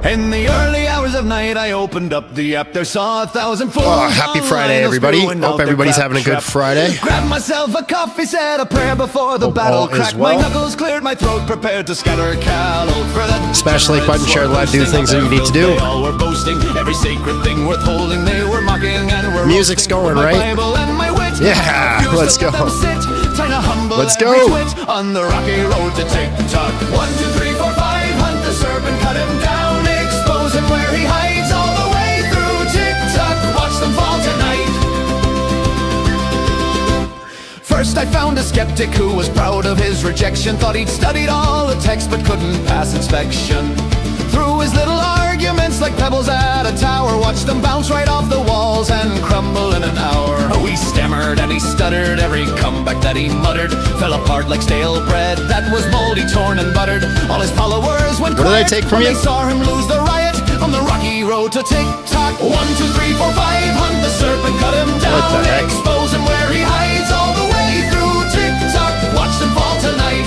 In the early hours of night, I opened up the app. There saw 1,000 fools. Oh, happy Friday, everybody. Hope everybody's having a good Friday. Grabbed myself a coffee, said a prayer before the battle. Cracked my knuckles, cleared my throat, prepared to scatter callow for that. Smash like button, share live, do things that you need to do. They all were boasting, every sacred thing worth holding. They were mocking and were music's going, right? Yeah, let's go. Let's go. On the rocky road to TikTok. 1, 2, 3, 4, 5. Hunt the serpent, cut him down, expose him where he hides all the way through TikTok. Watch them fall tonight. First I found a skeptic who was proud of his rejection. Thought he'd studied all the text but couldn't pass inspection. Threw his little arguments like pebbles at a tower. Watched them bounce right off the walls and crumble in an hour. Oh, he stammered and he stuttered. Every comeback that he muttered fell apart like stale bread that was moldy, torn and buttered. All his followers went quiet. What did I take from you? They saw him lose the riot on the rocky road to TikTok. 1, 2, 3, 4, 5. Hunt the serpent, cut him down, expose him where he hides all the way through TikTok. Watch them fall tonight.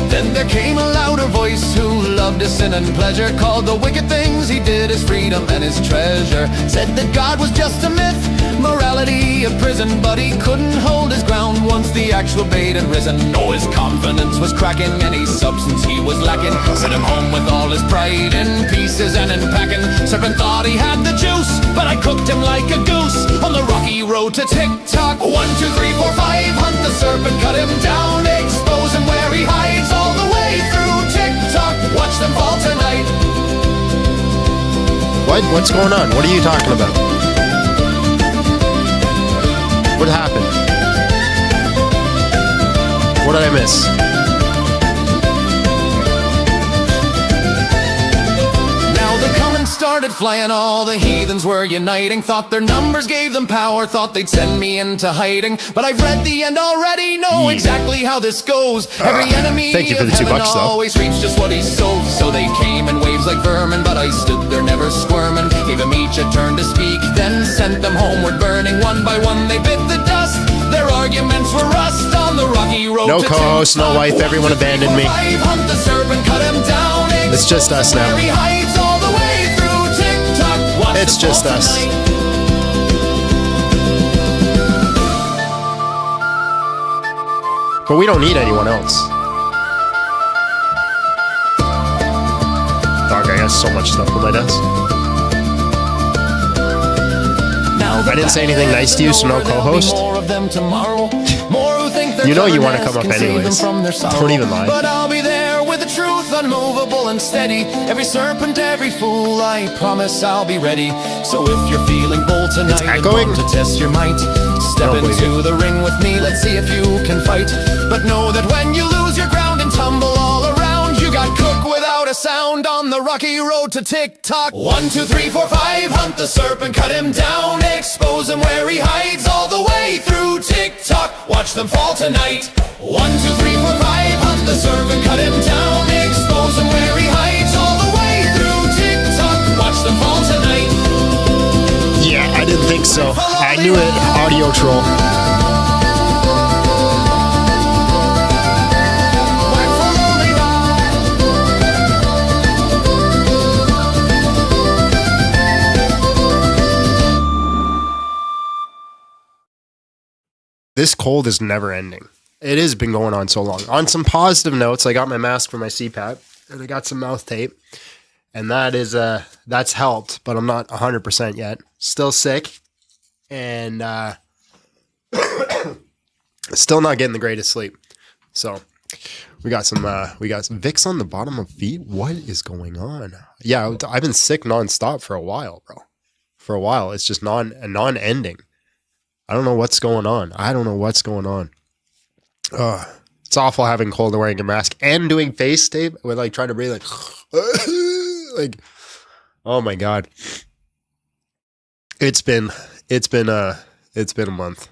Then there came a louder voice who loved his sin and pleasure. Called the wicked things he did his freedom and his treasure. Said that God was just a myth, morality a prison. But he couldn't hold his ground once the actual bait had risen. Oh, his confidence was cracking, any substance he was lacking. Sent him home with all his pride in pieces and in packing. Serpent thought he had the juice, but I cooked him like a goose on the rocky road to TikTok. 1, 2, 3, 4, 5. Hunt the serpent, cut him down, expose him where he hides all the way through TikTok. Watch them fall tonight. What? What's going on? What are you talking about? What happened? What did I miss? Now the comments started flying, all the heathens were uniting. Thought their numbers gave them power, thought they'd send me into hiding. But I've read the end already, know exactly how this goes. Every enemy thank you for the of $2 heaven though. always reaps just what he sows. So they came in waves like vermin, but I stood there never squirming. Gave them each a turn to speak, then sent them homeward burning. One by one they bit the dust, their arguments were rust on the rocky road. No co-host, no wife, everyone abandoned me. It's just us now. It's just us. But we don't need anyone else. Dog, I got so much stuff on my desk. I didn't say anything nice to you, so no co-host. You know you want to come up anyways. Don't even lie. But I'll be there with the truth, unmovable and steady. Every serpent, every fool, I promise I'll be ready. So if you're feeling bold tonight and want to test your might, step into the ring with me, let's see if you can fight. But know that when you lose your ground and tumble all around, you got cooked without a sound on the rocky road to TikTok. 1, 2, 3, 4, 5. Hunt the serpent, cut him down, expose him where he hides all the way through TikTok. Watch them fall tonight. 1, 2, 3, 4, 5. Hunt the serpent, cut him down, expose him where he hides all the way through TikTok. Watch them fall tonight. Yeah, I didn't think so. I knew it. Audio troll. This cold is never ending. It has been going on so long. On some positive notes, I got my mask for my CPAP and I got some mouth tape, and that is that's helped, but I'm not 100% yet. Still sick, and still not getting the greatest sleep. So we got some Vicks on the bottom of feet. What is going on? Yeah, I've been sick nonstop for a while, bro. For a while, it's just non-ending. I don't know what's going on. It's awful having cold and wearing a mask and doing face tape with like trying to breathe like like, oh my God. It's been a month.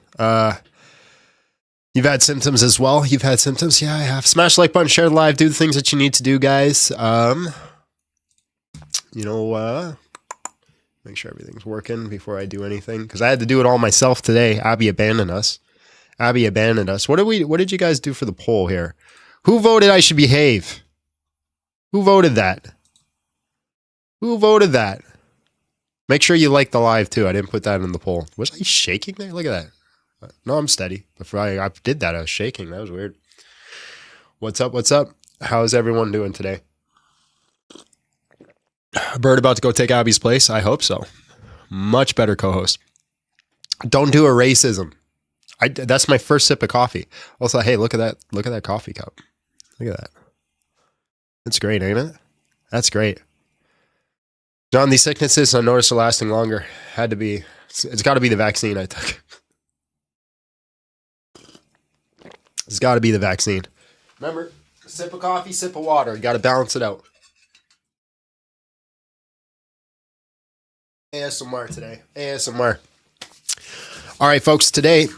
You've had symptoms as well. You've had symptoms. Yeah, I have. Smash the like button, share live, do the things that you need to do, guys. Make sure everything's working before I do anything, because I had to do it all myself today. Abby abandoned us. What did you guys do for the poll here? Who voted I should behave? Who voted that? Who voted that? Make sure you like the live too. I didn't put that in the poll. Was I shaking there? Look at that. No, I'm steady. Before I did that, I was shaking. That was weird. What's up? What's up? How's everyone doing today? Bird about to go take Abby's place? I hope so. Much better co-host. Don't do a racism. That's my first sip of coffee. Also, hey, look at that. Look at that coffee cup. Look at that. That's great, ain't it? That's great. John, these sicknesses I noticed are lasting longer. Had to be. It's got to be the vaccine I took. It's got to be the vaccine. Remember, sip of coffee, sip of water. You got to balance it out. ASMR today. ASMR. All right, folks. Today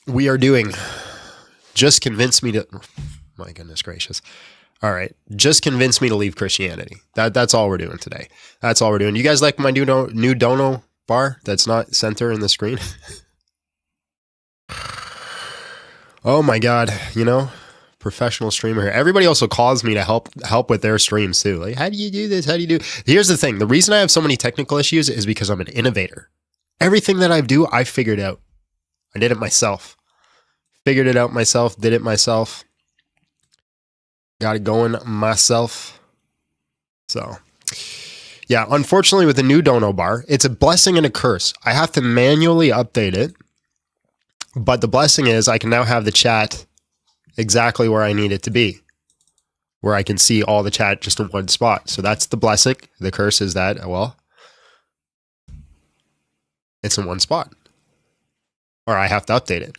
we are doing Just Convince Me to... My goodness gracious. All right. Just convince me to leave Christianity. That's all we're doing today. That's all we're doing. You guys like my new dono bar that's not center in the screen? Oh my God. You know, professional streamer here. Everybody also calls me to help with their streams too. Like, how do you do this? How do you do? Here's the thing. The reason I have so many technical issues is because I'm an innovator. Everything that I do, I figured out. I did it myself. Figured it out myself. Did it myself. Got it going myself. So, yeah, unfortunately with the new dono bar, it's a blessing and a curse. I have to manually update it. But the blessing is I can now have the chat exactly where I need it to be, where I can see all the chat just in one spot. So that's the blessing. The curse is that, well, it's in one spot, or I have to update it.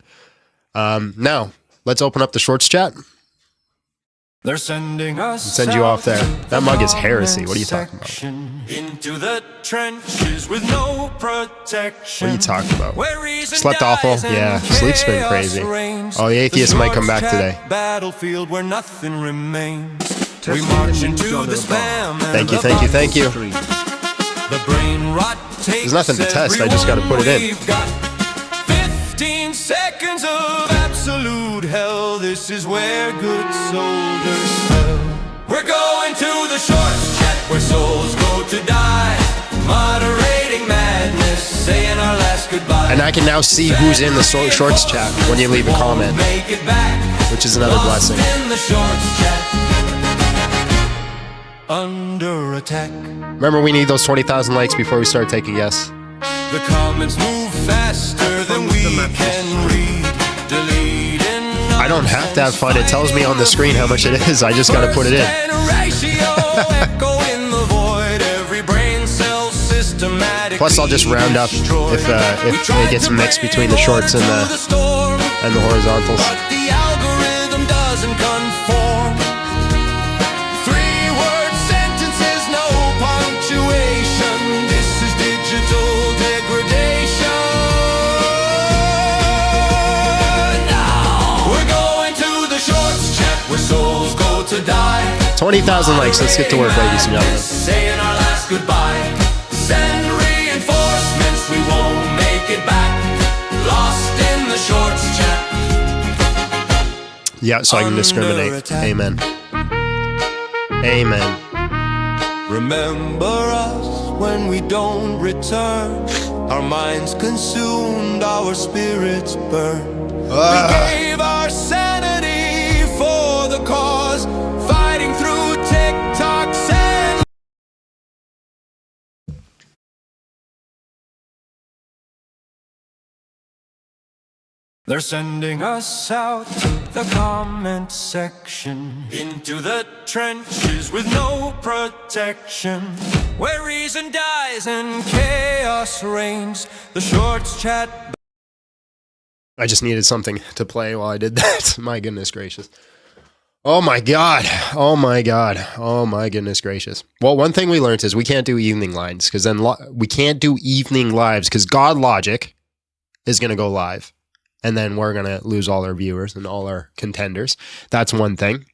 Now, let's open up the shorts chat. They're sending us. Send you off there. That mug is heresy. What are you talking about? Into the trenches with no protection. What are you talking about? Slept awful? Yeah, sleep's been crazy. Oh, the atheist might come back today. Battlefield where nothing remains. We march into the spam. Thank you, thank you, thank you. The brain rot takes. There's nothing to test. I just got to put it in. We've got 15 seconds of absolute hell. This is where good soldiers fell. We're going to the shorts chat where souls go to die. Moderating madness, saying our last goodbye. And I can now see who's in the shorts chat when you leave a comment, which is another blessing. In the shorts chat. Under attack. Remember, we need those 20,000 likes before we start taking yes. The comments move faster than we can read. Deleting. I don't have to have fun. It tells me on the screen how much it is. I just got to put it in. Plus, I'll just round up if it gets mixed between the shorts and the horizontals. But the algorithm doesn't conform. 3-word sentences, no punctuation. This is digital degradation. Now we're going to the shorts chat where souls go to die. 20,000 likes. Let's get to work, ladies and gentlemen. Saying our last goodbye. Send reinforcements, we won't make it back. Lost in the shorts chat. Yeah, so I can discriminate. Amen. Amen. Remember us when we don't return. Our minds consumed, our spirits burned. We gave our sanity for the cause, fighting through TikToks and... They're sending us out to the comment section, into the trenches with no protection, where reason dies and chaos reigns. The shorts chat. I just needed something to play while I did that. My goodness gracious. Oh my God. Oh my God. Oh my goodness gracious. Well, one thing we learned is we can't do evening lives because then we can't do evening lives because God Logic is going to go live. And then we're going to lose all our viewers and all our contenders. That's one thing.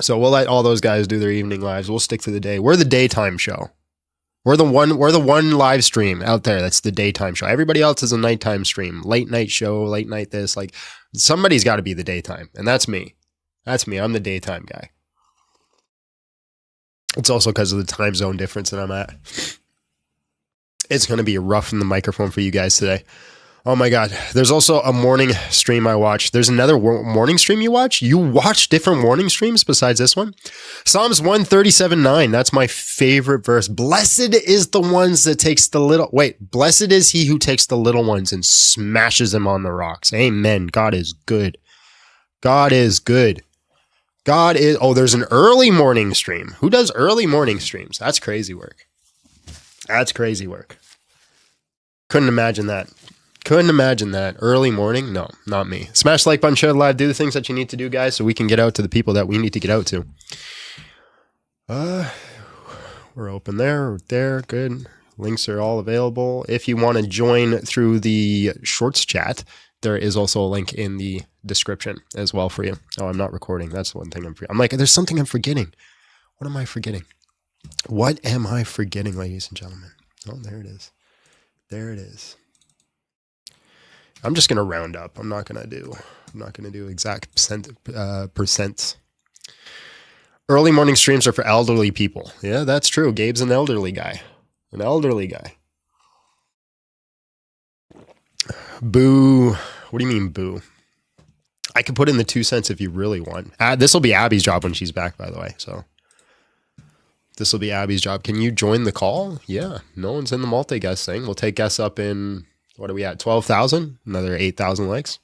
So we'll let all those guys do their evening lives. We'll stick to the day. We're the daytime show. We're the one live stream out there that's the daytime show. Everybody else is a nighttime stream. Late night show, late night this. Like somebody's got to be the daytime. And that's me. That's me. I'm the daytime guy. It's also because of the time zone difference that I'm at. It's going to be rough in the microphone for you guys today. Oh my God. There's also a morning stream I watch. There's another morning stream you watch? You watch different morning streams besides this one? Psalms 137:9. That's my favorite verse. Blessed is the ones that takes the little, blessed is he who takes the little ones and smashes them on the rocks. Amen. God is good. God is good. God is, there's an early morning stream. Who does early morning streams? That's crazy work. That's crazy work. Couldn't imagine that. Couldn't imagine that. Early morning? No, not me. Smash the like button, share the live, do the things that you need to do, guys, so we can get out to the people that we need to get out to. We're open there, good. Links are all available. If you want to join through the shorts chat, there is also a link in the description as well for you. Oh, I'm not recording. That's the one thing I'm forgetting. I'm like, there's something I'm forgetting. What am I forgetting? What am I forgetting, ladies and gentlemen? Oh, there it is. There it is. I'm just going to round up. I'm not going to do exact percents. Early morning streams are for elderly people. Yeah, that's true. Gabe's an elderly guy. Boo. What do you mean, boo? I can put in the 2 cents if you really want. This will be Abby's job when she's back, by the way. So this will be Abby's job. Can you join the call? Yeah. No one's in the multi-guest thing. We'll take guests up in, what are we at? 12,000? Another 8,000 likes.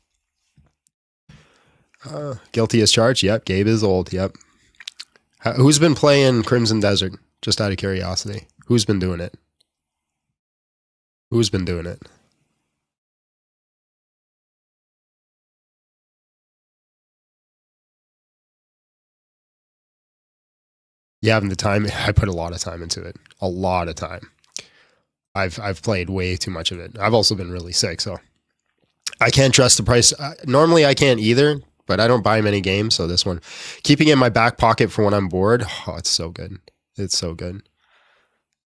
Guilty as charged. Yep. Gabe is old. Yep. Who's been playing Crimson Desert? Just out of curiosity. Who's been doing it? Who's been doing it? You having the time? I put a lot of time into it. A lot of time. I've played way too much of it. I've also been really sick, so I can't trust the price. Normally I can't either, but I don't buy many games, so this one. Keeping it in my back pocket for when I'm bored. Oh, it's so good. It's so good.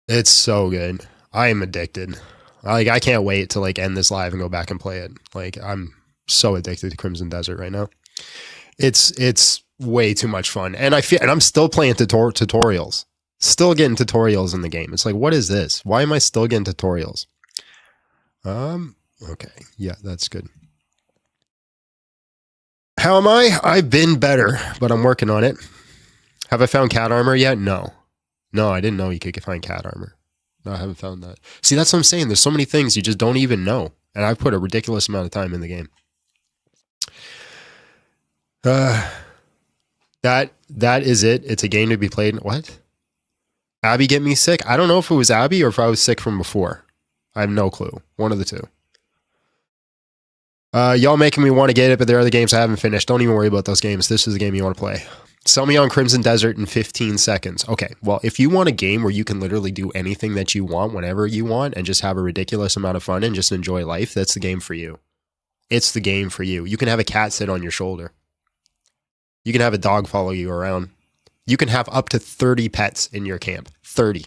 It's so good. I am addicted. I can't wait to end this live and go back and play it. I'm so addicted to Crimson Desert right now. It's way too much fun. And I'm still playing tutorials. Still getting tutorials in the game. It's like, what is this? Why am I still getting tutorials? Okay. Yeah, that's good. How am I? I've been better, but I'm working on it. Have I found cat armor yet? No. No, I didn't know you could find cat armor. No, I haven't found that. See, that's what I'm saying. There's so many things you just don't even know. And I've put a ridiculous amount of time in the game. That is it. It's a game to be played. What? Abby get me sick? I don't know if it was Abby or if I was sick from before. I have no clue. One of the two. Y'all making me want to get it, but there are the games I haven't finished. Don't even worry about those games. This is the game you want to play. Sell me on Crimson Desert in 15 seconds. Okay, well, if you want a game where you can literally do anything that you want, whenever you want, and just have a ridiculous amount of fun and just enjoy life, that's the game for you. It's the game for you. You can have a cat sit on your shoulder. You can have a dog follow you around. You can have up to 30 pets in your camp. 30. You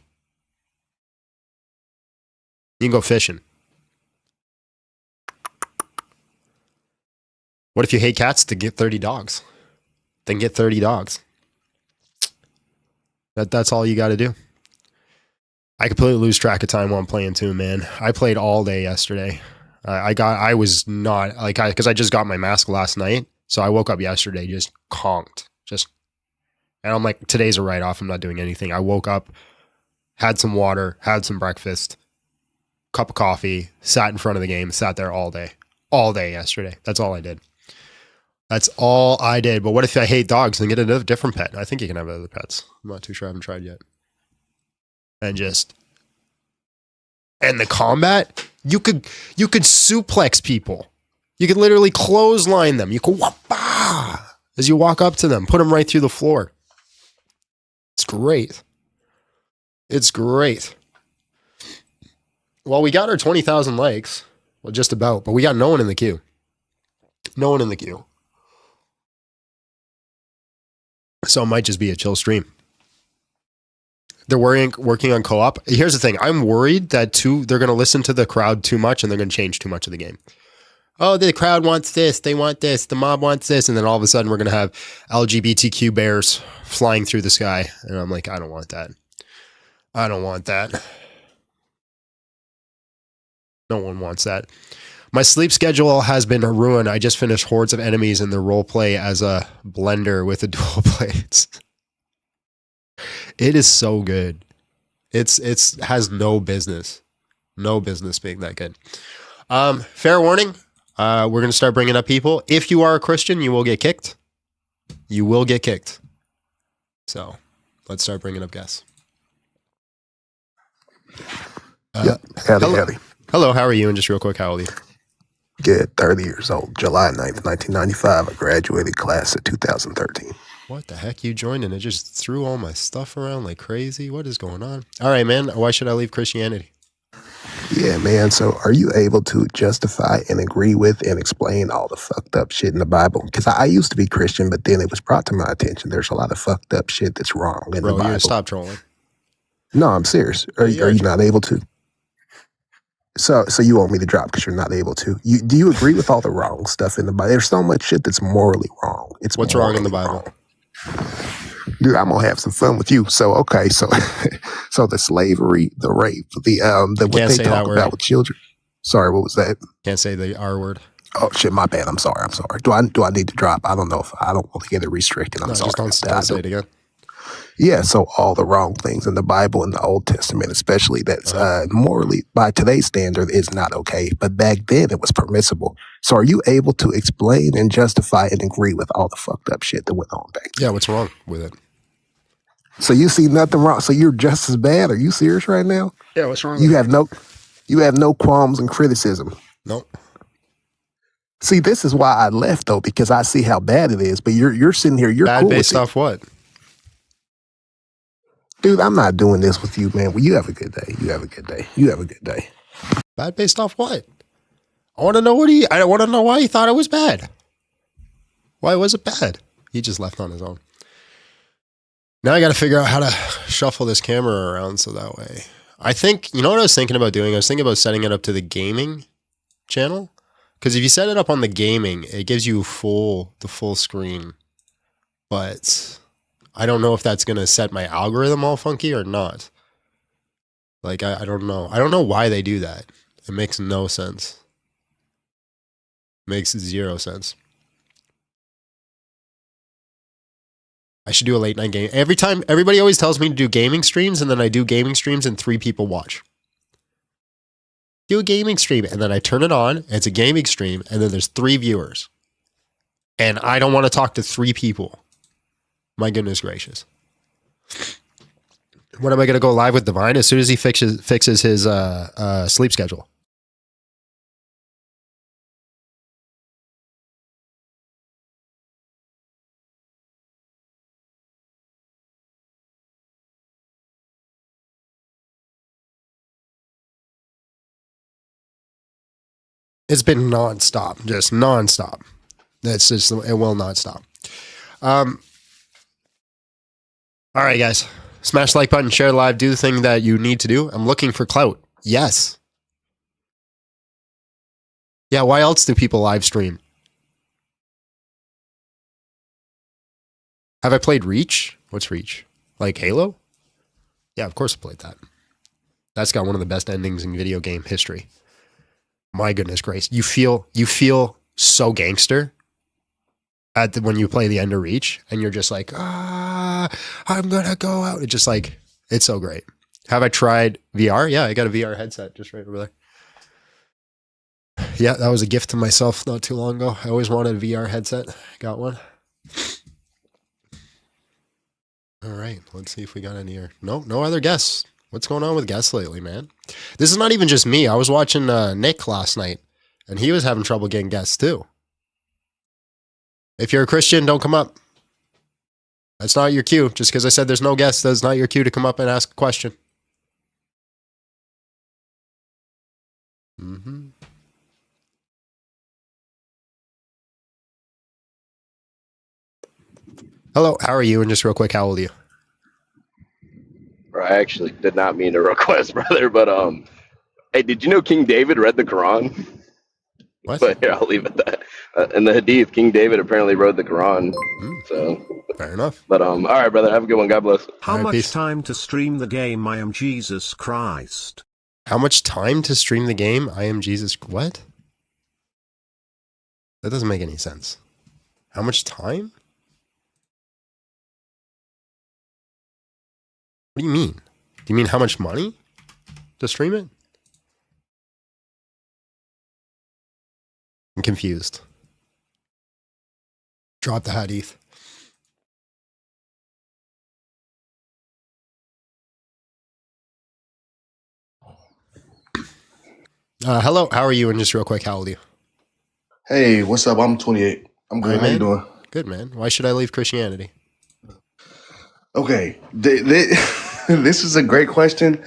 can go fishing. What if you hate cats? To get 30 dogs. Then get 30 dogs. That's all you got to do. I completely lose track of time while I'm playing too, man. I played all day yesterday. I was not because I just got my mask last night. So I woke up yesterday just conked. And I'm like, today's a write-off. I'm not doing anything. I woke up, had some water, had some breakfast, cup of coffee, sat in front of the game, sat there all day. All day yesterday. That's all I did. That's all I did. But what if I hate dogs and get a different pet? I think you can have other pets. I'm not too sure. I haven't tried yet. And the combat, you could suplex people. You could literally clothesline them. You could whoop-ah as you walk up to them, put them right through the floor. It's great. It's great. Well, we got our 20,000 likes. Well, just about, but we got no one in the queue. No one in the queue. So it might just be a chill stream. They're working on co-op. Here's the thing. I'm worried that they're going to listen to the crowd too much and they're going to change too much of the game. oh, the crowd wants this, they want this, the mob wants this, and then all of a sudden we're going to have LGBTQ bears flying through the sky. And I'm like, I don't want that. I don't want that. No one wants that. My sleep schedule has been ruined. I just finished Hordes of Enemies in the role play as a blender with the dual blades. It is so good. It's has no business being that good. Fair warning. We're going to start bringing up people. If you are a Christian, you will get kicked. You will get kicked. So let's start bringing up guests. Howdy. Hello, how are you? And just real quick, how old are you? Good, 30 years old. July 9th, 1995. I graduated class of 2013. What the heck? You joined and it just threw all my stuff around like crazy? What is going on? All right, man. Why should I leave Christianity? Yeah, man. So are you able to justify and agree with and explain all the fucked up shit in the Bible? Because I used to be Christian, but then it was brought to my attention there's a lot of fucked up shit that's wrong in the Bible. Stop trolling. No, I'm serious. Are you not able to? So you want me to drop because you're not able to? Do you agree with all the wrong stuff in the Bible? There's so much shit that's morally wrong. What's wrong in the Bible? Dude, I'm gonna have some fun with you. So okay, so the slavery, the rape, what they talk about with children. Sorry, what was that? Can't say the R word. Oh shit, my bad. I'm sorry. Do I need to drop? I don't know if I don't want to get it restricted. I'm sorry. Just don't say it again. Yeah, so all the wrong things in the Bible and the Old Testament, especially that's morally, by today's standard, is not okay. But back then, it was permissible. So are you able to explain and justify and agree with all the fucked up shit that went on back then? Yeah, what's wrong with it? So you see nothing wrong. So you're just as bad. Are you serious right now? Yeah, what's wrong You have no qualms and criticism. Nope. See, this is why I left, though, because I see how bad it is. But you're sitting here, you're bad cool based with off what? Dude, I'm not doing this with you, man. Well, you have a good day. You have a good day. Bad based off what? I want to know I want to know why he thought it was bad. Why was it bad? He just left on his own. Now I got to figure out how to shuffle this camera around so that way. I think, you know what I was thinking about doing? I was thinking about setting it up to the gaming channel. Because if you set it up on the gaming, it gives you the full screen. But I don't know if that's going to set my algorithm all funky or not. Like, I don't know. I don't know why they do that. It makes no sense. Makes zero sense. I should do a late night game. Every time, everybody always tells me to do gaming streams, and then I do gaming streams and 3 people watch. Do a gaming stream, and then I turn it on, and it's a gaming stream, and then there's 3 viewers. And I don't want to talk to 3 people. My goodness gracious. When am I going to go live with Divine? As soon as he fixes his sleep schedule. It's been nonstop, just nonstop. It's just, it will not stop. All right, guys. Smash the like button, share live, do the thing that you need to do. I'm looking for clout. Yes. Yeah, why else do people live stream? Have I played Reach? What's Reach? Like Halo? Yeah, of course I played that. That's got one of the best endings in video game history. My goodness grace. You feel so gangster when you play the end of Reach, and you're just like, I'm gonna go out. It's just like, it's so great. Have I tried VR? Yeah, I got a VR headset just right over there. Yeah, that was a gift to myself not too long ago. I always wanted a VR headset. Got one. All right, let's see if we got any here. No other guests. What's going on with guests lately, man? This is not even just me. I was watching Nick last night, and he was having trouble getting guests too. If you're a Christian, don't come up. That's not your cue. Just because I said there's no guests, that's not your cue to come up and ask a question. Mm-hmm. Hello, how are you? And just real quick, how old are you? I actually did not mean to request, brother, but hey, did you know King David read the Quran? What? But here, I'll leave it at that. In the Hadith, King David apparently wrote the Quran. So, Fair enough. but all right, brother, have a good one. God bless. How Alright, much peace. time to stream the game I Am Jesus Christ? How much time to stream the game? I am Jesus. What? That doesn't make any sense. How much time? What do you mean? Do you mean how much money to stream it? I'm confused. Drop the hadith. Hello, how are you? And just real quick, how old are you? Hey, what's up? I'm 28. I'm good. Hi, How you man. doing? Good, man. Why should I leave Christianity? Okay. This is a great question.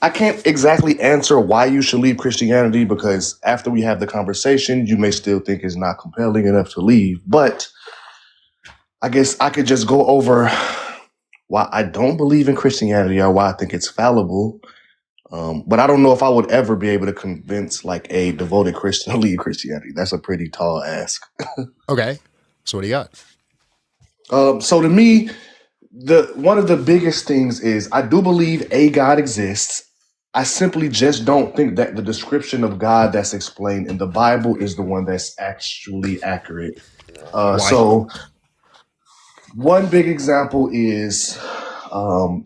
I can't exactly answer why you should leave Christianity because after we have the conversation, you may still think it's not compelling enough to leave. But I guess I could just go over why I don't believe in Christianity or why I think it's fallible. But I don't know if I would ever be able to convince like a devoted Christian to leave Christianity. That's a pretty tall ask. Okay. So what do you got? So to me, one of the biggest things is I do believe a God exists. I simply just don't think that the description of God that's explained in the Bible is the one that's actually accurate. So one big example is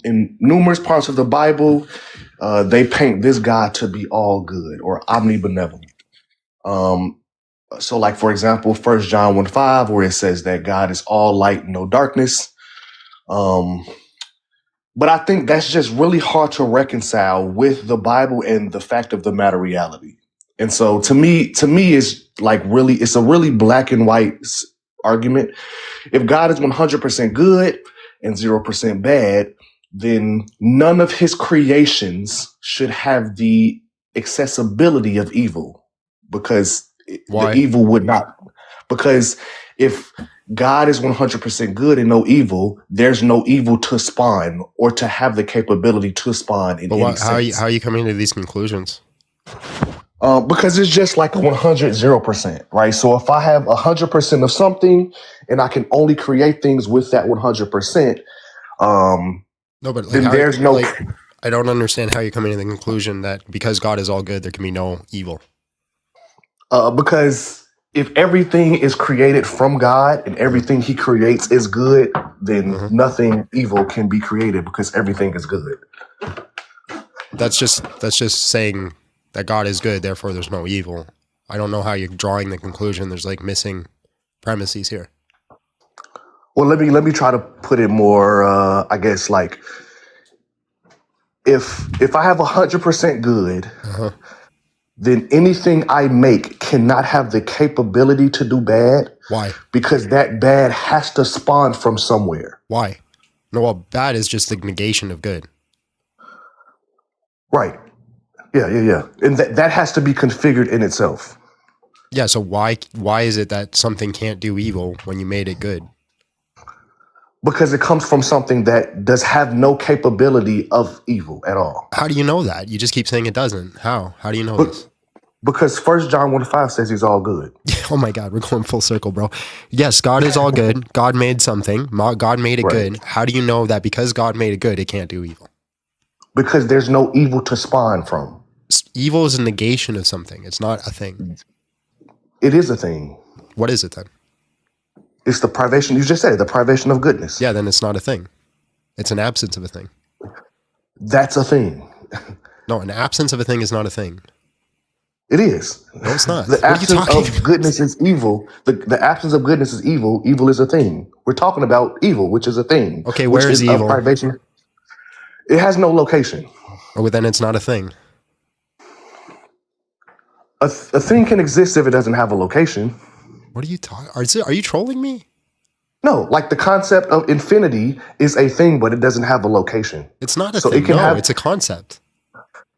in numerous parts of the Bible, they paint this God to be all good or omnibenevolent. So like, for example, 1 John 1:5, where it says that God is all light, no darkness. But I think that's just really hard to reconcile with the Bible and the fact of the matter reality. And so to me, it's like really, it's a really black and white argument. If God is 100% good and 0% bad, then none of his creations should have the accessibility of evil because Why? the evil would not. Because if God is 100% good and no evil, there's no evil to spawn or to have the capability to spawn in any How sense. are you coming to these conclusions? Because it's just like 0%, right? So if I have 100% of something and I can only create things with that 100%, No, but like, then there's no. I don't understand how you're coming to the conclusion that because God is all good, there can be no evil. Because if everything is created from God and everything he creates is good, then nothing evil can be created because everything is good. That's just saying that God is good, therefore there's no evil. I don't know how you're drawing the conclusion. There's like missing premises here. Well, let me try to put it more, I guess, like if I have 100% good, then anything I make cannot have the capability to do bad. Why? Because that bad has to spawn from somewhere. Why? No, well, bad is just the negation of good. Right. Yeah. And that has to be configured in itself. Yeah, so why is it that something can't do evil when you made it good? Because it comes from something that does have no capability of evil at all. How do you know that? You just keep saying it doesn't. How? How do you know this? Because 1 John 1:5 says he's all good. Oh my God, we're going full circle, bro. Yes, God is all good. God made something. God made it good. How do you know that because God made it good, it can't do evil? Because there's no evil to spawn from. Evil is a negation of something. It's not a thing. It is a thing. What is it then? It's the privation. You just said it, the privation of goodness. Yeah, then it's not a thing. It's an absence of a thing. That's a thing. No, an absence of a thing is not a thing. It is. No, it's not. The What are you absence talking of about? goodness is evil. The absence of goodness is evil. Evil is a thing. We're talking about evil, which is a thing. Okay, where is of evil? Privation. It has no location. Oh, then it's not a thing. A thing can exist if it doesn't have a location. What are you talking? Are you trolling me? No, like the concept of infinity is a thing, but it doesn't have a location. It's not a So thing. it can No, have- it's a concept.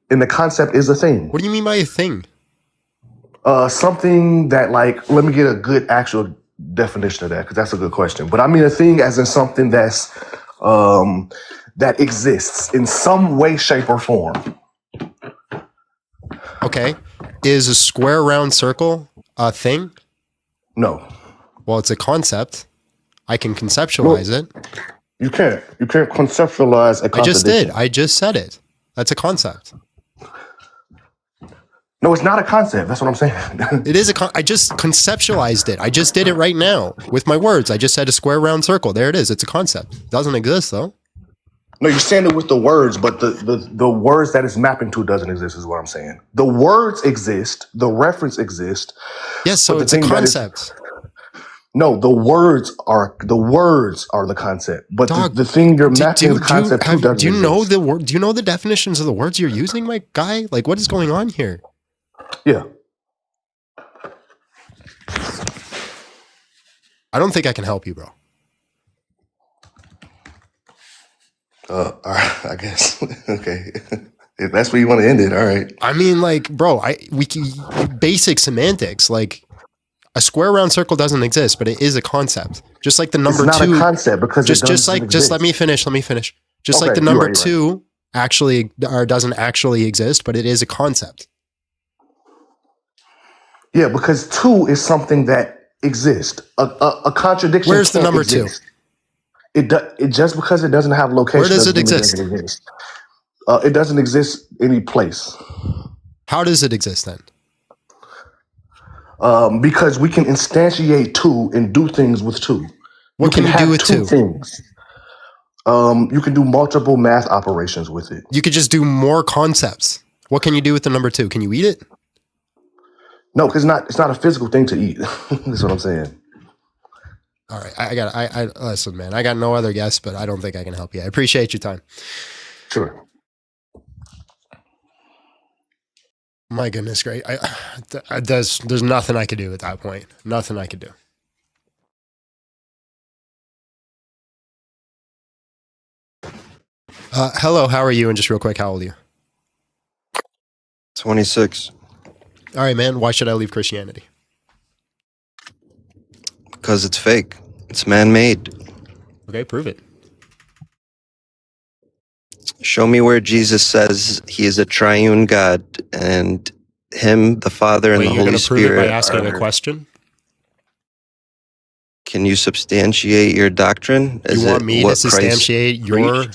And the concept is a thing. What do you mean by a thing? Something that, like, let me get a good actual definition of that, because that's a good question. But I mean a thing as in something that's that exists in some way, shape, or form. Okay. Is a square, round, circle a thing? No. Well, it's a concept. I can conceptualize it. You can't. You can't conceptualize a I just contradiction. did. I just said it. That's a concept. No, it's not a concept. That's what I'm saying. It is I just conceptualized it. I just did it right now with my words. I just said a square, round, circle. There it is. It's a concept. It doesn't exist though. No, you're saying it with the words, but the words that it's mapping to doesn't exist is what I'm saying. The words exist. The reference exists. Yes, so it's a concept. No, the words are the concept, but the thing you're mapping the concept to doesn't do you know exist. the word? Do you know the definitions of the words you're using, my guy? Like, what is going on here? Yeah. I don't think I can help you, bro. All right, I guess. Okay. If that's where you want to end it, all right. I mean, like, bro, we can basic semantics. Like, a square, round, circle doesn't exist, but it is a concept. Just like the number It's not two. a concept because just exist. let me finish. Let me finish. Just Okay, like the you're number right, two actually or doesn't actually exist, but it is a concept. Yeah, because two is something that exists. A contradiction. Where's the can't number exist. It just because it doesn't have location. Where does it doesn't mean exist? doesn't exist. It doesn't exist any place. How does it exist then? Because we can instantiate two and do things with two. What can you do have with two? things. You can do multiple math operations with it. You could just do more concepts. What can you do with the number two? Can you eat it? No, because it's not a physical thing to eat. That's what I'm saying. All right, I listen, man. I got no other guess, but I don't think I can help you. I appreciate your time. Sure. My goodness, great. There's nothing I could do at that point. Nothing I could do. Hello, how are you? And just real quick, how old are you? 26. All right, man. Why should I leave Christianity? Because it's fake. It's man-made. Okay, prove it. Show me where Jesus says he is a triune God and him, the Father, and Wait, the you're Holy going to prove it Spirit. by asking a question? Can you substantiate your doctrine? You want me to substantiate your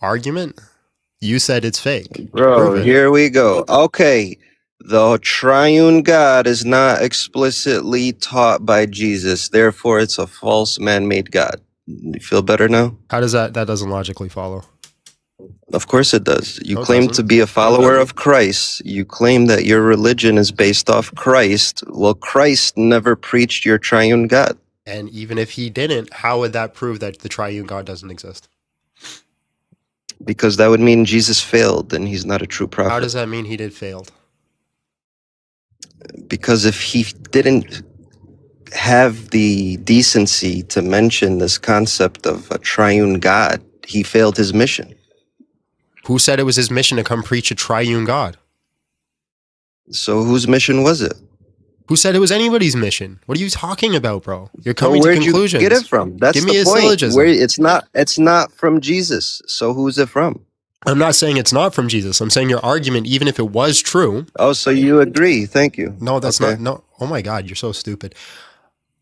argument? You said it's fake. Bro, here we go. Okay. The triune God is not explicitly taught by Jesus. Therefore, it's a false man-made God. You feel better now? How does that doesn't logically follow? Of course it does. You No, it claim doesn't. to be a follower of Christ. You claim that your religion is based off Christ. Well, Christ never preached your triune God. And even if he didn't, how would that prove that the triune God doesn't exist? Because that would mean Jesus failed and he's not a true prophet. How does that mean he did failed? Because if he didn't have the decency to mention this concept of a triune God, he failed his mission. Who said it was his mission to come preach a triune God? So whose mission was it? Who said it was anybody's mission? What are you talking about, bro? You're coming to Where'd conclusions. you get it from? That's Give me the a point. syllogism. Where it's not from Jesus. So who's it from? I'm not saying it's not from Jesus. I'm saying your argument, even if it was true. Oh, so you agree. Thank you. No, that's Okay. not. No. Oh my God, you're so stupid.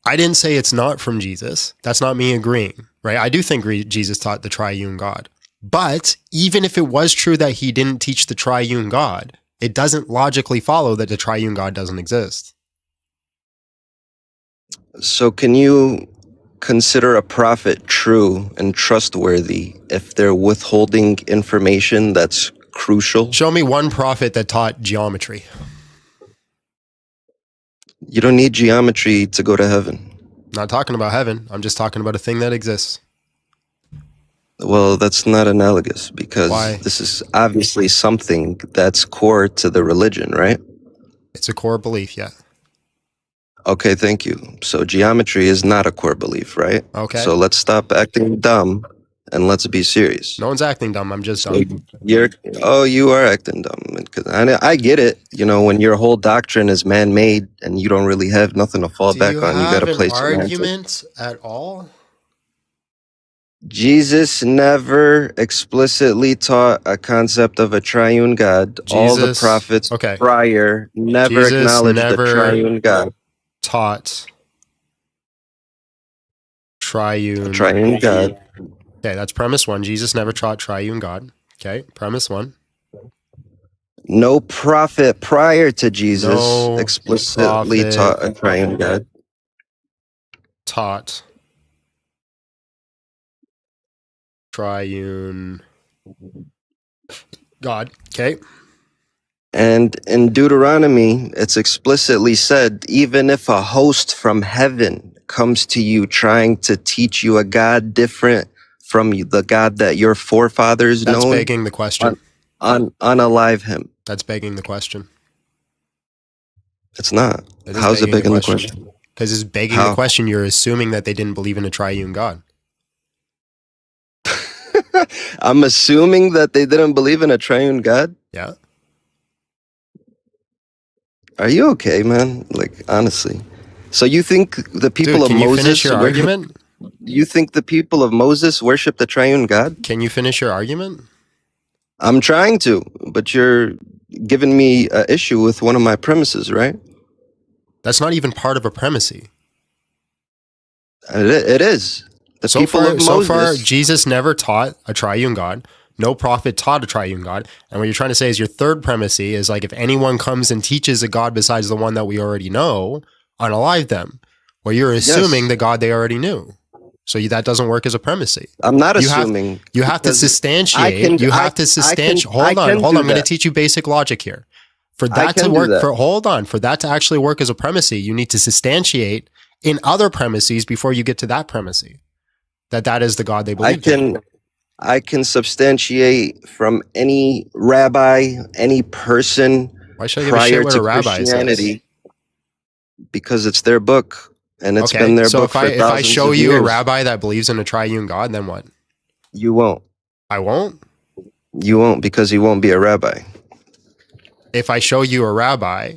I didn't say it's not from Jesus. That's not me agreeing, right? I do think Jesus taught the triune God. But even if it was true that he didn't teach the triune God, it doesn't logically follow that the triune God doesn't exist. So can you consider a prophet true and trustworthy if they're withholding information that's crucial? Show me one prophet that taught geometry. You don't need geometry to go to heaven. Not talking about heaven. I'm just talking about a thing that exists. Well, that's not analogous because Why? this is obviously something that's core to the religion, right? It's a core belief, yeah. Okay, thank you. So geometry is not a core belief, right? Okay. So let's stop acting dumb and let's be serious. No one's acting dumb. I'm just dumb. You are acting dumb. Because I get it. You know, when your whole doctrine is man-made and you don't really have nothing to fall back on, you got to place an argument at all? Jesus never explicitly taught a concept of a triune God. All the Jesus- prophets okay. prior never Jesus acknowledged never- the triune God. Taught triune. Triune God. Okay, that's premise one. Jesus never taught triune God. Okay, premise one. No prophet prior to Jesus No explicitly prophet taught a triune God. taught triune God. Okay. And in Deuteronomy, it's explicitly said, even if a host from heaven comes to you trying to teach you a God different from the God that your forefathers That's known, begging the question. unalive him. That's begging the question. It's not. It is How's it begging the question? question? Because it's begging How? the question. You're assuming that they didn't believe in a triune God. I'm assuming that they didn't believe in a triune God. Yeah. Are you okay, man? Like, honestly. So you think the people Dude, of can you Moses finish your were- argument? You think the people of Moses worship the triune God? Can you finish your argument? I'm trying to, but you're giving me an issue with one of my premises, right? That's not even part of a premise. It is. The So people far, of so Moses. far, Jesus never taught a triune God. No prophet taught a triune God. And what you're trying to say is your third premise is like if anyone comes and teaches a God besides the one that we already know, unalive them. Well, you're assuming Yes. the God they already knew. So that doesn't work as a premise. I'm not You have- assuming. You have to because substantiate. You have to substantiate. Hold on. I'm going to teach you basic logic here. For that to can do work, that. for that to actually work as a premise, you need to substantiate in other premises before you get to that premise. That is the God they believe in. I can substantiate from any rabbi, any person Why should I give a shit prior what to a rabbi Christianity, because it's their book and it's Okay, been their so book if for I thousands show of you a years. rabbi that believes in a triune God, then what? You won't. I won't. You won't because he won't be a rabbi. If I show you a rabbi,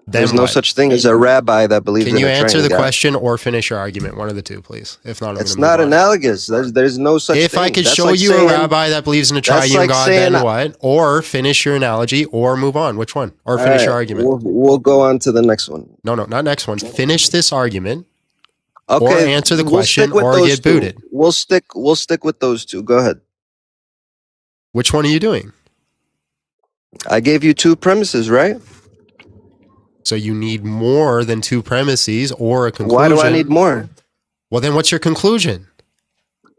then There's no what? such thing as a rabbi that believes Can in you a answer triune the God. question or finish your argument? One of the two, please. If not, I'm It's going to not move on. analogous. There's no such If thing. I could That's show like you saying- a rabbi that believes in a that's triune like God, saying- then what? Or finish your analogy or move on. Which one? Or finish your All right, argument. We'll go on to the next one. No, not next one. Finish this argument Okay, or answer the we'll question stick with or those get two. booted. We'll stick with those two. Go ahead. Which one are you doing? I gave you two premises, right? So you need more than two premises or a conclusion. Why do I need more? Well, then what's your conclusion?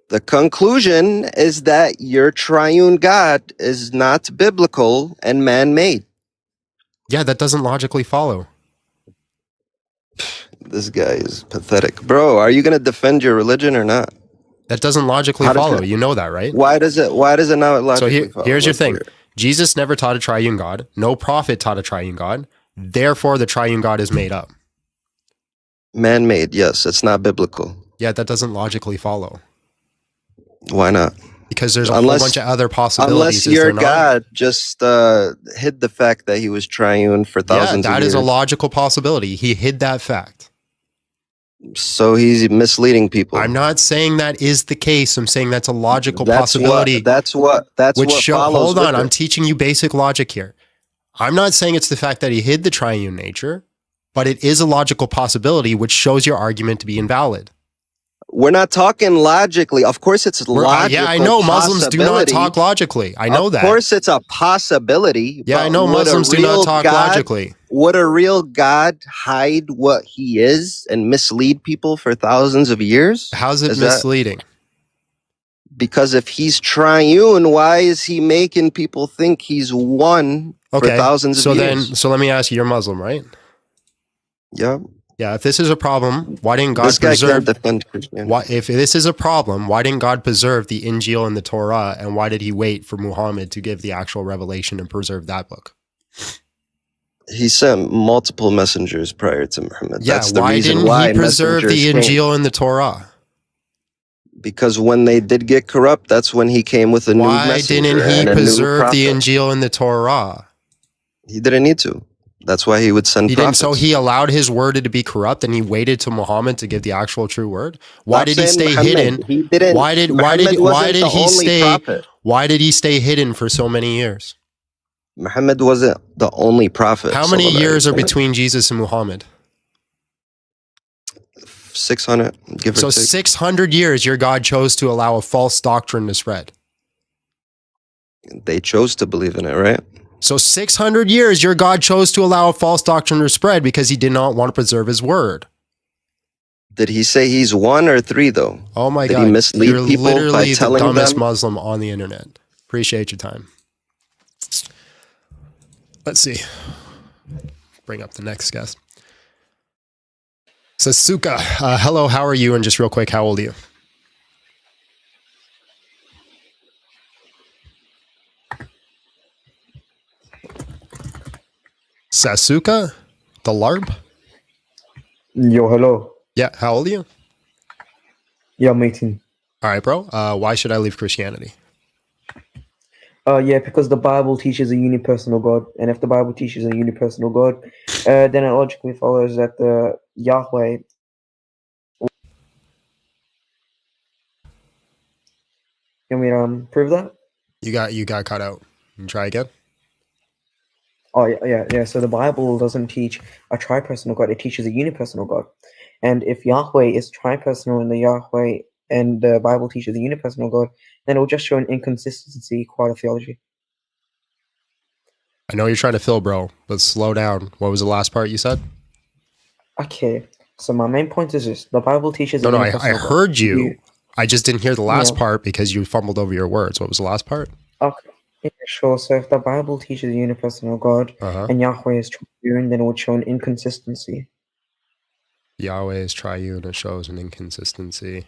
The conclusion is that your triune God is not biblical and man-made. Yeah, that doesn't logically follow. This guy is pathetic. Bro, are you going to defend your religion or not? That doesn't logically How does follow. that- You know that, right? Why does it not logically So follow? here's your That's thing. weird. Jesus never taught a triune God. No prophet taught a triune God. Therefore, the triune God is made up. Man-made, yes. It's not biblical. Yeah, that doesn't logically follow. Why not? Because there's a Unless- whole bunch of other possibilities. Unless is your there not? God just hid the fact that he was triune for Yeah, thousands of that years. is a logical possibility. He hid that fact. So he's misleading people. I'm not saying that is the case. I'm saying that's a logical That's possibility. That's what follows Hold on, with I'm it. teaching you basic logic here. I'm not saying it's the fact that he hid the triune nature, but it is a logical possibility, which shows your argument to be invalid. We're not talking logically. Of course, it's logical. Yeah, I know Muslims do not possibility. talk logically. I know that. Of course, it's a possibility. Yeah, but I know would a Muslims do not real talk God- logically. Would a real God hide what he is and mislead people for thousands of years? How's it Is that- misleading? Because if he's triune, why is he making people think he's one for Okay, thousands so of then, years? so let me ask you, you're Muslim, right? Yeah. Yeah, if this is a problem, why didn't God This guy preserve? can't defend Christianity. Why, if this is a problem, why didn't God preserve the Injil and the Torah, and why did He wait for Muhammad to give the actual revelation and preserve that book? He sent multiple messengers prior to Muhammad. Yeah, That's the why reason didn't why He preserve the messengers came. Injil and the Torah? Because when they did get corrupt, that's when he came with a new Why messenger didn't He and a new preserve the prophet. Injil and the Torah? He didn't need to. That's why he would send He didn't. prophets. So he allowed his word to be corrupt, and he waited till Muhammad to give the actual true word. Why did he stay hidden? He didn't. Why did he stay? Prophet. Why did he stay hidden for so many years? Muhammad wasn't the only prophet. How many years are between Jesus and Muhammad? 600, give or So take. 600 years, your God chose to allow a false doctrine to spread. They chose to believe in it, right? So 600 years, your God chose to allow a false doctrine to spread because he did not want to preserve his word. Did he say he's 1 or 3 though? Oh my Did God. he mislead You're people by literally the telling dumbest them? Muslim on the internet. Appreciate your time. Let's see. Bring up the next guest. Sasuka, hello, how are you? And just real quick, how old are you? Sasuka? The LARP? Yo, hello. Yeah, how old are you? Yeah, I'm 18. All right, bro. Why should I leave Christianity? Yeah, because the Bible teaches a unipersonal God, and if the Bible teaches a unipersonal God, then it logically follows that the Yahweh. Can we prove that? You got cut out. Try again. Oh yeah. So the Bible doesn't teach a tripersonal God; it teaches a unipersonal God. And if Yahweh is tripersonal and the Bible teaches a unipersonal God, then it will just show an inconsistency quite a theology. I know you're trying to fill, bro, but slow down. What was the last part you said? Okay, so my main point is this: the Bible teaches. No, I heard you. I just didn't hear the last part because you fumbled over your words. What was the last part? Okay, yeah, sure. So if the Bible teaches a unipersonal God and Yahweh is triune, then it would show an inconsistency. Yahweh is triune. It shows an inconsistency.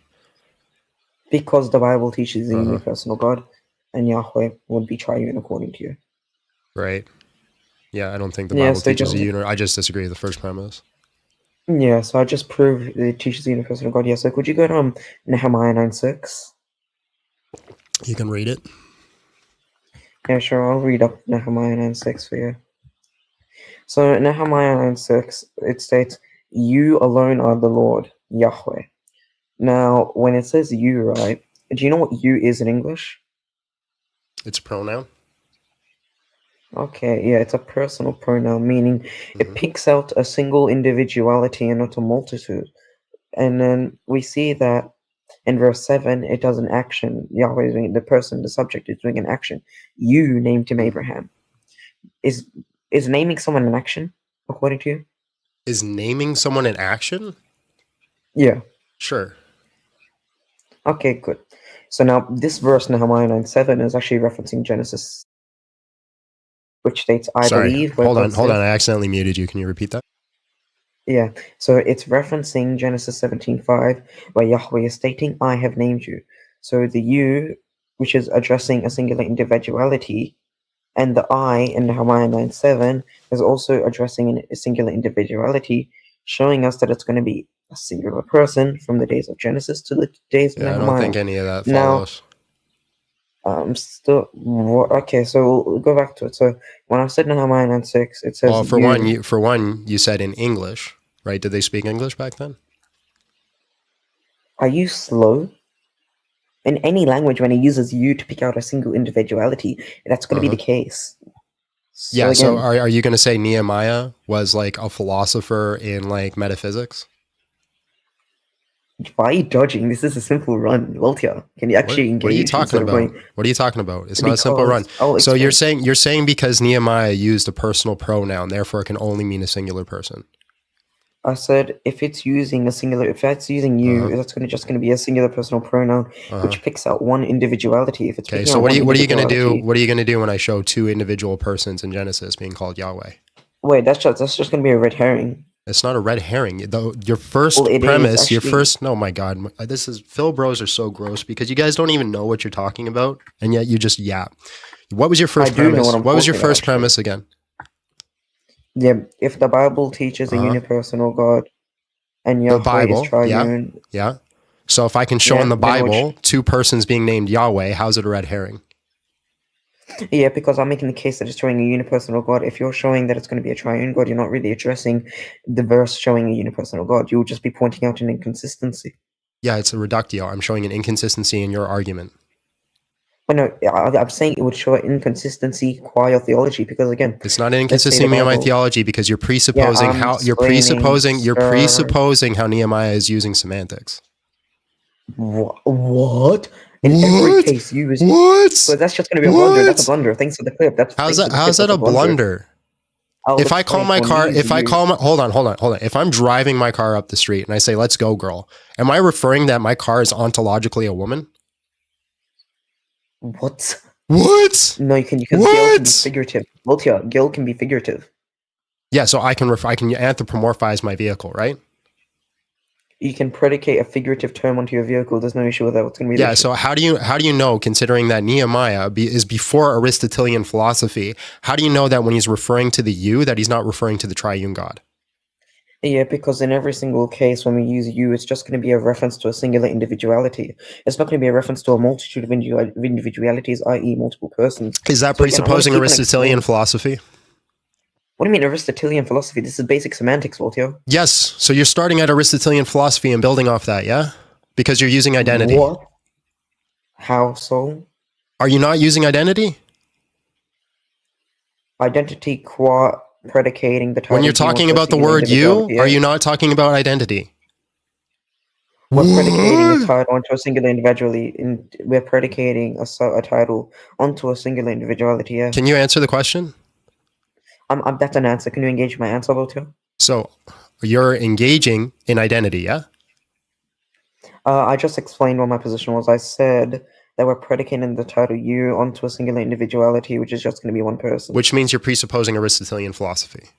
Because the Bible teaches a unipersonal God, and Yahweh would be triune according to you. Right. Yeah, I don't think the Bible teaches a unipersonal. I just disagree with the first premise. Yeah, so I just proved it teaches the unipersonal God. Yeah, so could you go to Nehemiah 9:6? You can read it. Yeah, sure. I'll read up Nehemiah 9:6 for you. So Nehemiah 9:6, it states, "You alone are the Lord, Yahweh." Now, when it says "you," right? Do you know what "you" is in English? It's a pronoun. Okay, yeah, it's a personal pronoun, meaning it picks out a single individuality and not a multitude. And then we see that in verse 7, it does an action. Yahweh is doing, the subject is doing an action. You named him Abraham. Is naming someone an action, according to you? Is naming someone an action? Yeah. Sure. Okay, good. So now this verse, Nehemiah 9:7, is actually referencing Genesis, which states, I believe. Hold on. I accidentally muted you. Can you repeat that? Yeah, so it's referencing Genesis 17:5, where Yahweh is stating, I have named you. So the you, which is addressing a singular individuality, and the I in Nehemiah 9:7 is also addressing a singular individuality, showing us that it's going to be a singular person from the days of Genesis to the days of Nehemiah. I don't think any of that follows. Okay, so we'll go back to it. So when I said Nehemiah 9:6, it says. Well, for one, you said in English, right? Did they speak English back then? Are you slow? In any language, when it uses you to pick out a single individuality, that's going to be the case. So are you going to say Nehemiah was like a philosopher in like metaphysics? Why are you dodging? This is a simple run, Loltia. Can you actually engage? What are you talking about? What are you talking about? It's not a simple run. So you're saying because Nehemiah used a personal pronoun, therefore it can only mean a singular person. I said if it's using you, that's just going to be a singular personal pronoun, which picks out one individuality. If it's okay, so what are you going to do? What are you going to do when I show two individual persons in Genesis being called Yahweh? Wait, that's just going to be a red herring. It's not a red herring. Your first premise, no, my God, Phil bros are so gross because you guys don't even know what you're talking about, and yet you just yap. What was your first premise? What was your first premise again? Yeah, if the Bible teaches a unipersonal God, and Yahweh is triune. Yeah. So if I can show in the Bible two persons being named Yahweh, how's it a red herring? Yeah, because I'm making the case that it's showing a unipersonal God. If you're showing that it's going to be a triune God, you're not really addressing the verse showing a unipersonal God. You'll just be pointing out an inconsistency. Yeah, it's a reductio. I'm showing an inconsistency in your argument. But no, I'm saying it would show an inconsistency qua your theology, because again, It's not an inconsistency in my theology because you're presupposing you're presupposing how Nehemiah is using semantics. What? In every case, you is what? So that's just going to be a blunder. That's a blunder. Thanks for the clip. How's that a blunder? If I call my car, hold on. If I'm driving my car up the street and I say, "Let's go, girl," am I referring that my car is ontologically a woman? What? What? No, you can. Girl can be figurative. Voltia, girl can be figurative. Yeah, so I can anthropomorphize my vehicle, right? You can predicate a figurative term onto your vehicle. There's no issue with that. What's going to be? Yeah. So how do you know, considering that Nehemiah is before Aristotelian philosophy? How do you know that when he's referring to the you, that he's not referring to the triune God? Yeah, because in every single case when we use you, it's just going to be a reference to a singular individuality. It's not going to be a reference to a multitude of individualities, i.e. multiple persons. Is that presupposing Aristotelian philosophy? What do you mean Aristotelian philosophy? This is basic semantics, Voltaire. Yes. So you're starting at Aristotelian philosophy and building off that, yeah? Because you're using identity. What? How so? Are you not using identity? Identity qua predicating the title. When you're talking about the word you, are you not talking about identity? We're predicating a title onto a singular individuality. We're predicating a title onto a singular individuality, yeah. Can you answer the question? That's an answer. Can you engage my answer, Voltaire? So you're engaging in identity, yeah? I just explained what my position was. I said that we're predicating the title you onto a singular individuality, which is just going to be one person. Which means you're presupposing Aristotelian philosophy.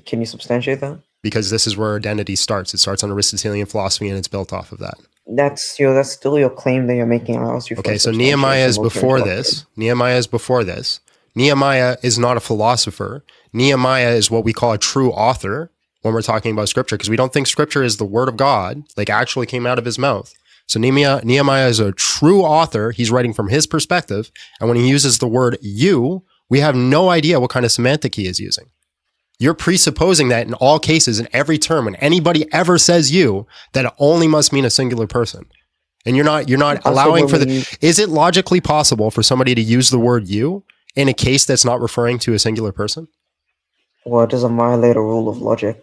Can you substantiate that? Because this is where identity starts. It starts on Aristotelian philosophy and it's built off of that. That's still your claim that you're making. I'll ask you. Okay, so Nehemiah is before this. Nehemiah is before this. Nehemiah is not a philosopher. Nehemiah is what we call a true author when we're talking about scripture, because we don't think scripture is the word of God, like actually came out of his mouth. So Nehemiah is a true author. He's writing from his perspective. And when he uses the word you, we have no idea what kind of semantic he is using. You're presupposing that in all cases, in every term, when anybody ever says you, that it only must mean a singular person. And you're not allowing for is it logically possible for somebody to use the word you in a case that's not referring to a singular person? Well, it doesn't violate a rule of logic.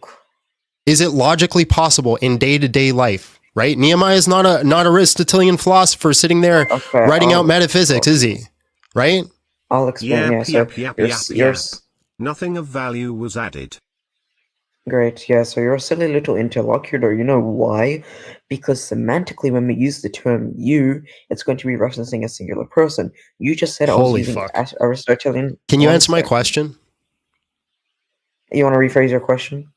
Is it logically possible in day-to-day life, right? Nehemiah is not Aristotelian philosopher sitting there writing out metaphysics, is he? Right? I'll explain. Yes. Nothing of value was added. Great, yeah, so you're a silly little interlocutor. You know why? Because semantically, when we use the term you, it's going to be referencing a singular person. You just said Holy I was using fuck. Aristotelian. Can you answer my question? You want to rephrase your question?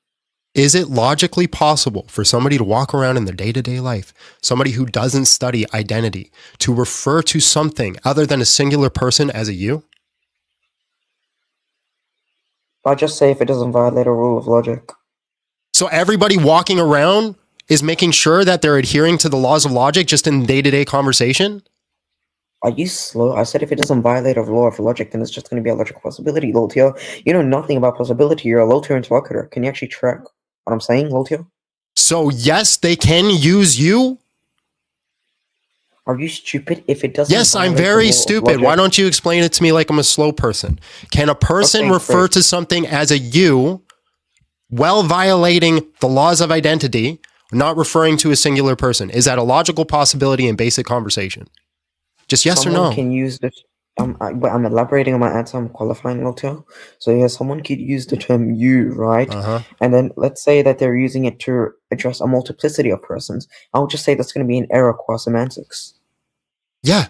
Is it logically possible for somebody to walk around in their day-to-day life, somebody who doesn't study identity, to refer to something other than a singular person as a you? I'll just say if it doesn't violate a rule of logic. So everybody walking around is making sure that they're adhering to the laws of logic just in day-to-day conversation? Are you slow? I said if it doesn't violate a law of logic, then it's just going to be a logical possibility, Lotio. You know nothing about possibility. You're a low-tier interlocutor. Can you actually track what I'm saying, Lotio? So yes, they can use you? Are you stupid if it doesn't? Yes, I'm very stupid. Why don't you explain it to me like I'm a slow person? Can a person refer to something as a you while violating the laws of identity, not referring to a singular person? Is that a logical possibility in basic conversation? Just yes or no? Someone can use this. I'm elaborating on my answer. I'm qualifying, Lotio. So yeah, someone could use the term you, right? And then let's say that they're using it to address a multiplicity of persons. I'll just say that's going to be an error qua semantics. Yeah.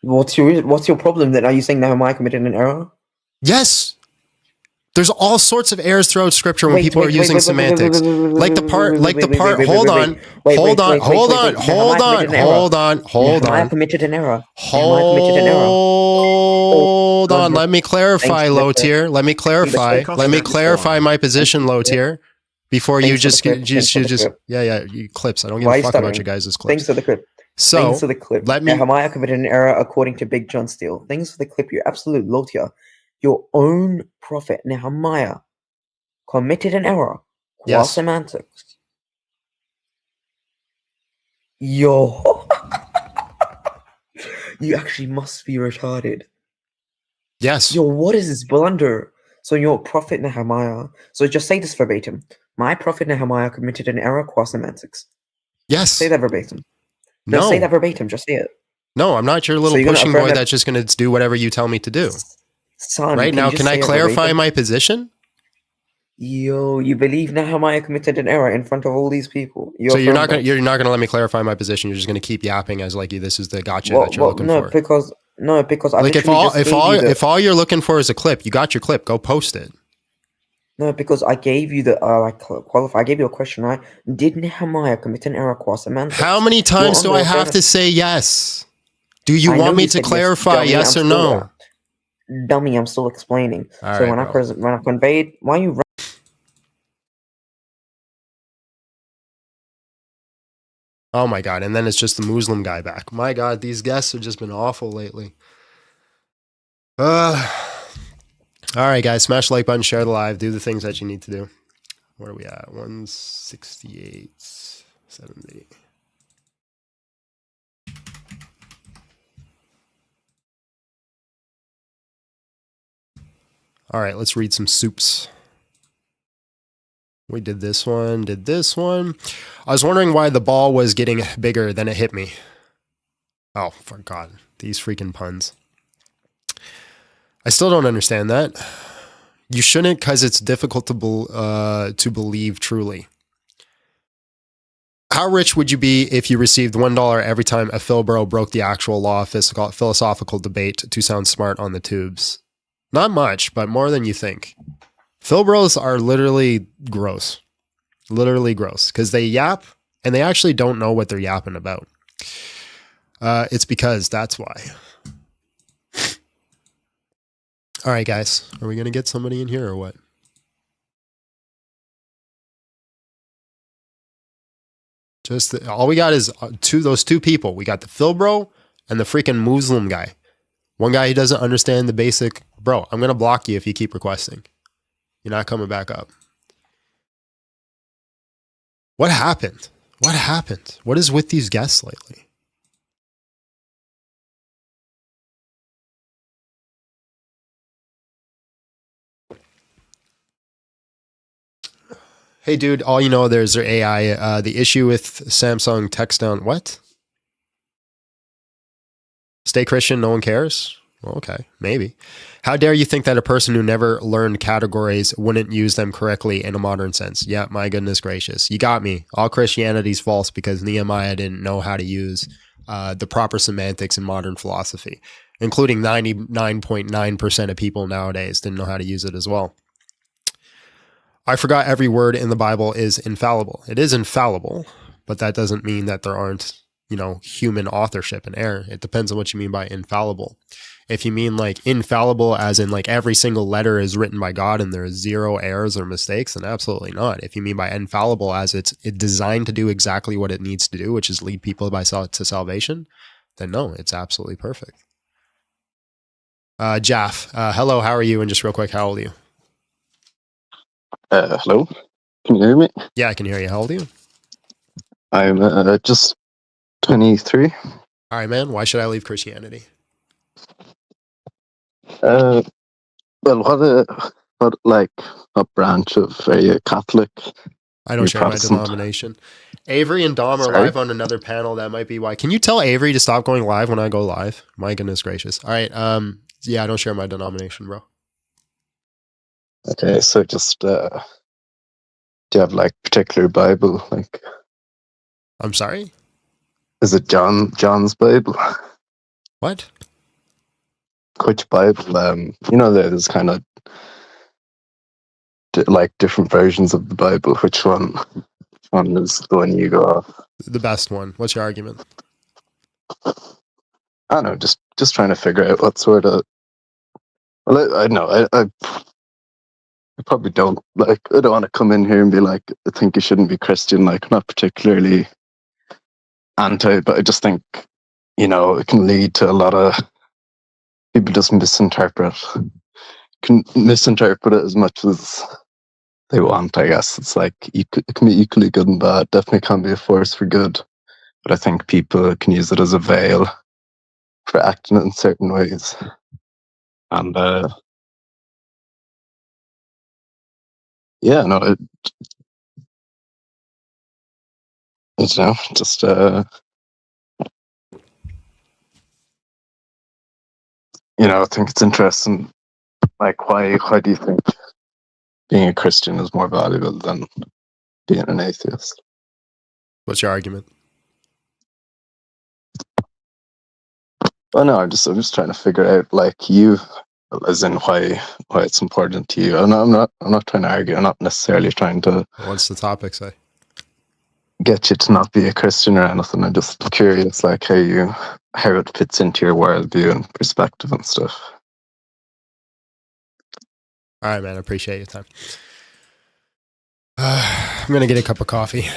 What's your problem then? Are you saying Nehemiah committed an error? Yes. There's all sorts of errors throughout scripture when people are using semantics. Like the part, hold on. Nehemiah committed an error. Hold on. Let me clarify, low tier. Let me clarify my position, low tier. Before you just you clips. I don't give a fuck about you guys' clips. Thanks for the clip. So Thanks for the clip. let me. Nehemiah committed an error according to Big John Steele. Thanks for the clip, you absolute lawyer. Your own prophet Nehemiah committed an error. Qua Yes. semantics. Yo. You actually must be retarded. Yes. Yo, what is this blunder? So your prophet Nehemiah. So just say this verbatim. My prophet Nehemiah committed an error qua semantics. Yes. Say that verbatim. No. Just say that verbatim. Just say it. No, I'm not your little you're gonna pushing affirm boy that- that's just going to do whatever you tell me to do. Son, Right you now, just can I say it clarify verbatim? my position? Yo, you believe Nehemiah committed an error in front of all these people? You So you're affirm not going that? to let me clarify my position. You're just going to keep yapping as like this is the gotcha that you're looking no, for. because I Like if all you're looking for is a clip, you got your clip. Go post it. No, because I gave you the qualify. I gave you a question, right? Did Nehemiah commit an error qua semantics? How many times do I have to say yes? Do you want me to clarify yes or no? Dummy, I'm still explaining. All so right, when I conveyed, why you? Oh my god! And then it's just the Muslim guy back. My god, these guests have just been awful lately. All right, guys, smash the like button, share the live, do the things that you need to do. Where are we at? 168, 70. All right, let's read some soups. We did this one, I was wondering why the ball was getting bigger than it hit me. Oh, for God, these freaking puns. I still don't understand that. You shouldn't, because it's difficult to believe truly. How rich would you be if you received $1 every time a Philbro broke the actual law of philosophical debate to sound smart on the tubes? Not much, but more than you think. Philbros are literally gross. Literally gross. Because they yap, and they actually don't know what they're yapping about. It's because that's why. All right, guys. Are we going to get somebody in here or what? All we got is those two people. We got the Philbro and the freaking Muslim guy. One guy who doesn't understand the basic. Bro, I'm going to block you if you keep requesting. You're not coming back up. What happened? What happened? What is with these guests lately? Hey, dude, all you know, there's their AI. The issue with Samsung text down. What? Stay Christian, no one cares? Well, okay, maybe. How dare you think that a person who never learned categories wouldn't use them correctly in a modern sense? Yeah, my goodness gracious. You got me. All Christianity's false because Nehemiah didn't know how to use the proper semantics in modern philosophy, including 99.9% of people nowadays didn't know how to use it as well. I forgot every word in the Bible is infallible. It is infallible, but that doesn't mean that there aren't, human authorship and error. It depends on what you mean by infallible. If you mean like infallible as in like every single letter is written by God and there's zero errors or mistakes, then absolutely not. If you mean by infallible as it's designed to do exactly what it needs to do, which is lead people to salvation, then no, it's absolutely perfect. Jaff, hello, how are you? And just real quick, how old are you? Hello, can you hear me? Yeah, I can hear you. How old are you? I'm just 23. All right, man. Why should I leave Christianity? Well, what branch of are you Catholic? I don't share my denomination. Avery and Dom are live on another panel. That might be why. Can you tell Avery to stop going live when I go live? My goodness gracious. All right. Yeah, I don't share my denomination, bro. Okay, so just do you have like particular Bible? Like, I'm sorry? Is it John's Bible? What? Which Bible? There's kind of like different versions of the Bible. Which one is the one you go off? The best one. What's your argument? I don't know. Just trying to figure out what sort of. Well, I know. I probably don't like. I don't want to come in here and be like, I think you shouldn't be Christian. Like, not particularly anti, but I just think, it can lead to a lot of people just can misinterpret it as much as they want, I guess. It's like it can be equally good and bad. Definitely can be a force for good, but I think people can use it as a veil for acting in certain ways. And yeah, no, just I think it's interesting. Like, why do you think being a Christian is more valuable than being an atheist? What's your argument? Well, no, I'm just trying to figure out, like, you, as in why it's important to you. And I'm not trying to argue. I'm not necessarily trying to. What's the topic say? Get you to not be a Christian or anything. I'm just curious, like, how it fits into your worldview and perspective and stuff. All right, man. I appreciate your time. I'm gonna get a cup of coffee.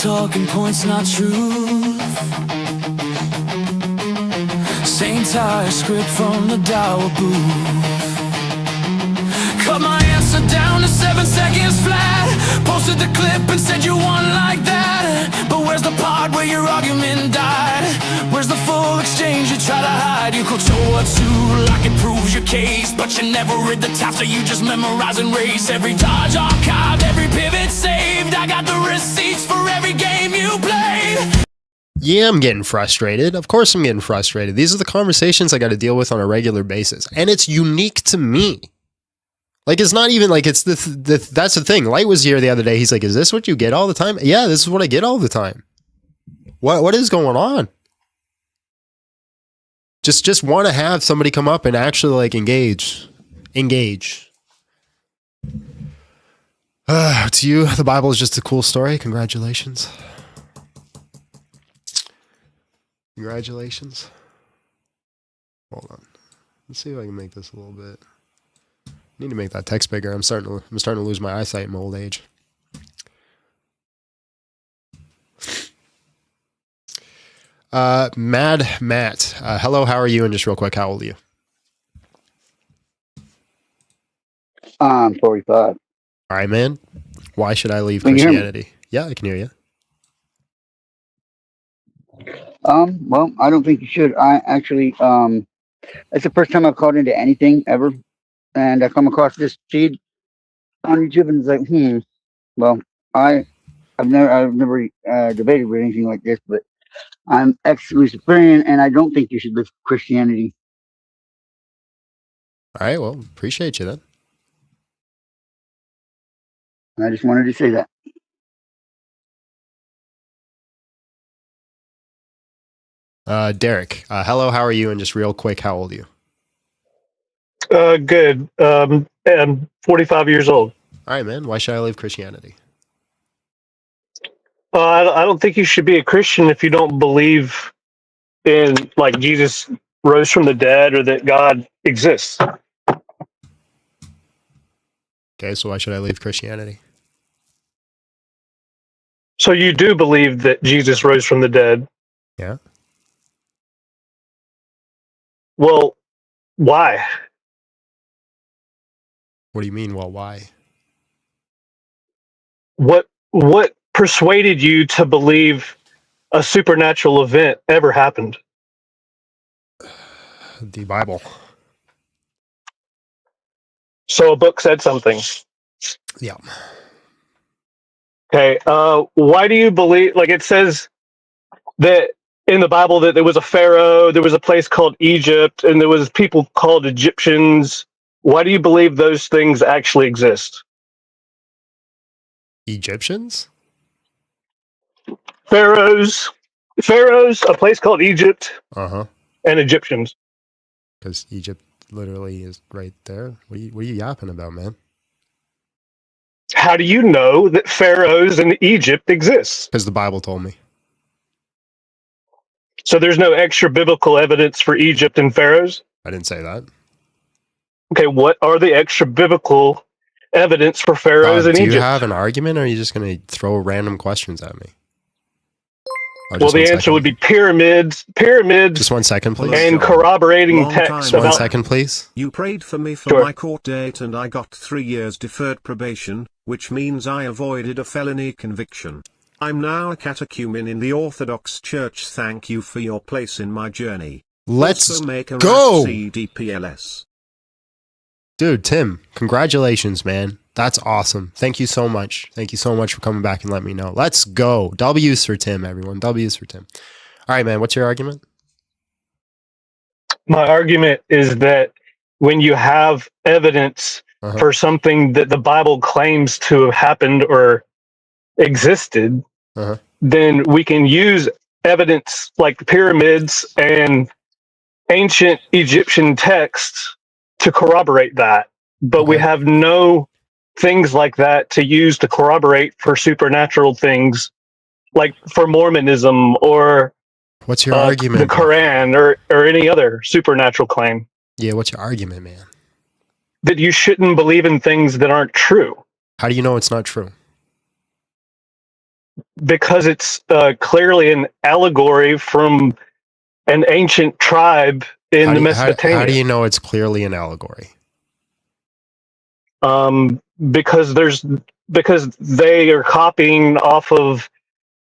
Talking points, not truth. Same tire script from the Dower booth. Cut my answer down to 7 seconds flat. Posted the clip and said you won like that. But where's the part where your argument died? Where's the full exchange you try to hide? You could show a two like it proves your case, but you never read the top, so you just memorize and race. Every dodge archived, every pivot saved. I got the receipts for every game you played. Yeah, I'm getting frustrated. Of course I'm getting frustrated. These are the conversations I got to deal with on a regular basis. And it's unique to me. Like, it's not even like it's that's the thing. Light was here the other day. He's like, is this what you get all the time? Yeah, this is what I get all the time. What is going on? Just want to have somebody come up and actually like engage. To you, the Bible is just a cool story. Congratulations. Congratulations. Hold on. Let's see if I can make this a little bit. Need to make that text bigger. I'm starting to lose my eyesight in my old age. Mad Matt. Hello, how are you? And just real quick, how old are you? I'm 45. All right, man. Why should I leave Can you hear me? Christianity? Yeah, I can hear you. Well, I don't think you should. I actually, it's the first time I've called into anything ever. And I come across this feed on YouTube and it's like, well, I've never debated with anything like this, but I'm ex-Luciferian and I don't think you should live Christianity. All right, well, appreciate you then. I just wanted to say that. Derek, hello, how are you? And just real quick, how old are you? Good. I'm 45 years old. All right, man. Why should I leave Christianity? I don't think you should be a Christian if you don't believe in, like, Jesus rose from the dead or that God exists. Okay, so why should I leave Christianity? So you do believe that Jesus rose from the dead? Yeah. Well, why? What do you mean? Well, why? What persuaded you to believe a supernatural event ever happened? The Bible. So a book said something. Yeah. Okay. Why do you believe, like, it says that in the Bible that there was a Pharaoh, there was a place called Egypt, and there was people called Egyptians. Why do you believe those things actually exist? Egyptians? Pharaohs, a place called Egypt. Uh-huh. and Egyptians. Because Egypt literally is right there. What are you yapping about, man? How do you know that pharaohs in Egypt exist? Because the Bible told me. So there's no extra biblical evidence for Egypt and pharaohs? I didn't say that. Okay, what are the extra biblical evidence for pharaohs in do Egypt? you have an argument, or are you just going to throw random questions at me? Well, the answer would be pyramids. Just 1 second, please. And corroborating texts about... 1 second, please. You prayed for me for Sure. my court date and I got 3 years deferred probation, which means I avoided a felony conviction. I'm now a catechumen in the Orthodox Church. Thank you for your place in my journey. Let's Also make a go! CDPLS. Dude, Tim, congratulations, man. That's awesome. Thank you so much. Thank you so much for coming back and letting me know. Let's go. W's for Tim, everyone. W's for Tim. All right, man. What's your argument? My argument is that when you have evidence for something that the Bible claims to have happened or existed, then we can use evidence like the pyramids and ancient Egyptian texts to corroborate that. But we have no things like that to use to corroborate for supernatural things, like for Mormonism or what's your argument? The Quran or any other supernatural claim. Yeah, what's your argument, man? That you shouldn't believe in things that aren't true. How do you know it's not true? Because it's clearly an allegory from an ancient tribe in Mesopotamia. How do you know it's clearly an allegory? Because they are copying off of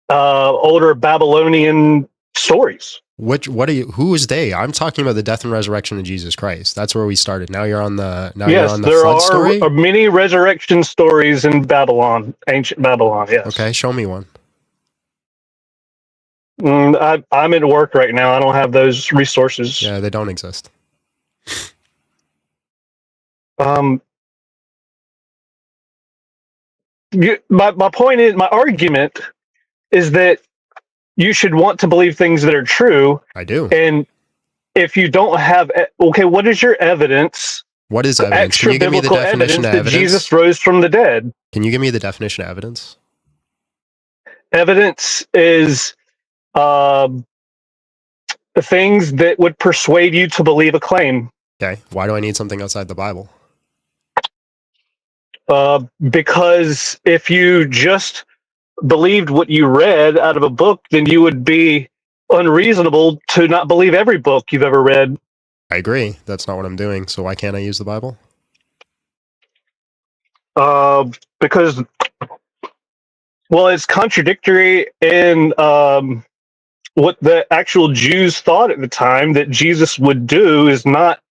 older Babylonian stories. Who is they? I'm talking about the death and resurrection of Jesus Christ. That's where we started. Now you're on the flood story? There are many resurrection stories in Babylon, ancient Babylon. Yes. Okay, show me one. I'm at work right now. I don't have those resources. Yeah, they don't exist. My point is, my argument is that you should want to believe things that are true. I do. And if you don't have, what is your evidence? What is evidence? Can you give me the definition of evidence? That Jesus rose from the dead. Can you give me the definition of evidence? Evidence is things that would persuade you to believe a claim. Okay. Why do I need something outside the Bible? Because if you just believed what you read out of a book, then you would be unreasonable to not believe every book you've ever read. I agree. That's not what I'm doing. So why can't I use the Bible? Because, it's contradictory in what the actual Jews thought at the time that Jesus would do is not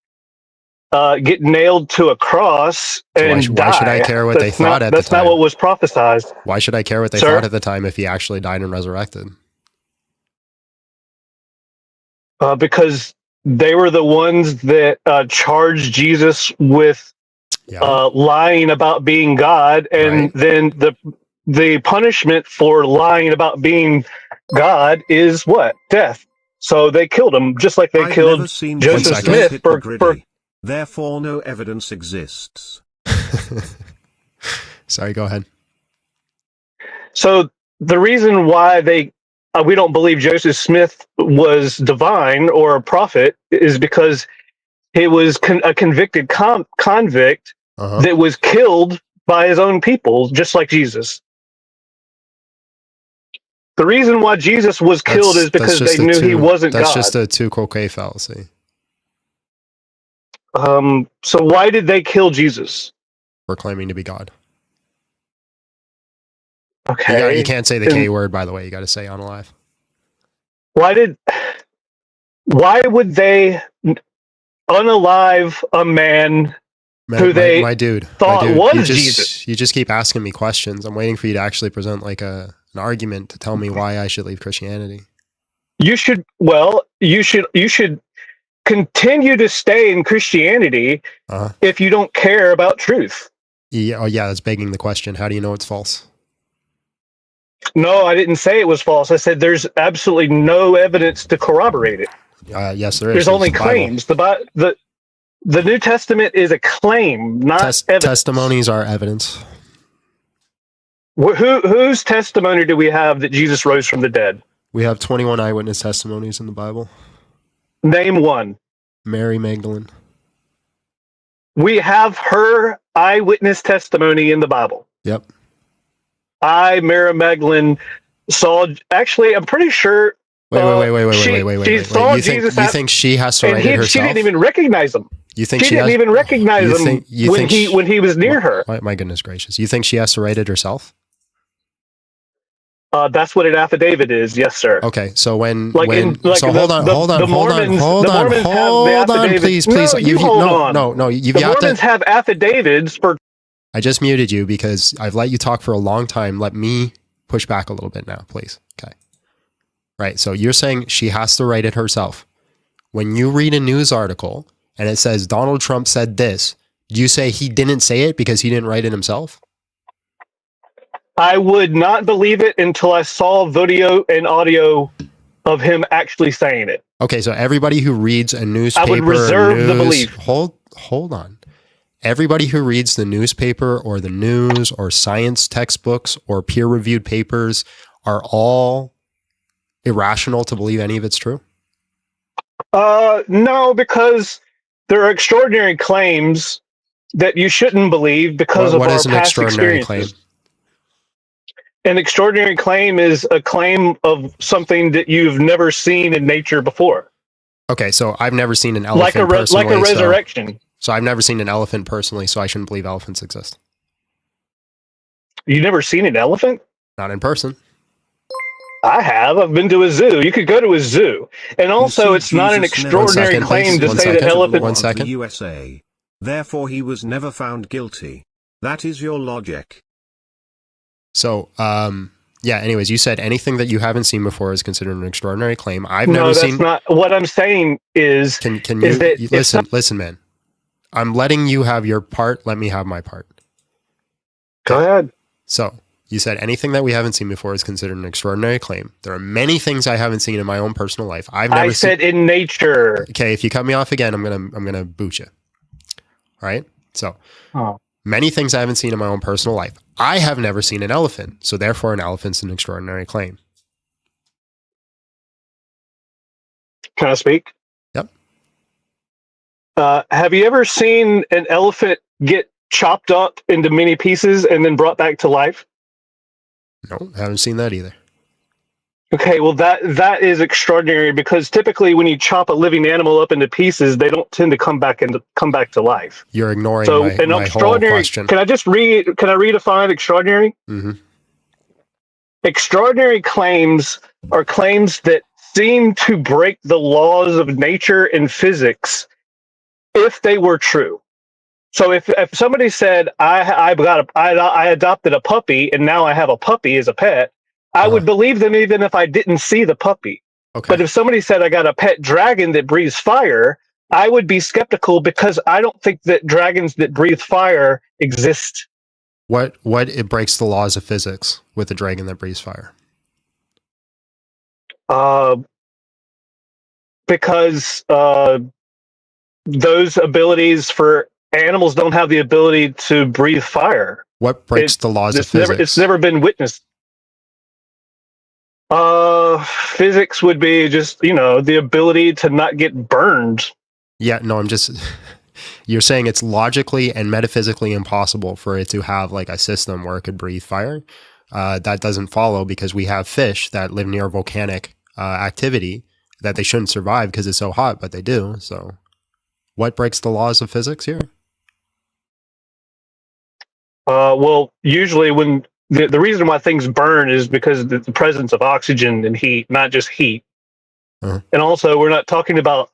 get nailed to a cross and die. Why should I care what they thought at the time? That's not what was prophesied. Why should I care what they thought at the time if he actually died and resurrected? Because they were the ones that charged Jesus with lying about being God, and then the punishment for lying about being God is what? Death. So they killed him, just like they killed Joseph Smith for Therefore, no evidence exists. Sorry, go ahead. So the reason why we don't believe Joseph Smith was divine or a prophet is because he was a convicted convict that was killed by his own people, just like Jesus. The reason why Jesus was killed is because they knew he wasn't God. That's just a tu quoque fallacy. So why did they kill Jesus? For claiming to be God. Okay. You can't say the K word, by the way. You got to say unalive. Why would they unalive a man who they thought was Jesus? You just keep asking me questions. I'm waiting for you to actually present like an argument to tell me why I should leave Christianity. You should continue to stay in Christianity if you don't care about truth. Yeah, that's begging the question. How do you know it's false? No, I didn't say it was false. I said there's absolutely no evidence to corroborate it. Yes, there is. There's only the Bible. claims. The New Testament is a claim, not evidence. Testimonies are evidence. Whose testimony do we have that Jesus rose from the dead? We have 21 eyewitness testimonies in the Bible. Name one. Mary Magdalene. We have her eyewitness testimony in the Bible. Yep. Mary Magdalene, saw. Actually, I'm pretty sure. Wait. She saw Jesus. You think she has to write it herself? She didn't even recognize him. You think she didn't even recognize him when he was near her? My goodness gracious! You think she has to write it herself? That's what an affidavit is, yes, sir. Okay, so when hold on, please. The Mormons have affidavits for. I just muted you because I've let you talk for a long time. Let me push back a little bit now, please. Okay. Right. So you're saying she has to write it herself. When you read a news article and it says Donald Trump said this, do you say he didn't say it because he didn't write it himself? I would not believe it until I saw video and audio of him actually saying it. Okay, so everybody who reads a newspaper, I would reserve the belief. Hold on. Everybody who reads the newspaper or the news or science textbooks or peer-reviewed papers are all irrational to believe any of it's true? No, because there are extraordinary claims that you shouldn't believe because of our past experiences. Claim? An extraordinary claim is a claim of something that you've never seen in nature before. Okay, so I've never seen an elephant personally. Like a resurrection. So I've never seen an elephant personally, so I shouldn't believe elephants exist. You've never seen an elephant? Not in person. I have. I've been to a zoo. You could go to a zoo. And also, it's not an extraordinary claim to say that elephant... One second. USA. Therefore, he was never found guilty. That is your logic. So, yeah, anyways, you said anything that you haven't seen before is considered an extraordinary claim. I've never seen... No, that's not... What I'm saying is... Can you... Listen, man. I'm letting you have your part. Let me have my part. Go ahead. So, you said anything that we haven't seen before is considered an extraordinary claim. There are many things I haven't seen in my own personal life. I said in nature. Okay, if you cut me off again, I'm gonna boot you. All right? So, many things I haven't seen in my own personal life. I have never seen an elephant, so therefore an elephant's an extraordinary claim. Can I speak? Yep. Have you ever seen an elephant get chopped up into many pieces and then brought back to life? No, haven't seen that either. Okay, well that is extraordinary because typically when you chop a living animal up into pieces, they don't tend to come back to life. You're ignoring my whole question. Can I redefine extraordinary? Mm-hmm. Extraordinary claims are claims that seem to break the laws of nature and physics if they were true. So if somebody said I adopted a puppy and now I have a puppy as a pet, I would believe them even if I didn't see the puppy. Okay. But if somebody said I got a pet dragon that breathes fire, I would be skeptical because I don't think that dragons that breathe fire exist. What it breaks the laws of physics with a dragon that breathes fire? Because those abilities for animals don't have the ability to breathe fire. What breaks the laws of physics? It's never been witnessed. Physics would be just, the ability to not get burned. Yeah, no, you're saying it's logically and metaphysically impossible for it to have like a system where it could breathe fire. That doesn't follow because we have fish that live near volcanic activity that they shouldn't survive because it's so hot, but they do. So what breaks the laws of physics here? Well, usually when the reason why things burn is because of the presence of oxygen and heat, not just heat. Uh-huh. And also, we're not talking about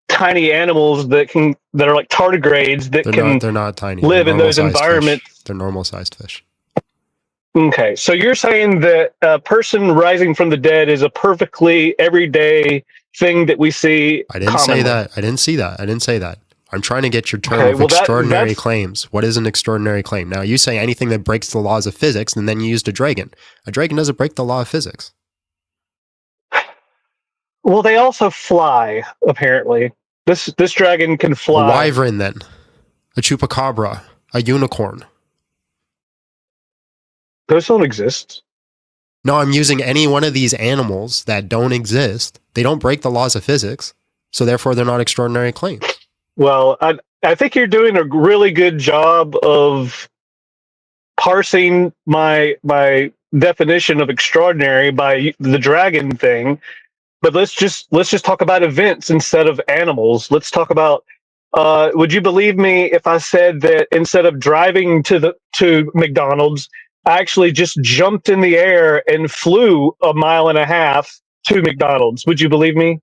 tiny animals that are like tardigrades they're not tiny. Live in those environments. Fish. They're normal sized fish. Okay, so you're saying that a person rising from the dead is a perfectly everyday thing that we see. I didn't commonly. say that. I didn't say that. I'm trying to get your term of extraordinary claims. What is an extraordinary claim? Now, you say anything that breaks the laws of physics, and then you used a dragon. A dragon doesn't break the law of physics. Well, they also fly, apparently. This dragon can A fly. wyvern, then. A chupacabra. A unicorn. Those don't exist. No, I'm using any one of these animals that don't exist. They don't break the laws of physics, so therefore they're not extraordinary claims. Well, I think you're doing a really good job of parsing my definition of extraordinary by the dragon thing. But let's just talk about events instead of animals. Let's talk about. Would you believe me if I said that instead of driving to McDonald's, I actually just jumped in the air and flew 1.5 miles to McDonald's? Would you believe me?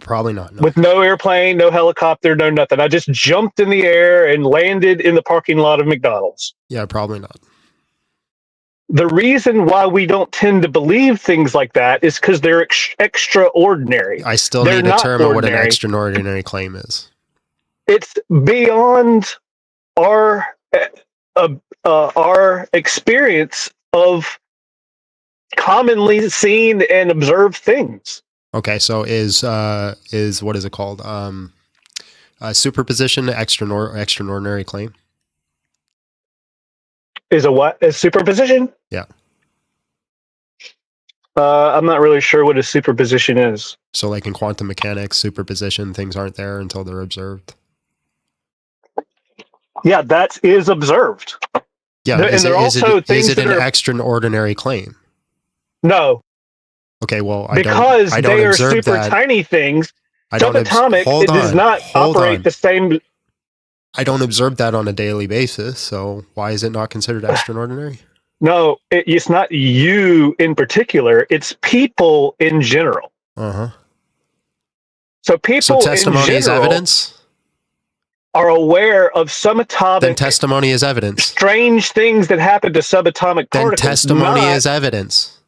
Probably not. No. With no airplane, no helicopter, no nothing. I just jumped in the air and landed in the parking lot of McDonald's. Yeah, probably not. The reason why we don't tend to believe things like that is because they're extraordinary. I still They're need to not determine what an ordinary. extraordinary claim is. It's beyond our experience of commonly seen and observed things. Okay, so is what is it called? Superposition extraordinary claim? Is a what? A superposition? Yeah. I'm not really sure what a superposition is. So like in quantum mechanics, superposition, things aren't there until they're observed. Yeah, that is observed. Yeah, Is it an extraordinary claim? No. Okay, well, because I don't they are observe super that. tiny things. I don't Subatomic, it does not operate the same. I don't observe that on a daily basis, so why is it not considered extraordinary? No, it's not you in particular. It's people in general. Uh-huh. So people So testimony in is general evidence? are aware of subatomic Then testimony is evidence. strange things that happen to subatomic Then particles. testimony is evidence.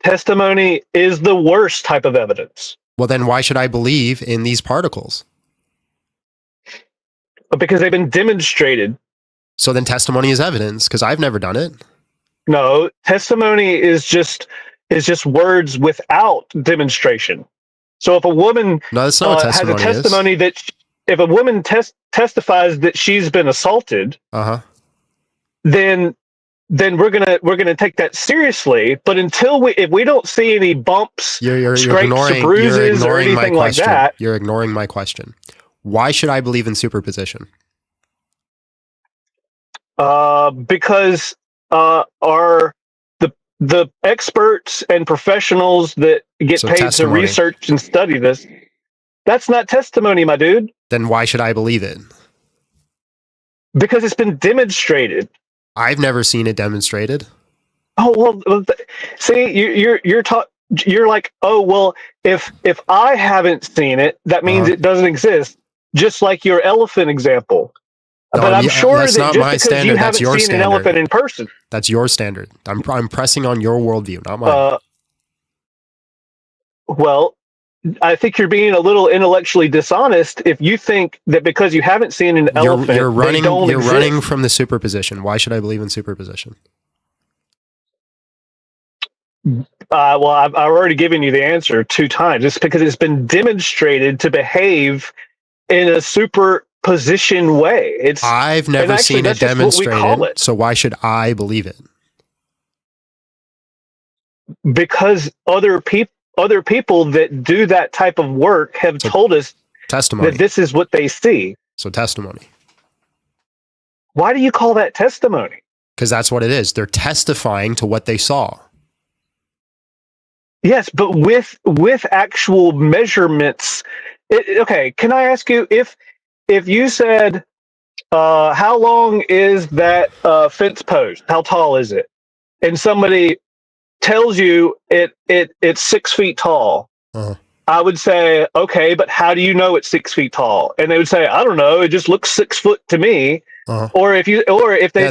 Testimony is the worst type of evidence. Well, then why should I believe in these particles? Because they've been demonstrated. So then testimony is evidence, because I've never done it. No, testimony is just words without demonstration. So if a woman No, that's not what has a testimony testimony is. that if a woman testifies that she's been assaulted, Uh-huh. then we're gonna take that seriously. But if we don't see any bumps, You're scrapes, ignoring, or bruises, or my anything like question. that, You're ignoring my question. Why should I believe in superposition? because the experts and professionals that get So paid testimony. to research and study this, that's not testimony, my dude. Then why should I believe it? Because it's been demonstrated. I've never seen it demonstrated. Oh well, see, you're like, oh well, if I haven't seen it, that means it doesn't exist. Just like your elephant example. No, but I'm sure that's that not just my because standard. you That's haven't your seen standard. an elephant in person, That's your standard. I'm pressing on your worldview, not mine. Well, I think you're being a little intellectually dishonest if you think that because you haven't seen an elephant, You're running. they don't You're exist. running from the superposition. Why should I believe in superposition? Well, I've already given you the answer 2 times. It's because it's been demonstrated to behave in a superposition way. I've never seen it that's just what we call demonstrated. it. So why should I believe it? Because other people that do that type of work have told us Testimony. that this is what they see. So testimony. Why do you call that testimony? Because that's what it is. They're testifying to what they saw. Yes, but with actual measurements. Okay, can I ask you if you said how long is that fence post? How tall is it? And somebody tells you it's 6 feet tall. Uh-huh. I would say, okay, but how do you know it's 6 feet tall? And they would say, I don't know. It just looks 6 foot to me. Uh-huh. Or if they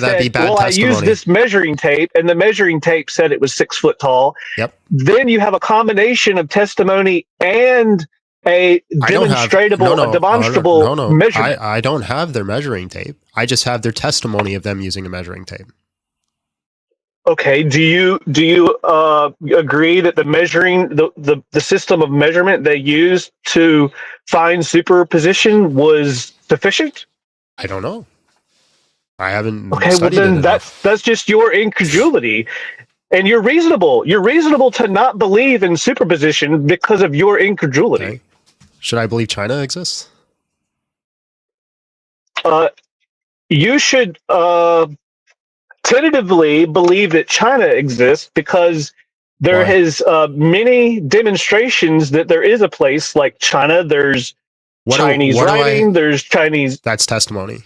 that'd be said, bad well, I testimony. used this measuring tape, and the measuring tape said it was 6 foot tall. Yep. Then you have a combination of testimony and a demonstrable measurement. I don't have their measuring tape. I just have their testimony of them using a measuring tape. Okay. Do you agree that the measuring the system of measurement they used to find superposition was sufficient? I don't know. I haven't Okay, well studied it then enough. that's just your incredulity. And you're reasonable. You're reasonable to not believe in superposition because of your incredulity. Okay. Should I believe China exists? You should tentatively believe that China exists because there Why? is many demonstrations that there is a place like China. There's Chinese writing. There's Chinese. That's testimony.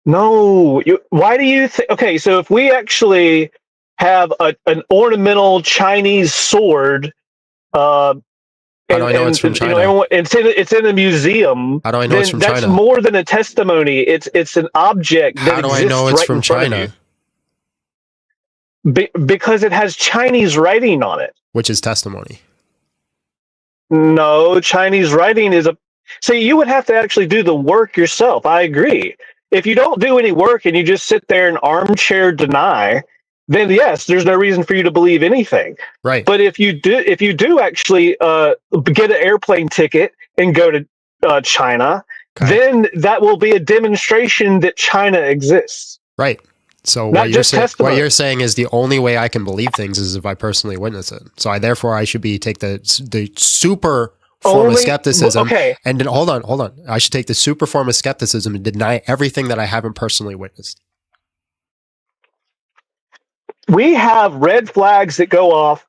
No. Why do you think? Okay, so if we actually have an ornamental Chinese sword, how do I know it's from China? It's in a museum. How do I know it's from that's China? more than a testimony. It's an object that How do exists I know it's right from in front of China? you. Because it has Chinese writing on it. Which is testimony. No, Chinese writing is a. See, you would have to actually do the work yourself. I agree. If you don't do any work and you just sit there and armchair deny, then yes, there's no reason for you to believe anything. Right. But if you do actually get an airplane ticket and go to China, then that will be a demonstration that China exists. Right. So Not what just you're saying is the only way I can believe things is if I personally witness it. So I should take the super form of skepticism. Okay. And then hold on. I should take the super form of skepticism and deny everything that I haven't personally witnessed. We have red flags that go off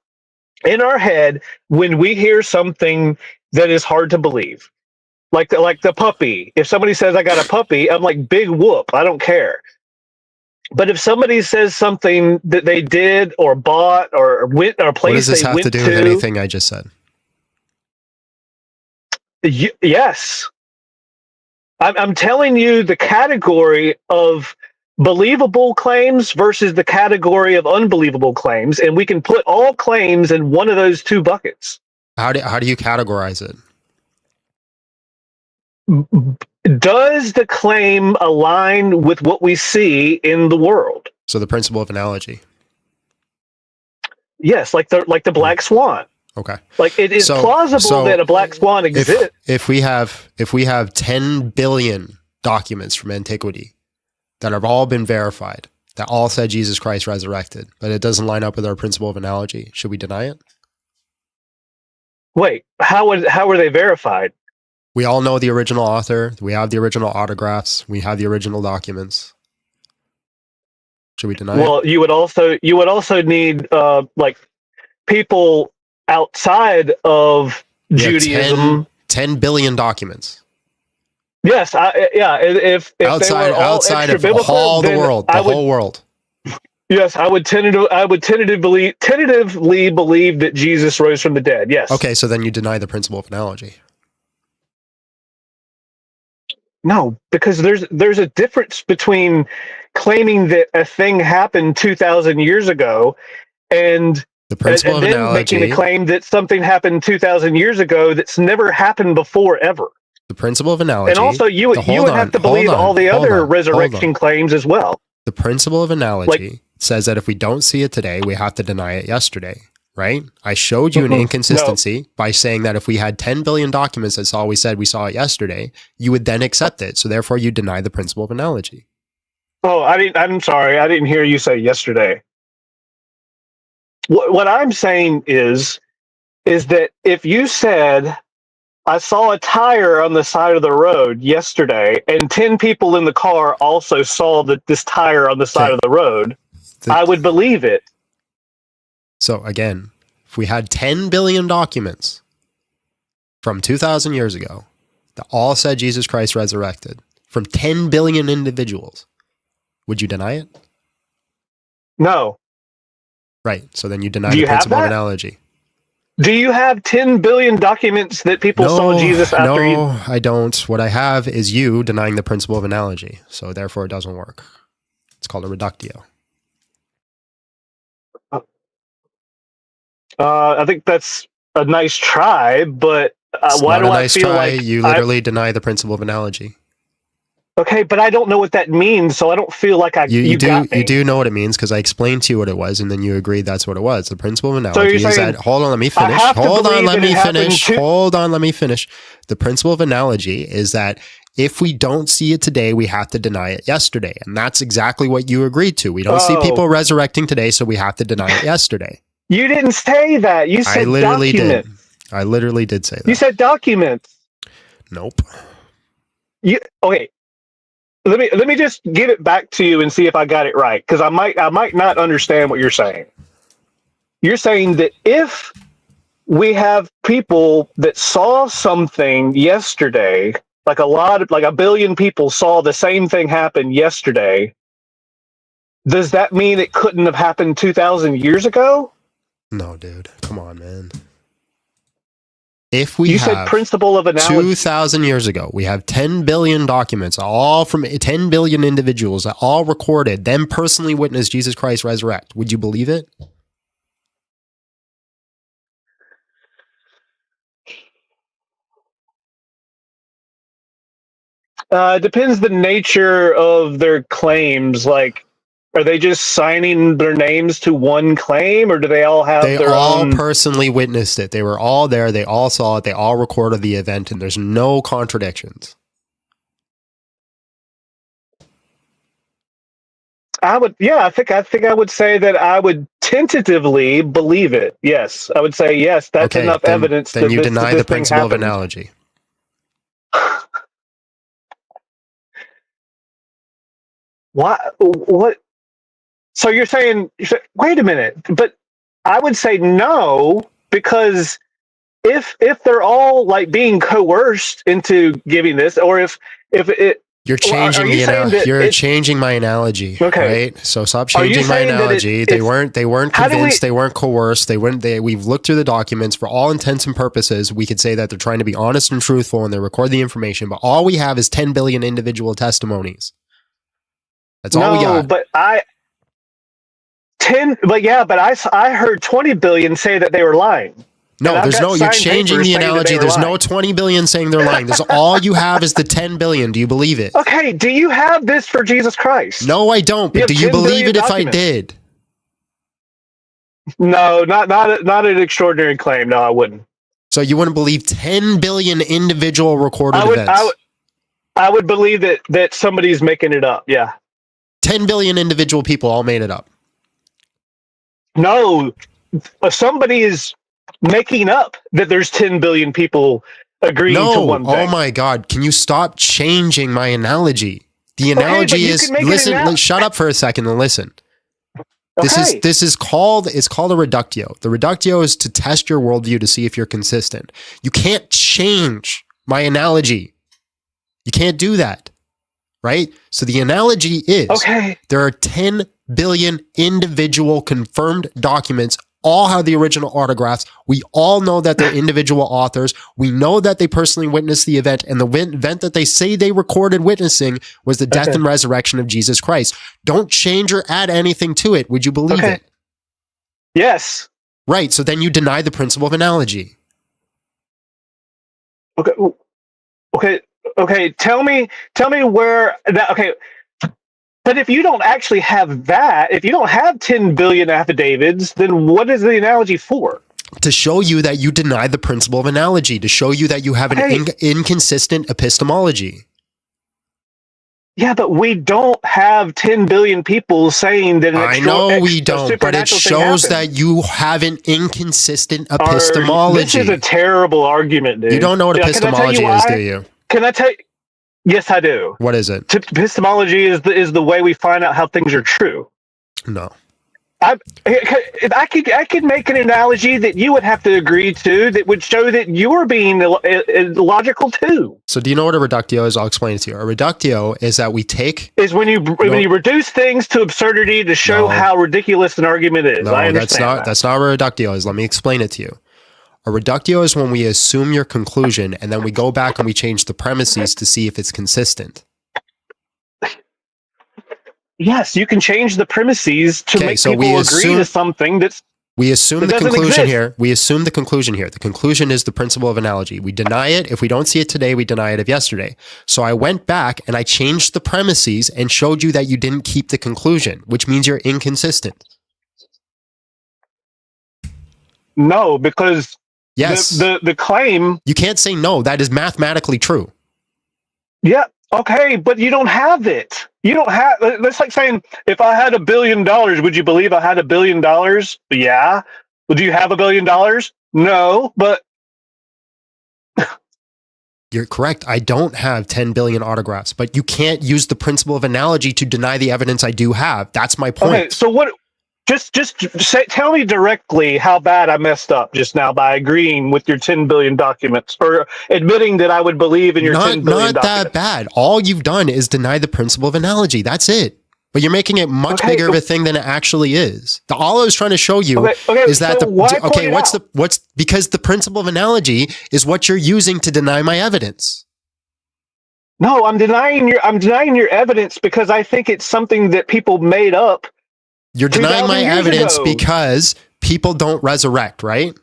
in our head when we hear something that is hard to believe. Like the puppy. If somebody says I got a puppy, I'm like, big whoop. I don't care. But if somebody says something that they did or bought or went or a place what does this they have went to do to, with anything I just said? Yes. I'm telling you the category of believable claims versus the category of unbelievable claims, and we can put all claims in one of those two buckets. How do you categorize it? Does the claim align with what we see in the world? So the principle of analogy. Yes, like the black swan. Okay. Like it is plausible that a black swan exists. If we have 10 billion documents from antiquity that have all been verified, that all said Jesus Christ resurrected, but it doesn't line up with our principle of analogy, should we deny it? Wait, how were they verified? We all know the original author. We have the original autographs. We have the original documents. Should we deny it? Well, you would also need like people outside of Judaism. 10 billion documents. Yes, if outside they were all outside of extra-biblical, all the then world, the whole world. Yes, I would tentatively believe that Jesus rose from the dead. Yes. Okay, so then you deny the principle of analogy. No, because there's a difference between claiming that a thing happened 2,000 years ago and the principle of then analogy, making a claim that something happened 2,000 years ago that's never happened before ever. The principle of analogy. And also you would have to believe all the other resurrection claims as well. The principle of analogy says that if we don't see it today, we have to deny it yesterday, right? I showed you an inconsistency by saying that if we had 10 billion documents that saw we said we saw it yesterday, you would then accept it. So therefore you deny the principle of analogy. Oh, I'm sorry. I didn't hear you say yesterday. What I'm saying is that if you said, I saw a tire on the side of the road yesterday, and 10 people in the car also saw this tire on the side of the road, I would believe it. So again, if we had 10 billion documents from 2,000 years ago that all said Jesus Christ resurrected from 10 billion individuals, would you deny it? No. Right. So then you deny the principle of analogy. Do you have 10 billion documents that people saw Jesus after you? No, I don't. What I have is you denying the principle of analogy. So therefore it doesn't work. It's called a reductio. I think that's a nice try, but why do I feel like you literally deny the principle of analogy? Okay, but I don't know what that means, so I don't feel like you got me. You do know what it means because I explained to you what it was, and then you agreed that's what it was. The principle of So analogy you're is saying that. Hold on, let me finish. I have to Hold on, believe let that me it happened finish. to- Hold on, let me finish. The principle of analogy is that if we don't see it today, we have to deny it yesterday, and that's exactly what you agreed to. We don't see people resurrecting today, so we have to deny it yesterday. You didn't say that. You said I literally document. did. I literally did say that. You said documents. Nope. Okay. Let me just give it back to you and see if I got it right, because I might not understand what you're saying. You're saying that if we have people that saw something yesterday, like a billion people saw the same thing happen yesterday, does that mean it couldn't have happened 2,000 years ago? No, dude. Come on, man. If we You said principle of analogy 2,000 years ago, we have 10 billion documents, all from 10 billion individuals that all recorded, them personally witnessed Jesus Christ resurrect. Would you believe it? Depends the nature of their claims. Like, are they just signing their names to one claim, or do they all have They their all own? personally witnessed it. They were all there. They all saw it. They all recorded the event, and there's no contradictions. I think I would say that I would tentatively believe it. Yes, I would say yes. That's Okay, enough evidence. Then that you this, deny that this the principle of thing happened. analogy. Why? What? So you're saying? Wait a minute. But I would say no, because if they're all like being coerced into giving this, or if it. You're changing changing my analogy, right? So stop changing my analogy. They weren't convinced. They weren't coerced. We've looked through the documents. For all intents and purposes, we could say that they're trying to be honest and truthful, and they record the information. But all we have is 10 billion individual testimonies. That's all we got. But I heard 20 billion say that they were lying. No, you're changing the analogy. There's no 20 billion saying they're lying. There's all you have is the 10 billion. Do you believe it? Okay, do you have this for Jesus Christ? No, I don't. But do you believe it if I did? No, not an extraordinary claim. No, I wouldn't. So you wouldn't believe 10 billion individual recorded events? I would believe that somebody's making it up. Yeah. 10 billion individual people all made it up. No, somebody is making up that there's 10 billion people agreeing to one thing. Oh my God. Can you stop changing my analogy? The analogy is, listen, shut up for a second and listen. Okay. This is called a reductio. The reductio is to test your worldview to see if you're consistent. You can't change my analogy. You can't do that. Right? So the analogy is, there are 10 billion individual confirmed documents, all have the original autographs. We all know that they're individual authors. We know that they personally witnessed the event, and the event that they say they recorded witnessing was the death and resurrection of Jesus Christ. Don't change or add anything to it. Would you believe it? Yes. Right. So then you deny the principle of analogy. Okay. Tell me where that. Okay. But if you don't actually have that, if you don't have 10 billion affidavits, then what is the analogy for? To show you that you deny the principle of analogy, to show you that you have an inconsistent epistemology. Yeah, but we don't have 10 billion people saying that. I know we don't, but it shows that you have an inconsistent epistemology. This is a terrible argument, dude. You don't know what epistemology is, do you? Can I tell you? Yes, I do. What is it? Epistemology is the way we find out how things are true. No. I could make an analogy that you would have to agree to that would show that you're being logical too. So do you know what a reductio is? I'll explain it to you. A reductio is that we take... Is when you reduce things to absurdity to show how ridiculous an argument is. No, I understand that's not what a reductio is. Let me explain it to you. A reductio is when we assume your conclusion and then we go back and we change the premises to see if it's consistent. Yes, you can change the premises to make people agree to something that's... We assume It the doesn't conclusion exist. here. We assume the conclusion here. The conclusion is the principle of analogy. We deny it. If we don't see it today, we deny it of yesterday. So I went back and I changed the premises and showed you that you didn't keep the conclusion, which means you're inconsistent. No, because Yes. the claim. You can't say no. That is mathematically true. Yeah. Okay, but you don't have it. You don't have. That's like saying, if I had $1 billion, would you believe I had $1 billion? Yeah. Well, do you have $1 billion? No, but You're correct. I don't have 10 billion autographs, but you can't use the principle of analogy to deny the evidence I do have. That's my point. okay. So what? Just say, tell me directly how bad I messed up just now by agreeing with your 10 billion documents, or admitting that I would believe in your 10 billion Not documents. that bad. All you've done is deny the principle of analogy. That's it. But you're making it much Okay, bigger of a thing than it actually is. All I was trying to show you Okay, is that so why point it out? because the principle of analogy is what you're using to deny my evidence. No, I'm denying your evidence because I think it's something that people made up. You're denying my 2,000 years evidence ago. because people don't resurrect, right?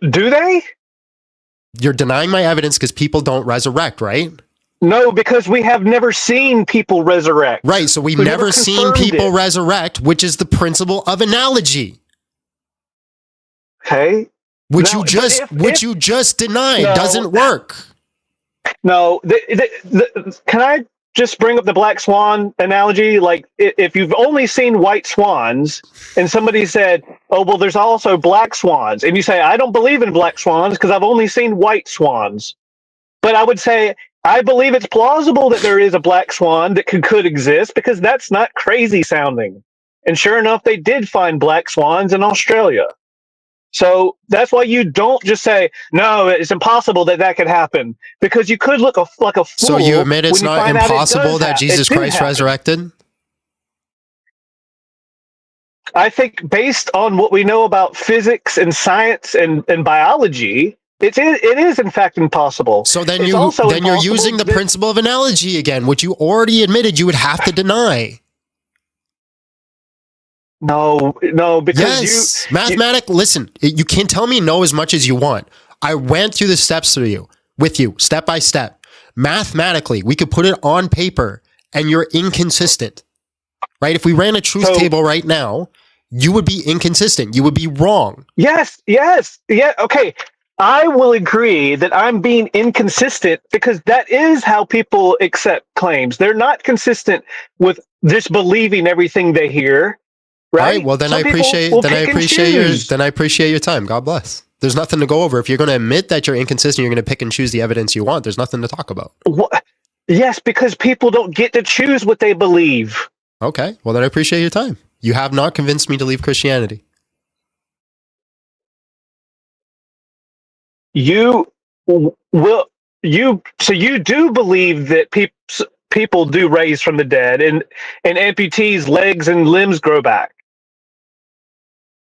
Do they? You're denying my evidence because people don't resurrect, right? No, because we have never seen people resurrect. Right, so we've We never never seen confirmed people it. resurrect, which is the principle of analogy. Okay. Which Now, you just denied No. doesn't work. No, can I just bring up the black swan analogy? Like, if you've only seen white swans, and somebody said, "Oh, well, there's also black swans," and you say, "I don't believe in black swans because I've only seen white swans," but I would say, I believe it's plausible that there is a black swan that could exist because that's not crazy sounding. And sure enough, they did find black swans in Australia. So that's why you don't just say, no, it's impossible that could happen, because you could look like a fool. So you admit it's when you not find out it impossible does that Jesus it did Christ happen. resurrected? I think based on what we know about physics and science and biology, it is in fact impossible. So then It's you're also impossible using the that- principle of analogy again, which you already admitted you would have to deny. No, because Yes, listen, you can tell me no as much as you want. I went through the steps with you, step by step. Mathematically, we could put it on paper and you're inconsistent, right? If we ran a truth table right now, you would be inconsistent. You would be wrong. Yes, yeah, okay. I will agree that I'm being inconsistent because that is how people accept claims. They're not consistent with just believing everything they hear. Right? All right. Well, then I appreciate your time. God bless. There's nothing to go over. If you're going to admit that you're inconsistent, you're going to pick and choose the evidence you want. There's nothing to talk about. What? Yes, because people don't get to choose what they believe. Okay. Well, then I appreciate your time. You have not convinced me to leave Christianity. So you do believe that people do raise from the dead and amputees' legs and limbs grow back.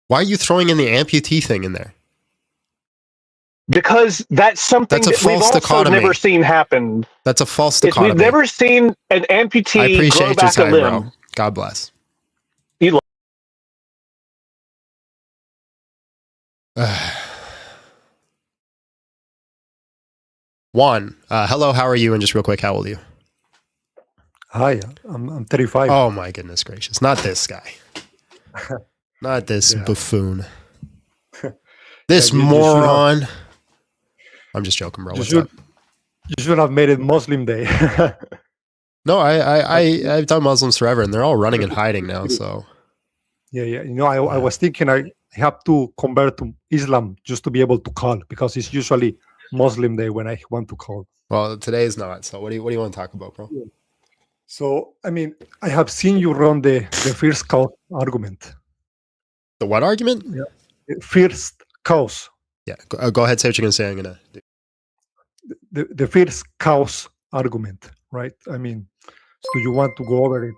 Why are you throwing in the amputee thing in there? Because that's something That's a that we've false also dichotomy. never seen happen. That's a false dichotomy. We've never seen an amputee I appreciate grow your back time, a limb. bro. God bless. Juan, hello, how are you? And just real quick, how old are you? Hi, I'm 35. Oh my goodness gracious. Not this guy. Not this buffoon. This moron. I'm just joking, bro. What's up? You should have made it Muslim Day. No, I've done Muslims forever and they're all running and hiding now, so. Yeah. You know, I was thinking I have to convert to Islam just to be able to call, because it's usually Muslim Day when I want to call. Well, today is not. So what do you want to talk about, bro? So, I mean, I have seen you run the first cause argument. The what argument? Yeah. The first cause. Yeah. Go ahead, say what you're going to say. I'm going to do. The first cause argument, right? I mean, so you want to go over it?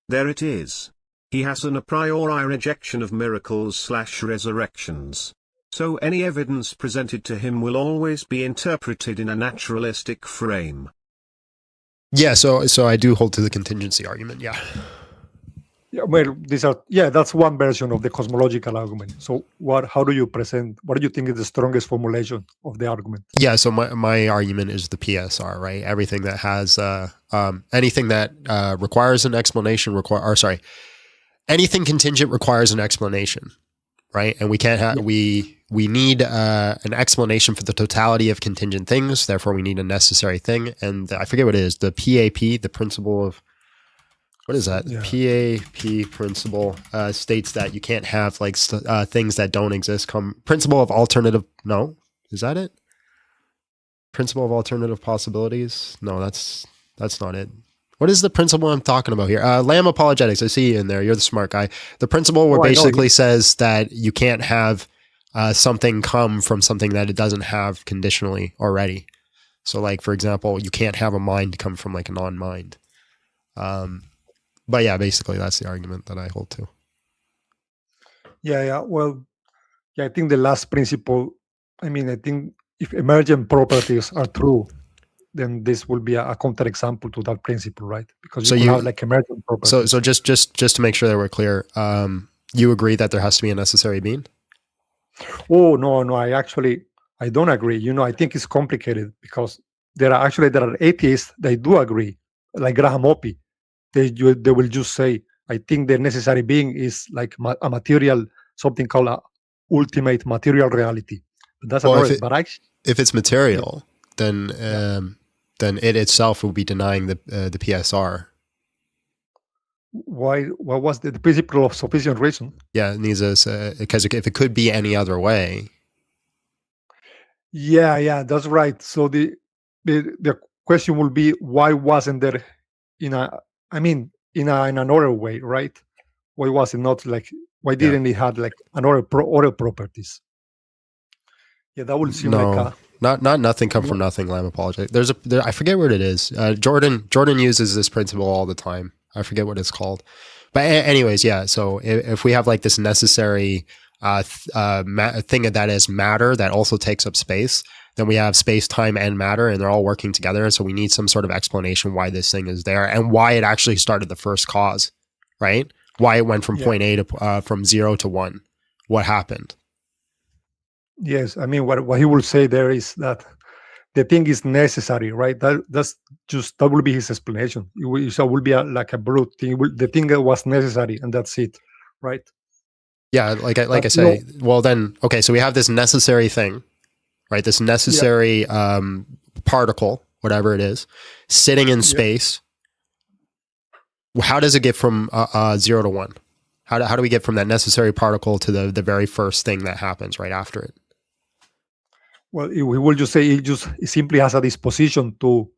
There it is. He has an a priori rejection of miracles/resurrections. So any evidence presented to him will always be interpreted in a naturalistic frame. Yeah, so I do hold to the contingency argument. Yeah. Yeah, well, that's one version of the cosmological argument. So how do you present, what do you think is the strongest formulation of the argument? Yeah, so my argument is the PSR, right? Everything that has anything that requires an explanation anything contingent requires an explanation, right? And we can't have we need an explanation for the totality of contingent things. Therefore, we need a necessary thing. And I forget what it is. The PAP, the principle of what is that? Yeah. PAP principle states that you can't have like things that don't exist. Principle of alternative. No, is that it? Principle of alternative possibilities. No, that's not it. What is the principle I'm talking about here? Lamb apologetics. I see you in there. You're the smart guy. The principle where basically says that you can't have something come from something that it doesn't have conditionally already. So like, for example, you can't have a mind come from like a non-mind. But yeah, basically that's the argument that I hold to. Yeah. Well, I think the last principle, I think if emergent properties are true, then this will be a counterexample to that principle, right? Because you have like emergent properties. So just to make sure that we're clear, you agree that there has to be a necessary being? Oh, no, I don't agree. I think it's complicated because there are atheists that do agree, like Graham Oppie. They will just say, I think the necessary being is like a material, something called a ultimate material reality. But that's if it's material, then it itself will be denying the PSR. Why? What was the principle of sufficient reason? Yeah, it needs because if it could be any other way. Yeah, that's right. So the question will be, why wasn't there in another way, right? Why was it not like? Why didn't it have like other properties? Yeah, that would seem like not nothing come from nothing. Lamb apologetic. I forget what it is. Jordan uses this principle all the time. I forget what it's called, but anyways, yeah. So if we have like this necessary thing that is matter that also takes up space, then we have space, time, and matter, and they're all working together. And so we need some sort of explanation why this thing is there and why it actually started the first cause, right? Why it went from point A to from 0 to 1. What happened? Yes, what he will say there is that the thing is necessary, right? That will be his explanation. It will be like a brute thing. The thing that was necessary, and that's it, right? Yeah, like I say. Well, then okay. So we have this necessary thing, right? This necessary particle, whatever it is, sitting in space. How does it get from 0 to 1? How do we get from that necessary particle to the very first thing that happens right after it? Well, we will just say it simply has a disposition to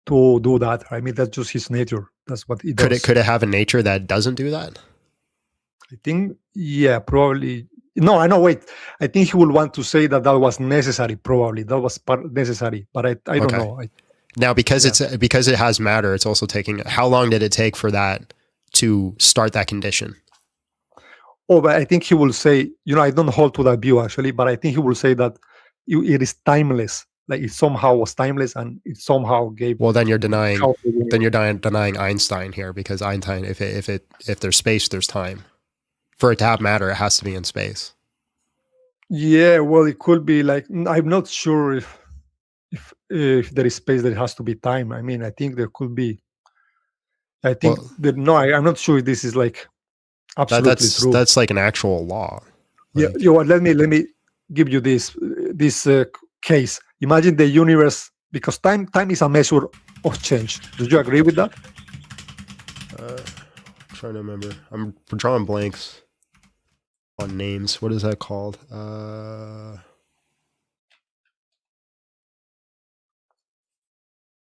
do that. That's just his nature. That's what it does. Could it have a nature that doesn't do that? I think, probably. No, I know. Wait, I think he will want to say that was necessary. Probably that was necessary, but I don't know. Now, because it has matter, it's also taking. How long did it take for that to start that condition? Oh, but I think he will say. I don't hold to that view actually, but I think he will say that it is timeless. Like it somehow was timeless, and it somehow gave. Well, then you're denying. Denying Einstein here, because Einstein, if there's space, there's time. For it to have matter, it has to be in space. Yeah, well, it could be like, I'm not sure if there is space, there has to be time. I think there could be. I think I'm not sure if this is like absolutely true. That's like an actual law. Like, let me give you this case. Imagine the universe, because time is a measure of change. Do you agree with that? I'm trying to remember. I'm drawing blanks on names. What is that called?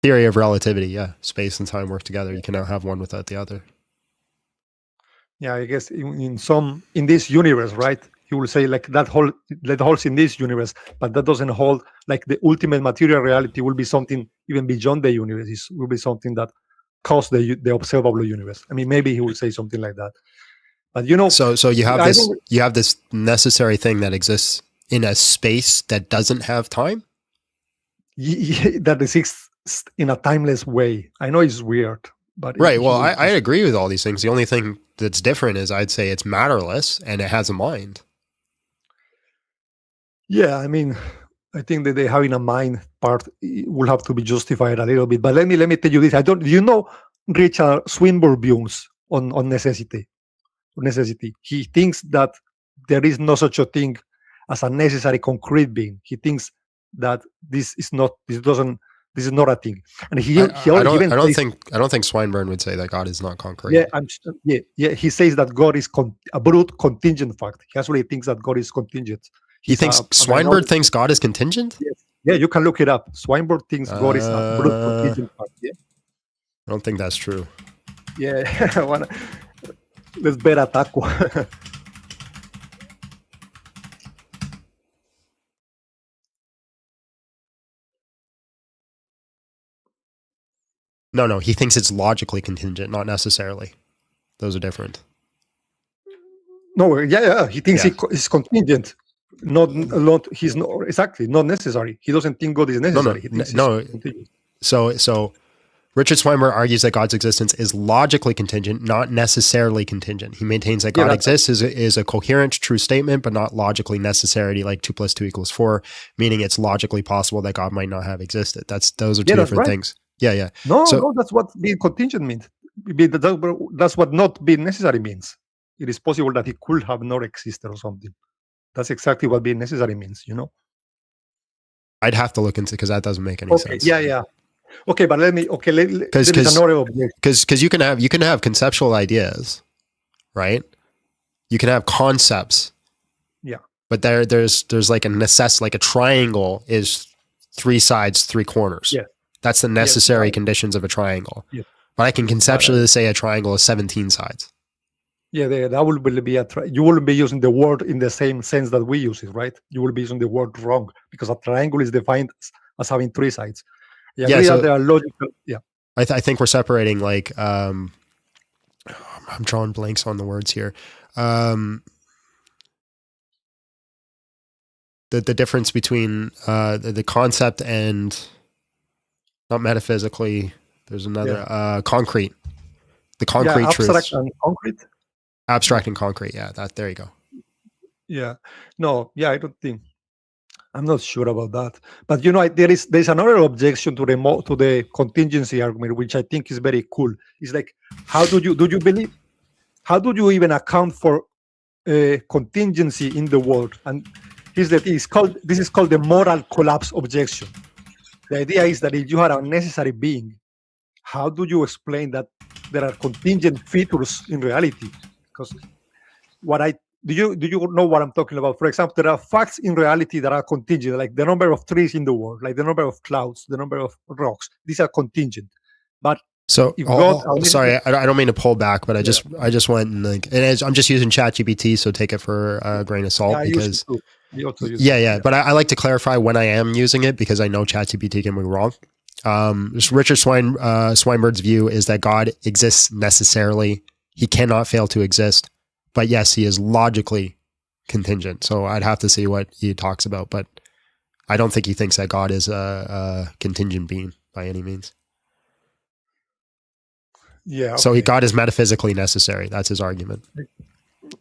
Theory of relativity. Yeah, space and time work together. You cannot have one without the other. Yeah, I guess in this universe, right? He will say like that holds in this universe, but that doesn't hold. Like the ultimate material reality will be something even beyond the universe. It will be something that caused the observable universe. Maybe he will say something like that. But so you have this necessary thing that exists in a space that doesn't have time. That exists in a timeless way. I know it's weird, but Right. Well, I agree with all these things. The only thing that's different is I'd say it's matterless and it has a mind. Yeah, I mean, I think that they having a mind part will have to be justified a little bit. But let me tell you this. Do you know Richard Swinburne views on necessity? He thinks that there is no such a thing as a necessary concrete being. He thinks that this is not a thing. And I don't think Swinburne would say that God is not concrete. Yeah. He says that God is a brute contingent fact. He actually thinks that God is contingent. He thinks Swinburne thinks God is contingent? Yes. Yeah, you can look it up. Swinburne thinks God is a brute contingent fact. Yeah. I don't think that's true. Yeah. Let's bet a taco. No. He thinks it's logically contingent, not necessarily. Those are different. No, yeah. He thinks it's contingent. He's not exactly not necessary. He doesn't think God is necessary. So Richard Swinburne argues that God's existence is logically contingent, not necessarily contingent. He maintains that God exists is a coherent, true statement, but not logically necessary, like 2 + 2 = 4, meaning it's logically possible that God might not have existed. Those are two different things. Yeah. No, that's what being contingent means. That's what not being necessary means. It is possible that it could have not existed or something. That's exactly what being necessary means, you know? I'd have to look into because that doesn't make any sense. Yeah. Okay, but because you can have conceptual ideas, right? You can have concepts. Yeah. But there's like a triangle is 3 sides, 3 corners. Yeah. That's the necessary conditions of a triangle. Yeah. But I can conceptually say a triangle is 17 sides. Yeah, that will be you will be using the word in the same sense that we use it, right? You will be using the word wrong because a triangle is defined as having 3 sides. So they are logical. Yeah, I think we're separating like I'm drawing blanks on the words here. The difference between the concept and not metaphysically. There's another concrete. The concrete truth. Abstract and concrete. Abstract and concrete. Yeah, there you go. Yeah. No. Yeah, I don't think. I'm not sure about that, but there's another objection to the contingency argument, which I think is very cool. It's like, how do you even account for contingency in the world? And this is called the moral collapse objection. The idea is that if you are a necessary being, how do you explain that there are contingent features in reality? Because do you know what I'm talking about? For example, there are facts in reality that are contingent, like the number of trees in the world, like the number of clouds, the number of rocks. These are contingent. But sorry, I don't mean to pull back, but I just went and I'm just using ChatGPT, so take it for a grain of salt because but I like to clarify when I am using it because I know ChatGPT can be wrong. Richard Swinburne's view is that God exists necessarily. He cannot fail to exist. But yes, he is logically contingent. So I'd have to see what he talks about. But I don't think he thinks that God is a contingent being by any means. Yeah. Okay. So God is metaphysically necessary. That's his argument.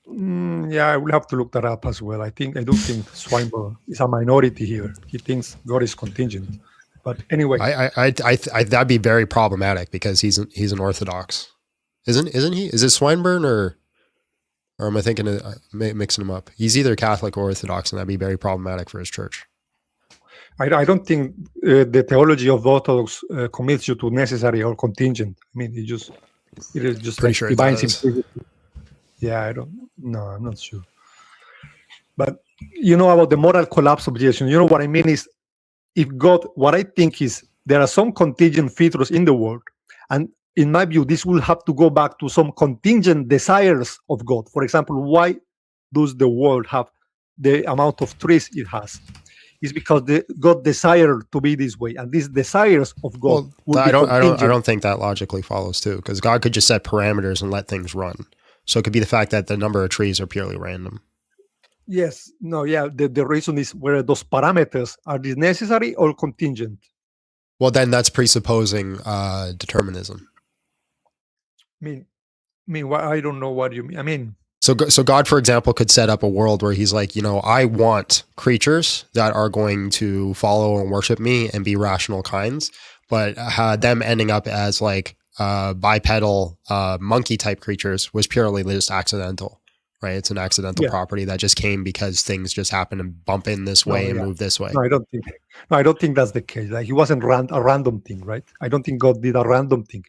I will have to look that up as well. I do think Swinburne is a minority here. He thinks God is contingent. But anyway, I that'd be very problematic because he's an Orthodox, isn't he? Is it Swinburne or am I thinking of mixing them up? He's either Catholic or Orthodox, and that'd be very problematic for his church. I don't think the theology of Orthodox commits you to necessary or contingent. I mean, it is just pretty sure divine simplicity. Yeah, I'm not sure. But about the moral collapse objection, what I mean is, what I think is there are some contingent features in the world, and in my view, this will have to go back to some contingent desires of God. For example, why does the world have the amount of trees it has? It's because God desired to be this way, and these desires of God. I don't think that logically follows too, because God could just set parameters and let things run. So it could be the fact that the number of trees are purely random. Yes. No. Yeah. The reason is whether those parameters are these necessary or contingent. Well, then that's presupposing determinism. I mean, I don't know what you mean. I mean, so God, for example, could set up a world where he's like, I want creatures that are going to follow and worship me and be rational kinds, but them ending up as like bipedal monkey type creatures was purely just accidental, right? It's an accidental property that just came because things just happen to bump in this way and move this way. No, I don't think that's the case. Like, he wasn't a random thing, right? I don't think God did a random thing.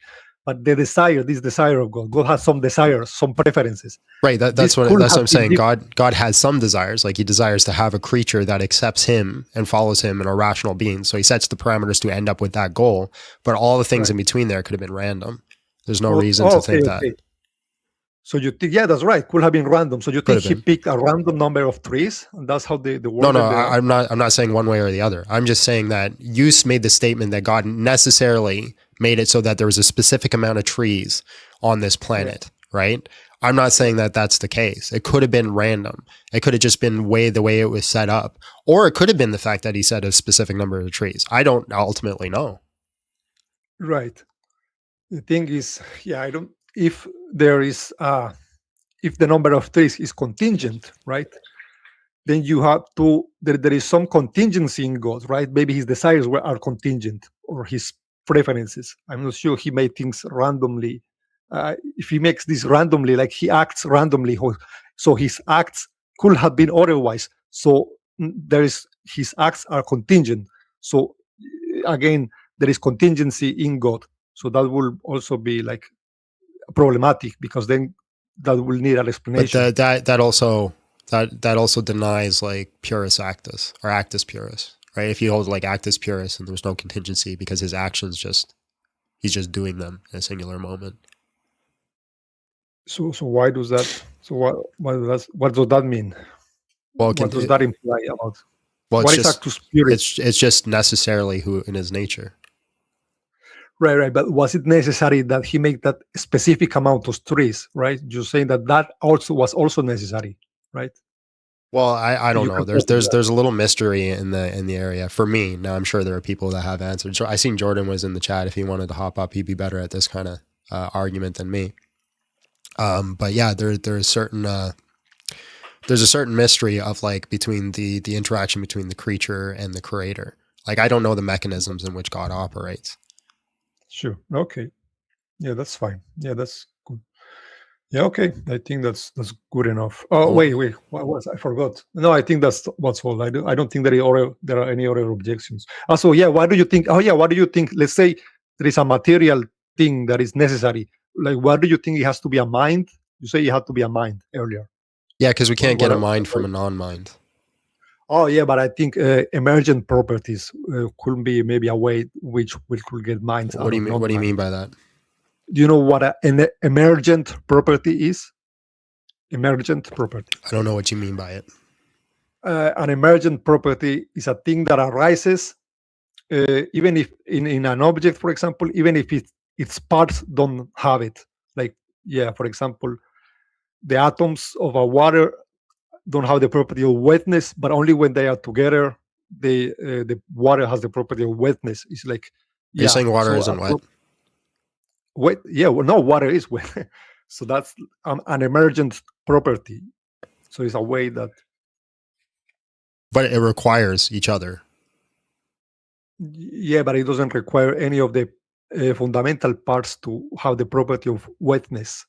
But this desire of God has some desires, some preferences. Right. That's what I'm saying. God has some desires. Like, he desires to have a creature that accepts him and follows him and are rational beings. So he sets the parameters to end up with that goal. But all the things in between there could have been random. There's no reason to think that. So you think, that's right. Could have been random. So you think he picked a random number of trees, and that's how the world. No, I'm not saying one way or the other. I'm just saying that you made the statement that God necessarily made it so that there was a specific amount of trees on this planet, right? I'm not saying that that's the case. It could have been random. It could have just been the way it was set up, or it could have been the fact that he said a specific number of trees. I don't ultimately know. Right. The thing is, I don't. If there is, if the number of trees is contingent, right? Then you have to. There is some contingency in God, right? Maybe his desires are contingent, or his preferences. I'm not sure he made things randomly. If he makes this randomly, like he acts randomly, so his acts could have been otherwise. So his acts are contingent. So again, there is contingency in God. So that will also be like problematic, because then that will need an explanation. But that also denies like purus actus or actus purus. Right? If you hold like actus purus and there's no contingency because his actions he's just doing them in a singular moment. So why does that? So what does that mean? Well, what does that imply about? Well, what is actus purus? It's just necessarily who in his nature. Right. But was it necessary that he make that specific amount of trees? Right? You're saying that also was also necessary, right? Well, I don't know. There's a little mystery in the area for me. Now I'm sure there are people that have answers. I seen Jordan was in the chat. If he wanted to hop up, he'd be better at this kind of argument than me. But yeah, there's a certain mystery of like between the interaction between the creature and the creator. Like, I don't know the mechanisms in which God operates. Sure. Okay. Yeah, that's fine. Yeah, that's good. Yeah, okay. I think that's good enough. Oh, wait. What was I forgot? No, I think that's what's all. I don't think there are any other objections. Also, what do you think? What do you think? Let's say there is a material thing that is necessary. Like, what do you think? It has to be a mind? You say it had to be a mind earlier. Yeah, because we can't get a mind from a non-mind. Oh, yeah, but I think emergent properties could be maybe a way which we could get minds. What do you mean? What do you mean by that? Do you know what an emergent property is? Emergent property. I don't know what you mean by it. An emergent property is a thing that arises, even if in an object, for example, even if its parts don't have it. Like, for example, the atoms of a water don't have the property of wetness, but only when they are together, the water has the property of wetness. It's like, you're saying water isn't wet. Wet, no, water is wet. So that's an emergent property. So it's a way that. But it requires each other. Yeah, but it doesn't require any of the fundamental parts to have the property of wetness.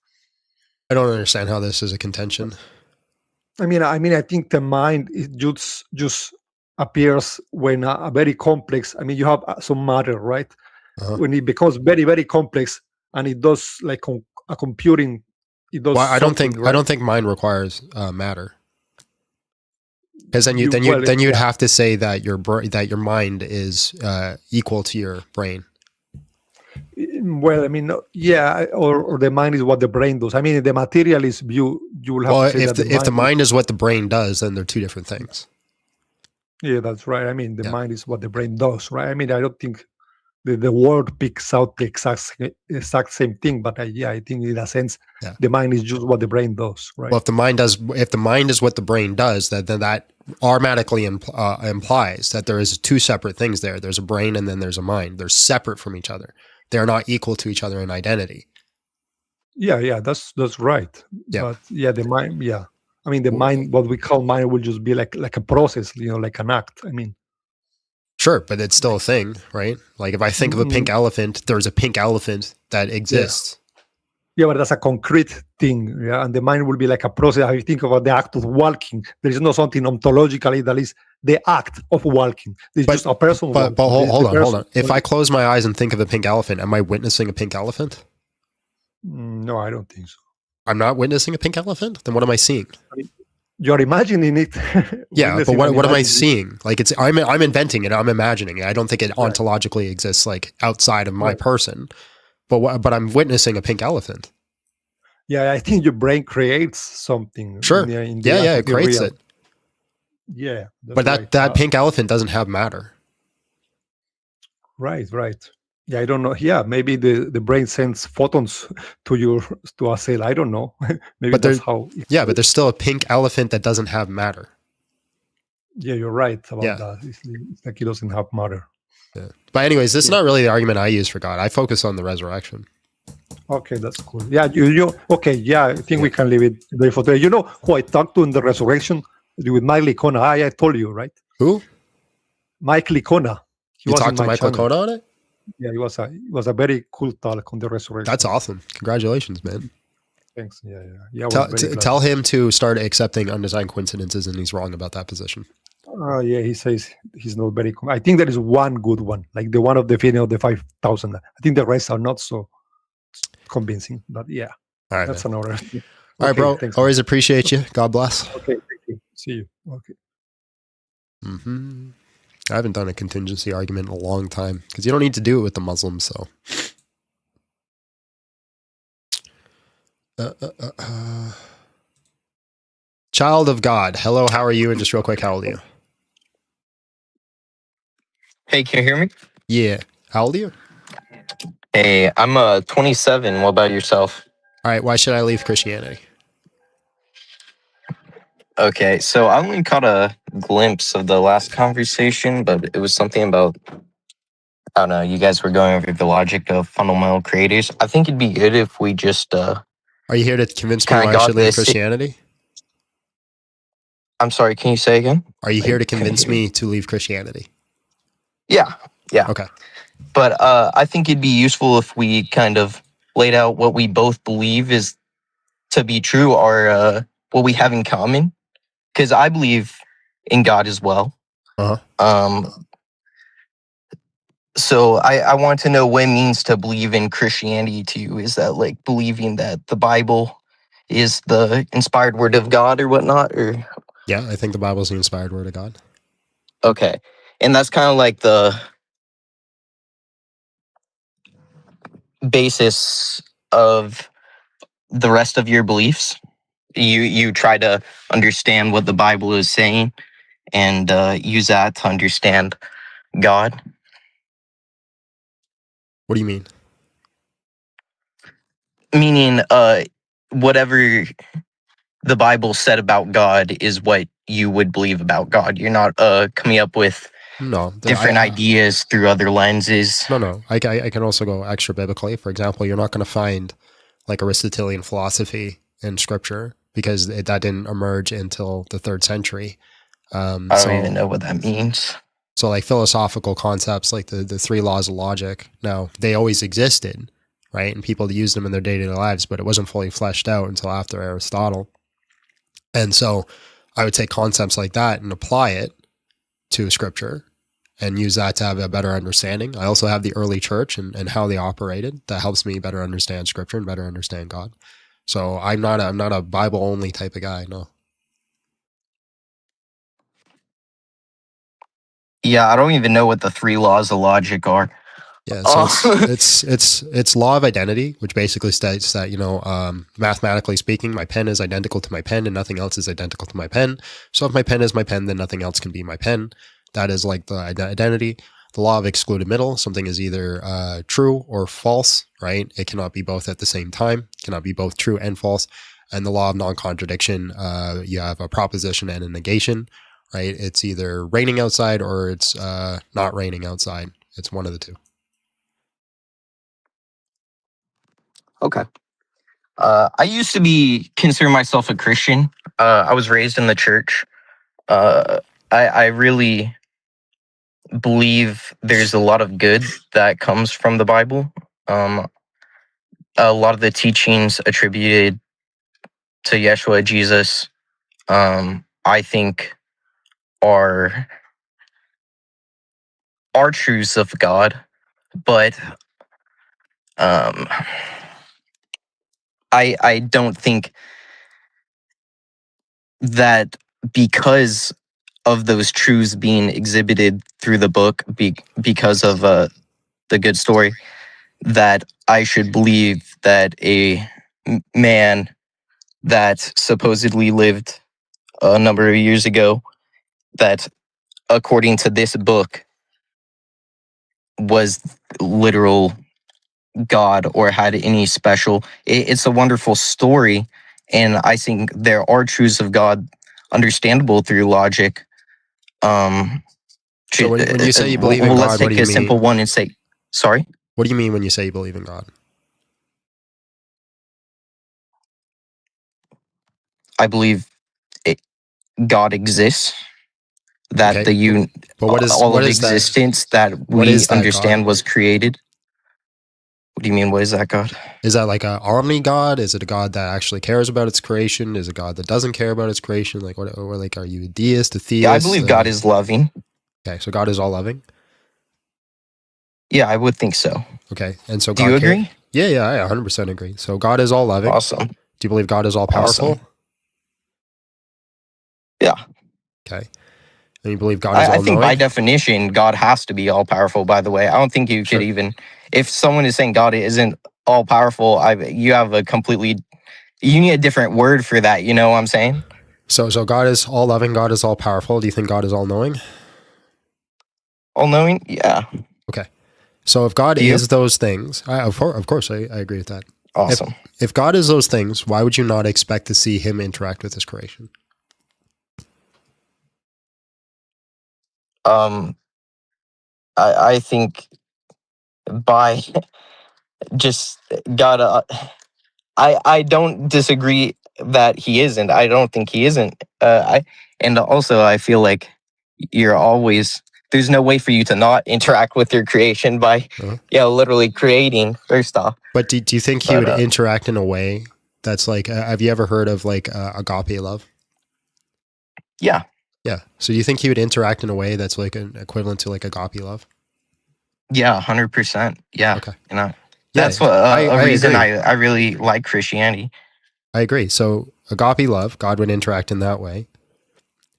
I don't understand how this is a contention. I mean, I think the mind just appears when a very complex. I mean, you have some matter, right? Uh-huh. When it becomes very, very complex, and it does like a computing. It does. Well, I don't think mind requires matter, because then you'd have to say that your mind is equal to your brain. Well, I mean, or the mind is what the brain does. I mean, the materialist view, you will have to say if the mind is what the brain does, then they're two different things. Yeah, that's right. I mean, the mind is what the brain does, right? I mean, I don't think the word picks out the exact same thing, but I think in a sense, the mind is just what the brain does, right? Well, if the mind is what the brain does, then that automatically implies that there is two separate things there. There's a brain and then there's a mind. They're separate from each other. They're not equal to each other in identity. Yeah, that's right. Yeah. But yeah, the mind, yeah. I mean, the mind, what we call mind, will just be like a process, like an act. I mean, sure, but it's still a thing, right? Like if I think of a pink elephant, there's a pink elephant that exists. Yeah, but that's a concrete thing, yeah. And the mind will be like a process. How you think about the act of walking? There is not something ontologically that is the act of walking. It's just a person. But hold on. If I close my eyes and think of a pink elephant, am I witnessing a pink elephant? No, I don't think so. I'm not witnessing a pink elephant? Then what am I seeing? I mean, you're imagining it. Yeah, but what am I seeing? Like I'm inventing it. I'm imagining it. I don't think it ontologically exists like outside of my person. But I'm witnessing a pink elephant. Yeah, I think your brain creates something. Sure. It creates it. Yeah. But that pink elephant doesn't have matter. Right. Yeah, I don't know. Yeah, maybe the brain sends photons to a cell. I don't know. Maybe but that's how. Yeah, but there's still a pink elephant that doesn't have matter. Yeah, you're right about that. It's like it doesn't have matter. Yeah. But anyways, this is not really the argument I use for God. I focus on the resurrection. Okay, that's cool. Yeah, okay, yeah, I think we can leave it there for today. You know who I talked to in the resurrection? With Mike Licona. I told you, right? Who? Mike Licona. You talked to Mike Licona on it? Yeah, it was a very cool talk on the resurrection. That's awesome. Congratulations, man. Thanks. Yeah. Tell him to start accepting undesigned coincidences, and he's wrong about that position. Yeah, he says he's not very. I think there is one good one, like the one of the feeding of the 5,000. I think the rest are not so convincing, but yeah. All right, that's another. All right, bro. Thanks, always appreciate you. God bless. Okay, thank you. See you. Okay. I haven't done a contingency argument in a long time because you don't need to do it with the Muslims. So, child of God. Hello, how are you? And just real quick, how old are you? Hey, can you hear me? Yeah. How old are you? Hey, I'm 27. What about yourself? All right. Why should I leave Christianity? Okay, so I only caught a glimpse of the last conversation, but it was something about, I don't know, you guys were going over the logic of fundamental creators. I think it'd be good if we just... Are you here to convince me why I should leave Christianity? I'm sorry, can you say again? Are you here to convince me to leave Christianity? Yeah. Okay. But I think it'd be useful if we kind of laid out what we both believe is to be true, or what we have in common. Because I believe in God as well. So I want to know what it means to believe in Christianity to you. Is that like believing that the Bible is the inspired word of God or whatnot? Or yeah, I think the Bible is the inspired word of God. Okay. And that's kind of like the basis of the rest of your beliefs. You try to understand what the Bible is saying and use that to understand God. What do you mean? Meaning, whatever the Bible said about God is what you would believe about God. You're not coming up with different ideas through other lenses. No. I can also go extra biblically. For example, you're not going to find like Aristotelian philosophy in Scripture, because that didn't emerge until the 3rd century. I don't even know what that means. So like philosophical concepts like the 3 laws of logic, now they always existed, right? And people used them in their day-to-day lives, but it wasn't fully fleshed out until after Aristotle. And so I would take concepts like that and apply it to Scripture and use that to have a better understanding. I also have the early church and how they operated. That helps me better understand Scripture and better understand God. So I'm not a Bible only type of guy. No. Yeah, I don't even know what the 3 laws of logic are. Yeah, so it's law of identity, which basically states that, mathematically speaking, my pen is identical to my pen and nothing else is identical to my pen. So if my pen is my pen, then nothing else can be my pen. That is like the identity. The law of excluded middle, something is either true or false, right? It cannot be both at the same time. It cannot be both true and false. And the law of non-contradiction, you have a proposition and a negation, right? It's either raining outside or it's not raining outside. It's one of the two. Okay. I used to consider myself a Christian. I was raised in the church. I really believe there's a lot of good that comes from the Bible. A lot of the teachings attributed to Yeshua, Jesus, I think are truths of God, but I don't think that because of those truths being exhibited through the book, because of the good story, that I should believe that a man that supposedly lived a number of years ago, that according to this book was literal God or had any special. It's a wonderful story, and I think there are truths of God understandable through logic. So when you say you believe in God, let's what take do you a mean? simple one and say, sorry? What do you mean when you say you believe in God? I believe God exists, that Okay, but what all of is that? existence that What we is that God? understand was created. What do you mean? What is that God? Is that like a omni God? Is it a God that actually cares about its creation? Is it a God that doesn't care about its creation? Like what? Or like, are you a deist, a theist? Yeah, I believe God is loving. Okay, so God is all loving. Yeah, I would think so. Okay, and so Do God you agree? Yeah, I 100% agree. So God is all loving. Awesome. Do you believe God is all powerful? Awesome. Yeah. Okay. And you believe God is all I think knowing? by definition, God has to be all powerful, by the way. I don't think you could even, if someone is saying God isn't all powerful, you have you need a different word for that. You know what I'm saying? So God is all loving. God is all powerful. Do you think God is all knowing? All knowing? Yeah. Okay. So if God is those things, of course, I agree with that. Awesome. If God is those things, why would you not expect to see him interact with his creation? I think by just God, I don't disagree that he isn't. I don't think he isn't. And also I feel like there's no way for you to not interact with your creation by literally creating first off. But do you think he would interact in a way that's like, have you ever heard of like agape love? Yeah. Yeah. So do you think he would interact in a way that's like an equivalent to like agape love? Yeah, 100%. Yeah. Okay. That's what a reason I really like Christianity. I agree. So agape love, God would interact in that way.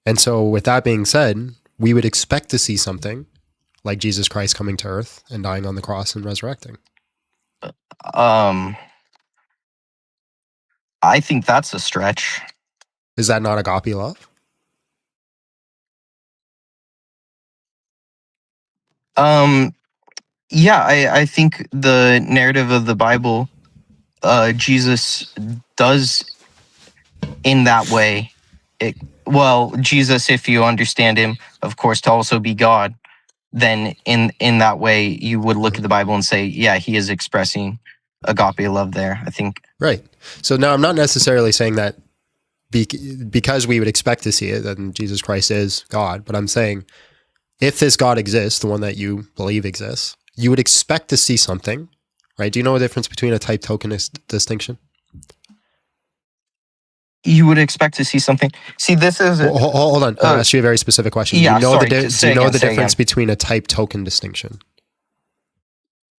And so with that being said, we would expect to see something like Jesus Christ coming to earth and dying on the cross and resurrecting. I think that's a stretch. Is that not agape love? Yeah, I think the narrative of the Bible, Jesus does in that way. Jesus, if you understand him, of course, to also be God, then in that way, you would look at the Bible and say, yeah, he is expressing agape love there, I think. Right. So now I'm not necessarily saying that because we would expect to see it, that Jesus Christ is God, but I'm saying if this God exists, the one that you believe exists, you would expect to see something, right? Do you know the difference between a type token distinction? You would expect to see something. See, this is... Hold on. I'll ask you a very specific question. Yeah, do you know the difference between a type token distinction?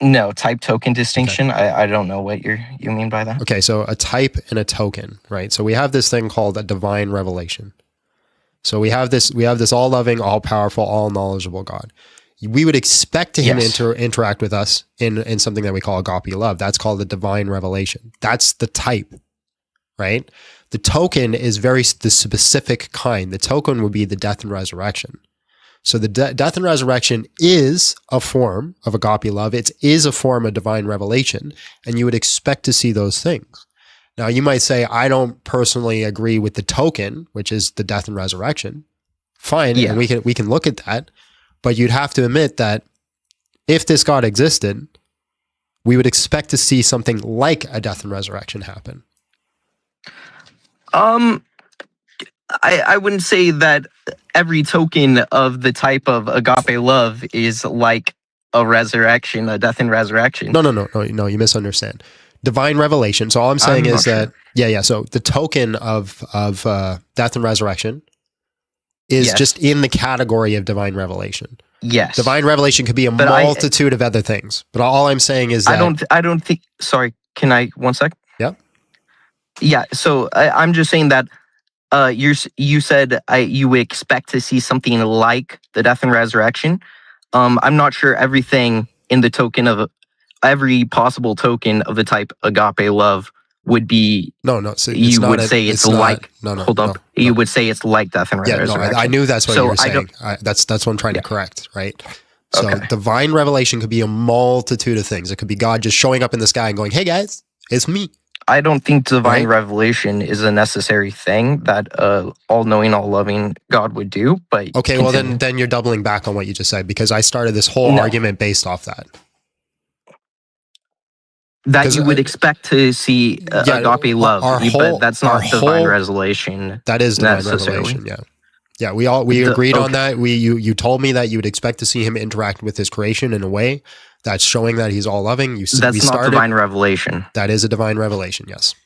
No, type token distinction. Okay. I don't know what you mean by that. Okay, so a type and a token, right? So we have this thing called a divine revelation. So we have this all-loving, all-powerful, all-knowledgeable God. We would expect him to interact with us in something that we call agape love. That's called the divine revelation. That's the type, right? The token is the specific kind. The token would be the death and resurrection. So the death and resurrection is a form of agape love. It is a form of divine revelation, and you would expect to see those things. Now, you might say, I don't personally agree with the token, which is the death and resurrection. Fine, Yeah. and we can look at that, but you'd have to admit that if this God existed, we would expect to see something like a death and resurrection happen. I wouldn't say that every token of the type of agape love is like a resurrection, a death and resurrection. No, you misunderstand. Divine revelation. So all I'm saying is that, so the token of death and resurrection is just in the category of divine revelation. Yes. Divine revelation could be a multitude of other things. But all I'm saying is that I don't think, sorry, can I, 1 sec? Yeah. Yeah, so I'm just saying that you said you would expect to see something like the death and resurrection. I'm not sure everything in the token of every possible token of the type agape love would be. So you would say it's like. Hold up. You would say it's like death and resurrection. I knew that's what you were saying. That's what I'm trying to correct, right? So divine revelation could be a multitude of things. It could be God just showing up in the sky and going, "Hey guys, it's me." I don't think divine revelation is a necessary thing that all-knowing, all-loving God would do. But okay, well then you're doubling back on what you just said, because I started this whole argument based off that. That you would expect to see agape love, but that's not divine revelation. That is divine revelation. Yeah. We agreed on that. You told me that you would expect to see him interact with his creation in a way that's showing that he's all loving. That's not divine revelation. That is a divine revelation. Yes.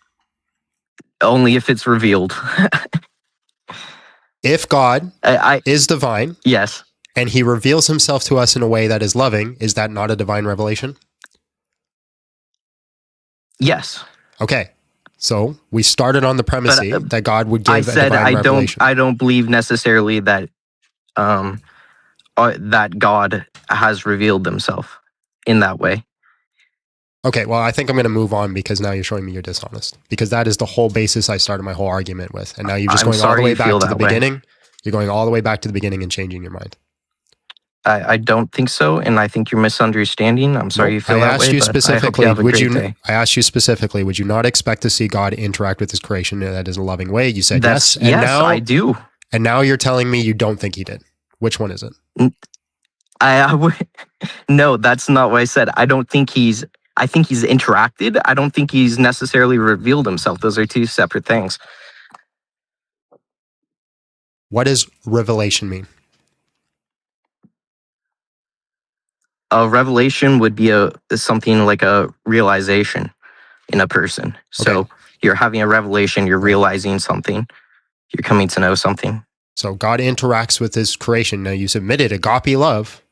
Only if it's revealed. If God is divine, yes, and he reveals himself to us in a way that is loving, is that not a divine revelation? Yes. Okay. So we started on the premise that God would give a divine revelation. I don't believe necessarily that that God has revealed himself in that way. Okay, well, I think I'm going to move on, because now you're showing me you're dishonest, because that is the whole basis I started my whole argument with. And now you're just going all the way back to the beginning. You're going all the way back to the beginning and changing your mind. I don't think so, and I think you're misunderstanding. I'm sorry you feel that way. I asked you specifically, would you not expect to see God interact with his creation in that is a loving way? You said yes. And yes, now, I do. And now you're telling me you don't think he did. Which one is it? No, that's not what I said. I think he's interacted. I don't think he's necessarily revealed himself. Those are two separate things. What does revelation mean? A revelation would be something like a realization in a person. So you're having a revelation, you're realizing something, you're coming to know something. So God interacts with his creation. Now you submitted agape love.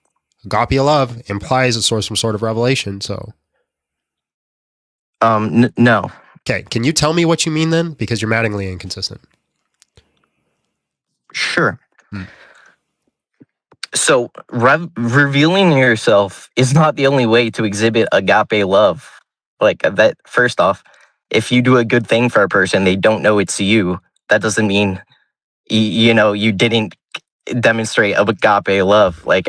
Agape love implies some sort of revelation. So, no. Okay, can you tell me what you mean then? Because you're maddeningly inconsistent. Sure. So revealing yourself is not the only way to exhibit agape love. Like that. First off, if you do a good thing for a person, they don't know it's you. That doesn't mean you didn't demonstrate agape love. Like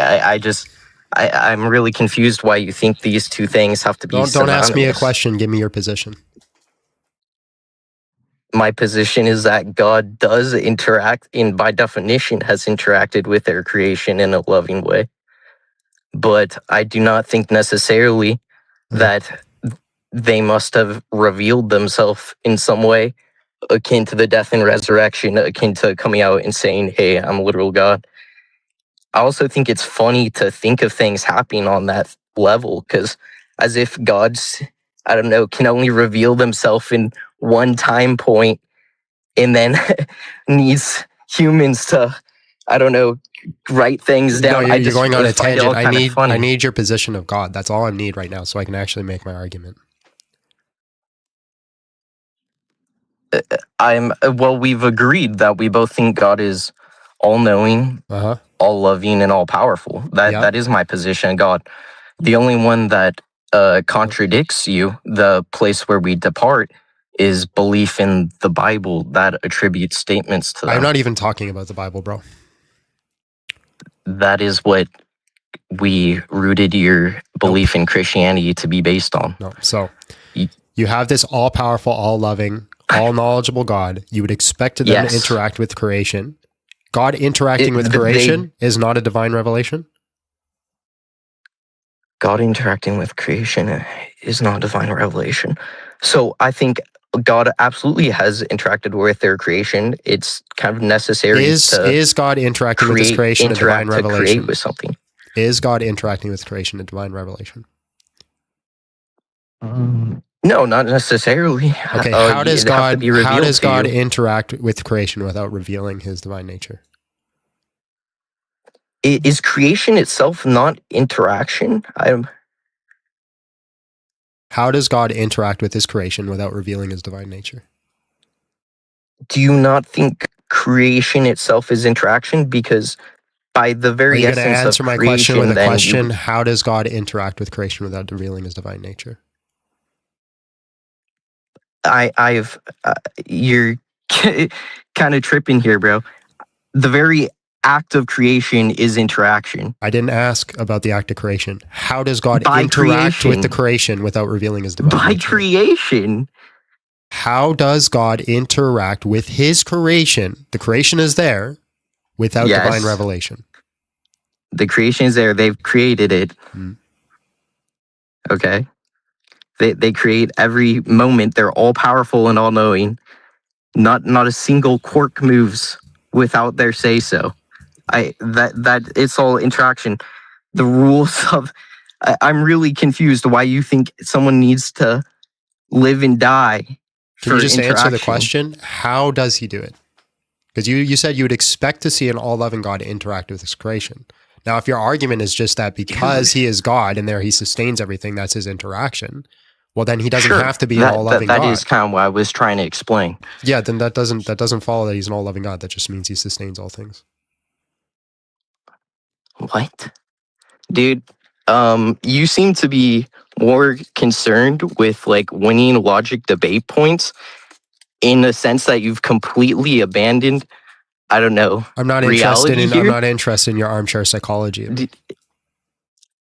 I'm really confused why you think these two things have to be. Don't ask me a question. Give me your position. My position is that God does interact, and by definition has interacted with their creation in a loving way. But I do not think necessarily that they must have revealed themselves in some way akin to the death and resurrection, akin to coming out and saying, "Hey, I'm a literal God." I also think it's funny to think of things happening on that level, because as if God's, I don't know, can only reveal themselves in one time point and then needs humans to, I don't know, write things down. No, you're going on a tangent. I need your position of God. That's all I need right now, so I can actually make my argument. We've agreed that we both think God is all-knowing, all-loving, and all-powerful. That is my position, God. The only one that contradicts you, the place where we depart, is belief in the Bible that attributes statements to them. I'm not even talking about the Bible, bro. That is what we rooted your belief in Christianity to be based on. No, so you have this all-powerful, all-loving, all-knowledgeable God. You would expect them to interact with creation God interacting with creation is not a divine revelation? God interacting with creation is not divine revelation. So I think God absolutely has interacted with their creation. It's kind of necessary Is God interacting with his creation a divine revelation? Create with something. Is God interacting with creation a divine revelation? No, not necessarily. Okay, how does God interact with creation without revealing his divine nature? Is creation itself not interaction? How does God interact with his creation without revealing his divine nature? Do you not think creation itself is interaction? Because by the very essence of creation, answer my question with a question? How does God interact with creation without revealing his divine nature? You're kind of tripping here, bro. The very act of creation is interaction. I didn't ask about the act of creation. How does God interact with the creation without revealing his divine nature? By creation. How does God interact with his creation? The creation is there without divine revelation. The creation is there. They've created it. Okay. They create every moment. They're all powerful and all knowing. Not a single quirk moves without their say so. That it's all interaction. The rules of I'm really confused why you think someone needs to live and die. Can you just answer the question? How does he do it? Because you said you would expect to see an all-loving God interact with his creation. Now, if your argument is just that because he is God and there he sustains everything, that's his interaction, well, then he doesn't have to be an all-loving God. That is kind of what I was trying to explain. Yeah, then that doesn't follow that he's an all-loving God. That just means he sustains all things. What? Dude, you seem to be more concerned with like winning logic debate points in the sense that you've completely abandoned, I don't know. I'm not interested in your armchair psychology.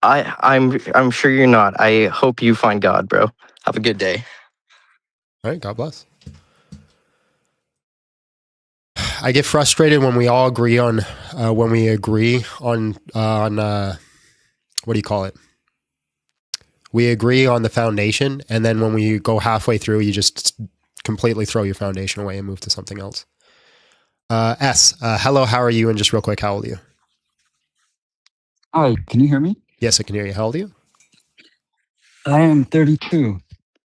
I'm sure you're not. I hope you find God, bro. Have a good day. All right, God bless. I get frustrated when we all agree on what do you call it? We agree on the foundation, and then when we go halfway through, you just completely throw your foundation away and move to something else. Hello, how are you? And just real quick, how old are you? Hi, can you hear me? Yes, I can hear you. How old are you? I am 32.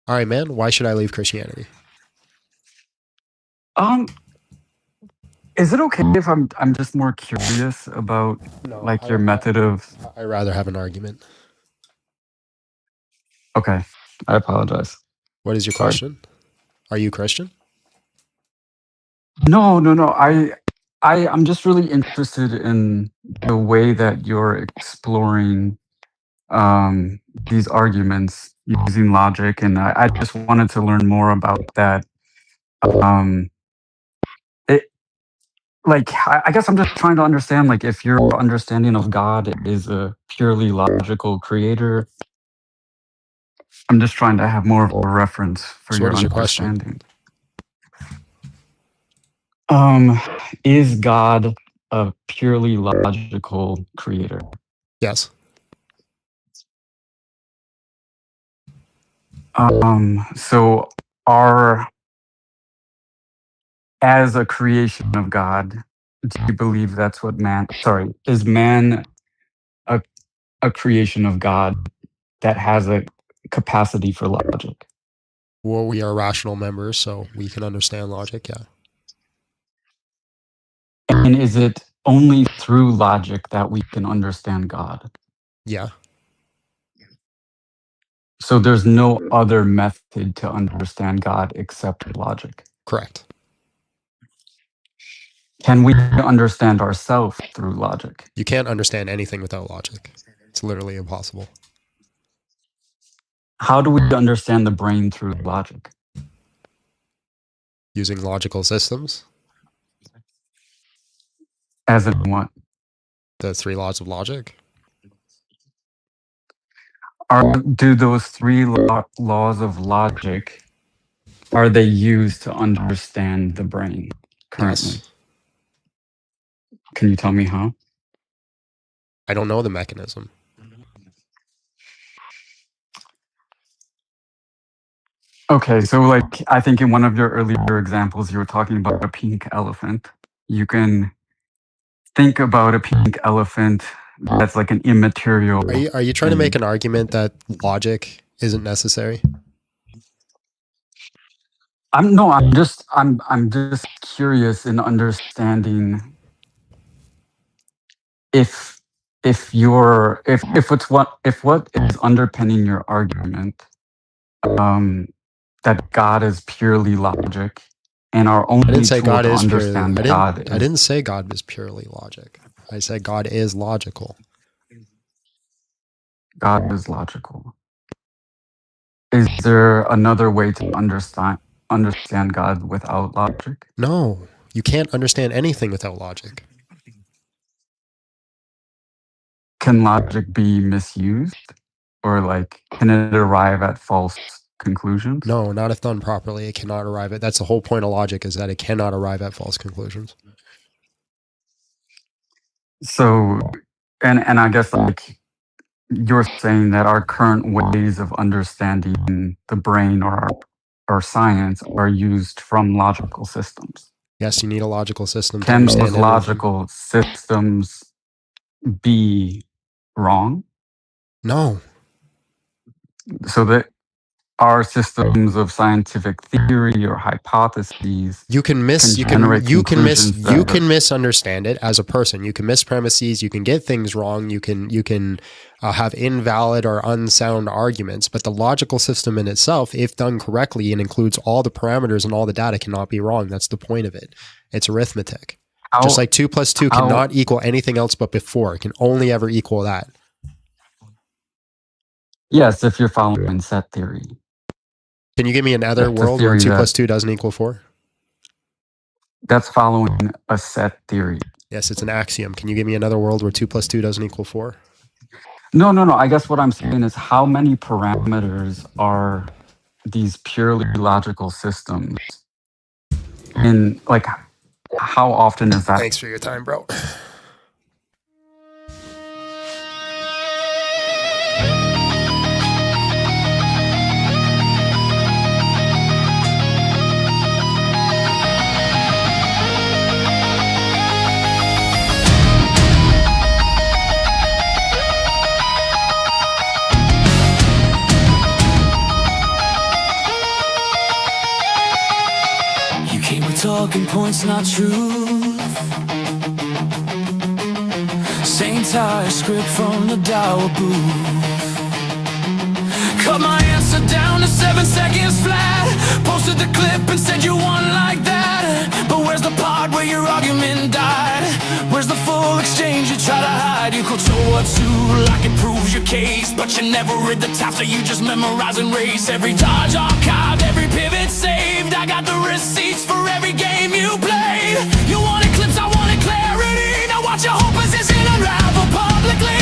All right, man. Why should I leave Christianity? Is it okay if I'm just more curious about your method of? I'd rather have an argument. Okay, I apologize. What is your question? Are you Christian? No. I'm just really interested in the way that you're exploring these arguments using logic, and I just wanted to learn more about that. I guess I'm just trying to understand, like, if your understanding of God is a purely logical creator. I'm just trying to have more of a reference for your understanding. Is God a purely logical creator? Yes. So as a creation of God, do you believe that's what is man a creation of God that has a capacity for logic? Well, we are rational members, so we can understand logic, yeah. And is it only through logic that we can understand God? Yeah. So there's no other method to understand God except logic? Correct. Can we understand ourselves through logic? You can't understand anything without logic. It's literally impossible. How do we understand the brain through logic? Using logical systems. As in what? The 3 laws of logic. Do those 3 laws of logic, are they used to understand the brain currently? Yes. Can you tell me how? I don't know the mechanism. Okay, so like I think in one of your earlier examples, you were talking about a pink elephant. You can think about a pink elephant that's like an immaterial. Are you trying to make an argument that logic isn't necessary? I'm just curious in understanding if what is underpinning your argument, that God is purely logic, and our only I didn't say tool God to is purely. understand I God is. didn't say God is purely logic. I said God is logical. God is logical. Is there another way to understand God without logic? No, you can't understand anything without logic. Can logic be misused, or like can it arrive at false conclusions? No, not if done properly. It cannot arrive at. That's the whole point of logic, is that it cannot arrive at false conclusions. So, and I guess like you're saying that our current ways of understanding the brain or science are used from logical systems. Yes, you need a logical system to Can understand those everything. logical systems be wrong? No. So that our systems of scientific theory or hypotheses you can misunderstand it as a person. You can miss premises. You can get things wrong. You can have invalid or unsound arguments. But the logical system in itself, if done correctly and includes all the parameters and all the data, cannot be wrong. That's the point of it. It's arithmetic. Just like 2 + 2 cannot equal anything else but before. It can only ever equal that. Yes, if you're following set theory. Can you give me another world where 2 + 2 doesn't equal 4? That's following a set theory. Yes, it's an axiom. Can you give me another world where 2 + 2 doesn't equal 4? No. I guess what I'm saying is, how many parameters are these purely logical systems? And like, how often is that? Thanks for your time, bro. Talking points, not truth. Same tire script from the Dow booth. Cut my answer down to 7 seconds flat. Posted the clip and said you won like that. But where's the part where your argument died? Where's the full exchange you try to hide? You could show up to like it proves your case, but you never read the top, so you just memorize and race. Every dodge archived, every pivot saved. I got the receipts for every game you played. You wanted clips, I wanted clarity. Now watch your whole position unravel publicly.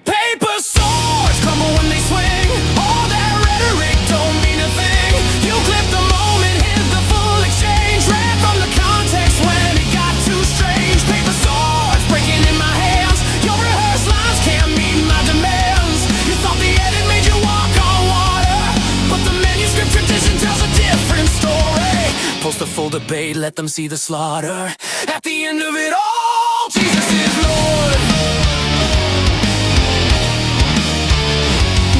Paper swords crumble when they swing. All that rhetoric don't mean a thing. You clip the moment, hit the full exchange. Ran from the context when it got too strange. Paper swords breaking in my hands. Your rehearsed lines can't meet my demands. You thought the edit made you walk on water, but the manuscript tradition tells a different story. Post a full debate, let them see the slaughter. At the end of it all, Jesus is Lord.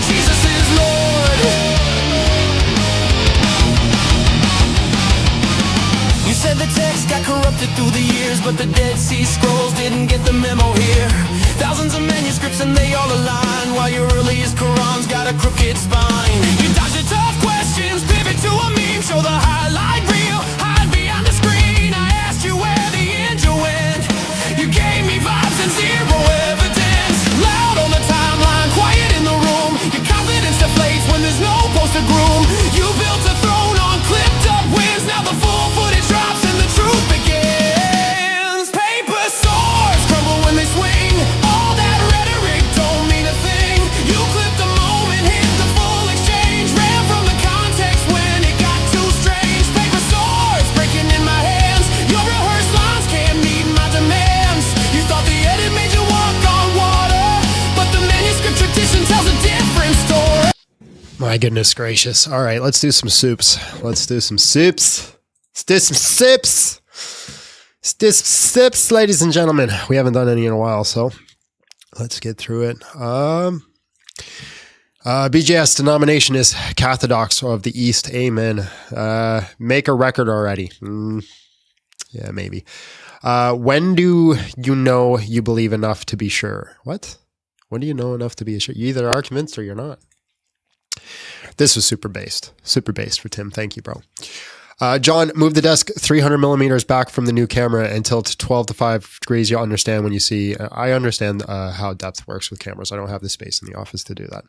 Jesus is Lord. You said the text got corrupted through the years, but the Dead Sea Scrolls didn't get the memo here. Thousands of manuscripts and they all align, while your earliest Quran's got a crooked spine. You dodge the tough questions, pivot to a meme, show the highlight reel, hide behind the screen. I asked you where the angel went. You gave me vibes and zero evidence. Loud on the timeline, quiet in the room. Your confidence deflates when there's no poster groom. You built a throne on clipped up wins. Now the full footage drops and the truth begins. Paper swords crumble when they swing. All that rhetoric don't mean a thing. You clipped the moment, hit the full exchange. Ran from the context when it got too strange. Paper swords breaking in my hands. Your rehearsed lines can't meet my demands. My goodness gracious. All right, let's do some soups. Let's do some soups. Let's do some sips. Let's do some sips, ladies and gentlemen. We haven't done any in a while, so let's get through it. BJS denomination is Cathodox of the East. Amen. Make a record already. Yeah, maybe. When do you know you believe enough to be sure? What? When do you know enough to be sure? You either are convinced or you're not. This was super based. Super based for Tim. Thank you, bro. John, move the desk 300 millimeters back from the new camera and tilt 12 to 5 degrees. You'll understand when you see. I understand how depth works with cameras. I don't have the space in the office to do that,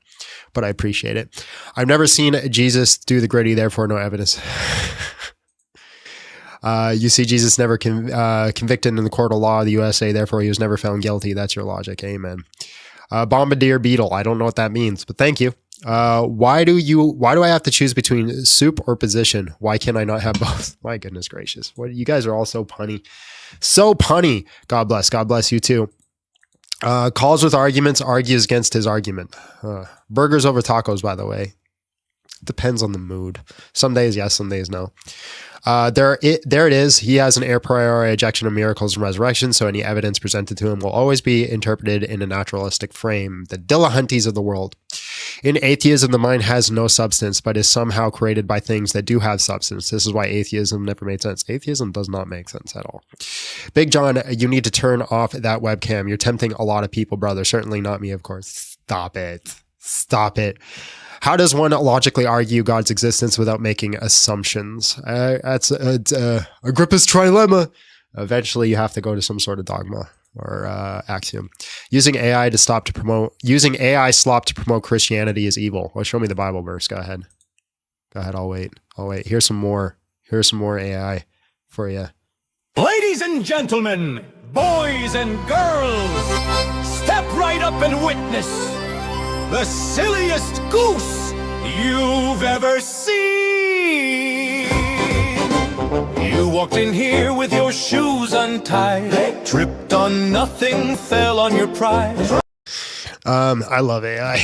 but I appreciate it. I've never seen Jesus do the gritty, therefore no evidence. You see Jesus never convicted in the court of law of the USA, therefore he was never found guilty. That's your logic. Amen. Bombardier Beetle. I don't know what that means, but thank you. Why do I have to choose between soup or position? Why can't I not have both? My goodness gracious. What, you guys are all so punny. So punny. God bless. God bless you too. Calls with arguments, argues against his argument. Burgers over tacos, by the way. Depends on the mood. Some days yes, some days no. There it is. He has an a priori ejection of miracles and resurrection, so any evidence presented to him will always be interpreted in a naturalistic frame. The Dillahunties of the world. In atheism, the mind has no substance, but is somehow created by things that do have substance. This is why atheism never made sense. Atheism does not make sense at all. Big John, you need to turn off that webcam. You're tempting a lot of people, brother. Certainly not me, of course. Stop it. Stop it. How does one logically argue God's existence without making assumptions? That's Agrippa's trilemma. Eventually, you have to go to some sort of dogma or axiom. Using AI slop to promote Christianity is evil. Well, show me the Bible verse. Go ahead. Go ahead. I'll wait. Here's some more AI for you. Ladies and gentlemen, boys and girls, step right up and witness the silliest goose you've ever seen. You walked in here with your shoes untied, tripped on nothing, fell on your pride. I love AI.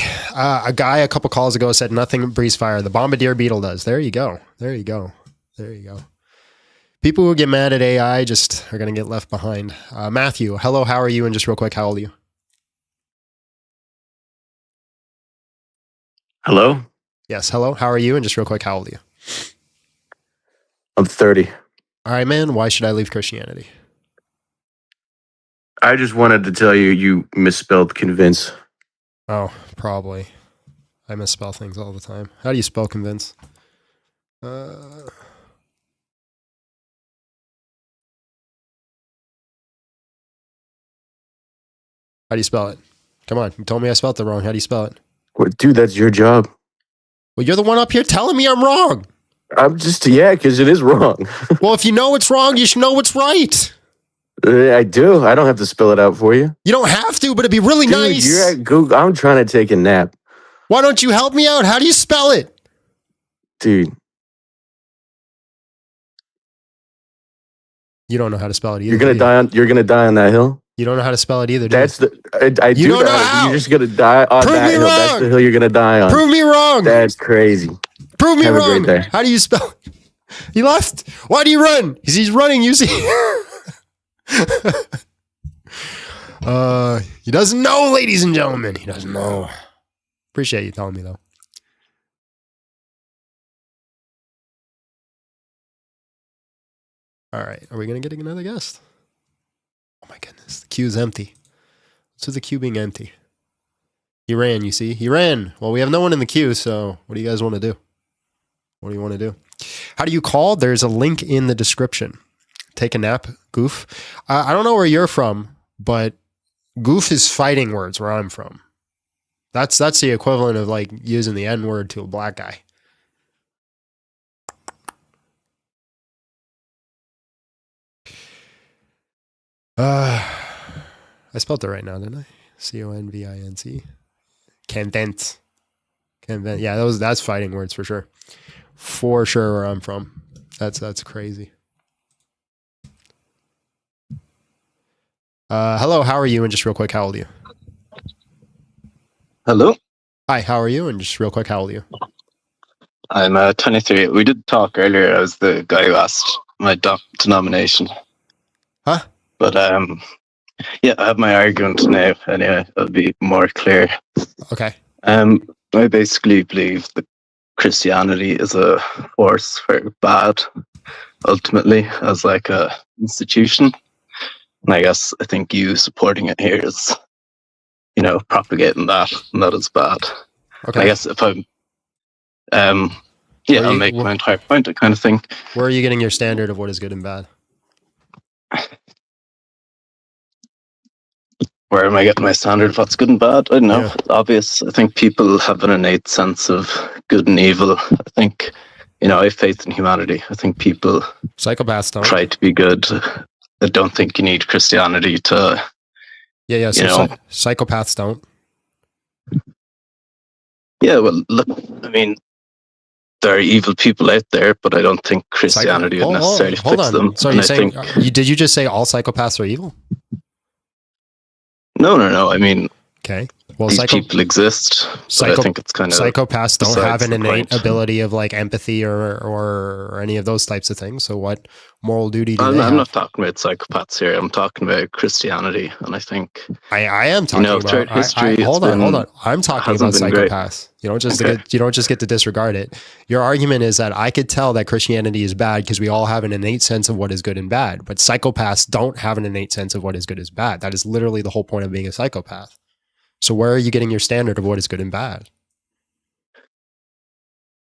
A guy a couple calls ago said nothing breathes fire. The Bombardier Beetle does. There you go. There you go. There you go. People who get mad at AI just are going to get left behind. Matthew, hello, how are you? And just real quick, how old are you? Hello? Yes, hello, how are you? And just real quick, how old are you? I'm 30. All right, man, why should I leave Christianity? I just wanted to tell you, you misspelled convince. Oh, probably. I misspell things all the time. How do you spell convince? How do you spell it? Come on, you told me I spelled it wrong. How do you spell it? Well, dude, that's your job. Well, you're the one up here telling me I'm wrong. I'm just, because it is wrong. Well, if you know what's wrong, you should know what's right. I do. I don't have to spell it out for you. You don't have to, but it'd be really nice. You're at Google. I'm trying to take a nap. Why don't you help me out? How do you spell it? Dude. You don't know how to spell it either. You're gonna die on that hill? You don't know how to spell it either, That's the I do you don't know how. You're just gonna die on Prove that me hill. wrong. That's the hill you're gonna die on. Prove me wrong. That's crazy. Prove me Have wrong. a great day. How do you spell it? He left. Why do you run? He's running, you see. He doesn't know, ladies and gentlemen. He doesn't know. Appreciate you telling me, though. All right. Are we going to get another guest? Oh, my goodness. The queue's empty. What's with the queue being empty? He ran, you see. He ran. Well, we have no one in the queue, so what do you guys want to do? What do you want to do? How do you call? There's a link in the description. Take a nap, goof. I don't know where you're from, but goof is fighting words where I'm from. That's the equivalent of like using the N-word to a black guy. I spelled it right now, didn't I? Convince. Convince. Convince. Yeah, that's fighting words for sure. For sure where I'm from. That's crazy. Hello, how are you? And just real quick, how old are you? Hello? Hi, how are you? And just real quick, how old are you? I'm 23. We did talk earlier. I was the guy who asked my denomination. Huh? But yeah, I have my argument now. Anyway, it'll be more clear. Okay. I basically believe that Christianity is a force for bad, ultimately, as like a institution. And I think you supporting it here is, propagating that, and that is bad. Okay. I guess if I'm, I'll make my entire point. I kind of think. Where are you getting your standard of what is good and bad? Where am I getting my standard of what's good and bad? I don't know. Yeah. It's obvious. I think people have an innate sense of good and evil. I think, I have faith in humanity. I think people psychopaths don't try to be good. I don't think you need Christianity to. Yeah. So psychopaths don't. Yeah. Well, look. I mean, there are evil people out there, but I don't think Christianity would necessarily fix them. So you're saying? Did you just say all psychopaths are evil? No. I mean, okay. Well, these people exist. I think it's kind of psychopaths don't have an innate ability of like empathy or any of those types of things. So what moral duty do they have? I'm not talking about psychopaths here. I'm talking about Christianity, and I think I am talking about throughout history. Hold on. I'm talking about psychopaths. You don't just get to disregard it. Your argument is that I could tell that Christianity is bad because we all have an innate sense of what is good and bad, but psychopaths don't have an innate sense of what is good and bad. That is literally the whole point of being a psychopath. So where are you getting your standard of what is good and bad?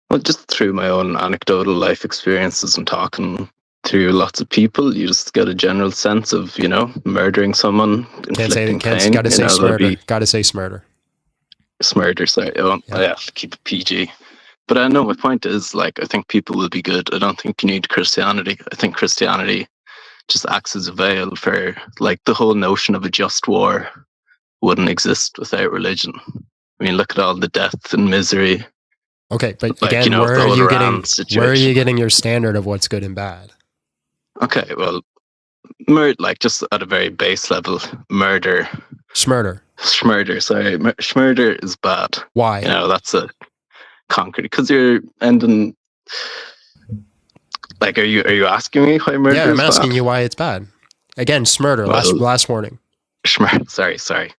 Well, just through my own anecdotal life experiences and talking to lots of people, you just get a general sense of, murdering someone, inflicting pain. Gotta say smurder. Gotta say smurder. Smurder, sorry. Yeah, keep it PG. But I know my point is, I think people will be good. I don't think you need Christianity. I think Christianity just acts as a veil for, the whole notion of a just war wouldn't exist without religion. I mean, look at all the death and misery. Okay, but again, where are you getting your standard of what's good and bad? Okay, well, just at a very base level, murder. Schmurder, sorry. Schmurder is bad. Why? That's a concrete, because you're ending... are you asking me why murder is bad? Yeah, I'm asking you why it's bad. Again, smurder, last warning. Sorry.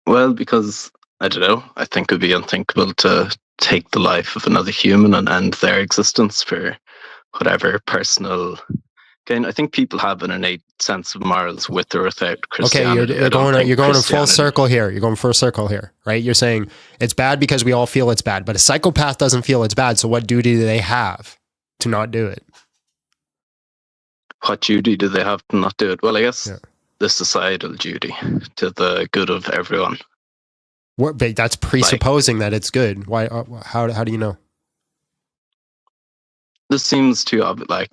Well, because I don't know. I think it would be unthinkable to take the life of another human and end their existence for whatever personal gain. I think people have an innate sense of morals with or without Christianity. Okay, you're going in full circle here. You're going full circle here, right? You're saying it's bad because we all feel it's bad, but a psychopath doesn't feel it's bad. So what duty do they have to not do it? What duty do they have to not do it? Well, I guess the societal duty to the good of everyone. But that's presupposing that it's good. Why? How do you know? This seems too obvious.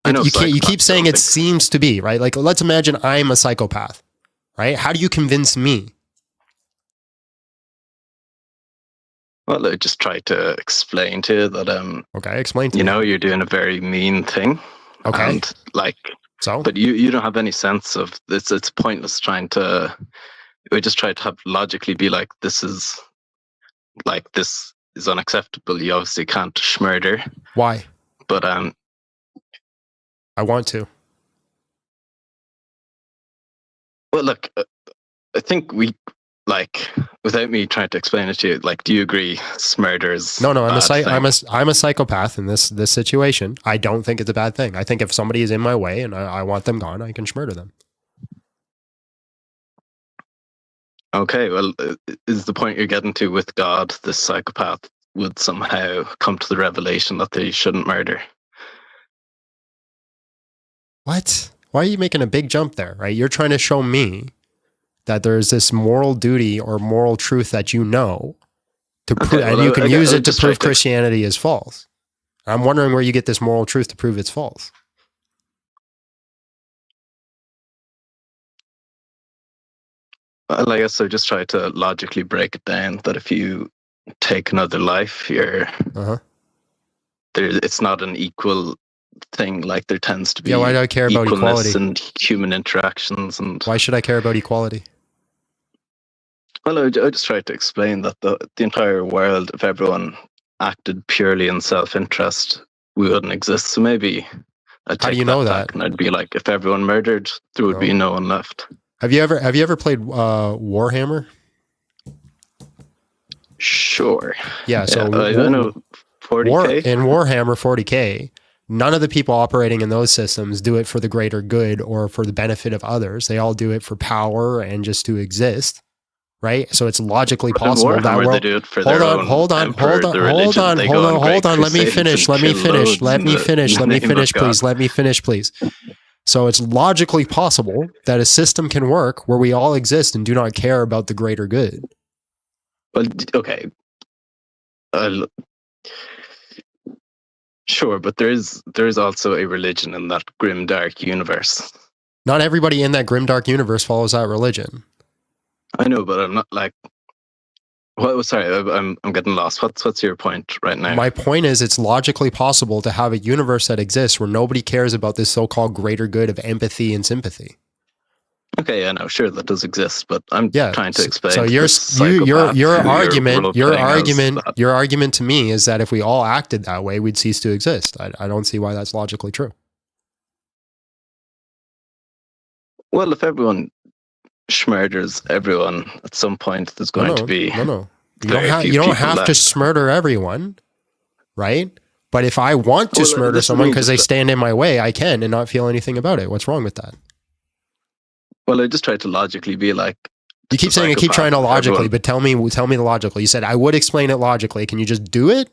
You keep saying it seems to be, right? Let's imagine I'm a psychopath, right? How do you convince me? Well, I just try to explain to you that okay, explain to you. You're doing a very mean thing. Okay. And but you don't have any sense of this. It's pointless trying to. We just try to have logically be this is unacceptable. You obviously can't schmurder. Why? But I want to. Well, look, I think we without me trying to explain it to you. Do you agree? Smurder is no. I'm a psychopath in this situation. I don't think it's a bad thing. I think if somebody is in my way and I want them gone, I can schmurder them. Okay, well, is the point you're getting to with God, this psychopath would somehow come to the revelation that they shouldn't murder? What? Why are you making a big jump there, right? You're trying to show me that there's this moral duty or moral truth that you know, and you can use it to prove Christianity is false. I'm wondering where you get this moral truth to prove it's false. Well, I guess I just try to logically break it down that if you take another life, it's not an equal thing. There tends to be why do I care about equality and human interactions. And why should I care about equality? Well, I just tried to explain that the entire world, if everyone acted purely in self-interest, we wouldn't exist. So maybe I'd How do take you know back that? and I'd be like, if everyone murdered, there would be no one left. Have you ever played Warhammer? Sure. Yeah, so I know 40K. in Warhammer 40K, none of the people operating in those systems do it for the greater good or for the benefit of others. They all do it for power and just to exist, right? So it's logically possible that Warhammer, world. they do it for their own emperor, the religion. They go on great Let me crusades finish. and Let me kill finish. loads Let in me the finish. Let me name of finish, God. please. Let me finish, please. So it's logically possible that a system can work where we all exist and do not care about the greater good. Well, okay. Sure, but there is also a religion in that grim, dark universe. Not everybody in that grimdark universe follows that religion. I know, but I'm not like. Well, sorry, I'm getting lost. What's your point right now? My point is, it's logically possible to have a universe that exists where nobody cares about this so-called greater good of empathy and sympathy. Okay, yeah, no, sure, that does exist, but I'm trying to explain. So to your this psychopath who you're role-playing as your argument to me is that if we all acted that way, we'd cease to exist. I don't see why that's logically true. Well, if everyone schmurders everyone, at some point there's going to be You don't have to smurder everyone, right? But if I want to smurder someone because they stand in my way, I can and not feel anything about it. What's wrong with that? Well, I just try to logically be like. You keep saying I keep trying to logically, but tell me the logical. You said I would explain it logically. Can you just do it?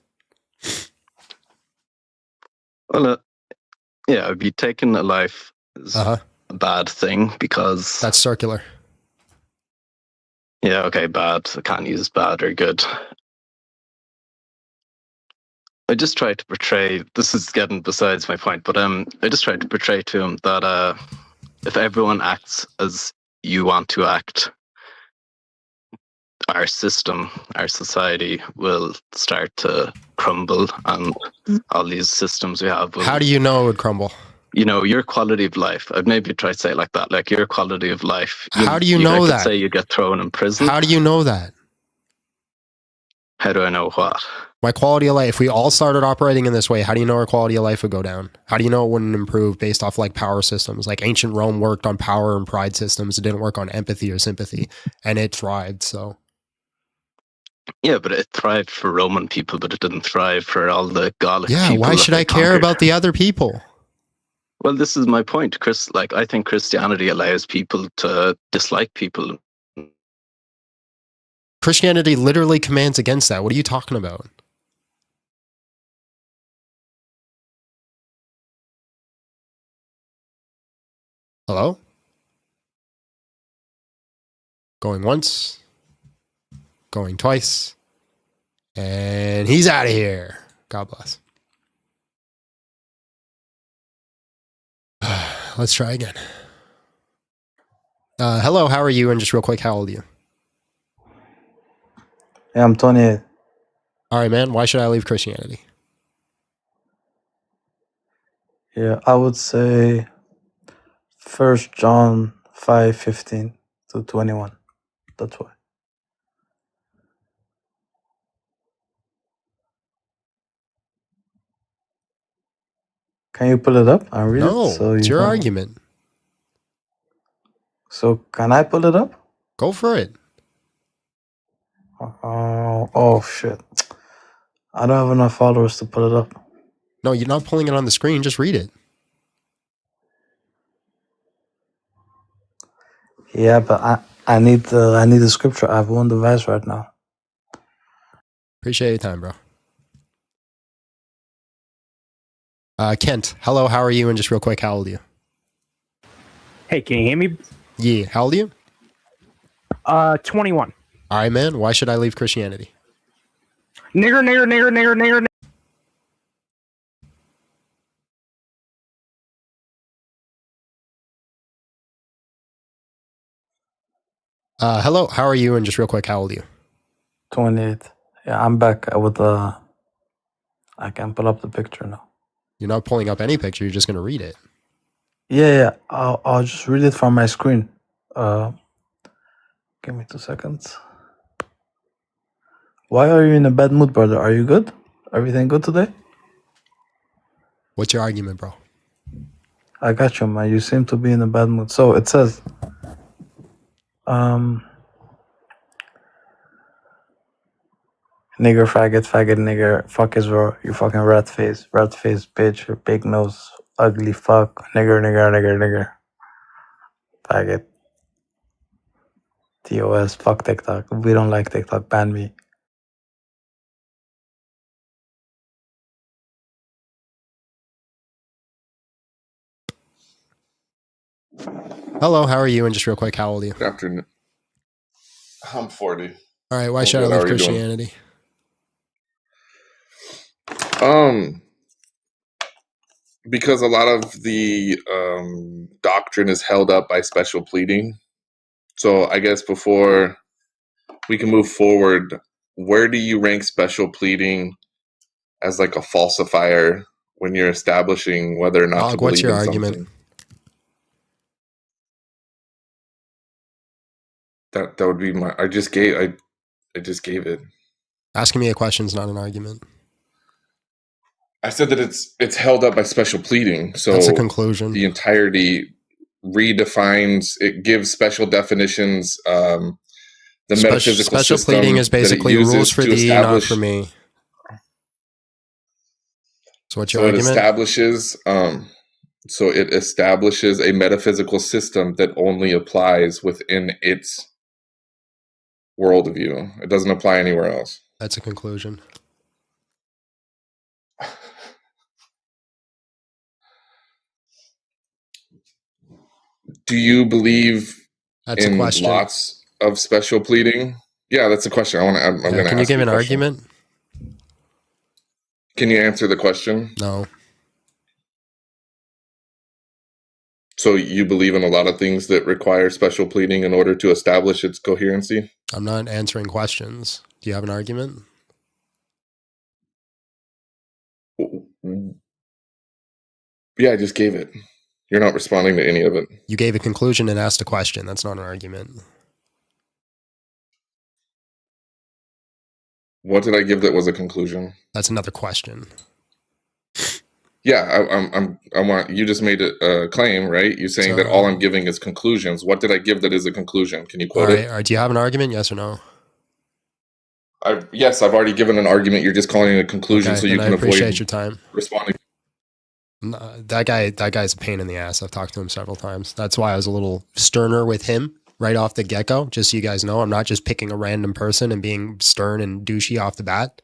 Well, yeah, I'd be taking a life as a bad thing because that's circular. Yeah, okay, bad. I can't use bad or good. I just try to portray. This is getting besides my point, but I just try to portray to him that if everyone acts as you want to act, our system, our society will start to crumble, and all these systems we have will. How do you know it would crumble? You know, your quality of life. I'd maybe try to say it like that, like your quality of life. How do you know that? Say you get thrown in prison. How do you know that? How do I know what? My quality of life. If we all started operating in this way, how do you know our quality of life would go down? How do you know it wouldn't improve based off like power systems? Like ancient Rome worked on power and pride systems. It didn't work on empathy or sympathy, and it thrived. So. Yeah, but it thrived for Roman people, but it didn't thrive for all the Gallic people. Yeah, why should I care about the other people? Well, this is my point, Chris. Like, I think Christianity allows people to dislike people. Christianity literally commands against that. What are you talking about? Hello? Going once. Going twice. And he's out of here. God bless. Let's try again. Hello, how are you? And just real quick, how old are you? Yeah, I'm 28. All right, man. Why should I leave Christianity? Yeah, I would say 1 John 5:15 to 21. That's why. Can you pull it up and read No, it? So it's you your know. argument. So can I pull it up? Go for it. Oh shit. I don't have enough followers to pull it up. No, you're not pulling it on the screen. Just read it. Yeah, but I need the scripture. I have one device right now. Appreciate your time, bro. Kent, hello, how are you? And just real quick, how old are you? Hey, can you hear me? Yeah, how old are you? 21. All right, man. Why should I leave Christianity? Nigger. Hello, how are you? And just real quick, how old are you? 28. Yeah, I'm back with I can pull up the picture now. You're not pulling up any picture. You're just going to read it. Yeah. I'll just read it from my screen. Give me 2 seconds. Why are you in a bad mood, brother? Are you good? Everything good today? What's your argument, bro? I got you, man. You seem to be in a bad mood. So it says, nigger, faggot, nigger, fuck Israel, you fucking rat face, bitch, your big nose, ugly fuck, nigger, faggot, TOS, fuck TikTok. We don't like TikTok, ban me. Hello, how are you? And just real quick, how old are you? Good afternoon. I'm 40. All right, why I'm should good. I How leave are you doing? Christianity? Because a lot of the doctrine is held up by special pleading. So I guess before we can move forward, where do you rank special pleading as like a falsifier when you're establishing whether or not to What's believe your in argument? something? That would be my. I just gave it. Asking me a question is not an argument. I said that it's held up by special pleading. So that's a conclusion. The entirety redefines. It gives special definitions. The metaphysical special system pleading is basically that it rules for to thee, not establish. for me. So what's your So argument? It establishes a metaphysical system that only applies within its worldview. It doesn't apply anywhere else. That's a conclusion. Do you believe That's in a question. lots of special pleading? Yeah, that's a question. I'm going to ask. Can you give an argument? Can you answer the question? No. So you believe in a lot of things that require special pleading in order to establish its coherency? I'm not answering questions. Do you have an argument? Yeah, I just gave it. You're not responding to any of it. You gave a conclusion and asked a question. That's not an argument. What did I give that was a conclusion? That's another question. Yeah, I want you just made a claim, right? You're saying that all I'm giving is conclusions. What did I give that is a conclusion? Can you quote it? All right. Do you have an argument? Yes or no? Yes, I've already given an argument. You're just calling it a conclusion so you can appreciate avoid your time. Responding. That guy's a pain in the ass. I've talked to him several times. That's why I was a little sterner with him right off the get-go. Just so you guys know, I'm not just picking a random person and being stern and douchey off the bat.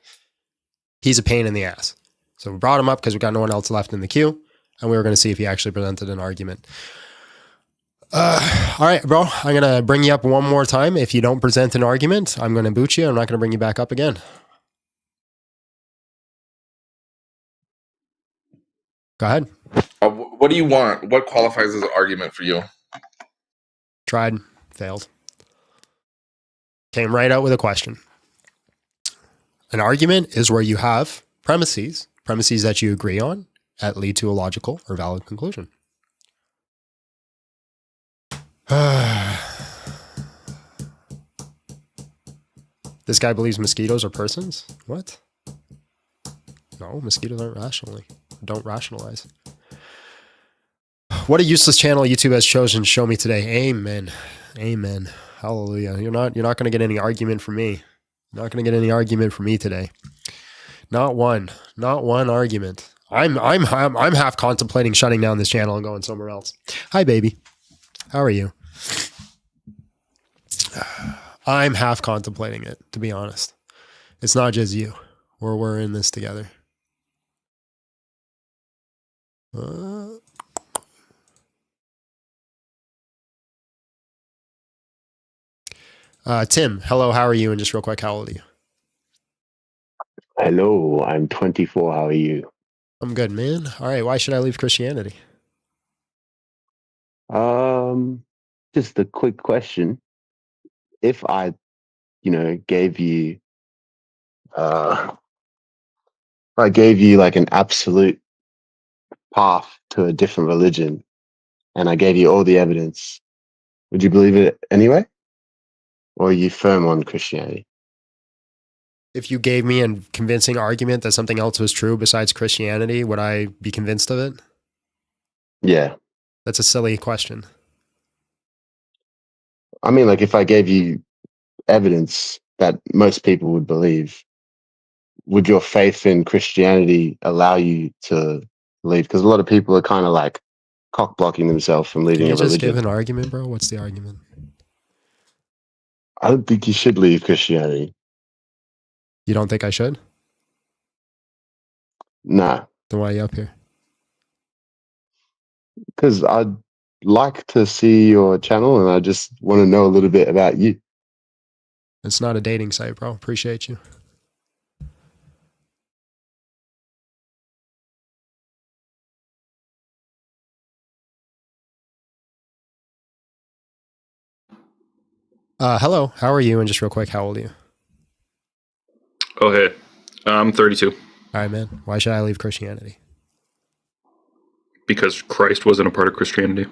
He's a pain in the ass. So we brought him up because we got no one else left in the queue, and we were going to see if he actually presented an argument. All right, bro. I'm going to bring you up one more time. If you don't present an argument, I'm going to boot you. I'm not going to bring you back up again. Go ahead. What do you want? What qualifies as an argument for you? Tried, failed. Came right out with a question. An argument is where you have premises that you agree on that lead to a logical or valid conclusion. This guy believes mosquitoes are persons? What? No, mosquitoes aren't rationally. Don't rationalize. What a useless channel YouTube has chosen to show me today. Amen. Amen. Hallelujah. You're not going to get any argument from me. You're not going to get any argument from me today. Not one argument. I'm half contemplating shutting down this channel and going somewhere else. Hi, baby. How are you? I'm half contemplating it, to be honest. It's not just you. We're in this together. Tim, hello, how are you? And just real quick, how old are you? Hello, I'm 24. How are you? I'm good, man. All right, why should I leave Christianity? Just a quick question. If I, gave you, if I gave you like an absolute path to a different religion, and I gave you all the evidence, would you believe it anyway? Or are you firm on Christianity? If you gave me a convincing argument that something else was true besides Christianity, would I be convinced of it? Yeah. That's a silly question. I mean, like if I gave you evidence that most people would believe, would your faith in Christianity allow you to believe? Because a lot of people are kind of like cock blocking themselves from Can leaving you a just give religion. an argument, bro? What's the argument? I don't think you should leave Christianity. You don't think I should? Nah. Then why are you up here? Because I'd like to see your channel and I just want to know a little bit about you. It's not a dating site, bro. Appreciate you. Hello, how are you? And just real quick, how old are you? Oh, hey. I'm 32. All right, man. Why should I leave Christianity? Because Christ wasn't a part of Christianity.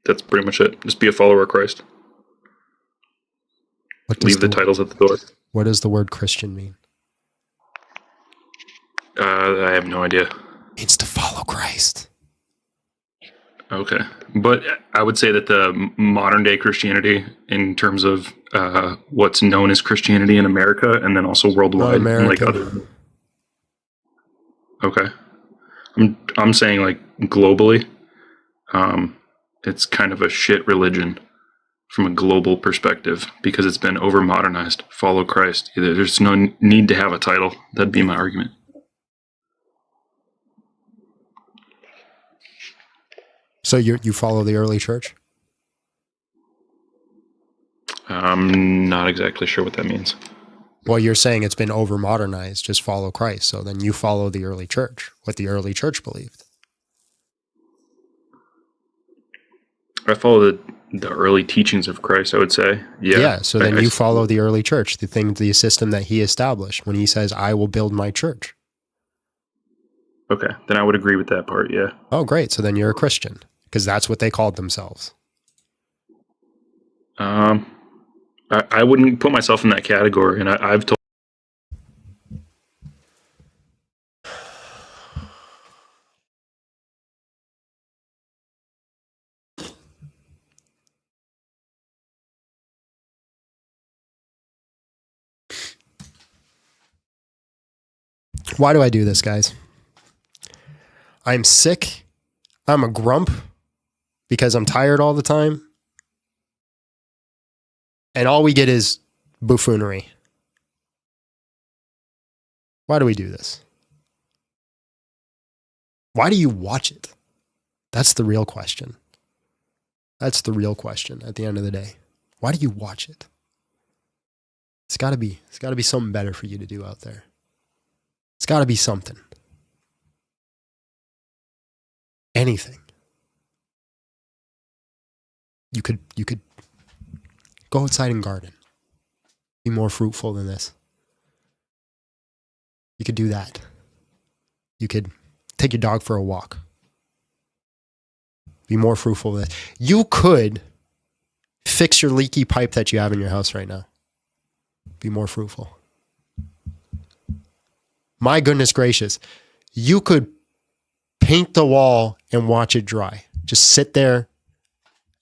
That's pretty much it. Just be a follower of Christ. Leave the titles at the door. What does the word Christian mean? I have no idea. It means to follow Christ. Okay. But I would say that the modern day Christianity, in terms of what's known as Christianity in America and then also worldwide, and like other. Okay. I'm saying like globally, it's kind of a shit religion from a global perspective because it's been over modernized. Follow Christ. There's no need to have a title. That'd be my argument. So you follow the early church? I'm not exactly sure what that means. Well, you're saying it's been over modernized. Just follow Christ. So then you follow the early church, what the early church believed. I follow the early teachings of Christ, I would say. Yeah. So then you follow the early church, the system that he established when he says, I will build my church. Okay. Then I would agree with that part. Yeah. Oh, great. So then you're a Christian because that's what they called themselves. I wouldn't put myself in that category. And I've told. Why do I do this, guys? I'm sick. I'm a grump because I'm tired all the time. And all we get is buffoonery. Why do we do this? Why do you watch it? That's the real question. That's the real question at the end of the day. Why do you watch it? It's gotta be something better for you to do out there. It's gotta be something. Anything. You could go outside and garden. Be more fruitful than this. You could do that. You could take your dog for a walk. Be more fruitful than this. You could fix your leaky pipe that you have in your house right now. Be more fruitful. My goodness gracious. You could paint the wall and watch it dry. Just sit there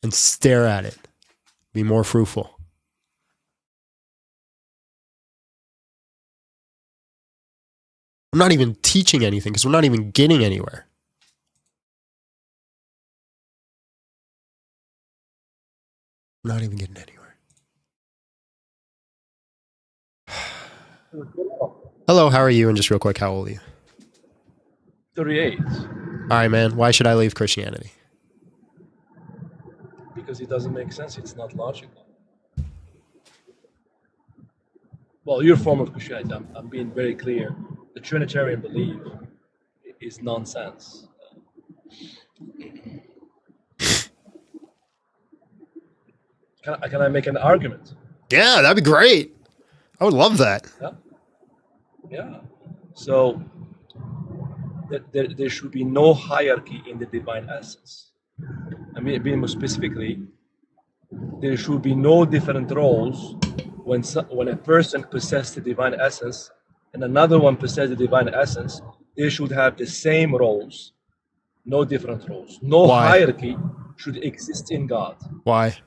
and stare at it. Be more fruitful. I'm not even teaching anything because we're not even getting anywhere. We're not even getting anywhere. Hello, how are you? And just real quick, how old are you? 38. All right, man. Why should I leave Christianity? Because it doesn't make sense. It's not logical. Well, your form of Christianity, I'm being very clear. The Trinitarian belief is nonsense. Can I make an argument? Yeah, that'd be great. I would love that. Yeah. So there should be no hierarchy in the divine essence. I mean, being more specifically, there should be no different roles when a person possesses the divine essence and another one possesses the divine essence. They should have the same roles, no different roles. No Why? hierarchy should exist in God. Why?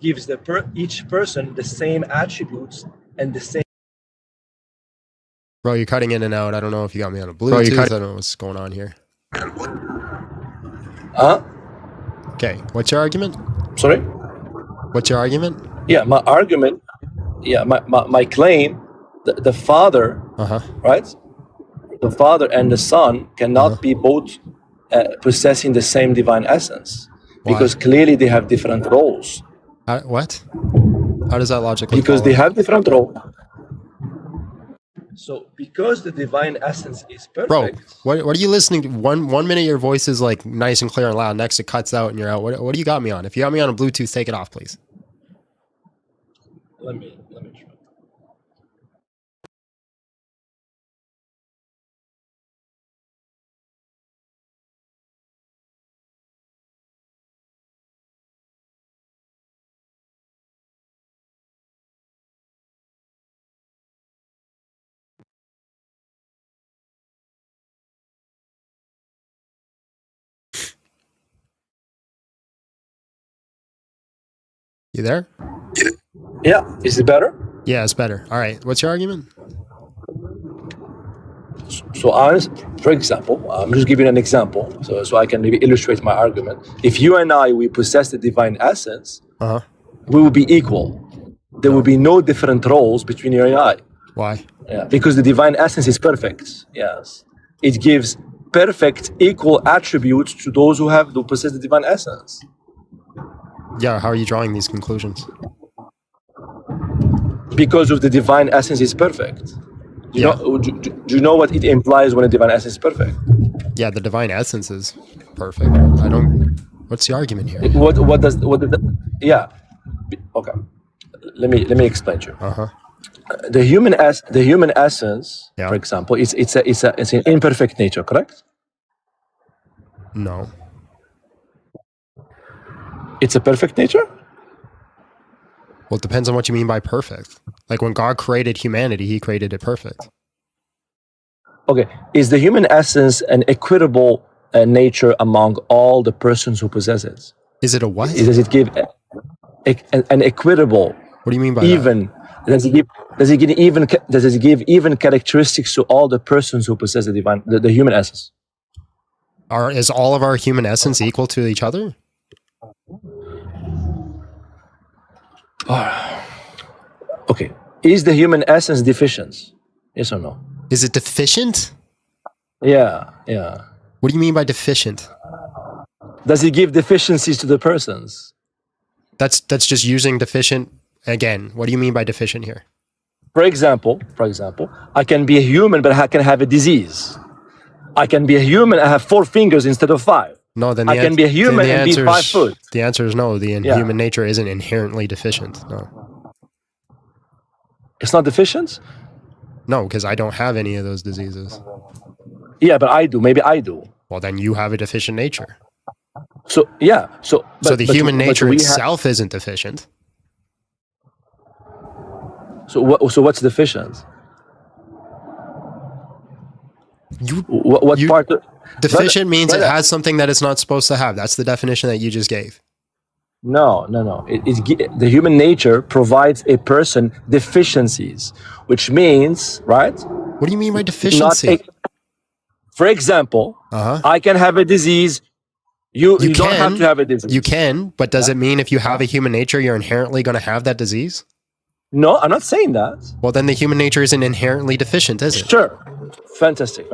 Gives each person the same attributes and the same. Bro, you're cutting in and out. I don't know if you got me on a Bluetooth. I don't know what's going on here. Huh? Okay, what's your argument? Sorry? What's your argument? Yeah, my argument, my claim, the Father, right? The Father and the Son cannot be both possessing the same divine essence. Why? Because clearly they have different roles. What? How does that logically Because follow? they have different roles. So because the divine essence is perfect. Bro, what are you listening to? One minute your voice is like nice and clear and loud. Next it cuts out and you're out. What do you got me on? If you got me on a Bluetooth, take it off, please. Let me try. You there? Yeah, is it better? Yeah, it's better. All right, what's your argument? So for example, I'm just giving an example so I can maybe illustrate my argument. If you and I, we possess the divine essence, we will be equal. There will be no different roles between you and I. Why? Yeah, because the divine essence is perfect. Yes. It gives perfect, equal attributes to those who possess the divine essence. Yeah, how are you drawing these conclusions? Because of the divine essence is perfect. Do you know what it implies when a divine essence is perfect? Yeah, the divine essence is perfect. What's the argument here? Yeah. Okay. Let me explain to you. The human essence, for example, it's an imperfect nature, correct? No. It's a perfect nature? Well, it depends on what you mean by perfect. Like when God created humanity, he created it perfect. Okay. Is the human essence an equitable nature among all the persons who possess it? Is it a what? Does it give an equitable? What do you mean by even? that? Does it give even characteristics to all the persons who possess the human essence? Is all of our human essence equal to each other? Okay. Is the human essence deficient? Yes or no? Is it deficient? Yeah. What do you mean by deficient? Does it give deficiencies to the persons? That's just using deficient. Again, what do you mean by deficient here? For example, I can be a human, but I can have a disease. I can be a human and have 4 fingers instead of 5. No, then I can be a human and be 5 foot. The answer is no. Human nature isn't inherently deficient. No. It's not deficient? No, because I don't have any of those diseases. Yeah, but I do. Maybe I do. Well, then you have a deficient nature. So the human nature itself isn't deficient. So what's deficient? What part? Deficient means it has something that it's not supposed to have. That's the definition that you just gave. No. The human nature provides a person deficiencies, which means, right? What do you mean by deficiency? For example, I can have a disease. You don't have to have a disease. You can, but does it mean if you have a human nature, you're inherently going to have that disease? No, I'm not saying that. Well, then the human nature isn't inherently deficient, is it? Sure. Fantastic.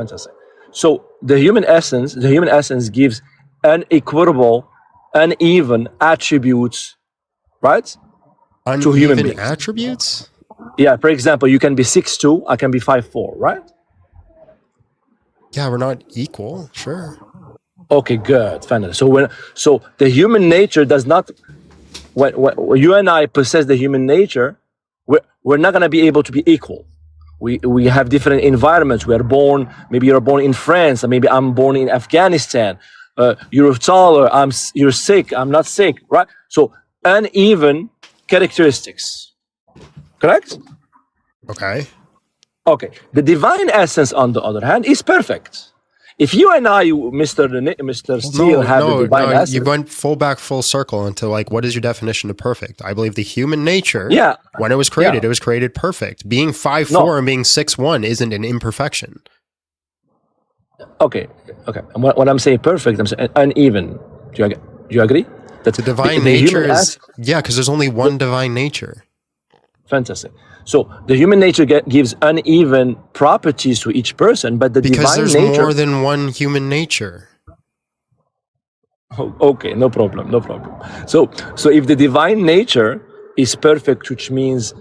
So the human essence gives unequitable, uneven attributes, right? To human beings. Attributes? Yeah, for example, you can be 6'2", I can be 5'4", right? Yeah, we're not equal, sure. Okay, good. Fantastic. So the human nature does not, when you and I possess the human nature, we're not going to be able to be equal. We have different environments. We are born. Maybe you're born in France, and maybe I'm born in Afghanistan. You're taller. You're sick. I'm not sick, right? So uneven characteristics. Correct? Okay. Okay. The divine essence, on the other hand, is perfect. If you and I, Mr. Steele, have the divine essence, you went full circle into like, what is your definition of perfect? I believe the human nature, when it was created perfect. Being 5'4" and being 6'1" isn't an imperfection. Okay. And when I'm saying perfect, I'm saying uneven. Do you agree? That the divine nature is because there's only one divine nature. Fantastic. So the human nature gives uneven properties to each person, but the divine nature... Because there's more than one human nature. Oh, okay, no problem. So if the divine nature is perfect, which means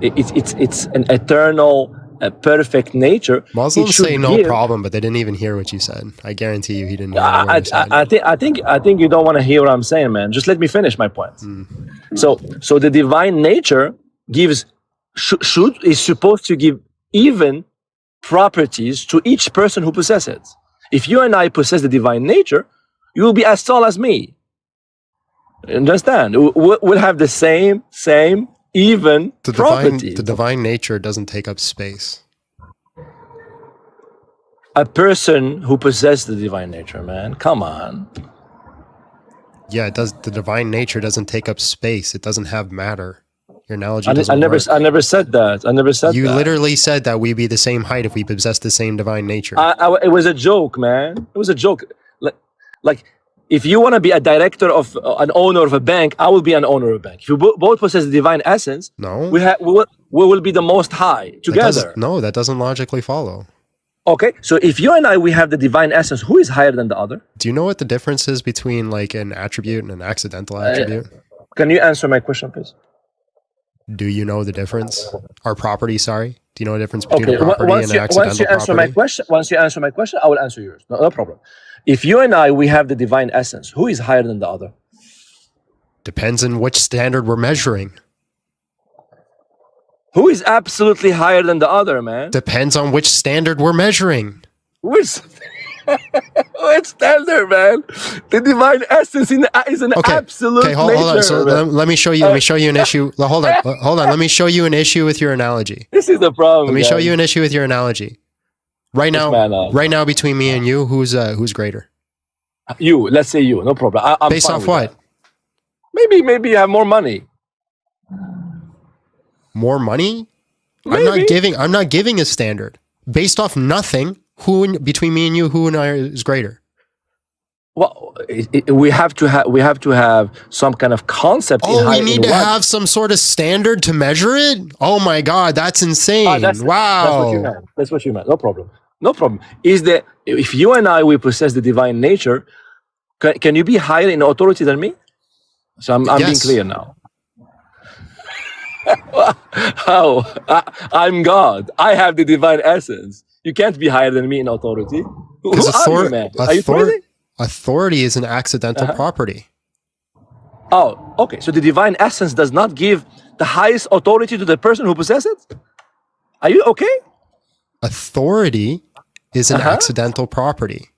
it's an eternal, perfect nature... Muslims say no problem, but they didn't even hear what you said. I guarantee you he didn't hear what you said. I think you don't want to hear what I'm saying, man. Just let me finish my point. So the divine nature gives... is supposed to give even properties to each person who possesses it. If you and I possess the divine nature, you will be as tall as me. Understand? We'll have the same even properties. The divine nature doesn't take up space. A person who possesses the divine nature, man, come on. Yeah, it does. The divine nature doesn't take up space. It doesn't have matter. Your analogy I never said that. I never said you that. literally said that we'd be the same height if we possess the same divine nature. It was a joke, man. It was a joke. Like if you want to be a director of an owner of a bank, I will be an owner of a bank. If you both possess the divine essence, we will be the most high together. That doesn't logically follow. Okay, so if you and I, we have the divine essence, who is higher than the other? Do you know what the difference is between like an attribute and an accidental attribute? Can you answer my question, please? Do you know the difference? Or property, sorry. Do you know the difference between a property and an accidental once you answer property? Once you answer my question, I will answer yours. No problem. If you and I, we have the divine essence, who is higher than the other? Depends on which standard we're measuring. Who is absolutely higher than the other, man? Depends on which standard we're measuring. Which standard, man? The divine essence is an absolute nature. Hold on. So let me show you. Let me show you an issue. Hold on. Let me show you an issue with your analogy. This is the problem. Let me show you an issue with your analogy. Right now, between me and you, who's greater? You. Let's say you. No problem. I'm based off what? That. Maybe you have more money. More money? Maybe. I'm not giving a standard based off nothing. Between me and you, who and I is greater? Well, we have to have some kind of concept. We need to have some sort of standard to measure it. Oh my God, that's insane! Wow, that's what you meant. No problem. Is that if you and I we possess the divine nature, can you be higher in authority than me? So I'm being clear now. How? I'm God. I have the divine essence. You can't be higher than me in authority. Who are you, man? Are you crazy? Authority is an accidental property. Oh, okay. So the divine essence does not give the highest authority to the person who possesses it? Are you okay? Authority is an accidental property.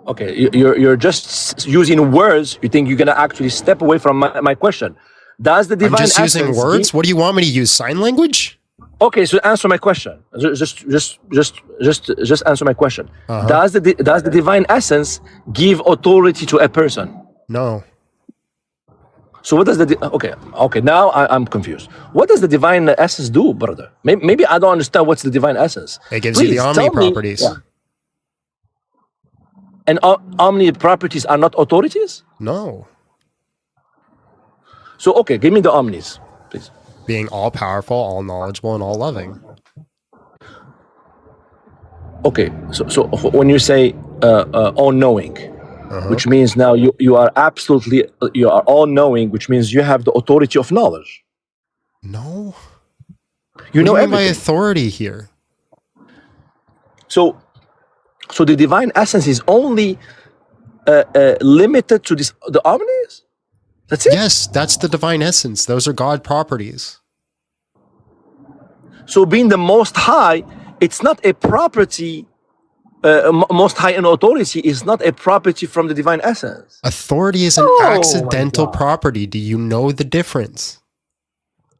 Okay, you're just using words. You think you're gonna actually step away from my question? Does the divine essence... I'm just using words? What do you want me to use? Sign language? Okay, so answer my question. Just answer my question. Does the divine essence give authority to a person? No. So what does okay? Now I'm confused. What does the divine essence do, brother? Maybe I don't understand what's the divine essence. It gives you the omni properties. And omni properties are not authorities? No. So okay, give me the omnis, please. Being all powerful, all knowledgeable, and all loving. Okay, so when you say all knowing, which means now you are absolutely, you are all knowing, which means you have the authority of knowledge. No. You know everything. By authority here. So the divine essence is only limited to the omnis? That's it? Yes, that's the divine essence. Those are God properties. So being the Most High, it's not a property. Most High in authority is not a property from the divine essence. Authority is an Oh, accidental property. Do you know the difference?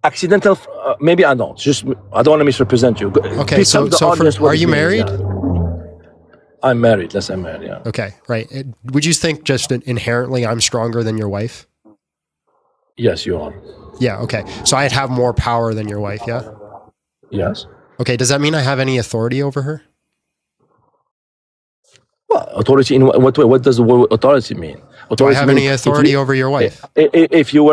Accidental, maybe I don't. Just I don't want to misrepresent you. Okay, Please tell the audience what are it you means, married? yeah. I'm married. Yes, I'm married. Yeah. Okay, right. Would you think just inherently I'm stronger than your wife? Yes, you are. Yeah. Okay. So I'd have more power than your wife. Yeah. Yes. Okay. Does that mean I have any authority over her? Well, authority in what way? What does the word authority mean? Authority Do I have any means authority over your wife? If you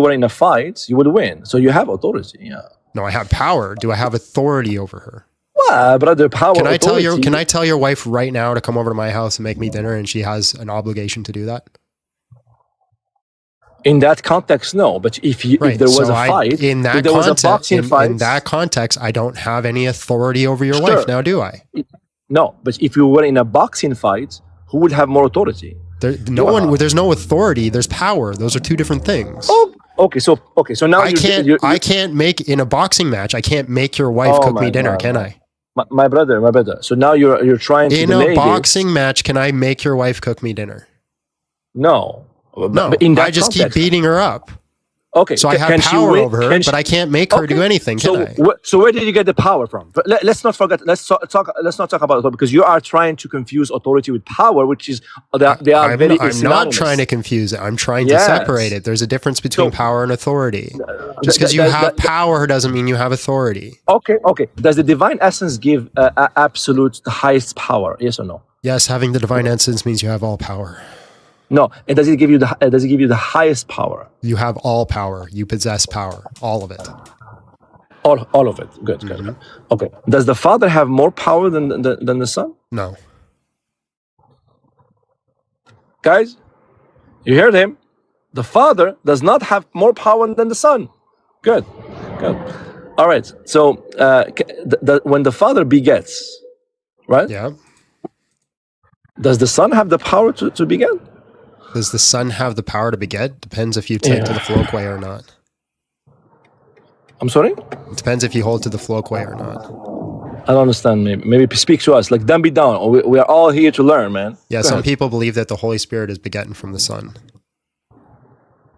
were in a fight, you would win. So you have authority. Yeah. No, I have power. Do I have authority over her? Well, brother, power. Can I tell authority- Can I tell your wife right now to come over to my house and make me dinner, and she has an obligation to do that? In that context, no. But if there was a fight, in that if there was a boxing fight, in that context, I don't have any authority over your Sure. wife now, do I? No, but if you were in a boxing fight, who would have more authority? There's no authority. There's power. Those are two different things. Oh, okay. So now I can't make in a boxing match. I can't make your wife Oh cook my me dinner, God. can I? My brother. So now you're trying to In delay a boxing match, can I make your wife cook me dinner? No. No. But in that I just context, keep beating her up. Okay. So I have can she power win? over her, Can she- but I can't make her do anything, can I? So where did you get the power from? But let's not forget. Let's not talk about it, because you are trying to confuse authority with power, which is they are very. I'm not synonymous. trying to confuse it. I'm trying to Yes. separate it. There's a difference between power and authority. Just because you have power doesn't mean you have authority. Okay. Does the divine essence give absolute the highest power? Yes or no? Yes, having the divine essence means you have all power. No. And does it give you the highest power? You have all power. You possess power. All of it. All of it. Good. Good. Okay. Does the Father have more power than the Son? No. Guys, you heard him. The Father does not have more power than the Son. Good. All right. So when the Father begets, right? Yeah. Does the Son have the power to beget? Does the Son have the power to beget? Depends if you take to the floquay or not. I'm sorry? It depends if you hold to the floquay or not. I don't understand. Maybe speak to us. Like, dumb it down. We are all here to learn, man. Yeah, Go some ahead. people believe that the Holy Spirit is begotten from the Son.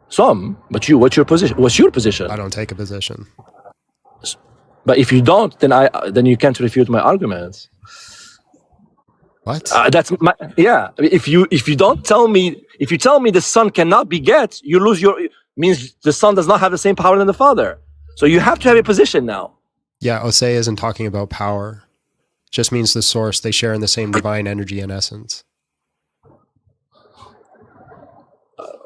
Some, but what's your position? What's your position? I don't take a position. But if you don't, then you can't refute my arguments. What? That's my If you don't tell me, if you tell me the Son cannot beget, you lose means the Son does not have the same power than the Father. So you have to have a position now. Yeah, Osei isn't talking about power. Just means the source. They share in the same divine energy and essence.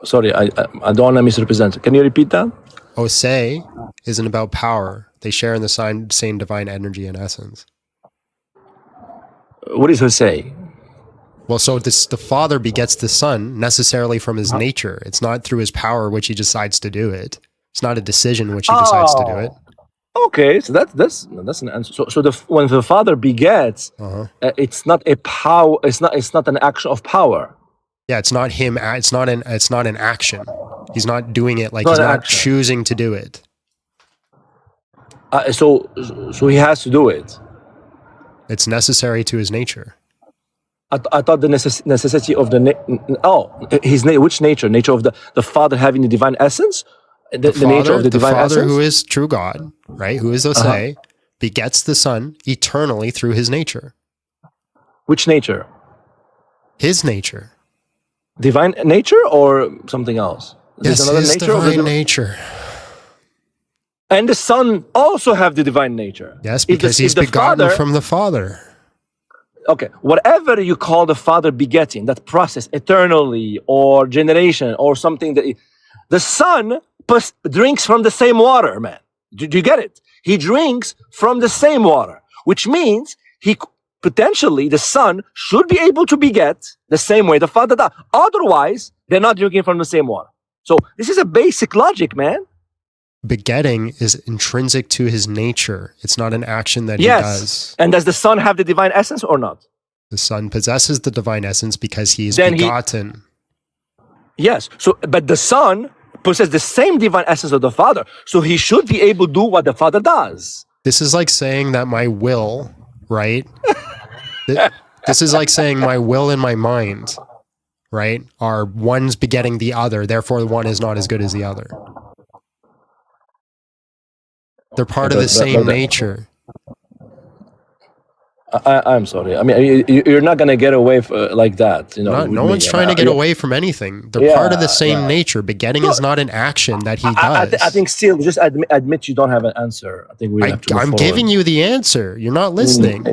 Sorry, I don't want to misrepresent. Can you repeat that? Osei isn't about power. They share in the same divine energy and essence. What is Hosea? Well, so the Father begets the Son necessarily from his nature. It's not through his power which he decides to do it. It's not a decision which he decides to do it. Okay, so that's an answer. So when the Father begets, it's not a power. It's not an action of power. Yeah, it's not him. It's not an action. He's not doing it like Not he's an not action. choosing to do it. So he has to do it. It's necessary to his nature. I thought the necessity of which nature? Nature of the Father having the divine essence? The nature of the divine Father essence? who is true God, right? Who is Osei, begets the Son eternally through his nature. Which nature? His nature. Divine nature or something else? Yes, There's another his nature of divine the- nature. And the Son also have the divine nature. Yes, If the- because he's if the begotten Father- from the Father. Okay, whatever you call the Father begetting, that process eternally or generation or something the Son drinks from the same water, man. Do you get it? He drinks from the same water, which means potentially the Son should be able to beget the same way the Father does. Otherwise, they're not drinking from the same water. So this is a basic logic, man. Begetting is intrinsic to his nature. It's not an action that he Yes. does. And does the Son have the divine essence or not? The Son possesses the divine essence because he is Then he- begotten. Yes. So, but the Son possesses the same divine essence of the Father. So he should be able to do what the Father does. This is like saying that my will, right? This is like saying my will and my mind, right, are one's begetting the other. Therefore, one is not as good as the other. They're part of the same nature. I'm sorry. I mean, you're not gonna get away like that. You know, No one's trying to get away from anything. They're part of the same nature. Begetting is not an action that he does. I think still, just admit you don't have an answer. I think we have to move I'm forward. giving you the answer. You're not listening.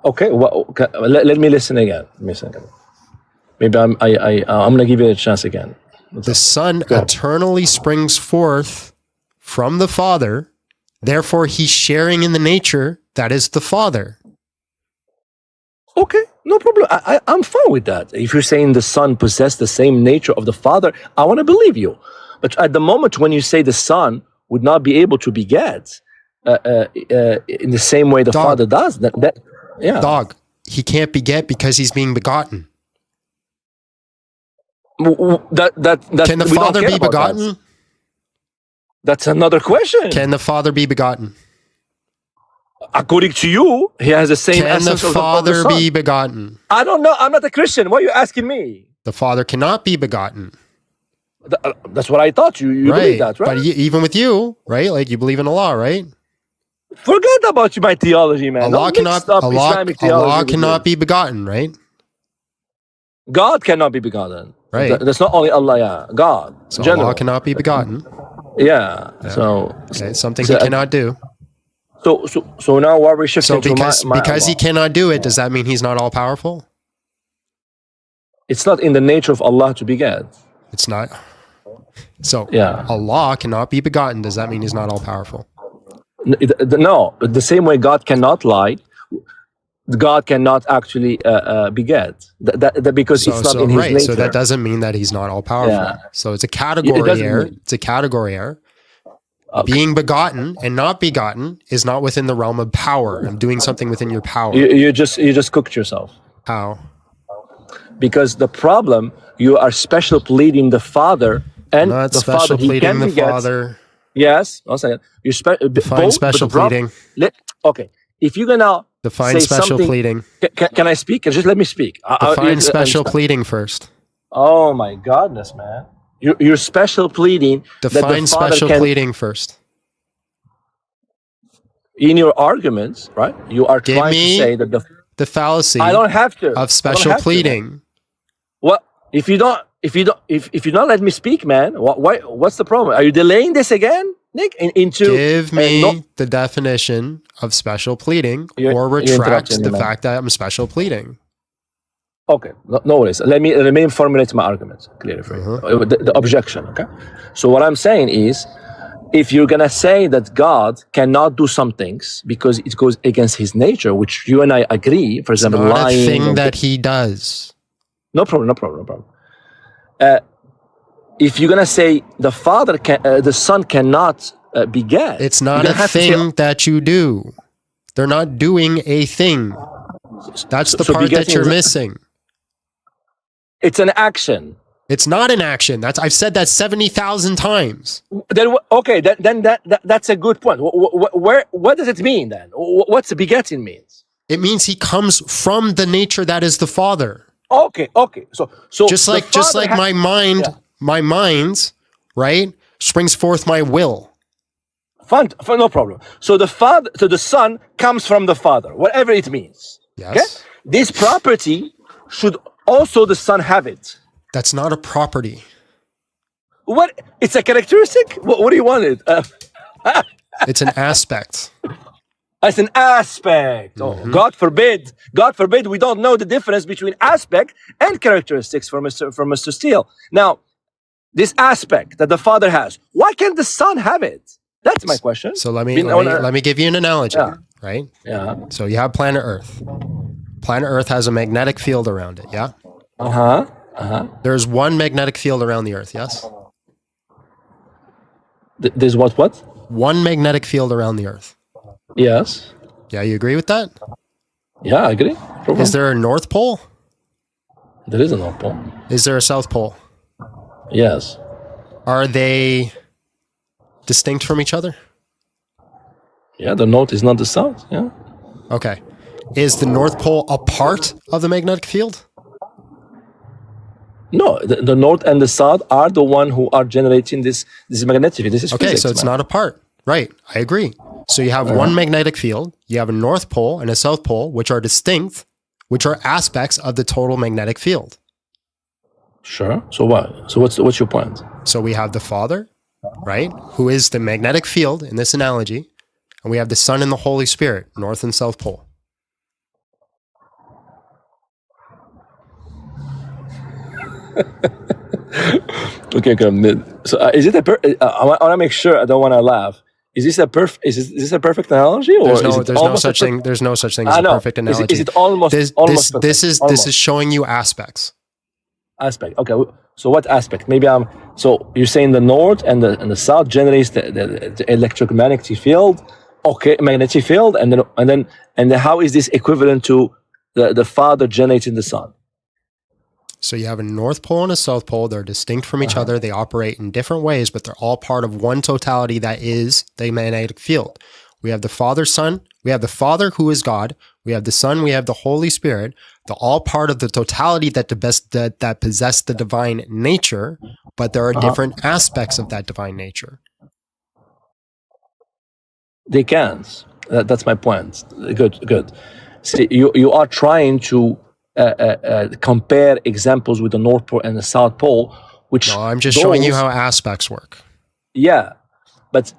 Okay. Well, let me listen again. Let me listen again. Maybe I'm gonna give you a chance again. The Son eternally springs forth from the Father. Therefore, he's sharing in the nature that is the Father. Okay, no problem. I'm fine with that. If you're saying the Son possessed the same nature of the Father, I want to believe you. But at the moment when you say the Son would not be able to beget in the same way the Father does, Dog, he can't beget because he's being begotten. Can the Father be begotten? That's another question. Can the Father be begotten? According to you, he has the same essence Can the of the Father Son. be begotten? I don't know. I'm not a Christian. Why are you asking me? The Father cannot be begotten. That's what I thought. You believe that, right? But even with you, right? Like you believe in Allah, right? Forget about my theology, man. Allah Don't mix up Islamic theology Allah with cannot yours. be begotten, right? God cannot be begotten. Right. That's not only Allah, yeah. God. So general. Allah cannot be begotten. Yeah. So okay, something he cannot do. So now what we're shifting So because he cannot do it, does that mean he's not all powerful? It's not in the nature of Allah to beget. It's not. So Allah cannot be begotten. Does that mean he's not all powerful? No, the same way God cannot lie, God cannot actually beget. Because it's not in his nature. So that doesn't mean that he's not all powerful. Yeah. So it's a category error. It's a category error. Okay. Being begotten and not begotten is not within the realm of power. I'm doing something within your power. You just cooked yourself. How? Because the problem, you are special pleading the Father and not the special Father. Pleading He can the beget. Father. Yes, I'll say it. You define special pleading. Okay, if you're gonna define say special something, pleading. Can I speak? Just let me speak. Define special pleading first. Oh my goodness, man! You're special pleading. Define special pleading first. In your arguments, right? You are trying to say that the fallacy. I don't have to of special pleading. What if you don't? If you don't let me speak, man, what's the problem? Are you delaying this again, Nick? Give me the definition of special pleading, or retract the fact that I'm special pleading. Okay, no worries. Let me formulate my argument clearly for you. The objection. Okay. So what I'm saying is, if you're gonna say that God cannot do some things because it goes against His nature, which you and I agree, for example, it's not lying. a thing that He does. No problem. If you're gonna say the Father the Son cannot beget, it's not a thing that you do. They're not doing a thing. That's the part that you're missing. It's an action. It's not an action. I've said that 70,000 times. Then that's a good point. What does it mean then? What's the begetting means? It means he comes from the nature that is the Father. Okay. So just like my mind, my mind, right, springs forth my will. Fine, no problem. So the Son comes from the Father, whatever it means. Yes. Okay? This property should also the Son have it. That's not a property. What? It's a characteristic? What do you want it? It's an aspect. It's an aspect. Oh, God forbid we don't know the difference between aspect and characteristics from Mr. Steele. Now, this aspect that the Father has, why can't the Son have it? That's my question. So let me give you an analogy, right? Yeah. So you have planet Earth. Planet Earth has a magnetic field around it, yeah? There's one magnetic field around the Earth, yes? There's what? One magnetic field around the Earth. Yes. Yeah, you agree with that? Yeah, I agree. Is there a North Pole? There is a North Pole. Is there a South Pole? Yes. Are they distinct from each other? Yeah, the north is not the south. Yeah. Okay. Is the North Pole a part of the magnetic field? No, the north and the south are the one who are generating this magnetic field. This is Okay, physics, so it's man. not a part. Right, I agree. So you have one magnetic field, you have a North Pole and a South Pole, which are distinct, which are aspects of the total magnetic field. Sure. So what? So what's your point? So we have the Father, right, who is the magnetic field in this analogy, and we have the Son and the Holy Spirit, North and South Pole. Okay. So is it I want to make sure I don't want to laugh. Is this a perfect analogy, or There's no such thing. There's no such thing as a perfect analogy. Is it almost? This is showing you aspects. Aspect. Okay. So what aspect? Maybe So you're saying the north and the south generates the electromagnetic field. Okay, magnetic field, and then how is this equivalent to the Father generating the Son? So you have a North Pole and a South Pole. They're distinct from each other. They operate in different ways, but they're all part of one totality that is the magnetic field. We have the Father, Son. We have the Father who is God. We have the Son. We have the Holy Spirit. They're all part of the totality that possess the divine nature, but there are different aspects of that divine nature. They can't. That's my point. Good. See, you are trying to compare examples with the North Pole and the South Pole, which no, I'm just showing you how aspects work. Yeah, but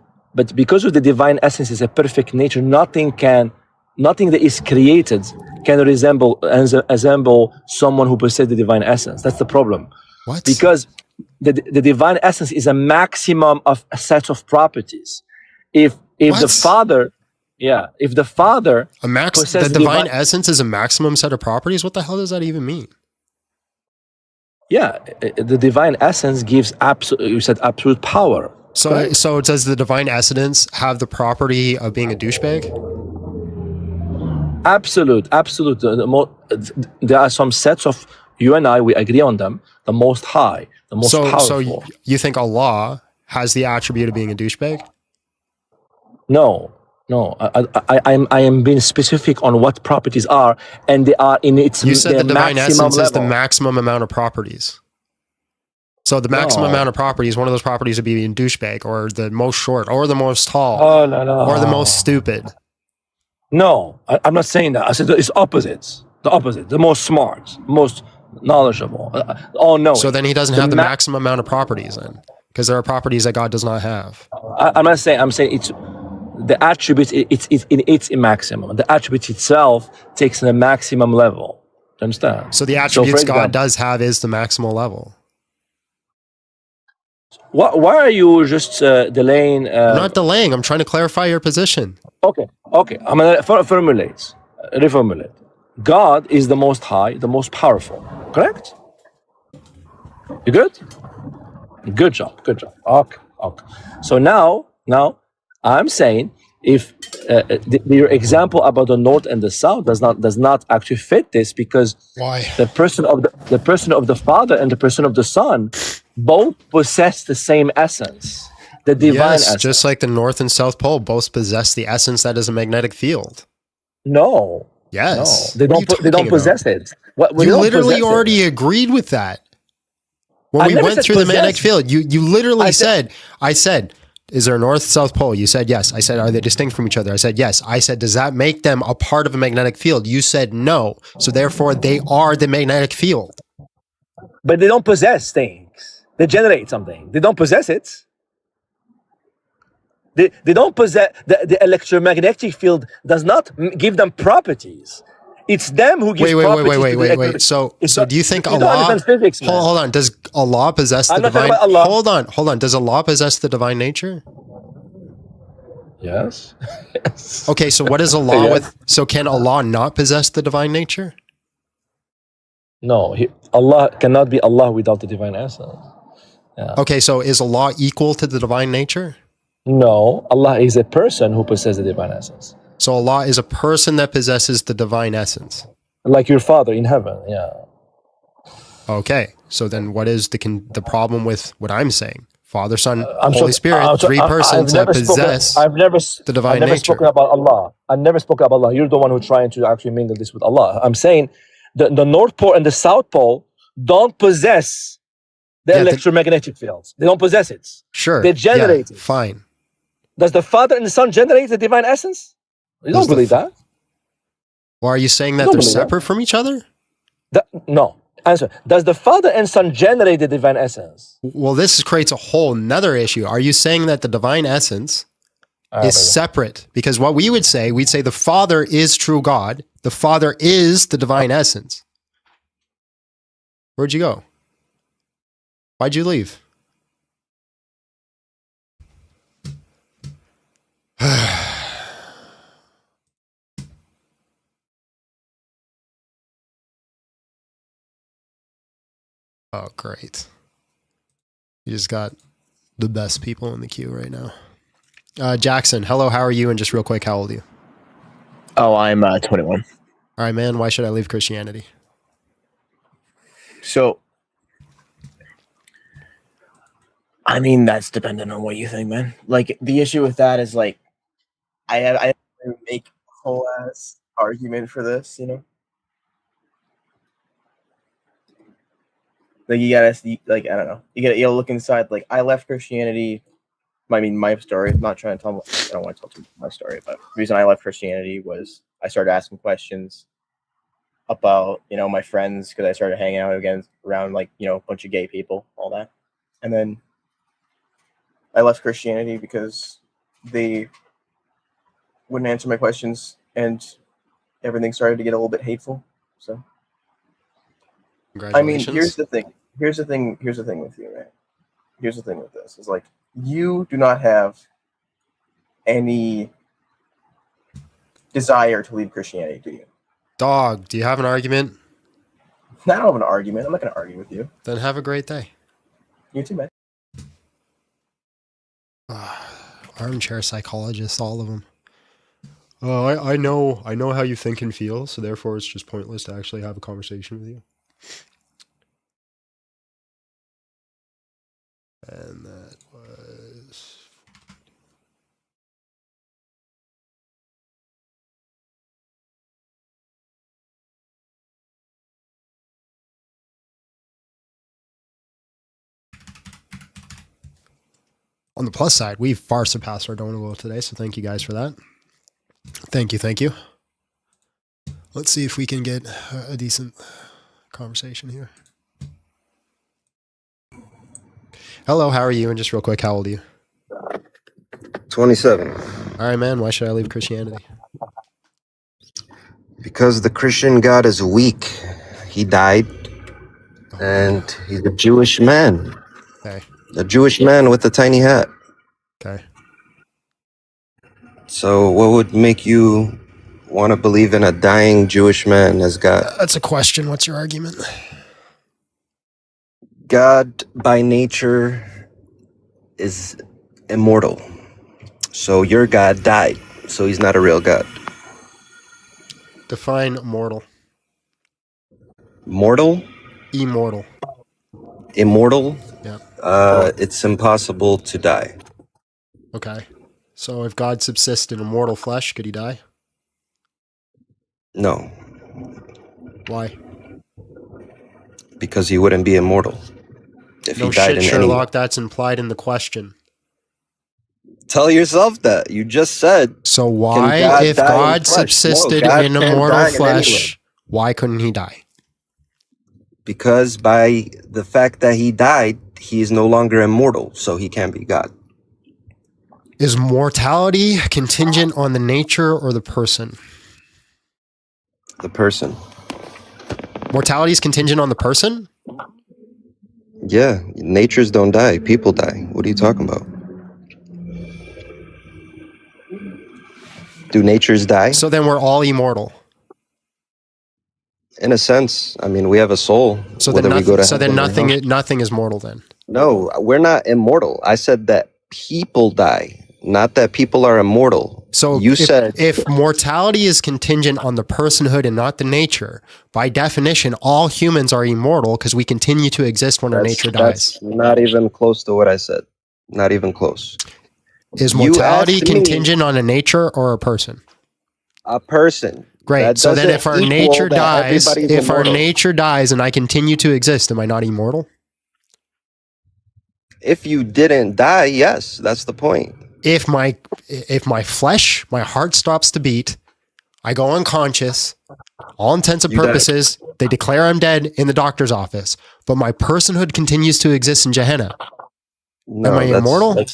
because of the divine essence is a perfect nature, nothing that is created can resemble someone who possesses the divine essence. That's the problem. What? Because the divine essence is a maximum of a set of properties. If the Father. Yeah, if the Father the divine essence is a maximum set of properties, what the hell does that even mean? Yeah, the divine essence gives absolute power. So does the divine essence have the property of being a douchebag? Absolute. There are some sets of you and I, we agree on them. The most high, the most powerful. So you think Allah has the attribute of being a douchebag? No, I am being specific on what properties are, and they are in its You said the divine essence level. is the maximum amount of properties. So the maximum amount of properties, one of those properties would be being douchebag, or the most short, or the most tall, or the most stupid. No, I'm not saying that. I said it's opposites. The opposite, the most smart, most knowledgeable, all knowing. So then he doesn't have the maximum amount of properties then, because there are properties that God does not have. I'm not saying. I'm saying it's. The attribute, it's in its maximum. The attribute itself takes the maximum level. Do you understand? So the attributes God does have is the maximal level. Why are you just delaying? I'm not delaying. I'm trying to clarify your position. Okay. I'm going to reformulate. God is the most high, the most powerful. Correct? You good? Good job. Okay. So now, I'm saying if your example about the North and the South does not actually fit this, because why the person of the Father and the person of the Son both possess the same essence, the divine essence. Just like the North and South Pole both possess the essence that is a magnetic field. No. Yes. No, they don't possess it. You literally already agreed with that. When we went through the magnetic field, you literally said, I said, is there a North, South Pole? You said yes. I said, are they distinct from each other? I said yes. I said, does that make them a part of a magnetic field? You said no. So therefore, they are the magnetic field. But they don't possess things. They generate something. They don't possess it. They don't possess, the electromagnetic field does not give them properties. It's them who gives properties. Wait. So do you think Allah? Hold on. Does Allah possess the divine? Hold on. Does Allah possess the divine nature? Yes. Okay. So what is Allah with? So can Allah not possess the divine nature? No. Allah cannot be Allah without the divine essence. Yeah. Okay. So is Allah equal to the divine nature? No. Allah is a person who possesses the divine essence. So Allah is a person that possesses the divine essence. Like your Father in heaven, yeah. Okay. So then what is the problem with what I'm saying? Father, Son, I'm Holy so, Spirit, three persons that possess the divine I've never nature. spoken about Allah. I never spoken about Allah. You're the one who's trying to actually mingle this with Allah. I'm saying the North Pole and the South Pole don't possess the electromagnetic fields. They don't possess it. Sure. They generate it. Fine. Does the Father and the Son generate the divine essence? You don't believe that. Well, are you saying that they're separate from each other? No. Answer. Does the Father and Son generate the divine essence? Well, this creates a whole nother issue. Are you saying that the divine essence is separate? Because what we would say, we'd say the Father is true God. The Father is the divine essence. Where'd you go? Why'd you leave? Oh, great. You just got the best people in the queue right now. Jackson, hello, how are you? And just real quick, how old are you? Oh, I'm 21. All right, man, why should I leave Christianity? So, I mean, that's dependent on what you think, man. Like, the issue with that is, like, I make a whole ass argument for this, you know? Like, you gotta see, like, I don't know. You gotta look inside. Like, I left Christianity. I mean, my story. I'm not trying to tell. I don't want to tell too much my story, but the reason I left Christianity was I started asking questions about, you know, my friends, because I started hanging out again around, like, you know, a bunch of gay people, all that, and then I left Christianity because they wouldn't answer my questions, and everything started to get a little bit hateful. So, I mean, here's the thing. Here's the thing with you, man. Here's the thing with this is, like, you do not have any desire to leave Christianity, do you? Dog, do you have an argument? I don't have an argument. I'm not going to argue with you. Then have a great day. You too, man. Armchair psychologists, all of them. Oh, I know how you think and feel, so therefore it's just pointless to actually have a conversation with you. And that was... On the plus side, we've far surpassed our donor goal today, so thank you guys for that. Thank you. Let's see if we can get a decent conversation here. Hello, how are you? And just real quick, how old are you? 27. All right, man. Why should I leave Christianity? Because the Christian God is weak. He died, and he's a Jewish man. Okay. A Jewish man with a tiny hat. Okay. So what would make you want to believe in a dying Jewish man as God? That's a question. What's your argument? God, by nature, is immortal. So your God died, so he's not a real God. Define mortal. Mortal? Immortal. Immortal? Yeah. It's impossible to die. Okay. So if God subsists in immortal flesh, could he die? No. Why? Because he wouldn't be immortal. If No he died shit, in Sherlock. That's implied in the question. Tell yourself that. You just said. So why, if God subsisted in immortal flesh, why couldn't he die? Because by the fact that he died, he is no longer immortal, so he can't be God. Is mortality contingent on the nature or the person? The person. Mortality is contingent on the person? Yeah, natures don't die. People die. What are you talking about? Do natures die? So then we're all immortal. In a sense, I mean, we have a soul. So then nothing is mortal then. No, we're not immortal. I said that people die, not that people are immortal. So if mortality is contingent on the personhood and not the nature, by definition, all humans are immortal because we continue to exist when our nature dies. That's not even close to what I said. Not even close. Is You mortality asked me- contingent on a nature or a person? A person. Great. That So then doesn't if our equal nature that dies, everybody's if our immortal. nature dies and I continue to exist, am I not immortal? If you didn't die, yes, that's the point. If my flesh, my heart stops to beat, I go unconscious, all intents and You die. purposes, they declare I'm dead in the doctor's office, but my personhood continues to exist in Gehenna. No, am I immortal?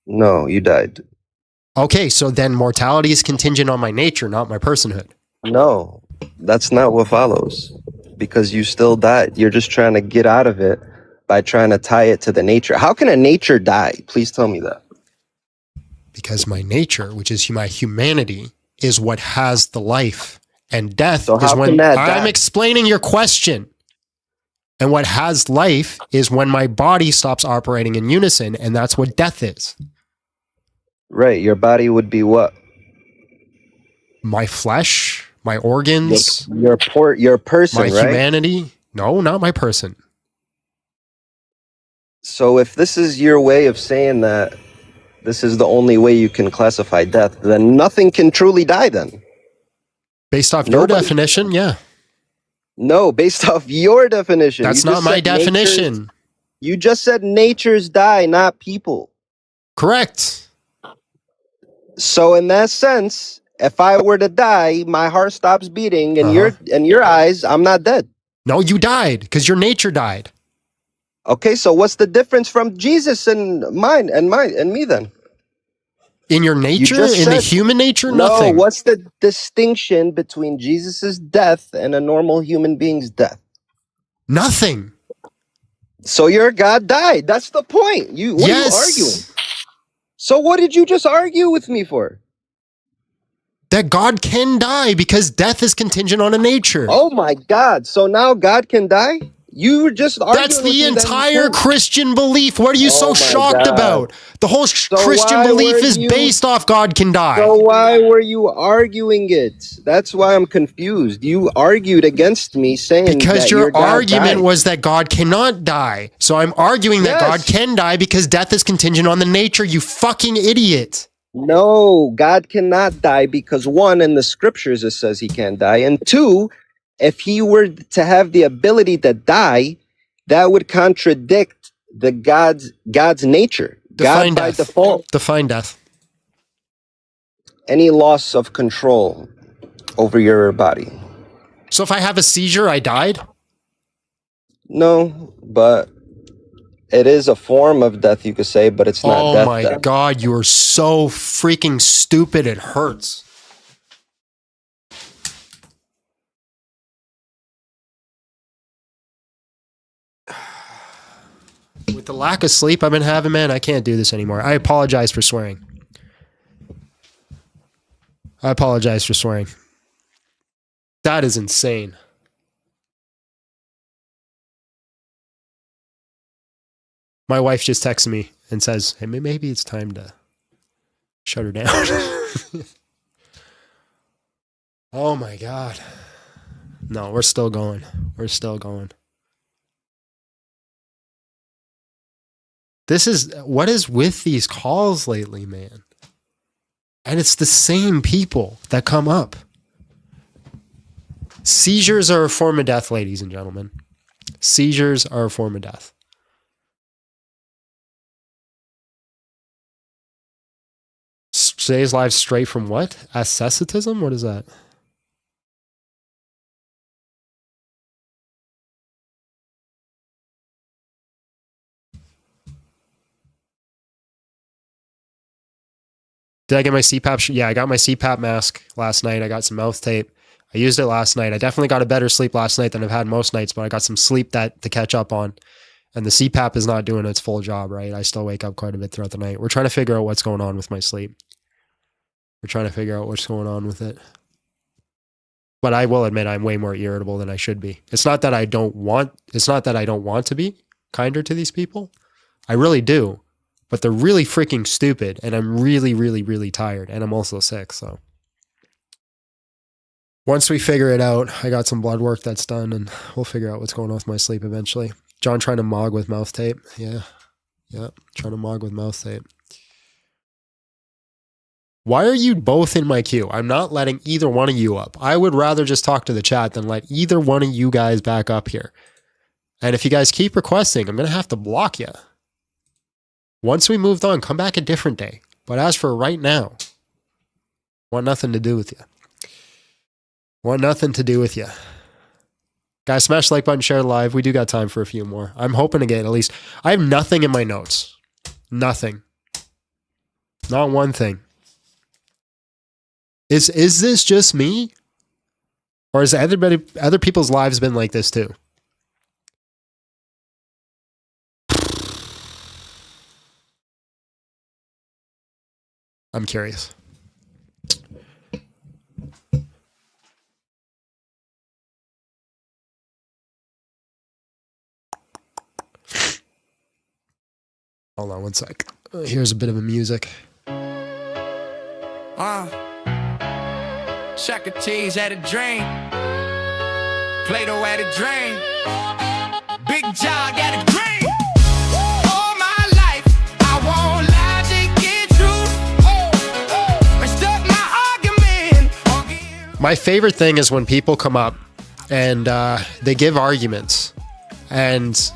No, you died. Okay, so then mortality is contingent on my nature, not my personhood. No, that's not what follows. Because you still died. You're just trying to get out of it by trying to tie it to the nature. How can a nature die? Please tell me that. Because my nature, which is my humanity, is what has the life. And death So is how when can that I'm die? explaining your question. And what has life is when my body stops operating in unison, and that's what death is. Right, your body would be what? My flesh, my organs, Your person, my right? humanity. No, not my person. So if this is your way of saying that this is the only way you can classify death, then nothing can truly die then. Based off your definition, yeah. No, based off your definition. That's You not just my said natures- definition. You just said natures die, not people. Correct. So in that sense, if I were to die, my heart stops beating, and in your eyes, I'm not dead. No, you died because your nature died. Okay, so what's the difference from Jesus and me then? In your nature, in the human nature, No, nothing. what's the distinction between Jesus's death and a normal human being's death? Nothing. So your God died. That's the point. What are you arguing? So what did you just argue with me for? That God can die because death is contingent on a nature. Oh my God. So now God can die? You were just arguing That's with me the that he entire can't. Christian belief. What are you so Oh my shocked God. about? The whole Christian why belief were is you- based off God can die. So why were you arguing it? That's why I'm confused. You argued against me saying Because that your God argument died. was that God cannot die. So I'm arguing that God can die because death is contingent on the nature, you fucking idiot. No, God cannot die because one, in the scriptures it says he can't die, and two, if he were to have the ability to die, that would contradict the God's nature. Define God by death. default, Define death. any loss of control over your body. So if I have a seizure, I died? No, but it is a form of death, you could say, but it's not Oh death. my death. God, you are so freaking stupid. It hurts. With the lack of sleep I've been having, man, I can't do this anymore. I apologize for swearing. I apologize for swearing. That is insane. My wife just texted me and says, hey, maybe it's time to shut her down. Oh my God. No, we're still going. We're still going. What is with these calls lately, man? And it's the same people that come up. Seizures are a form of death, ladies and gentlemen. Seizures are a form of death. Today's live straight from what? Asceticism? What is that? Did I get my CPAP? Yeah, I got my CPAP mask last night. I got some mouth tape. I used it last night. I definitely got a better sleep last night than I've had most nights, but I got some sleep to catch up on. And the CPAP is not doing its full job, right? I still wake up quite a bit throughout the night. We're trying to figure out what's going on with my sleep. We're trying to figure out what's going on with it. But I will admit I'm way more irritable than I should be. It's not that I don't want to be kinder to these people. I really do. But they're really freaking stupid, and I'm really, really, really tired, and I'm also sick, so. Once we figure it out, I got some blood work that's done, and we'll figure out what's going on with my sleep eventually. John trying to mog with mouth tape. Yeah. Yeah, trying to mog with mouse tape. Why are you both in my queue? I'm not letting either one of you up. I would rather just talk to the chat than let either one of you guys back up here. And if you guys keep requesting, I'm going to have to block you. Once we moved on, come back a different day. But as for right now, want nothing to do with you. Want nothing to do with you. Guys, smash the like button, share live. We do got time for a few more. I'm hoping to get at least... I have nothing in my notes. Nothing. Not one thing. Is this just me? Or has other people's lives been like this too? I'm curious. Hold on one sec. Here's a bit of a music. Chuck E. Cheese at a drain. Play-Doh at a drain. Big jog at a drain. All my life, I want logic and truth. And stuck my argument. My favorite thing is when people come up and they give arguments and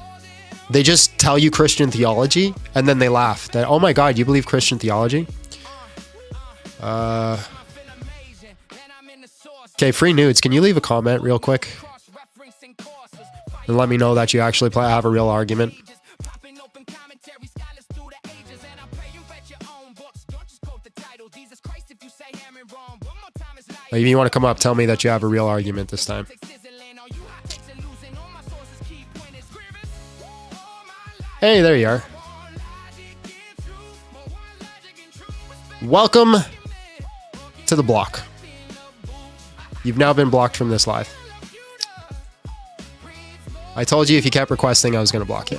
they just tell you Christian theology and then they laugh that, oh my God, you believe Christian theology? Okay, free nudes. Can you leave a comment real quick and let me know that you actually have a real argument? Maybe you want to come up, tell me that you have a real argument this time. Hey, there you are. Welcome to the block. You've now been blocked from this live. I told you if you kept requesting, I was going to block you.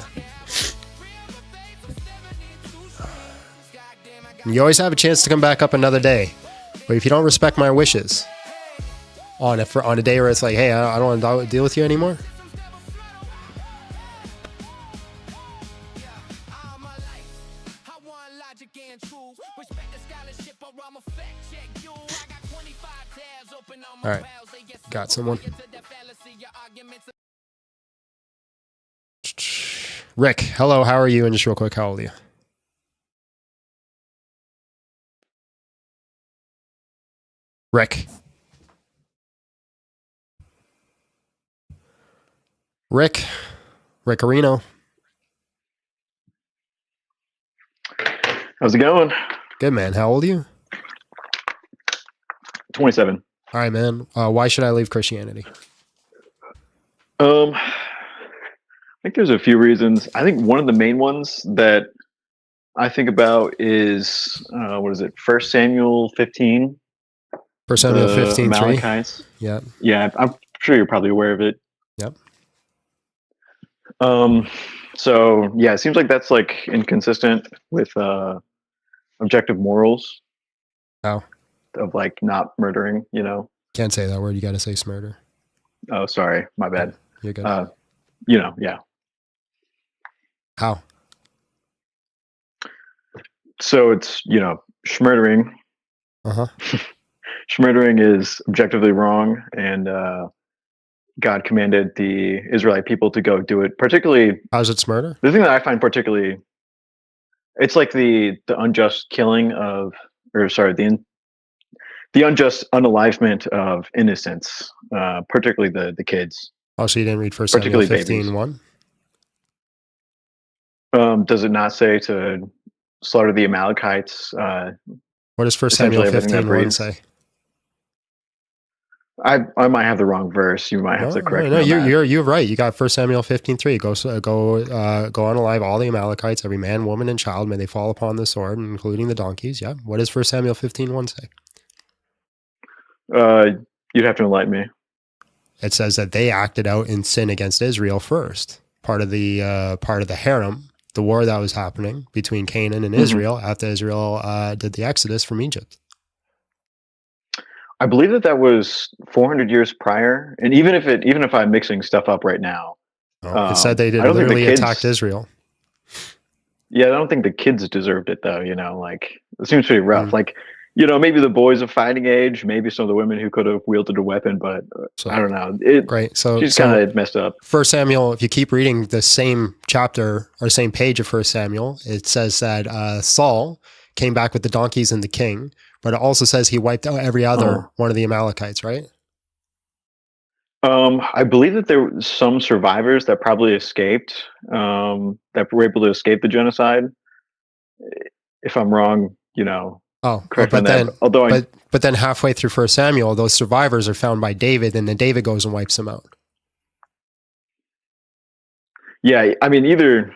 You always have a chance to come back up another day. But if you don't respect my wishes on a day where it's like, hey, I don't want to deal with you anymore. All right, got someone. Rick, hello, how are you? And just real quick, how old are you? Rick. Rickarino. How's it going? Good, man. How old are you? 27. All right, man. Why should I leave Christianity? I think there's a few reasons. I think one of the main ones that I think about is, what is it? 1 Samuel 15. 1 Samuel 15, 3. Amalekites. Yeah. Yeah, I'm sure you're probably aware of it. Yep. So yeah, it seems like that's like inconsistent with objective morals. How? Of like not murdering, you know. Can't say that word. You got to say smurder. Oh, sorry, my bad. You're good. You know, yeah. How? So it's, you know, schmurdering. Uh-huh. Schmurdering is objectively wrong, and God commanded the Israelite people to go do it. Particularly, how's it smurder? The thing that I find particularly, it's like the unjust killing of, or sorry, the unjust unalivement of innocents, particularly the kids. Oh, so you didn't read 1 Samuel 15, 1? Does it not say to slaughter the Amalekites? What does 1 Samuel 15, 1 say? I might have the wrong verse. You might have to correct me. No, on that. you're right. You got 1 Samuel 15, 3. Go unalive all the Amalekites, every man, woman, and child. May they fall upon the sword, including the donkeys. Yeah. What does 1 Samuel 15, 1 say? You'd have to enlighten me. It says that they acted out in sin against Israel first. Part of the harem, the war that was happening between Canaan and Israel after Israel did the exodus from Egypt. I believe that was 400 years prior, and even if I'm mixing stuff up right now, it said they did literally attacked Israel. Yeah, I don't think the kids deserved it though. You know, like it seems pretty rough. Mm. Like, you know, maybe the boys of fighting age, maybe some of the women who could have wielded a weapon, but I don't know. Right. So She's kind of messed up. First Samuel, if you keep reading the same chapter or same page of First Samuel, it says that Saul came back with the donkeys and the king, but it also says he wiped out every other one of the Amalekites, right? I believe that there were some survivors that probably escaped, that were able to escape the genocide. If I'm wrong, you know. Correct but me on then, that. Although but then halfway through First Samuel, those survivors are found by David, and then David goes and wipes them out. yeah, I mean either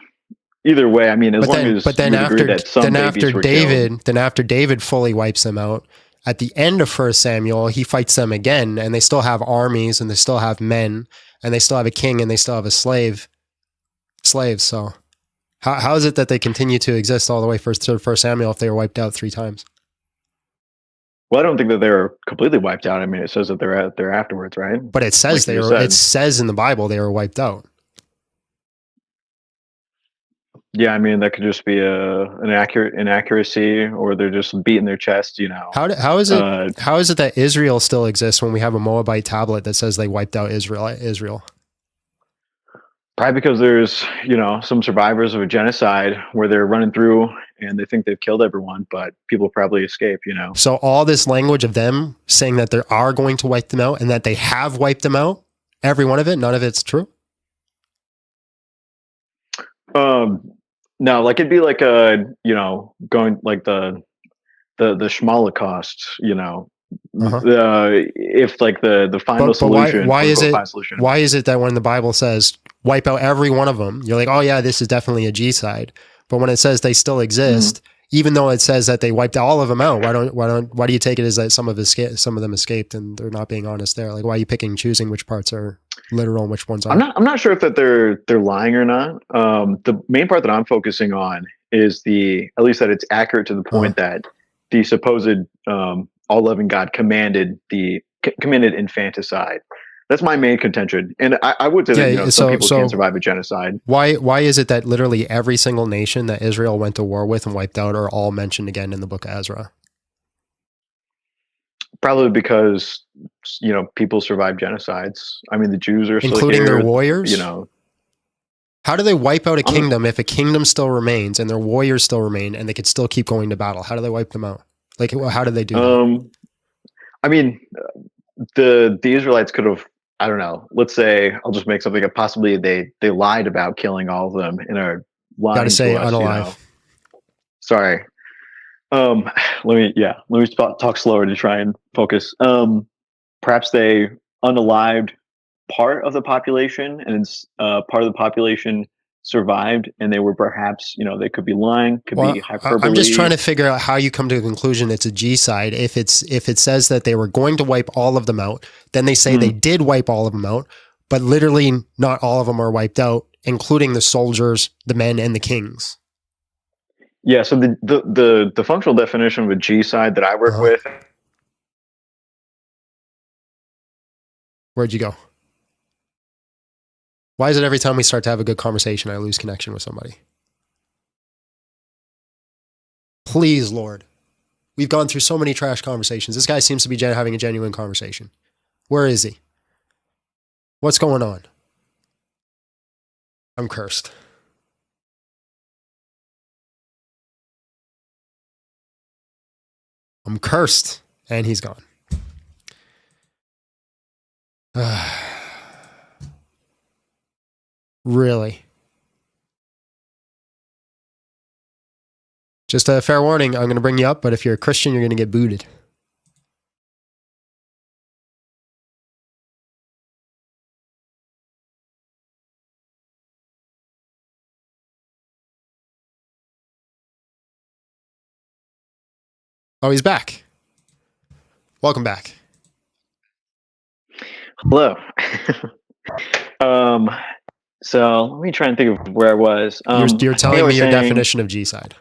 way, I mean as long as but then you agree that some babies were killed. then after David fully wipes them out, at the end of First Samuel, he fights them again, and they still have armies, and they still have men, and they still have a king, and they still have a slaves. So how is it that they continue to exist all the way through First Samuel if they were wiped out 3 times? Well, I don't think that they were completely wiped out. I mean, it says that they're there afterwards, right? But it says Like you it says in the Bible they were wiped out. Yeah, I mean that could just be an inaccuracy, or they're just beating their chest, you know. How is it that Israel still exists when we have a Moabite tablet that says they wiped out Israel? Probably because there's, you know, some survivors of a genocide where they're running through and they think they've killed everyone, but people probably escape, you know. So all this language of them saying that they are going to wipe them out and that they have wiped them out, every one of it, none of it's true? No, like it'd be like you know, going like the Schmolocaust, you know. If like the final solution. Why is it? Final solution. Why is it that when the Bible says wipe out every one of them, you're like, oh yeah, this is definitely a G-side. But when it says they still exist, even though it says that they wiped all of them out, why do you take it as that some of them escaped and they're not being honest there? Like, why are you picking and choosing which parts are literal and which ones aren't? I'm not sure if that they're lying or not. The main part that I'm focusing on is at least that it's accurate to the point that the supposed all-loving God commanded infanticide. That's my main contention, and I would say that, you know, some people can survive a genocide. Why is it that literally every single nation that Israel went to war with and wiped out are all mentioned again in the book of Ezra? Probably because, you know, people survive genocides. I mean, the Jews are including still here, their warriors. You know, how do they wipe out a kingdom if a kingdom still remains and their warriors still remain and they could still keep going to battle? How do they wipe them out? Like, how do they do that? I mean, the Israelites could have, I don't know, let's say, I'll just make something up. Possibly they lied about killing all of them and are lying. Gotta say to us, unalive. You know? Sorry. Let me talk slower to try and focus. Perhaps they unalived part of the population, and part of the population survived, and they were perhaps, you know, they could be lying, could be hyperbole. I'm just trying to figure out how you come to the conclusion it's a G-side. If it says that they were going to wipe all of them out, then they say they did wipe all of them out, but literally not all of them are wiped out, including the soldiers, the men, and the kings. Yeah, so the functional definition of a G-side that I work with. Where'd you go? Why is it every time we start to have a good conversation, I lose connection with somebody? Please, Lord. We've gone through so many trash conversations. This guy seems to be having a genuine conversation. Where is he? What's going on? I'm cursed. I'm cursed. And he's gone. Really? Just a fair warning, I'm going to bring you up, but if you're a Christian, you're going to get booted. Oh, he's back. Welcome back. Hello. So let me try and think of where I was. You're telling me your definition of G-side.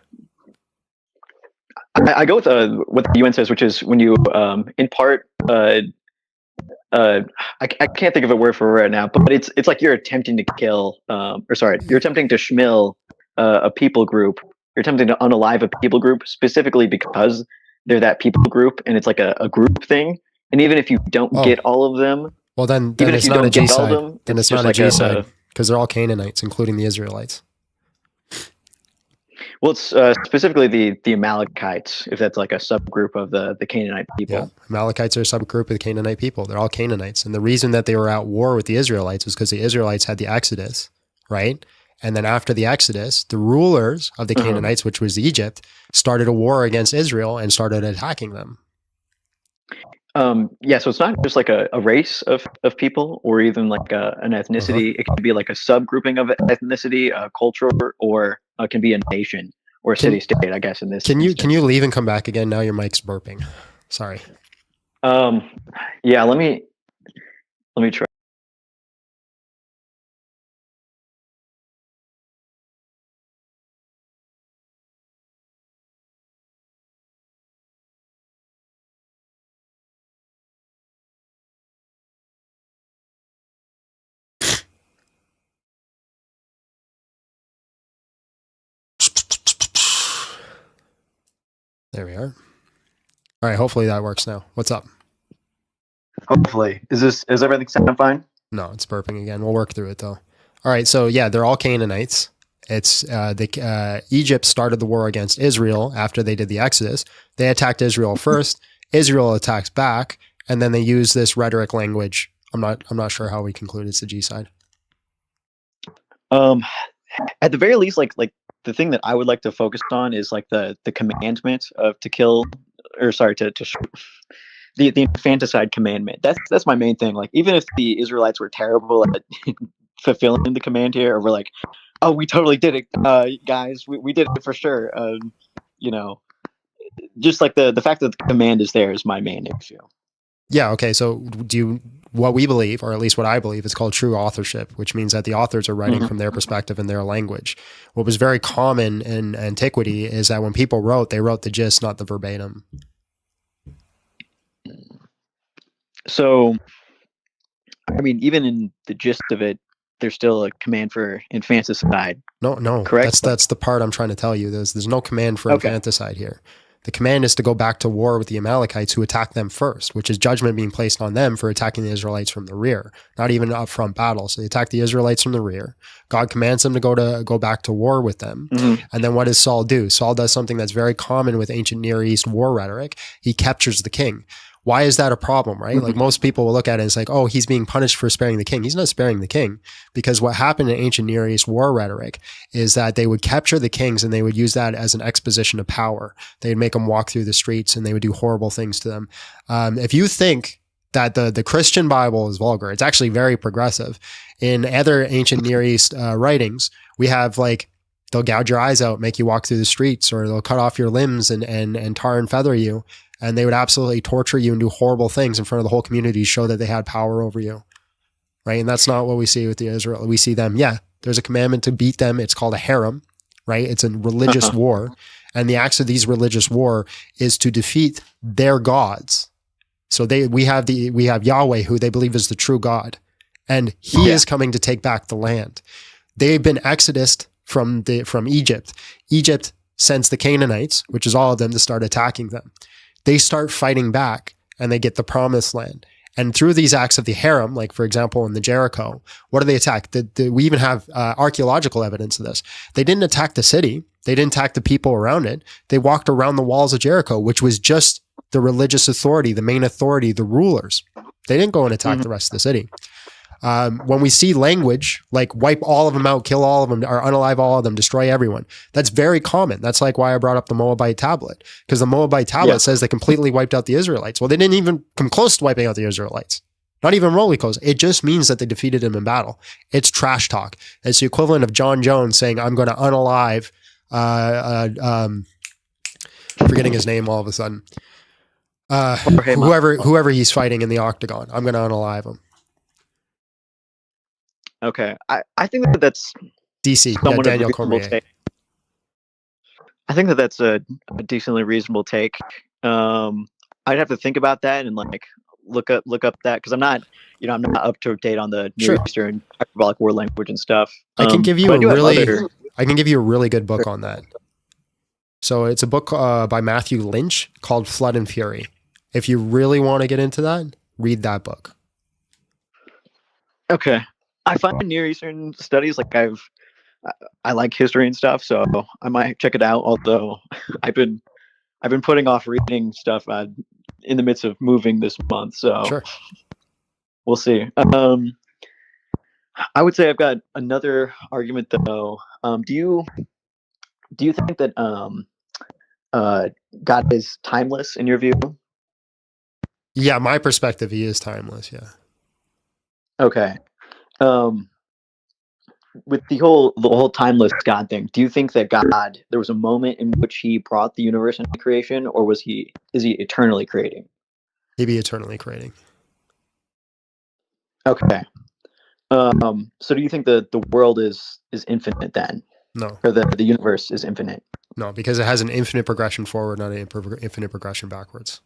I go with what the UN says, which is when you impart. I can't think of a word for it right now, but it's like you're attempting to kill, you're attempting to schmill a people group. You're attempting to unalive a people group specifically because they're that people group, and it's like a group thing. And even if you don't get all of them, well then even if it's you not a don't G get all of side. them, Then it's just not a like G side because they're all Canaanites, including the Israelites. well, it's specifically the Amalekites, if that's like a subgroup of the Canaanite people. Yeah, Amalekites are a subgroup of the Canaanite people. They're all Canaanites, and the reason that they were at war with the Israelites was because the Israelites had the Exodus, right? And then after the Exodus, the rulers of the Canaanites, which was Egypt, started a war against Israel and started attacking them. Yeah, so it's not just like a race of people or even like an ethnicity. It can be like a subgrouping of ethnicity, a culture, or it can be a nation or a city-state, I guess, in this Can you leave and come back again? Now your mic's burping. Sorry. Yeah, let me try. There we are. All right, hopefully that works now. What's up? Hopefully. Is everything sound fine? No, it's burping again. We'll work through it though. All right, so yeah, they're all Canaanites. It's Egypt started the war against Israel after they did the Exodus. They attacked Israel first. Israel attacks back, and then they use this rhetoric language. I'm not sure how we conclude it's the G side. At the very least, like the thing that I would like to focus on is like the commandment of to kill, or sorry, to shoot. The infanticide commandment. That's my main thing. Like, even if the Israelites were terrible at fulfilling the command here, or we're like, oh, we totally did it, guys, we did it for sure. You know, just like the fact that the command is there is my main issue. Yeah. Okay. So what we believe, or at least what I believe, is called true authorship, which means that the authors are writing from their perspective and their language. What was very common in antiquity is that when people wrote, they wrote the gist, not the verbatim. So, I mean, even in the gist of it, there's still a command for infanticide. No, correct. That's the part I'm trying to tell you. There's no command for infanticide here. The command is to go back to war with the Amalekites who attacked them first, which is judgment being placed on them for attacking the Israelites from the rear, not even an upfront battle. So they attack the Israelites from the rear. God commands them to go back to war with them. And then what does Saul do? Saul does something that's very common with ancient Near East war rhetoric. He captures the king. Why is that a problem, right? Like, most people will look at it and it's like, oh, he's being punished for sparing the king. He's not sparing the king, because what happened in ancient Near East war rhetoric is that they would capture the kings and they would use that as an exposition of power. They'd make them walk through the streets and they would do horrible things to them. If you think that the Christian Bible is vulgar, it's actually very progressive. In other ancient Near East writings, we have like, they'll gouge your eyes out, make you walk through the streets, or they'll cut off your limbs and tar and feather you. And they would absolutely torture you and do horrible things in front of the whole community to show that they had power over you. Right. And that's not what we see with the Israel. We see them. Yeah, there's a commandment to beat them. It's called a harem, right? It's a religious war. And the acts of these religious war is to defeat their gods. So we have Yahweh, who they believe is the true God. And he is coming to take back the land. They've been exodused from Egypt. Egypt sends the Canaanites, which is all of them, to start attacking them. They start fighting back and they get the promised land. And through these acts of the harem, like for example, in the Jericho, what do they attack? We even have archaeological evidence of this. They didn't attack the city. They didn't attack the people around it. They walked around the walls of Jericho, which was just the religious authority, the main authority, the rulers. They didn't go and attack the rest of the city. When we see language like wipe all of them out, kill all of them, or unalive all of them, destroy everyone, that's very common. That's like why I brought up the Moabite tablet, because the Moabite tablet says they completely wiped out the Israelites. Well, they didn't even come close to wiping out the Israelites. Not even remotely close. It just means that they defeated them in battle. It's trash talk. It's the equivalent of John Jones saying, I'm going to unalive, forgetting his name all of a sudden, whoever he's fighting in the octagon. I'm going to unalive him. Okay, I think that's DC. Yeah, Daniel Cormier. Take. I think that's a decently reasonable take. I'd have to think about that and like look up that, because I'm not up to date on the Near Eastern hyperbolic war language and stuff. I can give you I can give you a really good book on that. So it's a book by Matthew Lynch called Flood and Fury. If you really want to get into that, read that book. Okay. I find Near Eastern studies like I like history and stuff, so I might check it out. Although I've been putting off reading stuff in the midst of moving this month, so Sure. We'll see. I would say I've got another argument though. Do you think that God is timeless in your view? Yeah, my perspective, he is timeless. Yeah. Okay. With the whole timeless God thing, do you think that God, there was a moment in which he brought the universe into creation, or is he eternally creating? He'd be eternally creating. Okay. So do you think the world is infinite then? No. Or the universe is infinite? No, because it has an infinite progression forward, not an infinite progression backwards.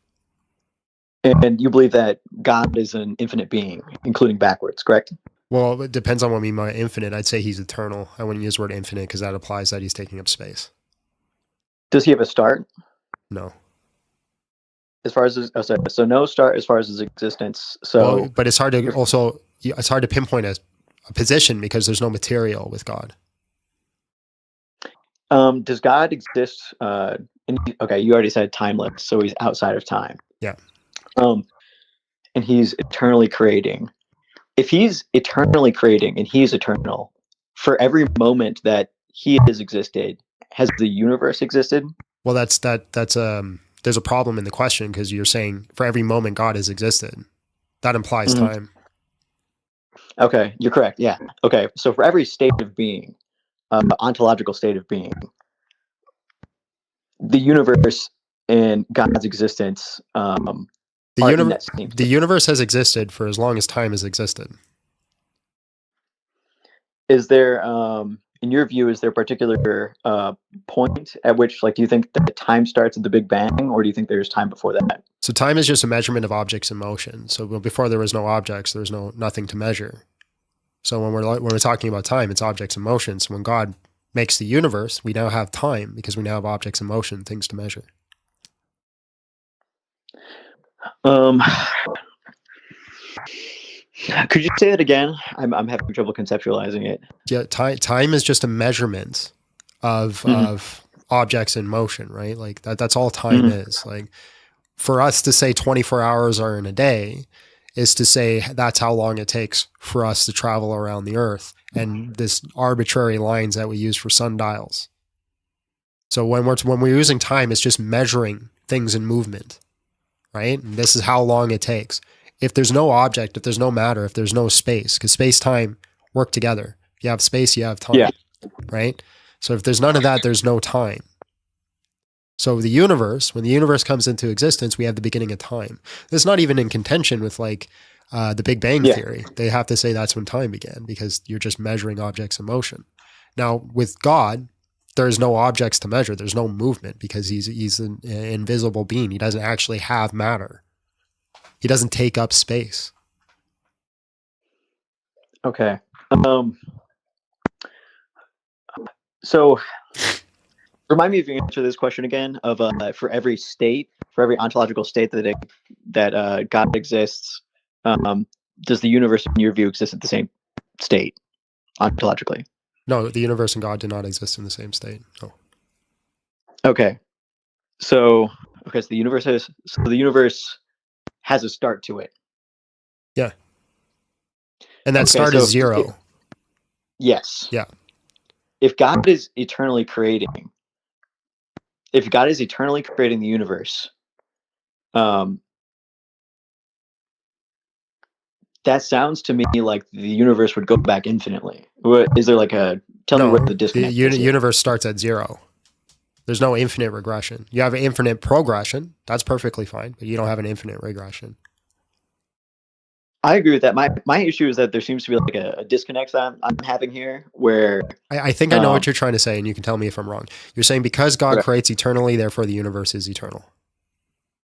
And you believe that God is an infinite being, including backwards, correct? Well, it depends on what we mean by infinite. I'd say he's eternal. I wouldn't use the word infinite because that implies that he's taking up space. Does he have a start? No. As far as his, so no start as far as his existence. So, well, but it's hard to pinpoint a position because there's no material with God. Does God exist? Okay, you already said timeless, so he's outside of time. Yeah. And he's eternally creating. If he's eternally creating and he's eternal, for every moment that he has existed, has the universe existed? Well, that's there's a problem in the question because you're saying for every moment God has existed. That implies time. Okay, you're correct. Yeah. Okay, so for every state of being, ontological state of being, the universe and God's existence. The universe has existed for as long as time has existed. Is there, in your view, is there a particular point at which, like, do you think that time starts at the Big Bang, or do you think there's time before that? So time is just a measurement of objects in motion. So before there was no objects, there's nothing to measure. So when we're talking about time, it's objects in motion. So when God makes the universe, we now have time because we now have objects in motion, things to measure. Could you say it again? I'm having trouble conceptualizing it. Yeah, time is just a measurement of objects in motion, right? Like that's all time is. Like for us to say 24 hours are in a day is to say that's how long it takes for us to travel around the earth and this arbitrary lines that we use for sundials. So when we're using time, it's just measuring things in movement, right? And this is how long it takes. If there's no object, if there's no matter, if there's no space, because space-time work together. You have space, you have time, right? So if there's none of that, there's no time. So the universe, when the universe comes into existence, we have the beginning of time. It's not even in contention with like the Big Bang theory. They have to say that's when time began because you're just measuring objects in motion. Now with God, there's no objects to measure. There's no movement because he's an invisible being. He doesn't actually have matter. He doesn't take up space. Okay. So remind me of your answer to this question again of for every ontological state that God exists, does the universe in your view exist at the same state ontologically? No, the universe and God do not exist in the same state. No. Okay. So the universe has a start to it. Yeah. And that start is zero. Yes. Yeah. If God is eternally creating the universe, that sounds to me like the universe would go back infinitely. Is there like tell me where the disconnect is? The universe starts at zero. There's no infinite regression. You have an infinite progression. That's perfectly fine, but you don't have an infinite regression. I agree with that. My issue is that there seems to be like a disconnect that I'm having here where I think I know what you're trying to say, and you can tell me if I'm wrong. You're saying because God creates eternally, therefore the universe is eternal.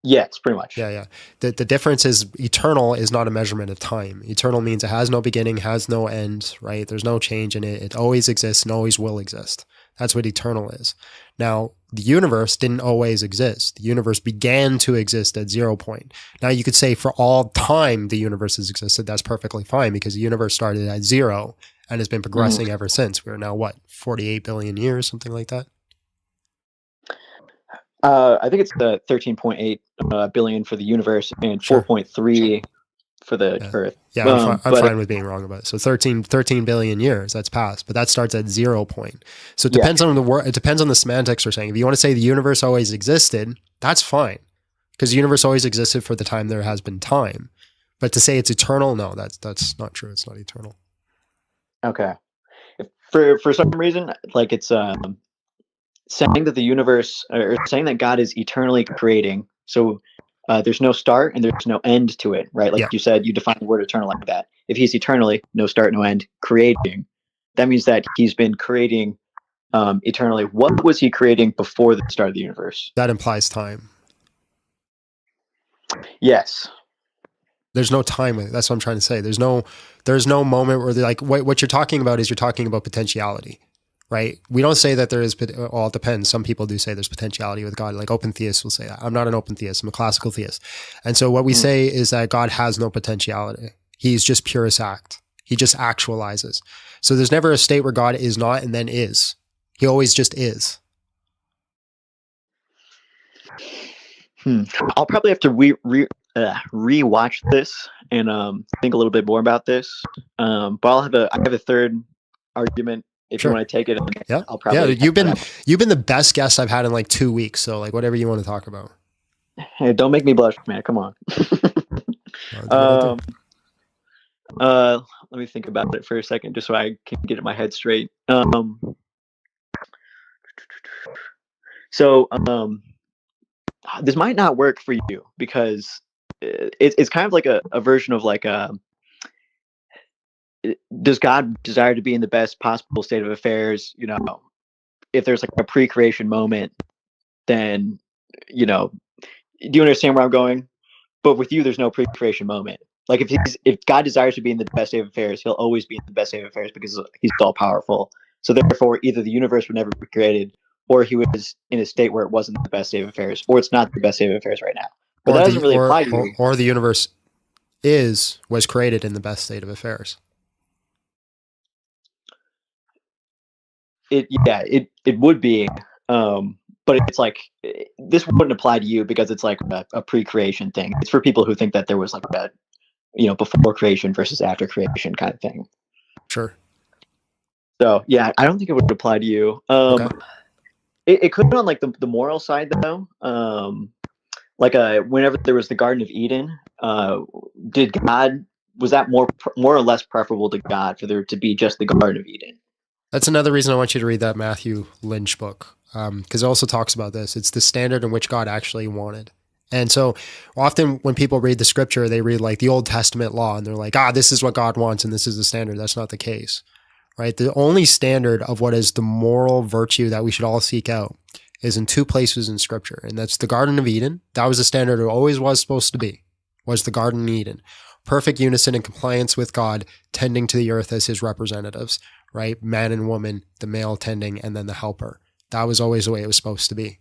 Yes, pretty much. Yeah. The difference is eternal is not a measurement of time. Eternal means it has no beginning, has no end, right? There's no change in it. It always exists and always will exist. That's what eternal is. Now, the universe didn't always exist. The universe began to exist at 0 point. Now, you could say for all time the universe has existed. That's perfectly fine because the universe started at 0 and has been progressing ever since. We're now, 48 billion years, something like that? I think it's the 13.8 billion for the universe and 4.3 for the Earth. Yeah, I'm fine with being wrong about it. So 13 billion years that's passed, but that starts at 0 point. So it depends on the word. It depends on the semantics we're saying. If you want to say the universe always existed, that's fine, because the universe always existed for the time there has been time. But to say it's eternal, no, that's not true. It's not eternal. Okay. For some reason, like it's saying that the universe, or saying that God is eternally creating. So there's no start and there's no end to it, right? Like you said, you define the word eternal like that. If he's eternally, no start, no end, creating, that means that he's been creating eternally. What was he creating before the start of the universe? That implies time. Yes. There's no time with it. That's what I'm trying to say. There's no moment where they're like, what you're talking about is you're talking about potentiality, right? We don't say that there is, well, it depends. Some people do say there's potentiality with God. Like open theists will say that. I'm not an open theist. I'm a classical theist. And so what we say is that God has no potentiality. He's just purest act. He just actualizes. So there's never a state where God is not and then is. He always just is. I'll probably have to re-watch this and think a little bit more about this. But I have a third argument if you want to take it. Yeah. I'll probably you've been the best guest I've had in like 2 weeks. So like whatever you want to talk about. Hey, don't make me blush, man. Come on. Let me think about it for a second, just so I can get in my head straight. This might not work for you because it's kind of like a version of like does God desire to be in the best possible state of affairs? You know, if there's like a pre-creation moment, then, you know, do you understand where I'm going? But with you, there's no pre-creation moment. Like if God desires to be in the best state of affairs, he'll always be in the best state of affairs because he's all powerful. So therefore, either the universe would never be created, or he was in a state where it wasn't the best state of affairs, or it's not the best state of affairs right now. But that doesn't really apply to you. Or the universe was created in the best state of affairs. It would be, but it's like this wouldn't apply to you because it's like a pre-creation thing. It's for people who think that there was like a, before creation versus after creation kind of thing. Sure. So yeah, I don't think it would apply to you. Okay. It could be on like the moral side though. Whenever there was the Garden of Eden, was that more or less preferable to God for there to be just the Garden of Eden? That's another reason I want you to read that Matthew Lynch book, because it also talks about this. It's the standard in which God actually wanted. And so often when people read the scripture, they read like the Old Testament law and they're like, this is what God wants and this is the standard. That's not the case, right? The only standard of what is the moral virtue that we should all seek out is in 2 places in scripture. And that's the Garden of Eden. That was the standard it always was supposed to be, was the Garden of Eden. Perfect unison and compliance with God, tending to the earth as his representatives, right? Man and woman, the male tending, and then the helper. That was always the way it was supposed to be.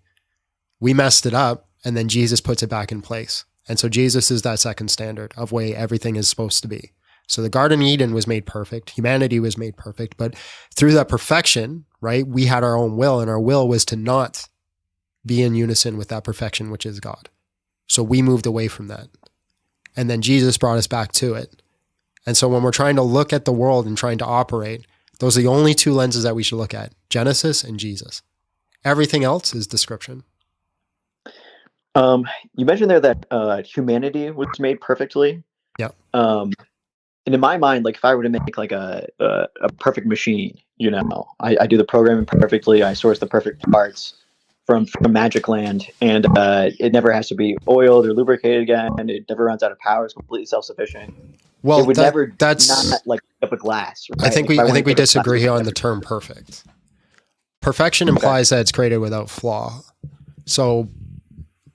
We messed it up, and then Jesus puts it back in place. And so Jesus is that second standard of way everything is supposed to be. So the Garden of Eden was made perfect. Humanity was made perfect. But through that perfection, right, we had our own will, and our will was to not be in unison with that perfection, which is God. So we moved away from that. And then Jesus brought us back to it. And so when we're trying to look at the world and trying to operate, those are the only 2 lenses that we should look at, Genesis and Jesus. Everything else is description. You mentioned there that humanity was made perfectly. Yeah. And in my mind, like if I were to make like a perfect machine, I do the programming perfectly. I source the perfect parts from Magic Land, and it never has to be oiled or lubricated again. And it never runs out of power. It's completely self-sufficient. Well, it would that's not like up a glass. Right? I think we disagree on the term perfect. Perfection implies that it's created without flaw. So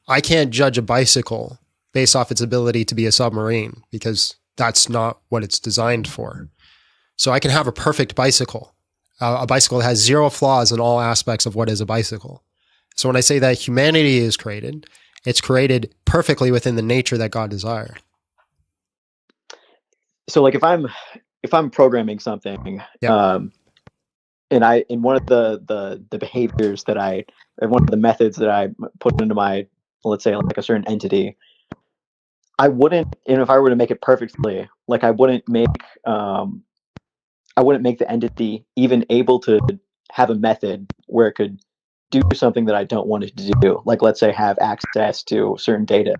I can't judge a bicycle based off its ability to be a submarine because that's not what it's designed for. So I can have a perfect bicycle, a bicycle that has zero flaws in all aspects of what is a bicycle. So when I say that humanity is created, it's created perfectly within the nature that God desired. So like if I'm programming something, and in one of the behaviors that one of the methods that I put into my, let's say like a certain entity, I wouldn't, and if I were to make it perfectly, like I wouldn't make the entity even able to have a method where it could do something that I don't want it to do. Like let's say have access to certain data,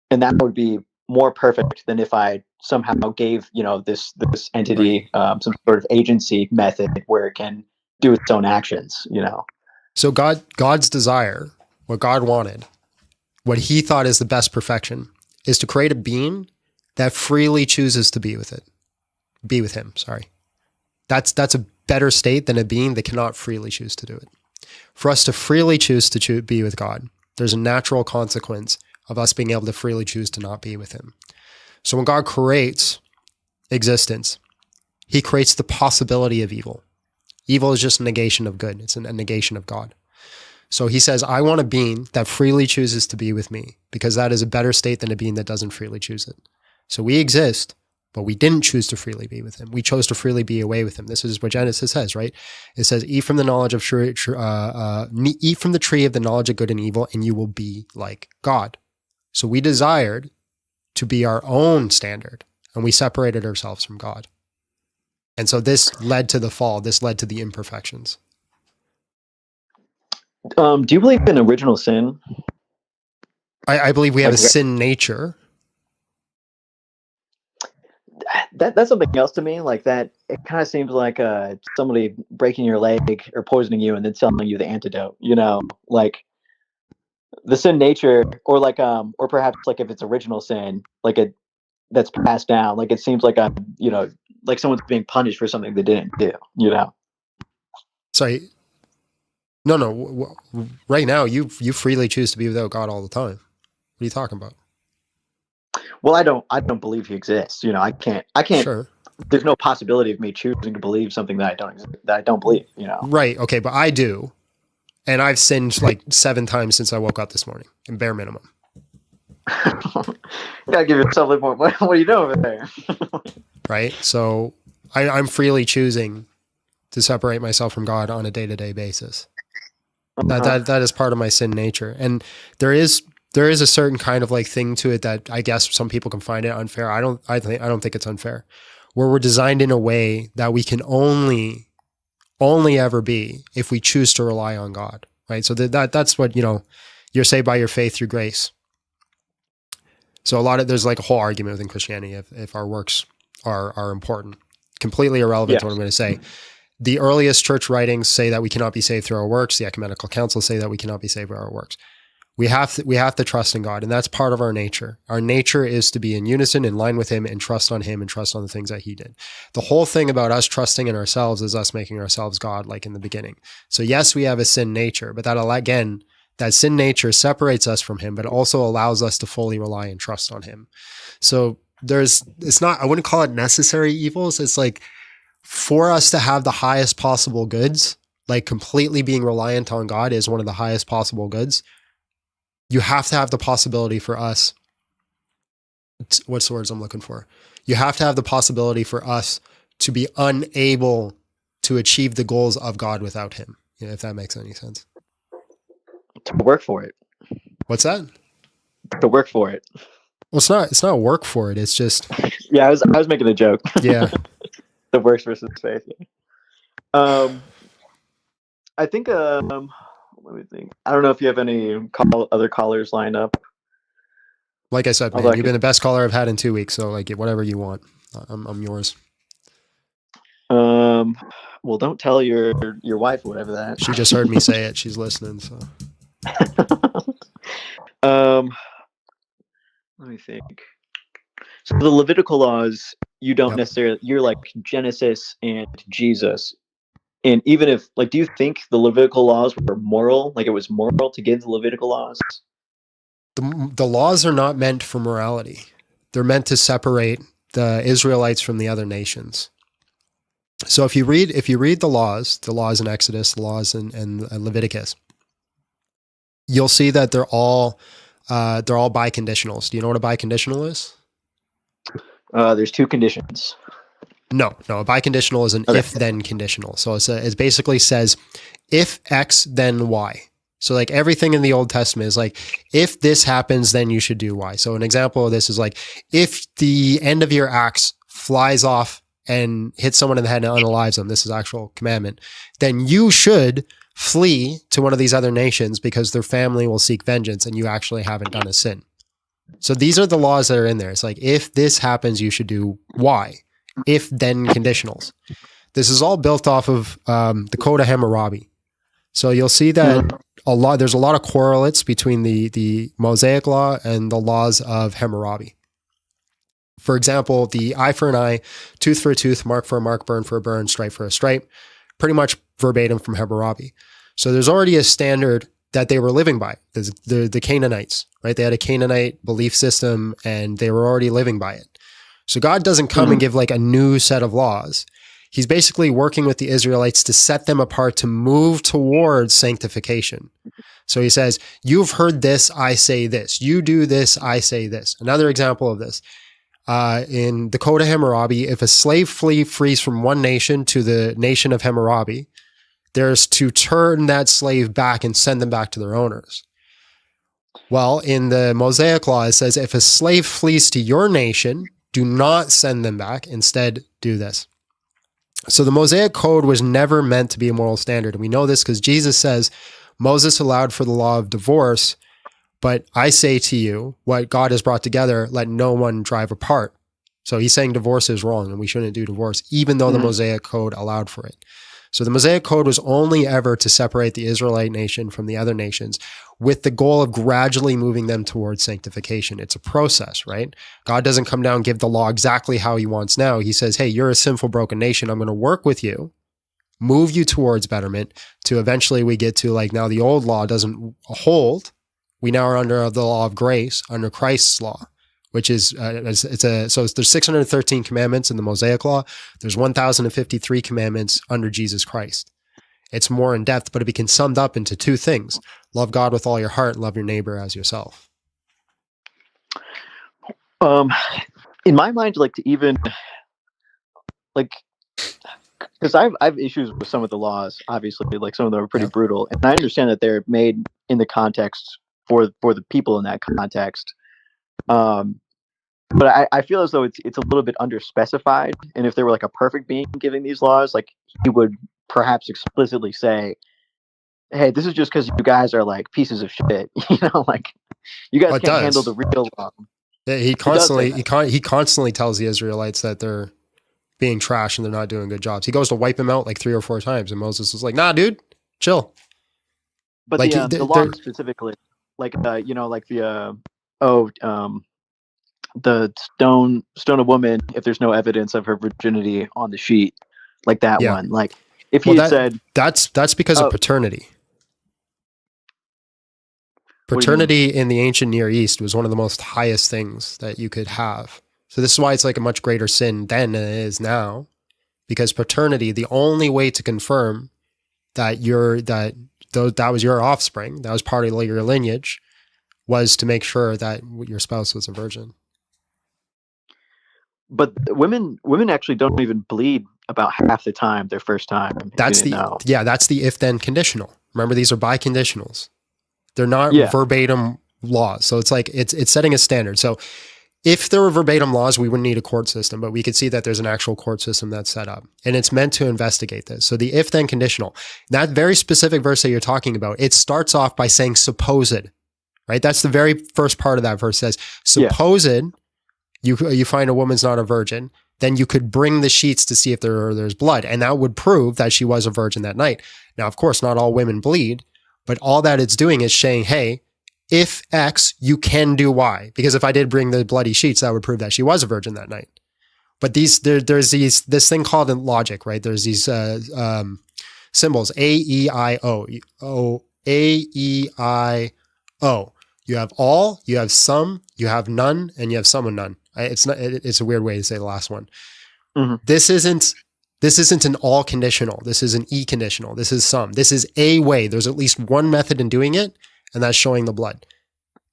and that would be more perfect than if I somehow gave this entity some sort of agency method where it can do its own actions. So God's desire, what God wanted, what he thought is the best perfection, is to create a being that freely chooses to be with him. Sorry. That's a better state than a being that cannot freely choose to do it. For us to freely choose to be with God, there's a natural consequence of us being able to freely choose to not be with him. So when God creates existence, he creates the possibility of evil. Evil is just a negation of good. It's a negation of God. So he says, I want a being that freely chooses to be with me because that is a better state than a being that doesn't freely choose it. So we exist, but we didn't choose to freely be with him. We chose to freely be away with him. This is what Genesis says, right? It says, eat from the eat from the tree of the knowledge of good and evil, and you will be like God. So we desired to be our own standard, and we separated ourselves from God. And so this led to the fall. This led to the imperfections. Do you believe in original sin? I believe we have a sin nature. That's something else to me. Like that, it kind of seems like somebody breaking your leg or poisoning you and then telling you the antidote. Like the sin nature, or like or perhaps like if it's original sin, like that's passed down. Like it seems like like someone's being punished for something they didn't do. Sorry. No. Right now, you freely choose to be without God all the time. What are you talking about? Well, I don't believe he exists. I can't. Sure. There's no possibility of me choosing to believe something that I don't believe. Right. Okay, but I do, and I've sinned like 7 times since I woke up this morning, in bare minimum. You gotta give yourself a little more. What are you doing over there? Right. So I'm freely choosing to separate myself from God on a day-to-day basis. That is part of my sin nature, and there is a certain kind of like thing to it that I guess some people can find it unfair. I don't think it's unfair, where we're designed in a way that we can only ever be if we choose to rely on God, right? So that's what you're saved by your faith through grace. So there's like a whole argument within Christianity if our works are important, completely irrelevant to what I'm going to say. The earliest church writings say that we cannot be saved through our works. The ecumenical councils say that we cannot be saved by our works. We have to trust in God, and that's part of our nature. Our nature is to be in unison, in line with him, and trust on him and trust on the things that he did. The whole thing about us trusting in ourselves is us making ourselves God, like in the beginning. So yes, we have a sin nature, but that sin nature separates us from him, but also allows us to fully rely and trust on him. So I wouldn't call it necessary evils. It's like, for us to have the highest possible goods, like completely being reliant on God is one of the highest possible goods. You have to have the possibility for us. What's the words I'm looking for? You have to have the possibility for us to be unable to achieve the goals of God without him. If that makes any sense. To work for it. What's that? To work for it. Well, it's not work for it. It's just. Yeah, I was making a joke. Yeah. The works versus faith. Yeah. I think. Let me think. I don't know if you have any other callers lined up. Like I said, man, you've been the best caller I've had in 2 weeks. So like, whatever you want, I'm yours. Well, don't tell your wife or whatever that. She just heard me say it. She's listening. So. Let me think. So the Levitical laws, you don't necessarily. You're like Genesis and Jesus. And even if, like, do you think the Levitical laws were moral? Like, it was moral to give the Levitical laws? The laws are not meant for morality. They're meant to separate the Israelites from the other nations. So if you read the laws in Exodus, the laws in Leviticus, you'll see that they're all biconditionals. Do you know what a biconditional is? There's two conditions. No. A biconditional is an Okay. if-then conditional. So it basically says, if X, then Y. So like everything in the Old Testament is like, if this happens, then you should do Y. So an example of this is like, if the end of your axe flies off and hits someone in the head and unalives them, this is actual commandment, then you should flee to one of these other nations because their family will seek vengeance and you actually haven't done a sin. So these are the laws that are in there. It's like, if this happens, you should do Y. If then conditionals. This is all built off of the Code of Hammurabi. So you'll see that there's a lot of correlates between the Mosaic law and the laws of Hammurabi. For example, the eye for an eye, tooth for a tooth, mark for a mark, burn for a burn, stripe for a stripe, pretty much verbatim from Hammurabi. So there's already a standard that they were living by. The Canaanites, right? They had a Canaanite belief system and they were already living by it. So God doesn't come and give like a new set of laws. He's basically working with the Israelites to set them apart to move towards sanctification. So he says, you've heard this, I say this. You do this, I say this. Another example of this. In the Code of Hammurabi, if a slave flees from one nation to the nation of Hammurabi, there's to turn that slave back and send them back to their owners. Well, in the Mosaic law, it says, if a slave flees to your nation, do not send them back. Instead, do this. So the Mosaic Code was never meant to be a moral standard. And we know this because Jesus says, Moses allowed for the law of divorce, but I say to you, what God has brought together, let no one drive apart. So he's saying divorce is wrong and we shouldn't do divorce, even though the Mosaic Code allowed for it. So the Mosaic Code was only ever to separate the Israelite nation from the other nations with the goal of gradually moving them towards sanctification. It's a process, right? God doesn't come down and give the law exactly how he wants now. He says, hey, you're a sinful, broken nation. I'm going to work with you, move you towards betterment to eventually we get to like now the old law doesn't hold. We now are under the law of grace, under Christ's law, which is, so there's 613 commandments in the Mosaic law. There's 1,053 commandments under Jesus Christ. It's more in depth, but it can be summed up into two things. Love God with all your heart, love your neighbor as yourself. In my mind, like to even like, because I've issues with some of the laws, obviously, like some of them are pretty brutal, and I understand that they're made in the context for the people in that context. But I feel as though it's a little bit underspecified, and if there were like a perfect being giving these laws, like he would perhaps explicitly say, hey, this is just because you guys are like pieces of shit, like you guys can't handle the real law. Yeah, he constantly tells the Israelites that they're being trash and they're not doing good jobs. He goes to wipe them out like 3 or 4 times, and Moses was like, nah, dude, chill. But like the law specifically, like the stone a woman if there's no evidence of her virginity on the sheet, like that one. Like if he had said that's because of paternity. Paternity in the ancient Near East was one of the most highest things that you could have. So this is why it's like a much greater sin then than it is now, because paternity, the only way to confirm that that was your offspring, that was part of your lineage, was to make sure that your spouse was a virgin. But women actually don't even bleed about half the time their first time. That's the if then conditional. Remember, these are biconditionals. They're not verbatim laws. So it's like it's setting a standard. So if there were verbatim laws, we wouldn't need a court system, but we could see that there's an actual court system that's set up, and it's meant to investigate this. So the if then conditional, that very specific verse that you're talking about, it starts off by saying supposed, right? That's the very first part of that verse says, supposed you find a woman's not a virgin, then you could bring the sheets to see if there's blood, and that would prove that she was a virgin that night. Now, of course, not all women bleed, but all that it's doing is saying, hey, if X, you can do Y. Because if I did bring the bloody sheets, that would prove that she was a virgin that night. But there's this thing called in logic, right? There's these symbols, A, E, I, O. A, E, I, O. You have all, you have some, you have none, and you have some and none. It's not. It's a weird way to say the last one. Mhm. This isn't an all conditional. This is an e conditional. This is some. This is a way. There's at least one method in doing it, and that's showing the blood.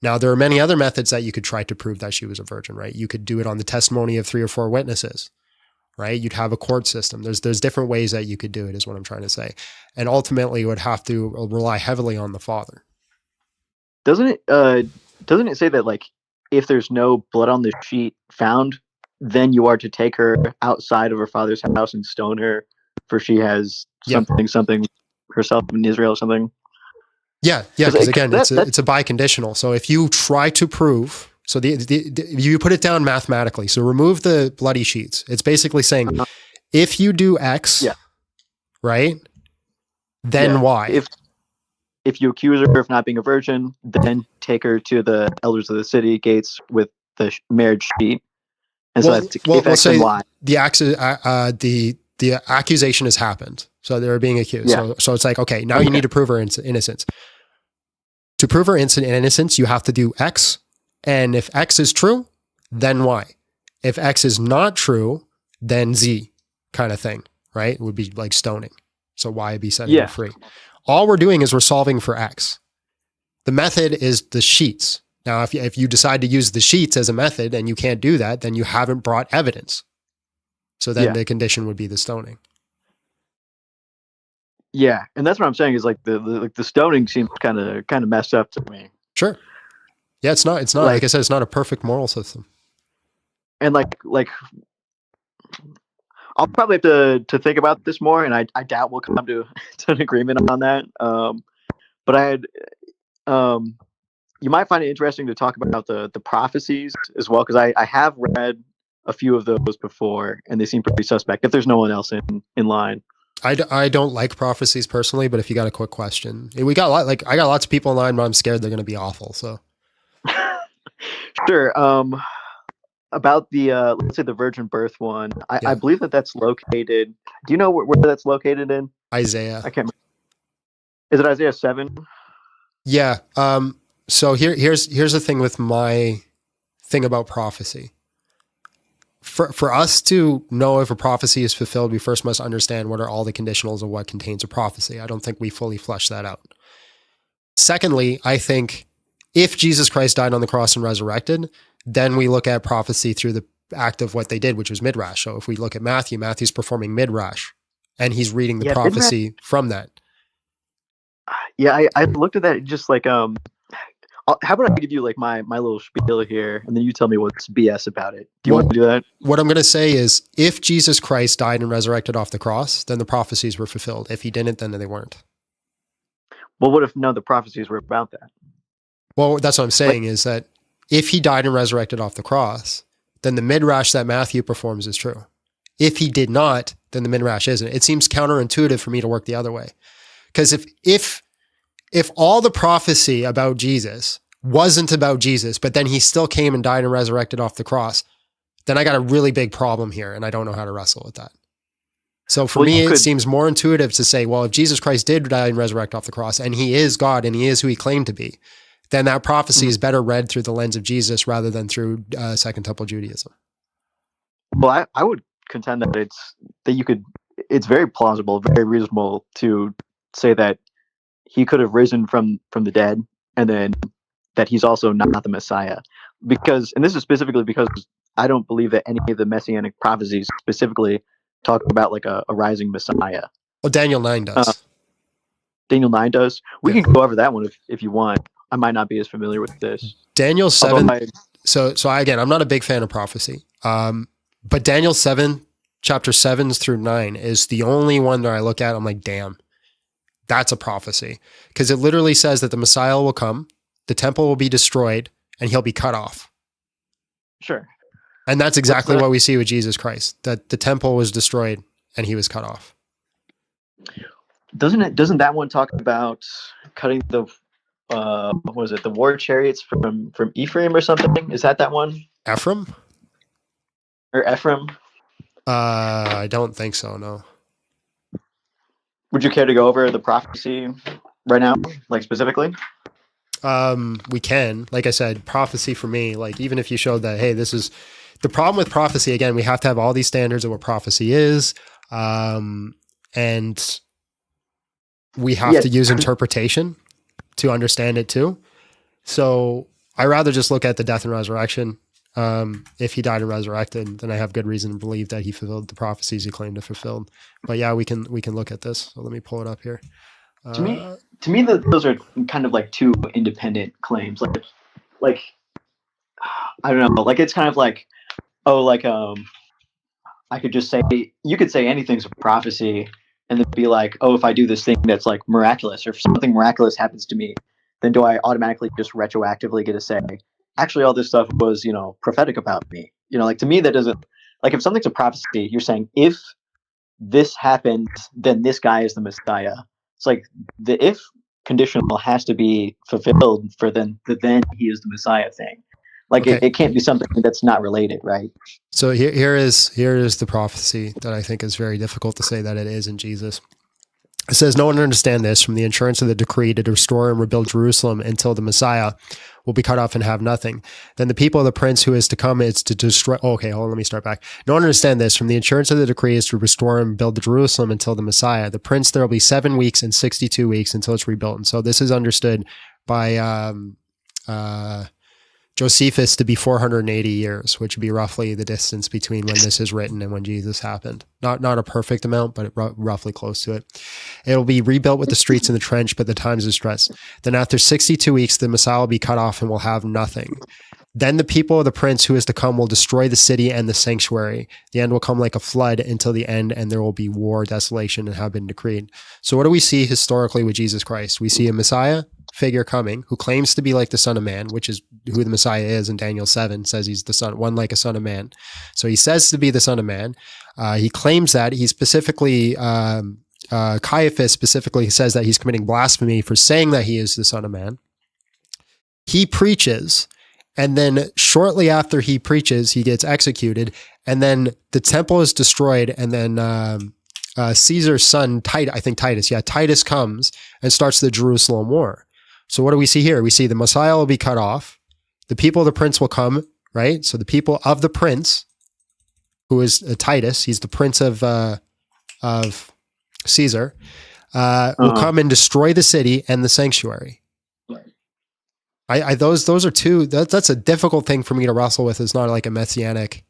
Now, there are many other methods that you could try to prove that she was a virgin, right? You could do it on the testimony of 3 or 4 witnesses, right? You'd have a court system. There's different ways that you could do it, is what I'm trying to say. And ultimately, you would have to rely heavily on the Father. Doesn't it say that like if there's no blood on the sheet found, then you are to take her outside of her father's house and stone her, for she has something herself in Israel or something? Yeah, because again, it's a biconditional. So if you try to prove, so you put it down mathematically. So remove the bloody sheets. It's basically saying if you do X, right, then Y. If you accuse her of not being a virgin, then take her to the elders of the city gates with the marriage sheet. And so that's if X and Y. The accusation has happened. So they're being accused. Yeah. So it's like, okay, now you need to prove her innocence. To prove her innocence, you have to do X. And if X is true, then Y. If X is not true, then Z kind of thing, right? It would be like stoning. So Y would be setting her free. All we're doing is we're solving for X. The method is the sheets. Now, if you decide to use the sheets as a method and you can't do that, then you haven't brought evidence. So then the condition would be the stoning. Yeah, and that's what I'm saying is like the stoning seems kind of messed up to me. Sure. Yeah, it's not like I said, it's not a perfect moral system. And like I'll probably have to think about this more, and I doubt we'll come to an agreement on that. But I had you might find it interesting to talk about the prophecies as well, because I have read a few of those before, and they seem pretty suspect. If there's no one else in line. I don't like prophecies personally, but if you got a quick question, I got lots of people in line, but I'm scared they're going to be awful. So, sure. About the let's say the virgin birth one, I believe that's located. Do you know where that's located in? Isaiah. I can't remember. Is it Isaiah 7? Yeah. So here's the thing with my thing about prophecy. For us to know if a prophecy is fulfilled, we first must understand what are all the conditionals of what contains a prophecy. I don't think we fully flesh that out. Secondly, I think if Jesus Christ died on the cross and resurrected, then we look at prophecy through the act of what they did, which was midrash. So if we look at Matthew's performing midrash, and he's reading the prophecy from that. Yeah, I looked at that just like how about I give you like my little spiel here, and then you tell me what's BS about it. Do you want to do that? What I'm going to say is, if Jesus Christ died and resurrected off the cross, then the prophecies were fulfilled. If he didn't, then they weren't. Well, what if none of the prophecies were about that? Well, that's what I'm saying is that if he died and resurrected off the cross, then the midrash that Matthew performs is true. If he did not, then the midrash isn't. It seems counterintuitive for me to work the other way. Because if all the prophecy about Jesus wasn't about Jesus, but then he still came and died and resurrected off the cross, then I got a really big problem here, and I don't know how to wrestle with that. So for me, it seems more intuitive to say, well, if Jesus Christ did die and resurrect off the cross, and he is God, and he is who he claimed to be, then that prophecy is better read through the lens of Jesus rather than through Second Temple Judaism. Well, I would contend that it's very plausible, very reasonable to say that he could have risen from the dead, and then that he's also not the Messiah. Because, and this is specifically because I don't believe that any of the messianic prophecies specifically talk about like a rising Messiah. Well, Daniel 9 does. Daniel 9 does. We can go over that one if you want. I might not be as familiar with this. Daniel 7. So again, I'm not a big fan of prophecy. But Daniel 7, chapter 7 through 9 is the only one that I look at. I'm like, damn. That's a prophecy, because it literally says that the Messiah will come, the temple will be destroyed, and he'll be cut off. Sure. And that's exactly what we see with Jesus Christ, that the temple was destroyed and he was cut off. Doesn't that one talk about cutting the what was it, the war chariots from Ephraim or something? Is that one? Ephraim? Or Ephraim? I don't think so, no. Would you care to go over the prophecy right now, like specifically? we can. Like I said, prophecy for me, like even if you showed that, hey, this is the problem with prophecy. Again, we have to have all these standards of what prophecy is, and we have to use interpretation to understand it too. So I rather just look at the death and resurrection. If he died and resurrected, then I have good reason to believe that he fulfilled the prophecies he claimed to fulfill. But yeah, we can look at this. So let me pull it up here. To me, those are kind of like two independent claims. Like I don't know. Like it's kind of like, oh, like I could just say, you could say anything's a prophecy, and then be like, oh, if I do this thing that's like miraculous, or if something miraculous happens to me, then do I automatically just retroactively get to say, actually, all this stuff was, prophetic about me? Like to me, that doesn't, like if something's a prophecy, you're saying, if this happens, then this guy is the Messiah. It's like the if conditional has to be fulfilled for then the then he is the Messiah thing. Like Okay. it can't be something that's not related, right? So here is the prophecy that I think is very difficult to say that it is in Jesus. It says, no one understand this from the assurance of the decree to restore and rebuild Jerusalem until the Messiah will be cut off and have nothing. Then the people of the prince who is to come is to destroy. Oh, okay, hold on, let me start back. No one understand this from the assurance of the decree is to restore and build Jerusalem until the Messiah. The prince, there will be 7 weeks and 62 weeks until it's rebuilt. And so this is understood by Josephus to be 480 years, which would be roughly the distance between when this is written and when Jesus happened. Not a perfect amount, but roughly close to it. It'll be rebuilt with the streets and the trench, but the times is stressed. Then after 62 weeks, the Messiah will be cut off and will have nothing. Then the people of the prince who is to come will destroy the city and the sanctuary. The end will come like a flood until the end, and there will be war, desolation, and have been decreed. So what do we see historically with Jesus Christ? We see a Messiah figure coming who claims to be like the Son of Man, which is who the Messiah is in Daniel 7, says he's the son, one like a son of man. So he says to be the Son of Man. He claims that. He specifically, Caiaphas specifically says that he's committing blasphemy for saying that he is the Son of Man. He preaches, and then shortly after he preaches, he gets executed, and then the temple is destroyed, and then Caesar's son, Titus comes and starts the Jerusalem war. So what do we see here? We see the Messiah will be cut off. The people of the prince will come, right? So the people of the prince, who is Titus, he's the prince of Caesar, will come and destroy the city and the sanctuary. Those are two. That's a difficult thing for me to wrestle with. It's not like a messianic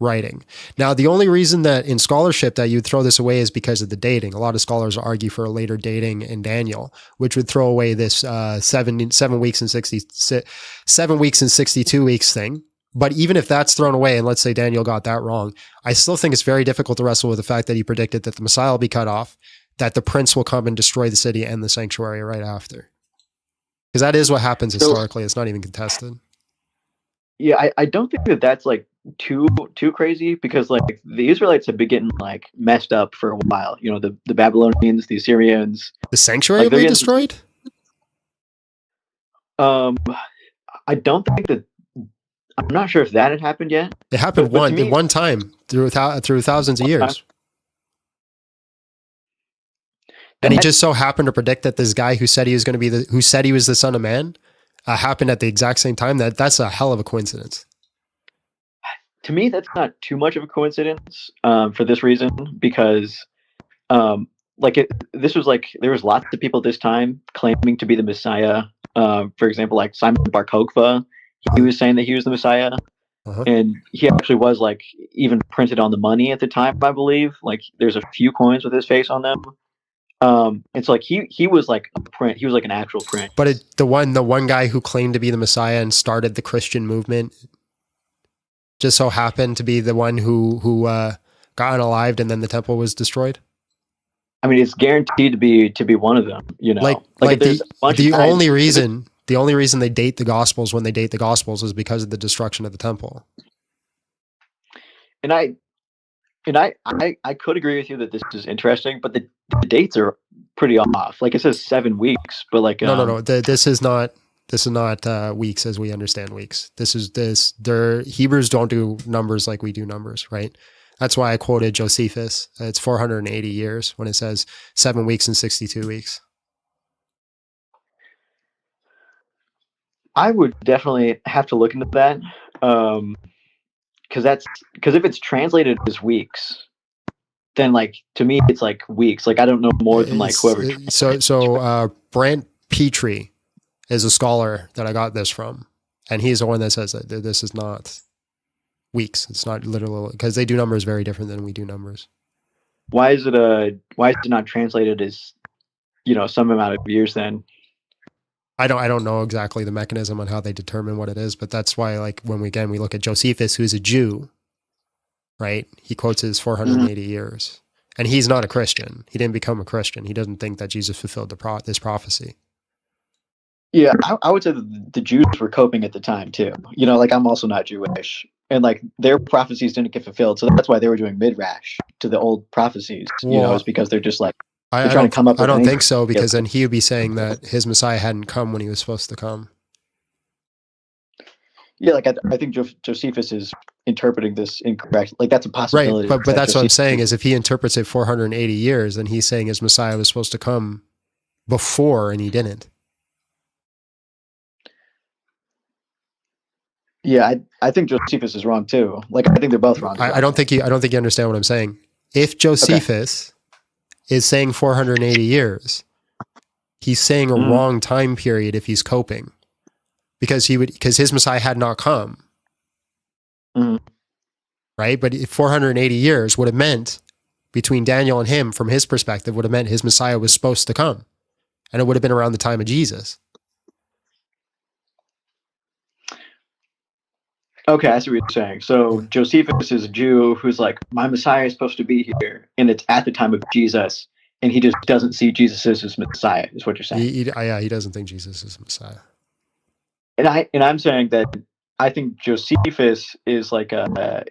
writing. Now, the only reason that in scholarship that you'd throw this away is because of the dating. A lot of scholars argue for a later dating in Daniel, which would throw away this 7 weeks and 62 weeks thing. But even if that's thrown away, and let's say Daniel got that wrong, I still think it's very difficult to wrestle with the fact that he predicted that the Messiah will be cut off, that the prince will come and destroy the city and the sanctuary right after. Because that is what happens historically. It's not even contested. Yeah, I don't think that that's like too crazy, because like the Israelites have been getting like messed up for a while. The Babylonians, the Assyrians. The sanctuary will be destroyed? I don't think that. I'm not sure if that had happened yet. It happened one time through thousands of years. And he just so happened to predict that this guy who said he was going to be who said he was the Son of Man happened at the exact same time. That's a hell of a coincidence. To me, that's not too much of a coincidence for this reason, because this was like, there was lots of people this time claiming to be the Messiah. For example, like Simon Bar Kokhba, he was saying that he was the Messiah. And he actually was like even printed on the money at the time, I believe. Like there's a few coins with his face on them. It's like he was like a print. He was like an actual print. But the one guy who claimed to be the Messiah and started the Christian movement just so happened to be the one who got unalived, and then the temple was destroyed. I mean, it's guaranteed to be one of them. The only reason they date the Gospels when they date the Gospels is because of the destruction of the temple. And I could agree with you that this is interesting, but the dates are pretty off. Like it says 7 weeks, but like no. This is not weeks as we understand weeks. Hebrews don't do numbers like we do numbers, right? That's why I quoted Josephus. It's 480 years when it says 7 weeks and 62 weeks. I would definitely have to look into that. Because if it's translated as weeks, then like to me it's like weeks. Like I don't know more than like whoever. Brant Petrie is a scholar that I got this from, and he's the one that says that this is not weeks. It's not literal, because they do numbers very different than we do numbers. Why is it not translated as, some amount of years then? I don't know exactly the mechanism on how they determine what it is, but that's why, like, when we look at Josephus, who's a Jew, right? He quotes his 480 years, and he's not a Christian. He didn't become a Christian. He doesn't think that Jesus fulfilled this prophecy. Yeah, I would say that the Jews were coping at the time too. Like I'm also not Jewish, and like their prophecies didn't get fulfilled, so that's why they were doing midrash to the old prophecies. Is because they're just like trying to come up. I don't think so, because then he would be saying that his Messiah hadn't come when he was supposed to come. Yeah, like I think Josephus is interpreting this incorrect. Like that's a possibility. Right, but that's what I'm saying is if he interprets it 480 years, then he's saying his Messiah was supposed to come before, and he didn't. Yeah, I think Josephus is wrong too. Like I think they're both wrong. I don't think you understand what I'm saying. If Josephus is saying 480 years, he's saying a wrong time period if he's coping, because his Messiah had not come. Right? But 480 years would have meant, between Daniel and him, from his perspective, would have meant his Messiah was supposed to come, and it would have been around the time of Jesus. Okay, I see what you're saying. So Josephus is a Jew who's like, my Messiah is supposed to be here, and it's at the time of Jesus, and he just doesn't see Jesus as his Messiah, is what you're saying. He doesn't think Jesus is Messiah. And I'm saying that I think Josephus is like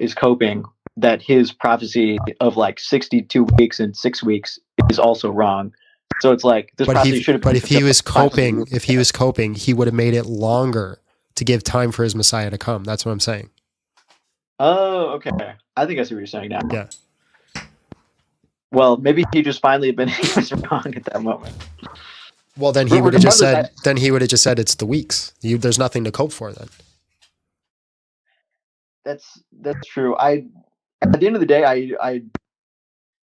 is coping that his prophecy of like 62 weeks and 6 weeks is also wrong. So it's like this prophecy should have. But if he was coping, he would have made it longer to give time for his Messiah to come. That's what I'm saying. Oh, okay. I think I see what you're saying now. Yeah. Well, maybe he just finally admitted he was wrong at that moment. Well, then he would have just said. Then he would have just said it's the weeks. There's nothing to cope for then. That's true. At the end of the day,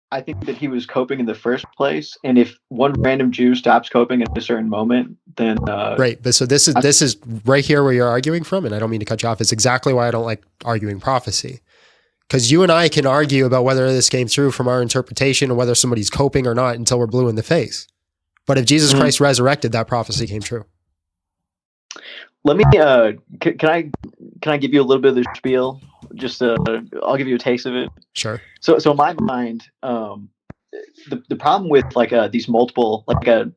I think that he was coping in the first place, and if one random Jew stops coping at a certain moment, then right. But so this is right here where you're arguing from, and I don't mean to cut you off. It's exactly why I don't like arguing prophecy, because you and I can argue about whether this came through from our interpretation or whether somebody's coping or not until we're blue in the face. But if Jesus Christ resurrected, that prophecy came true. Let me. Can I give you a little bit of the spiel? Just I'll give you a taste of it. Sure. So in my mind, the problem with like these multiple, like a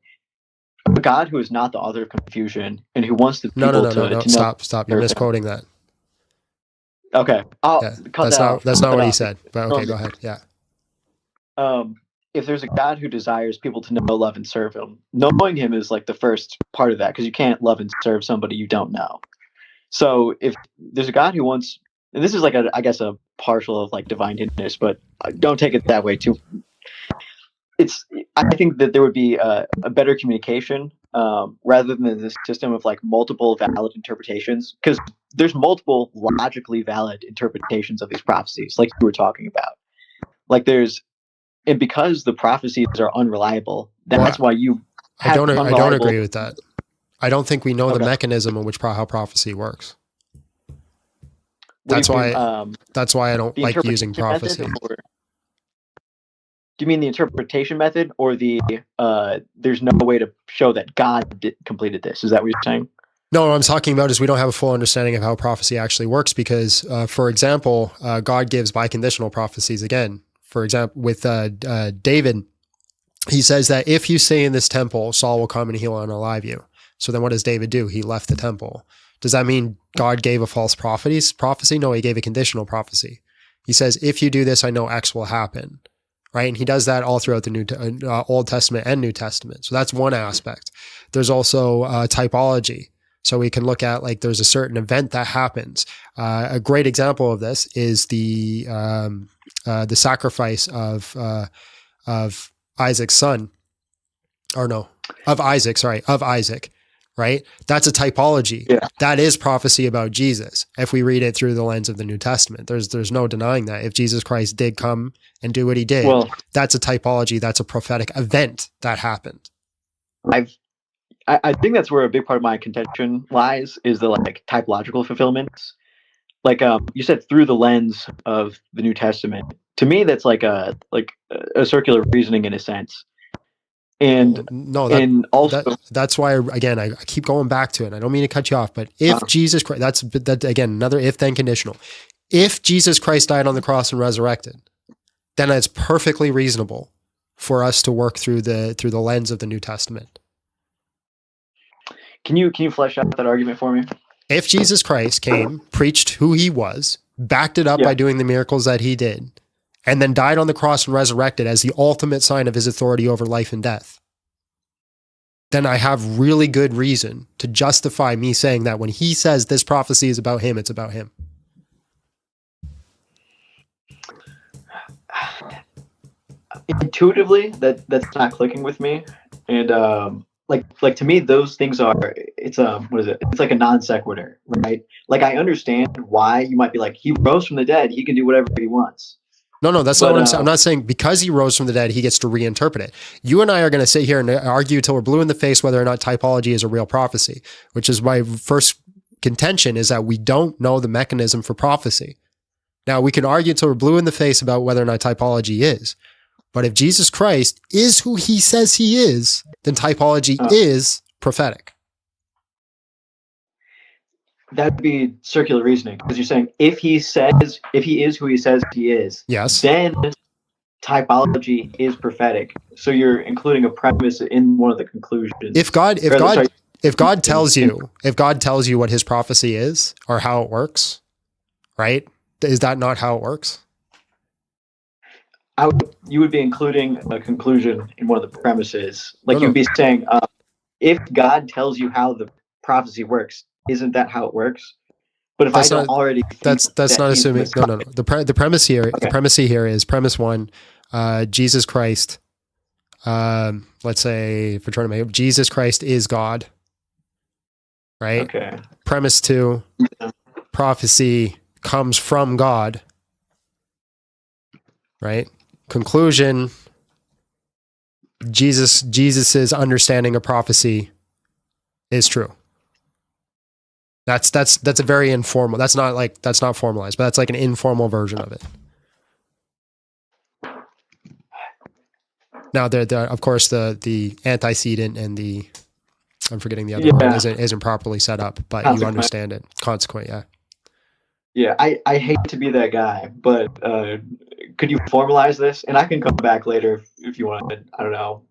God who is not the author of confusion and who wants the people to stop. You're misquoting that. Okay. That's not what he said. But okay, go ahead. Yeah. If there's a God who desires people to know, love, and serve him, knowing him is like the first part of that, because you can't love and serve somebody you don't know. So if there's a God who wants, and this is like I guess a partial of like divine hiddenness, but don't take it that way too. I think that there would be a better communication rather than this system of like multiple valid interpretations, because there's multiple logically valid interpretations of these prophecies, like you were talking about. Like and because the prophecies are unreliable, that's why you. I don't agree with that. I don't think we know the mechanism in which how prophecy works. That's why I don't like using prophecy. Do you mean the interpretation method, or there's no way to show that God completed this? Is that what you're saying? No, what I'm talking about is we don't have a full understanding of how prophecy actually works, because, for example, God gives biconditional prophecies again. For example, with David, he says that if you say in this temple, Saul will come and he will unalive you. So then what does David do? He left the temple. Does that mean God gave a false prophecy? No, he gave a conditional prophecy. He says, if you do this, I know X will happen. Right? And he does that all throughout the Old Testament and New Testament. So that's one aspect. There's also typology. So we can look at, like, there's a certain event that happens. A great example of this is the sacrifice of Isaac's son, of Isaac, right? That's a typology. Yeah. That is prophecy about Jesus. If we read it through the lens of the New Testament, there's no denying that. If Jesus Christ did come and do what he did, Well, that's a typology. That's a prophetic event that happened. I think that's where a big part of my contention lies, is the like typological fulfillments. Like you said, through the lens of the New Testament. To me, that's like a circular reasoning in a sense. And No, that's why again I keep going back to it. I don't mean to cut you off, but if Jesus Christ, that's again another if then conditional. If Jesus Christ died on the cross and resurrected, then it's perfectly reasonable for us to work through the lens of the New Testament. Can you flesh out that argument for me? If Jesus Christ came, preached who he was, backed it up by doing the miracles that he did, and then died on the cross and resurrected as the ultimate sign of his authority over life and death, then I have really good reason to justify me saying that when he says this prophecy is about him, it's about him. Intuitively, that's not clicking with me. And like to me, those things are, it's what is it? It's like a non sequitur, right? Like I understand why you might be like, he rose from the dead, he can do whatever he wants. No, that's not what I'm saying. I'm not saying because he rose from the dead, he gets to reinterpret it. You and I are going to sit here and argue till we're blue in the face whether or not typology is a real prophecy, which is my first contention, is that we don't know the mechanism for prophecy. Now, we can argue till we're blue in the face about whether or not typology is. But if Jesus Christ is who he says he is, then typology is prophetic. That'd be circular reasoning, because you're saying if he is who he says he is, yes, then typology is prophetic. So you're including a premise in one of the conclusions. If God tells you what his prophecy is or how it works, right? Is that not how it works? You would be including a conclusion in one of the premises. Like you'd be saying, if God tells you how the prophecy works, isn't that how it works? But if that's I don't already think that's not assuming. No. The premise here, okay. The premise here is premise one. Jesus Christ. Let's say if we're trying to make it, Jesus Christ is God. Right. Okay. Premise two. Prophecy comes from God. Right. Conclusion. Jesus's understanding of prophecy is true. That's a very informal. That's not formalized, but that's like an informal version of it. Now, of course, the antecedent and I'm forgetting the other one isn't properly set up, but you understand it. Consequent, yeah. Yeah, I hate to be that guy, but could you formalize this? And I can come back later if you want. I don't know.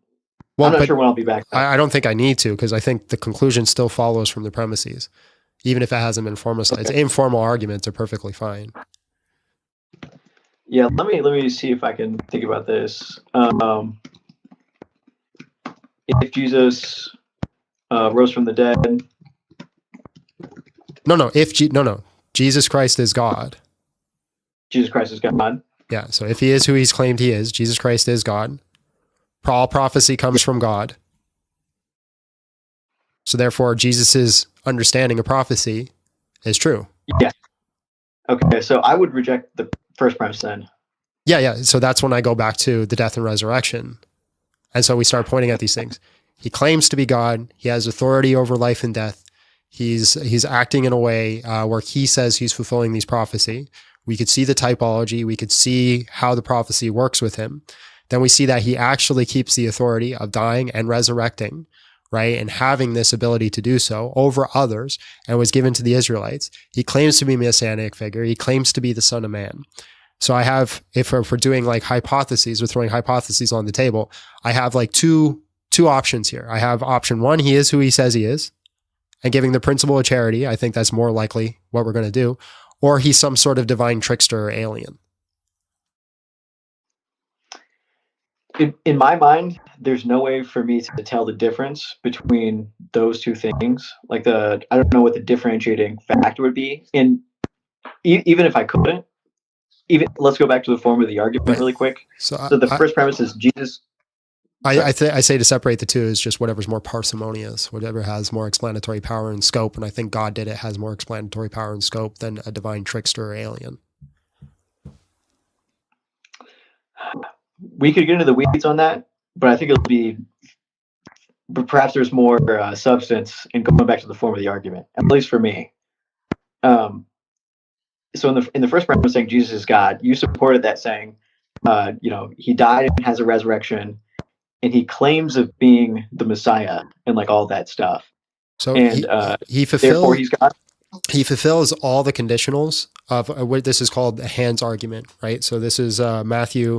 Well, I'm not sure when I'll be back. I don't think I need to, because I think the conclusion still follows from the premises, even if it hasn't been formalized. Okay. Informal arguments are perfectly fine. Yeah, let me see if I can think about this. If Jesus rose from the dead. No. Jesus Christ is God. Jesus Christ is God. Yeah. So if he is who he's claimed he is, Jesus Christ is God. All prophecy comes from God. So therefore, Jesus's understanding of prophecy is true. Yeah. Okay. So I would reject the first premise then. Yeah. So that's when I go back to the death and resurrection. And so we start pointing at these things. He claims to be God. He has authority over life and death. He's acting in a way where he says he's fulfilling these prophecy. We could see the typology. We could see how the prophecy works with him. Then we see that he actually keeps the authority of dying and resurrecting, right? And having this ability to do so over others, and was given to the Israelites. He claims to be a messianic figure. He claims to be the Son of Man. So I have, if we're doing like hypotheses, we're throwing hypotheses on the table, I have like two options here. I have option one, he is who he says he is, and giving the principle of charity. I think that's more likely what we're going to do. Or he's some sort of divine trickster or alien. In my mind, there's no way for me to tell the difference between those two things. Like I don't know what the differentiating factor would be. And even if I couldn't, let's go back to the form of the argument really quick. So the first premise is Jesus. I say to separate the two is just whatever's more parsimonious, whatever has more explanatory power and scope. And I think God did it has more explanatory power and scope than a divine trickster or alien. We could get into the weeds on that, but I think it'll be, but perhaps there's more substance in going back to the form of the argument, at least for me. So in the first part, I was saying Jesus is God. You supported that, saying, he died and has a resurrection, and he claims of being the Messiah and like all that stuff. So and he therefore he's God. He fulfills all the conditionals of what this is called the hands argument, right? So this is Robert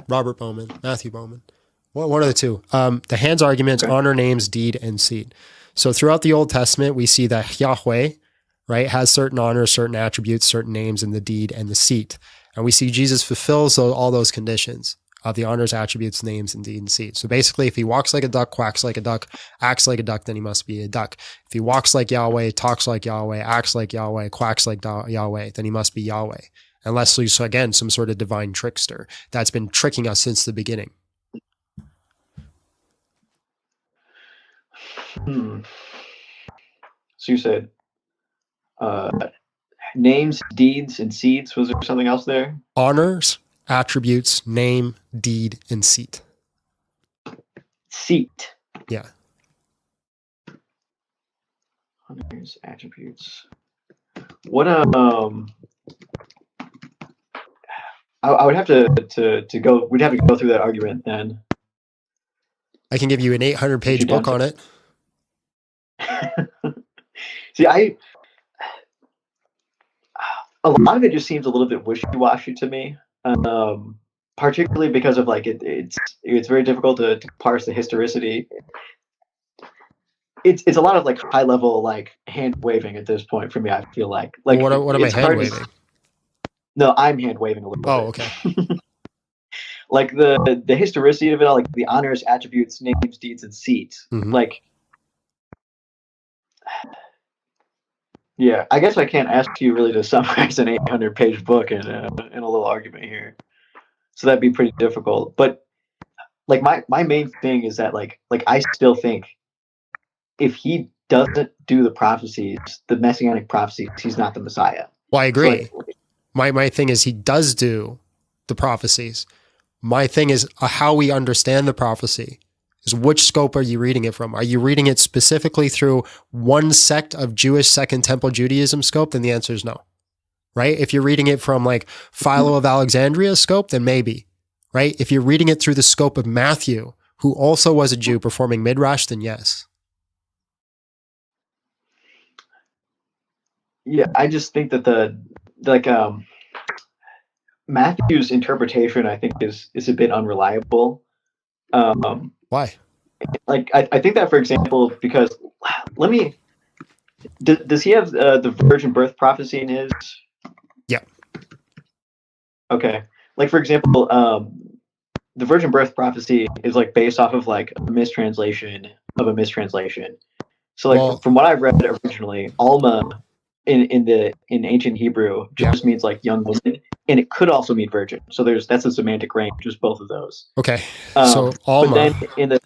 Bowman, Matthew Bowman. One of the two. The hands arguments, honor, names, deed, and seed. So throughout the Old Testament, we see that Yahweh, right, has certain honors, certain attributes, certain names in the deed and the seat. And we see Jesus fulfills all those conditions of the honors, attributes, names, and deed and seed. So basically, if he walks like a duck, quacks like a duck, acts like a duck, then he must be a duck. If he walks like Yahweh, talks like Yahweh, acts like Yahweh, quacks like Yahweh, then he must be Yahweh. Unless he's, again, some sort of divine trickster that's been tricking us since the beginning. So you said names, deeds, and seeds. Was there something else there? Honors, attributes, name, deed, and seat. Seat. Yeah. Honors, attributes. What I would have to go. We'd have to go through that argument then. I can give you an 800-page book on it. See, a lot of it just seems a little bit wishy-washy to me, particularly because of like it's very difficult to parse the historicity. It's a lot of like high level like hand waving at this point for me. I feel like what am I hand waving? No, I'm hand waving a little bit. Oh, okay. Like the historicity of it all, like the honors, attributes, names, deeds, and seats. Mm-hmm. Like, yeah, I guess I can't ask you really to summarize an 800-page book in a little argument here, so that'd be pretty difficult. But like my main thing is that like I still think if he doesn't do the prophecies, the messianic prophecies, he's not the Messiah. Well, I agree. So, my thing is he does do the prophecies. My thing is how we understand the prophecy is which scope are you reading it from? Are you reading it specifically through one sect of Jewish Second Temple Judaism scope? Then the answer is no, right? If you're reading it from like Philo of Alexandria scope, then maybe, right? If you're reading it through the scope of Matthew, who also was a Jew performing midrash, then yes. Yeah, I just think that Matthew's interpretation, I think, is a bit unreliable. Why? Like, I think that, for example, because does he have the virgin birth prophecy in his? Yeah. Okay. Like, for example, the virgin birth prophecy is like based off of like a mistranslation of a mistranslation. So, like, from what I've read originally, Alma in ancient Hebrew just means like young woman, and it could also mean virgin. So that's a semantic range, just both of those. Okay. So Alma. But then in the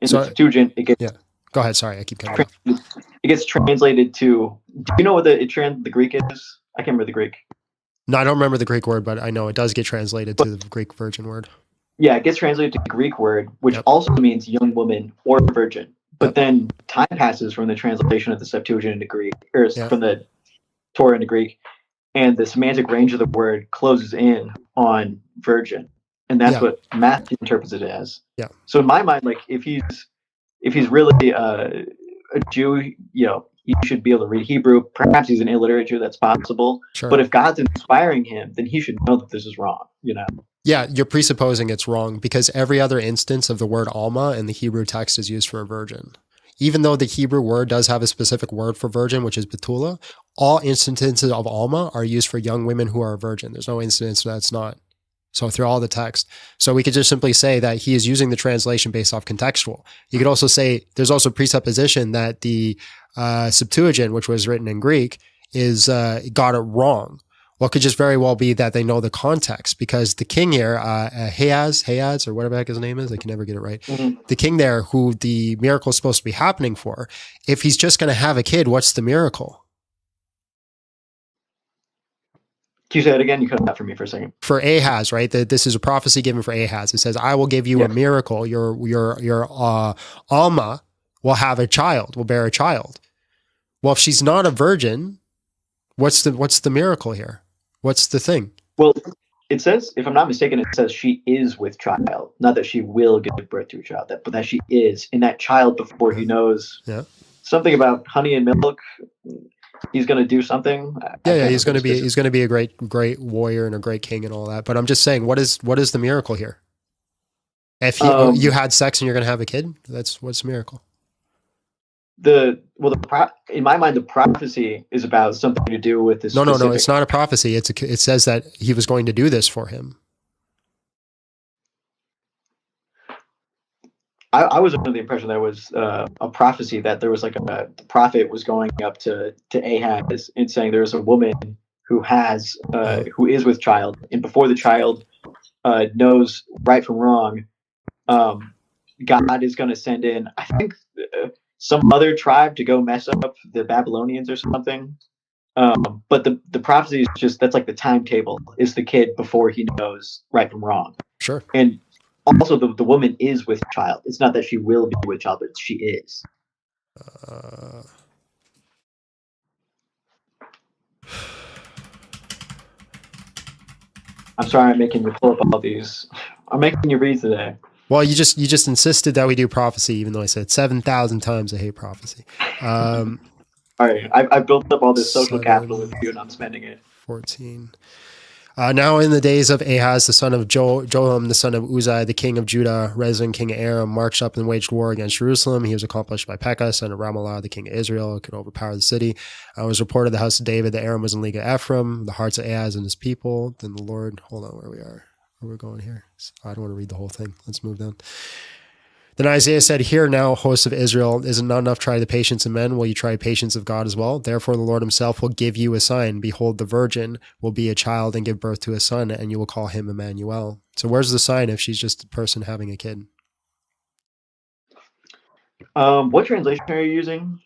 Septuagint, it gets. Yeah. Go ahead. Sorry, I keep cutting off. It gets translated to. Do you know what the Greek is? I can't remember the Greek. No, I don't remember the Greek word, but I know it does get translated to the Greek virgin word. Yeah, it gets translated to the Greek word, which also means young woman or virgin. But then time passes from the translation of the Septuagint into Greek, or from the Torah into Greek, and the semantic range of the word closes in on virgin, and that's what Matthew interprets it as. Yeah. So in my mind, like if he's really a Jew, he should be able to read Hebrew. Perhaps he's an illiterate Jew. That's possible. Sure. But if God's inspiring him, then he should know that this is wrong. Yeah, you're presupposing it's wrong because every other instance of the word Alma in the Hebrew text is used for a virgin. Even though the Hebrew word does have a specific word for virgin, which is Betula, all instances of Alma are used for young women who are a virgin. There's no instance that's not. So through all the text. So we could just simply say that he is using the translation based off contextual. You could also say there's also presupposition that the Septuagint, which was written in Greek, got it wrong. Well, it could just very well be that they know the context, because the king here, Hayaz, or whatever the heck his name is, I can never get it right. The king there, who the miracle is supposed to be happening for, if he's just going to have a kid, what's the miracle? Can you say it again? You cut out for me for a second. For Ahaz, right? That this is a prophecy given for Ahaz. It says, "I will give you a miracle. Your Alma will have a child, will bear a child." Well, if she's not a virgin, what's the miracle here? What's the thing? Well, it says, if I'm not mistaken, it says she is with child, not that she will give birth to a child, but that she is. And that child, before he knows something about honey and milk, he's going to do something. Yeah, he's going to be a great warrior and a great king and all that. But I'm just saying, what is the miracle here? If you had sex and you're going to have a kid, what's the miracle? In my mind, the prophecy is about something to do with this. No, it's not a prophecy. It says that he was going to do this for him. I was under the impression that it was a prophecy, that there was like the prophet was going up to Ahaz and saying there's a woman who is with child, and before the child knows right from wrong, God is going to send in, I think, some other tribe to go mess up the Babylonians or something. But the prophecy is just, that's like the timetable, is the kid before he knows right from wrong. Sure. And also the woman is with child. It's not that she will be with child, but she is. I'm sorry I'm making you pull up all these. I'm making you read today. Well, you just insisted that we do prophecy, even though I said 7,000 times I hate prophecy. All right, I've built up all this social capital with you, and I'm spending it. 14. Now in the days of Ahaz, the son of Joram, the son of Uzziah, the king of Judah, Rezin, king of Aram, marched up and waged war against Jerusalem. He was accomplished by Pekah, son of Ramallah, the king of Israel, could overpower the city. It was reported the house of David, that Aram was in league of Ephraim, the hearts of Ahaz and his people. Then the Lord, hold on, where we are. Where we're going here. I don't want to read the whole thing. Let's move down. Then Isaiah said, "Hear now, hosts of Israel, is it not enough to try the patience of men? Will you try patience of God as well? Therefore the Lord himself will give you a sign. Behold, the virgin will be a child and give birth to a son, and you will call him Emmanuel." So where's the sign if she's just a person having a kid? What translation are you using?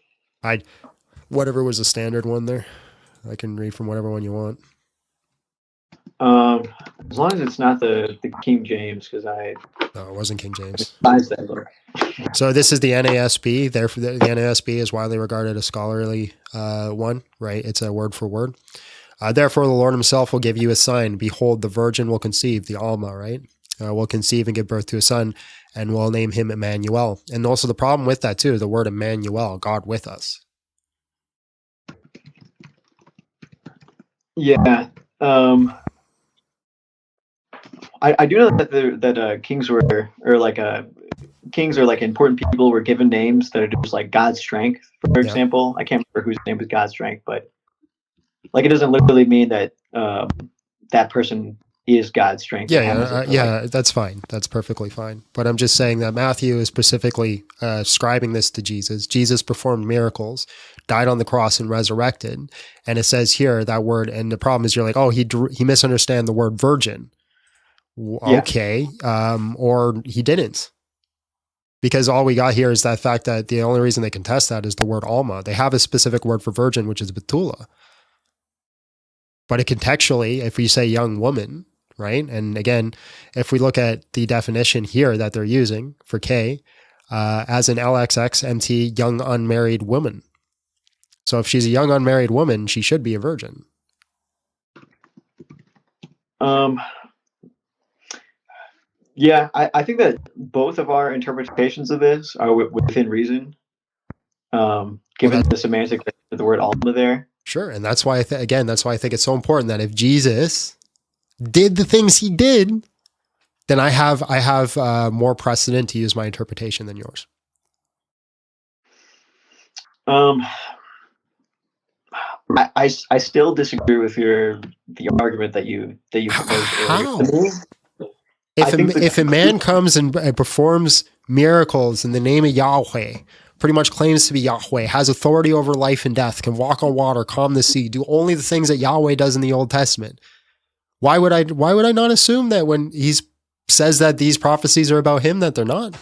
Whatever was the standard one there. I can read from whatever one you want. As long as it's not the King James, because No, it wasn't King James. That So this is the NASB. Therefore, the NASB is widely regarded as scholarly one, right? It's a word for word. Therefore, the Lord himself will give you a sign. Behold, the virgin will conceive, the Alma, right? Will conceive and give birth to a son, and will name him Emmanuel. And also the problem with that too, the word Emmanuel, God with us. Yeah. I do know that kings were, or like kings or like important people were given names that are just like God's strength, for example. I can't remember whose name was God's strength, but like it doesn't literally mean that that person is God's strength. Yeah, that's fine. That's perfectly fine. But I'm just saying that Matthew is specifically ascribing this to Jesus. Jesus performed miracles, died on the cross, and resurrected. And it says here that word, and the problem is you're like, oh, he misunderstand the word virgin. Okay, or he didn't. Because all we got here is that fact that the only reason they contest that is the word Alma. They have a specific word for virgin, which is Betula. But it contextually, if we say young woman, right? And again, if we look at the definition here that they're using for K, as an LXXMT, young unmarried woman. So if she's a young unmarried woman, she should be a virgin. Yeah, I think that both of our interpretations of this are within reason, given the semantic of the word Alma there. Sure, and that's why that's why I think it's so important that if Jesus did the things he did, then I have more precedent to use my interpretation than yours. I still disagree with the argument that you proposed earlier. If a man comes and performs miracles in the name of Yahweh, pretty much claims to be Yahweh, has authority over life and death, can walk on water, calm the sea, do only the things that Yahweh does in the Old Testament. Why would I not assume that when he says that these prophecies are about him, that they're not?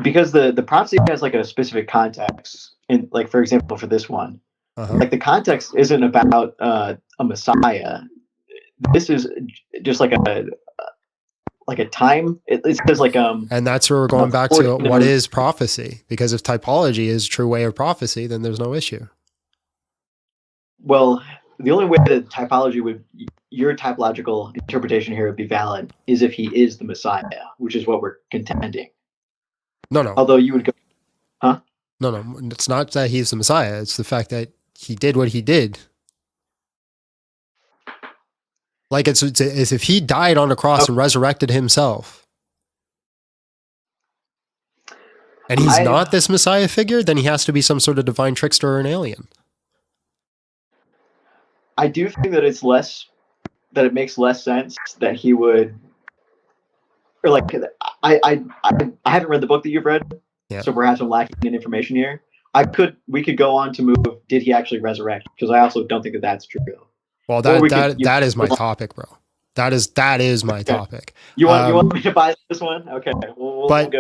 Because the prophecy has like a specific context. In, like, for example, for this one, like the context isn't about a Messiah. This is just like a time. It says like and that's where we're going back to what is prophecy, because if typology is a true way of prophecy, then there's no issue. Well, the only way that typology would, your typological interpretation here would be valid, is if he is the Messiah, which is what we're contending. No. Although you would go, huh? No. It's not that he's the Messiah. It's the fact that he did what he did. Like it's if he died on the cross and resurrected himself, and he's not this Messiah figure, then he has to be some sort of divine trickster or an alien. I do think that it makes less sense that he would, or like, I haven't read the book that you've read, so perhaps I'm lacking in information here. We could go on to move, did he actually resurrect? Because I also don't think that that's true. Well, that is my topic, bro. That is my topic. You want me to buy this one? Okay.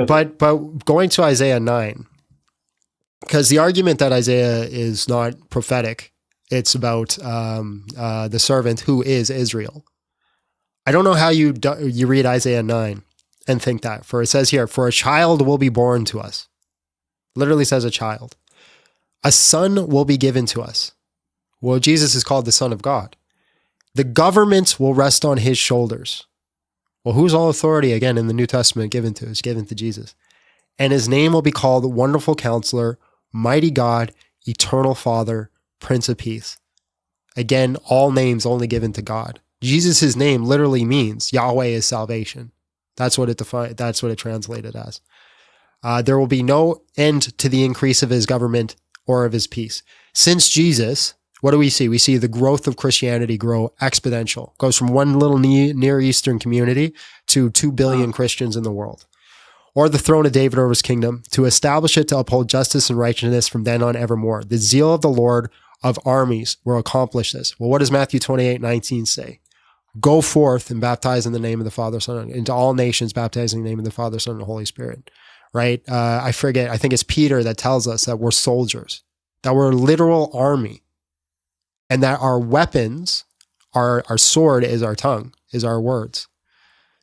But going to Isaiah 9, because the argument that Isaiah is not prophetic, it's about the servant who is Israel. I don't know how you read Isaiah 9 and think that. For it says here, for a child will be born to us. Literally says a child. A son will be given to us. Well, Jesus is called the Son of God. The government will rest on his shoulders. Well, whose all authority, again, in the New Testament given to? Is given to Jesus. And his name will be called Wonderful Counselor, Mighty God, Eternal Father, Prince of Peace. Again, all names only given to God. Jesus' name literally means Yahweh is salvation. That's what it translated as. There will be no end to the increase of his government or of his peace. Since Jesus, what do we see? We see the growth of Christianity grow exponential. Goes from one little Near Eastern community to 2 billion Christians in the world. Or the throne of David over his kingdom, to establish it, to uphold justice and righteousness from then on evermore. The zeal of the Lord of armies will accomplish this. Well, what does Matthew 28:19 say? Go forth and baptize in the name of the Father, Son, into all nations, baptizing in the name of the Father, Son, and the Holy Spirit. Right? I forget. I think it's Peter that tells us that we're soldiers, that we're a literal army, and that our weapons, our sword is our tongue, is our words.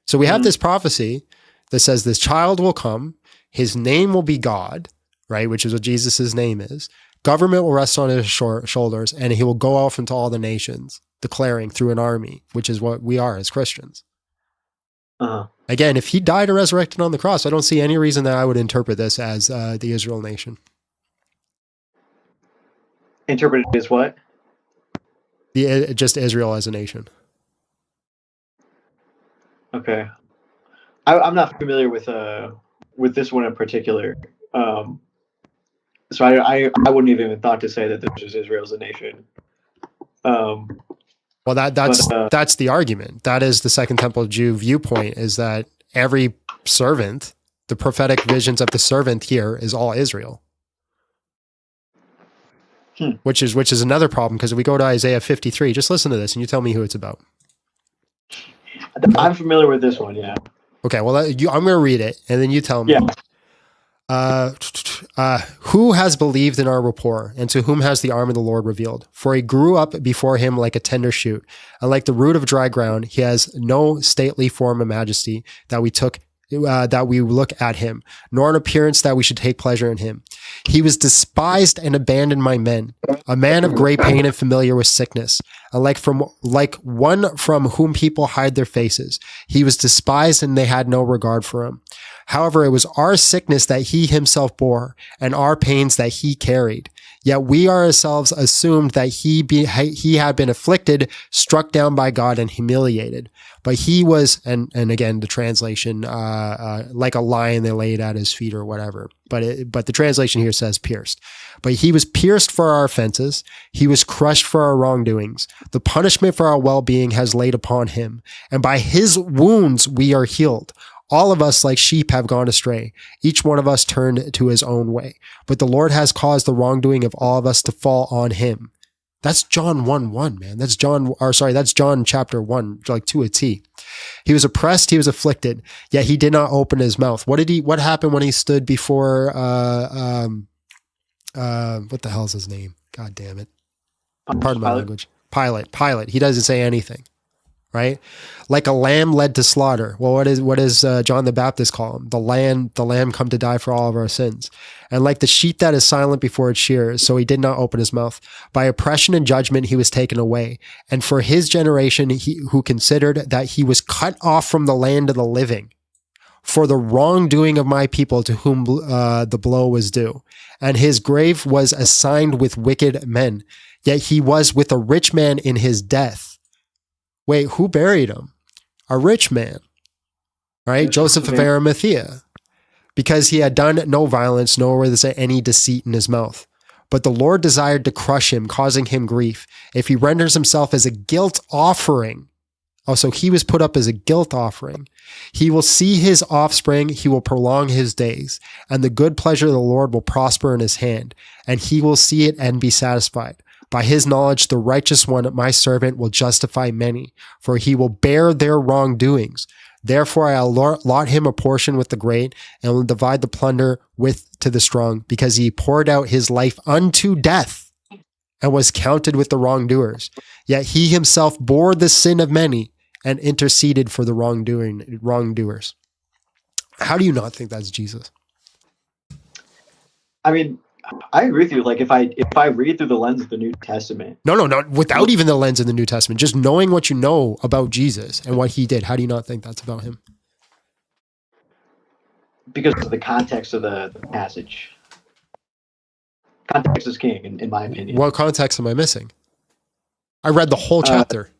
So we have this prophecy that says this child will come, his name will be God, right? Which is what Jesus' name is. Government will rest on his shoulders, and he will go off into all the nations, declaring through an army, which is what we are as Christians. Again, if he died or resurrected on the cross, I don't see any reason that I would interpret this as the Israel nation. Interpret it as what? Just Israel as a nation. Okay. I'm not familiar with this one in particular. So I wouldn't even thought to say that this is Israel as a nation. Well, that's the argument. That is the Second Temple Jew viewpoint, is that every servant, the prophetic visions of the servant here is all Israel. Which is another problem, because if we go to Isaiah 53, just listen to this and you tell me who it's about. I'm familiar with this one, yeah. Okay, well, I'm going to read it and then you tell me. Who has believed in our rapport, and to whom has the arm of the Lord revealed? For he grew up before him like a tender shoot, and like the root of dry ground, he has no stately form of majesty that we look at him, nor an appearance that we should take pleasure in him. He was despised and abandoned by men, a man of great pain and familiar with sickness, and like one from whom people hide their faces. He was despised, and they had no regard for him. However, it was our sickness that he himself bore, and our pains that he carried. Yet we ourselves assumed that he had been afflicted, struck down by God, and humiliated. But he was, and again, the translation, like a lion they laid at his feet or whatever. But the translation here says pierced. But he was pierced for our offenses. He was crushed for our wrongdoings. The punishment for our well-being has laid upon him. And by his wounds we are healed. All of us like sheep have gone astray. Each one of us turned to his own way. But the Lord has caused the wrongdoing of all of us to fall on him. That's John 1:1, man. That's John chapter 1, like to a T. He was oppressed, he was afflicted, yet he did not open his mouth. What happened when he stood before, what the hell's his name? God damn it. Pardon my language. Pilate. He doesn't say anything, right? Like a lamb led to slaughter. Well, what is John the Baptist call him? The lamb come to die for all of our sins. And like the sheep that is silent before its shearers, so he did not open his mouth. By oppression and judgment he was taken away. And for his generation, who considered that he was cut off from the land of the living, for the wrongdoing of my people to whom the blow was due. And his grave was assigned with wicked men. Yet he was with a rich man in his death. Wait, who buried him? A rich man, right? Joseph of Arimathea. Because he had done no violence, nor was there any deceit in his mouth. But the Lord desired to crush him, causing him grief. If he renders himself as a guilt offering, so he was put up as a guilt offering. He will see his offspring, he will prolong his days, and the good pleasure of the Lord will prosper in his hand, and he will see it and be satisfied. By his knowledge, the righteous one, my servant, will justify many, for he will bear their wrongdoings. Therefore, I'll allot him a portion with the great, and will divide the plunder to the strong, because he poured out his life unto death, and was counted with the wrongdoers. Yet he himself bore the sin of many, and interceded for the wrongdoers. How do you not think that's Jesus? I mean, I agree with you. Like if I read through the lens of the New Testament. No, without even the lens of the New Testament, just knowing what you know about Jesus and what he did, how do you not think that's about him? Because of the context of the passage. Context is king, in my opinion. What context am I missing? I read the whole chapter.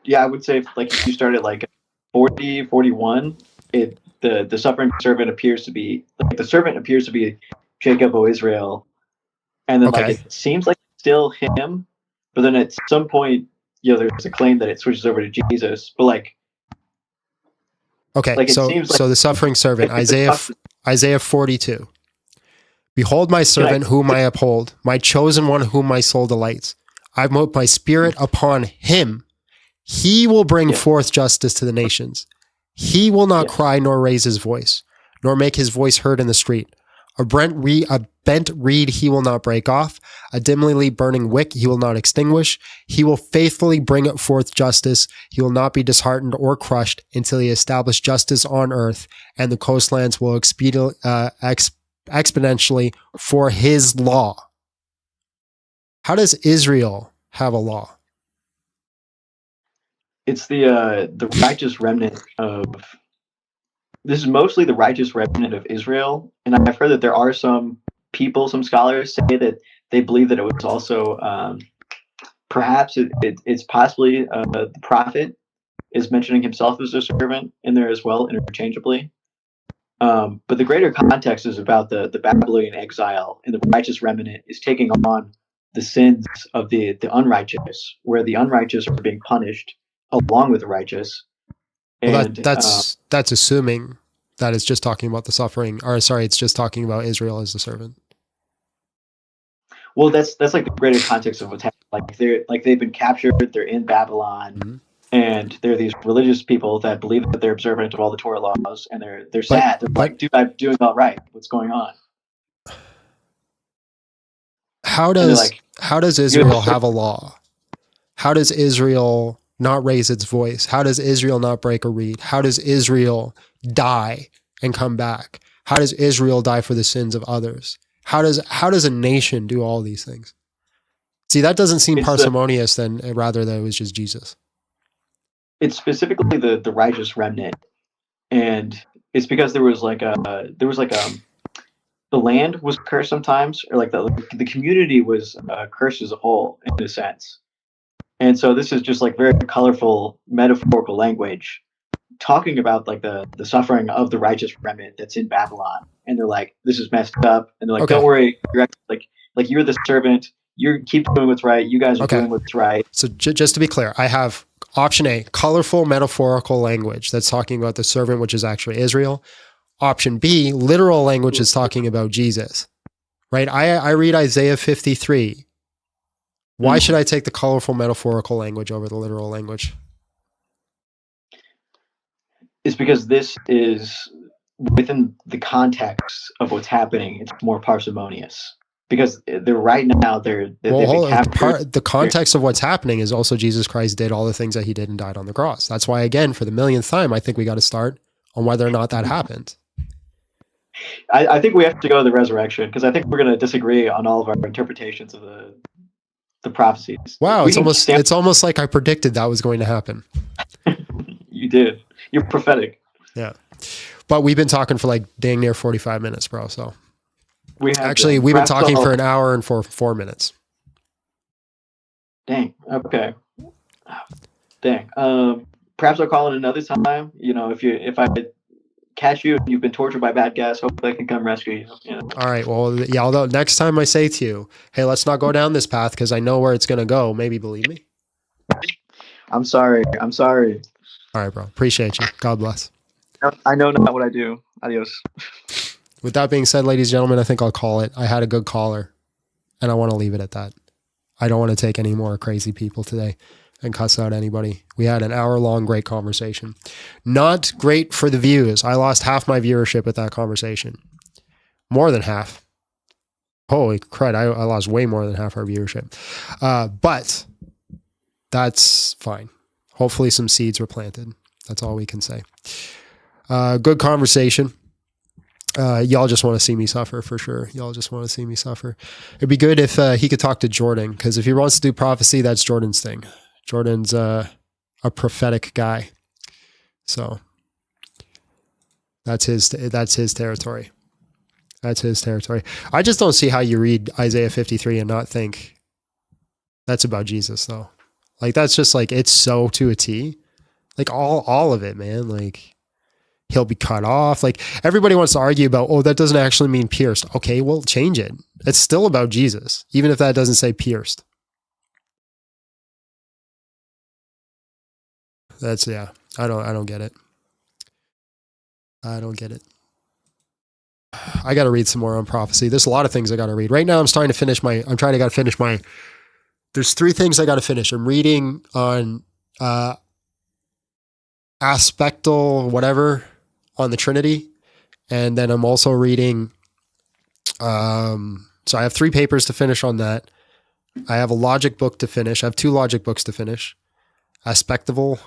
Yeah, I would say like if you start at like 40, 41, the suffering servant appears to be like the servant appears to be Jacob, O Israel, and then like it seems like it's still him, but then at some point, there's a claim that it switches over to Jesus. But like it seems like the suffering servant, Isaiah 42. Behold my servant whom I uphold, my chosen one whom my soul delights. I've put my spirit upon him. He will bring forth justice to the nations. He will not cry nor raise his voice, nor make his voice heard in the street. A bent reed he will not break off. A dimly burning wick he will not extinguish. He will faithfully bring forth justice. He will not be disheartened or crushed until he establish justice on earth, and the coastlands will exponentially for his law. How does Israel have a law? It's the righteous remnant of. This is mostly the righteous remnant of Israel, and I've heard that there are some people, some scholars say that they believe that it was also perhaps it's possibly the prophet is mentioning himself as a servant in there as well, interchangeably. But the greater context is about the Babylonian exile, and the righteous remnant is taking on the sins of the unrighteous, where the unrighteous are being punished along with the righteous. And that's assuming that it's just talking about the suffering, it's just talking about Israel as the servant. Well, that's like the greater context of what's happening. They've been captured, they're in Babylon, and they're these religious people that believe that they're observant of all the Torah laws, and they're sad. They're like, dude, I'm doing all right. What's going on? How does Israel have a law? How does Israel not raise its voice? How does Israel not break a reed? How does Israel die and come back? How does Israel die for the sins of others? How does a nation do all these things? See, that doesn't seem parsimonious rather than it was just Jesus. It's specifically the righteous remnant, and it's because the land was cursed sometimes, or like the community was cursed as a whole in a sense. And so this is just like very colorful metaphorical language talking about like the suffering of the righteous remnant that's in Babylon. And they're like, this is messed up. And they're like, don't worry, you're actually like you're the servant. You keep doing what's right. You guys are doing what's right. So just to be clear, I have Option A, colorful metaphorical language that's talking about the servant, which is actually Israel. Option B, literal language is talking about Jesus. Right? I read Isaiah 53. Why should I take the colorful metaphorical language over the literal language? It's because this is within the context of what's happening. It's more parsimonious because they're right now they've been captured. The context of what's happening is also Jesus Christ did all the things that he did and died on the cross. That's why, again, for the millionth time, I think we got to start on whether or not that happened. I think we have to go to the resurrection because I think we're going to disagree on all of our interpretations of the prophecies. Wow, it's almost like I predicted that was going to happen. You did. You're prophetic. Yeah. But we've been talking for like dang near 45 minutes, bro. So we've been talking for an hour and 4 minutes. Dang. Okay. Dang. Perhaps I'll call it another time. You know, if I catch you and you've been tortured by bad guys, hopefully I can come rescue you. You know? All right. Well, yeah, although next time I say to you, hey, let's not go down this path because I know where it's going to go, maybe believe me. I'm sorry. All right, bro. Appreciate you. God bless. I know not what I do. Adios. With that being said, ladies and gentlemen, I think I'll call it. I had a good caller, and I want to leave it at that. I don't want to take any more crazy people today and cuss out anybody. We had an hour-long great conversation. Not great for the views. I lost half my viewership with that conversation. More than half. Holy crud, I lost way more than half our viewership. But that's fine. Hopefully some seeds were planted. That's all we can say. Good conversation. Y'all just want to see me suffer for sure. Y'all just want to see me suffer. It'd be good if he could talk to Jordan, because if he wants to do prophecy, that's Jordan's thing. Jordan's a prophetic guy. So that's his territory. That's his territory. I just don't see how you read Isaiah 53 and not think that's about Jesus though. Like that's just like, it's so to a T. Like all of it, man. Like he'll be cut off. Like everybody wants to argue about, oh, that doesn't actually mean pierced. Okay, well, change it. It's still about Jesus, even if that doesn't say pierced. That's, yeah, I don't get it. I don't get it. I got to read some more on prophecy. There's a lot of things I got to read. Right now, I'm trying to finish my, there's 3 things I got to finish. I'm reading on aspectal whatever on the Trinity. And then I'm also reading, so I have 3 papers to finish on that. I have a logic book to finish. I have 2 logic books to finish. Aspectival.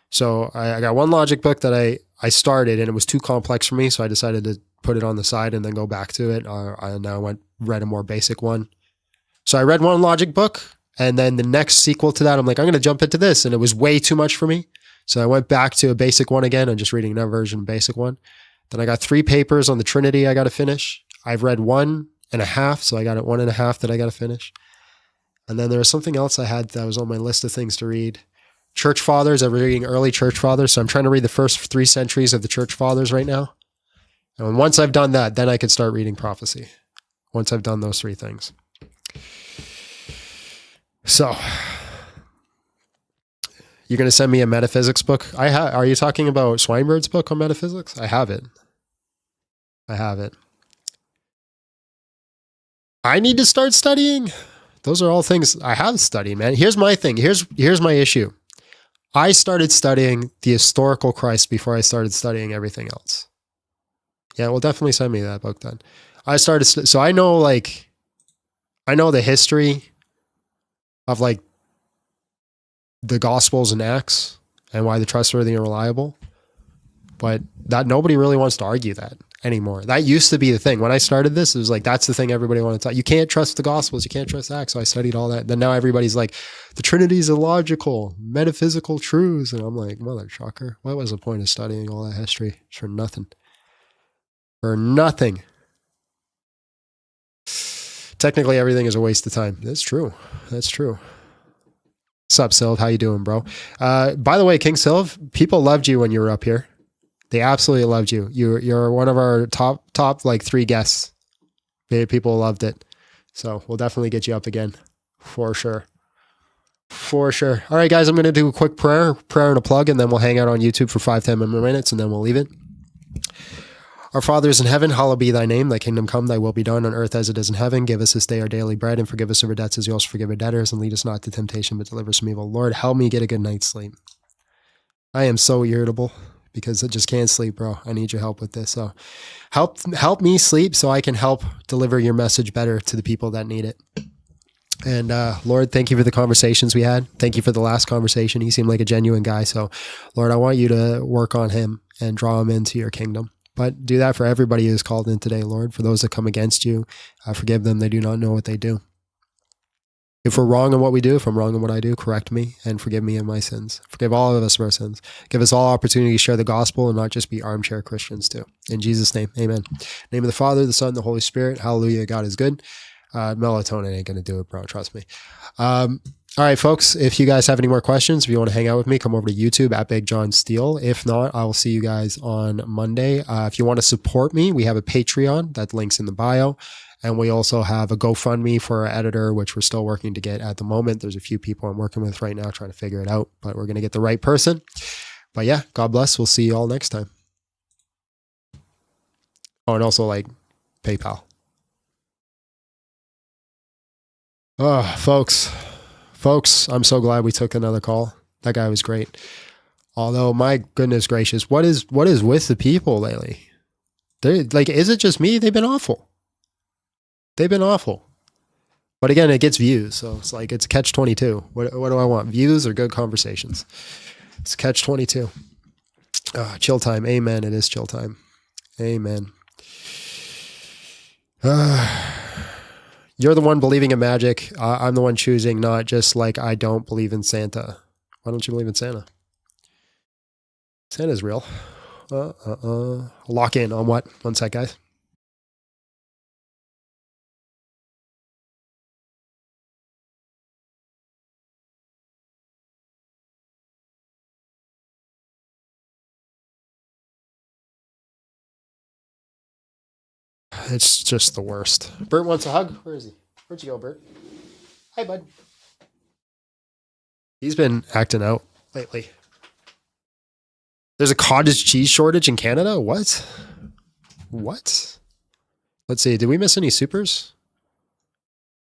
So I got 1 logic book that I started and it was too complex for me. So I decided to put it on the side and then go back to it. I now read a more basic one. So I read 1 logic book and then the next sequel to that, I'm like, I'm going to jump into this. And it was way too much for me. So I went back to a basic one again. I'm just reading another version of basic one. Then I got 3 papers on the Trinity I got to finish. I've read 1.5. So I got 1.5 that I got to finish. And then there was something else I had that was on my list of things to read. Church Fathers. I'm reading early Church Fathers. So I'm trying to read the first 3 centuries of the Church Fathers right now. And once I've done that, then I can start reading prophecy. Once I've done those 3 things. So you're going to send me a metaphysics book? Are you talking about Swinburne's book on metaphysics? I have it. I need to start studying. Those are all things I have studied, man. Here's my thing. Here's my issue. I started studying the historical Christ before I started studying everything else. Yeah, well, definitely send me that book then. So I know the history of like the Gospels and Acts and why they're trustworthy and reliable, but that nobody really wants to argue that anymore. That used to be the thing. When I started this, it was like, that's the thing everybody wanted to talk. You can't trust the Gospels. You can't trust Acts. So I studied all that. Then now everybody's like, the Trinity is illogical, metaphysical truths. And I'm like, mother trucker, what was the point of studying all that history? It's for nothing. For nothing. Technically, everything is a waste of time. That's true. What's up, Sylv? How you doing, bro? By the way, King Sylv, people loved you when you were up here. They absolutely loved you. You're one of our top like 3 guests. People loved it. So we'll definitely get you up again for sure. For sure. All right, guys, I'm going to do a quick prayer and a plug, and then we'll hang out on YouTube for 5-10 minutes, and then we'll leave it. Our Father is in heaven, hallowed be thy name. Thy kingdom come, thy will be done on earth as it is in heaven. Give us this day our daily bread, and forgive us our debts as we also forgive our debtors, and lead us not to temptation, but deliver us from evil. Lord, help me get a good night's sleep. I am so irritable because I just can't sleep, bro. I need your help with this. So help me sleep so I can help deliver your message better to the people that need it. And Lord, thank you for the conversations we had. Thank you for the last conversation. He seemed like a genuine guy. So Lord, I want you to work on him and draw him into your kingdom. But do that for everybody who's called in today, Lord. For those that come against you, forgive them. They do not know what they do. If we're wrong in what we do, if I'm wrong in what I do, correct me and forgive me of my sins. Forgive all of us of our sins. Give us all opportunity to share the gospel and not just be armchair Christians too. In Jesus' name, amen. Name of the Father, the Son, the Holy Spirit. Hallelujah. God is good. Melatonin ain't going to do it, bro. Trust me. All right, folks, if you guys have any more questions, if you want to hang out with me, come over to YouTube at Big John Steele. If not, I will see you guys on Monday. If you want to support me, we have a Patreon that links in the bio. And we also have a GoFundMe for our editor, which we're still working to get at the moment. There's a few people I'm working with right now trying to figure it out, but we're going to get the right person. But yeah, God bless. We'll see you all next time. Oh, and also like PayPal. Oh, folks, I'm so glad we took another call. That guy was great. Although, my goodness gracious, what is with the people lately? Like, is it just me? They've been awful. But again, it gets views. So it's like, it's catch-22. What do I want? Views or good conversations? It's catch-22. Chill time. Amen. It is chill time. Amen. You're the one believing in magic. I'm the one choosing, not just like I don't believe in Santa. Why don't you believe in Santa? Santa's real. Lock in on what? One sec, guys. It's just the worst. Bert wants a hug. Where is he? Where'd you go, Bert? Hi, bud. He's been acting out lately. There's a cottage cheese shortage in Canada? What? Let's see. Did we miss any supers?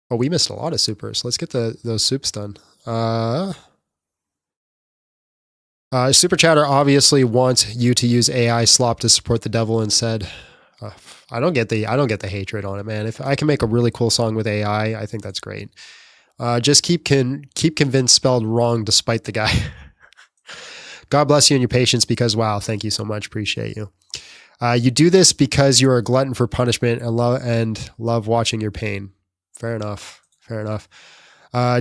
Oh, we missed a lot of supers. Let's get those soups done. Super Chatter obviously wants you to use AI slop to support the devil instead. I don't get the hatred on it, man. If I can make a really cool song with AI, I think that's great. Just keep convinced spelled wrong despite the guy. God bless you and your patience because, wow, thank you so much. Appreciate you. You do this because you're a glutton for punishment and love watching your pain. Fair enough.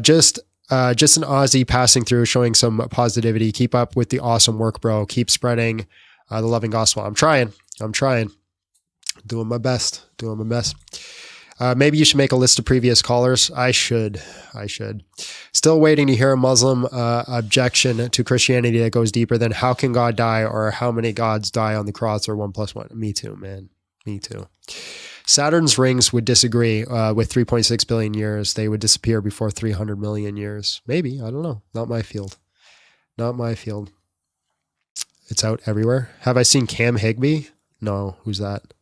Just an Aussie passing through, showing some positivity. Keep up with the awesome work, bro. Keep spreading the loving gospel. I'm trying. Doing my best. Maybe you should make a list of previous callers. I should. Still waiting to hear a Muslim objection to Christianity that goes deeper than how can God die or how many gods die on the cross or 1 + 1. Me too, man. Me too. Saturn's rings would disagree with 3.6 billion years. They would disappear before 300 million years. Maybe. I don't know. Not my field. It's out everywhere. Have I seen Cam Higby? No. Who's that?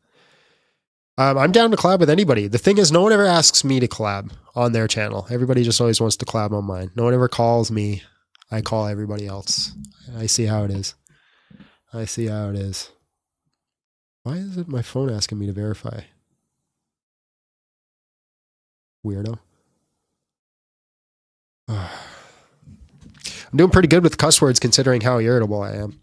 I'm down to collab with anybody. The thing is, no one ever asks me to collab on their channel. Everybody just always wants to collab on mine. No one ever calls me. I call everybody else. I see how it is. Why is it my phone asking me to verify? Weirdo. I'm doing pretty good with cuss words considering how irritable I am.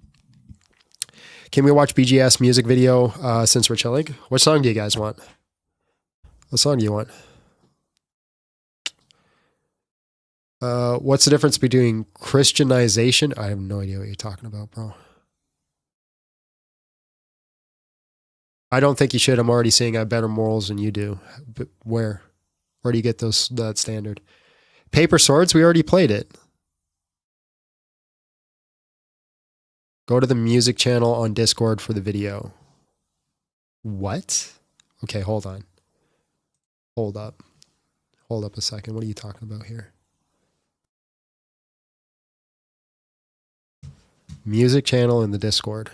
Can we watch BGS music video since we're chilling? What song do you guys want? What song do you want? What's the difference between Christianization? I have no idea what you're talking about, bro. I don't think you should. I'm already saying I have better morals than you do. But where? Where do you get that standard? Paper Swords? We already played it. Go to the music channel on Discord for the video. What? Okay, hold on. Hold up a second. What are you talking about here? Music channel in the Discord.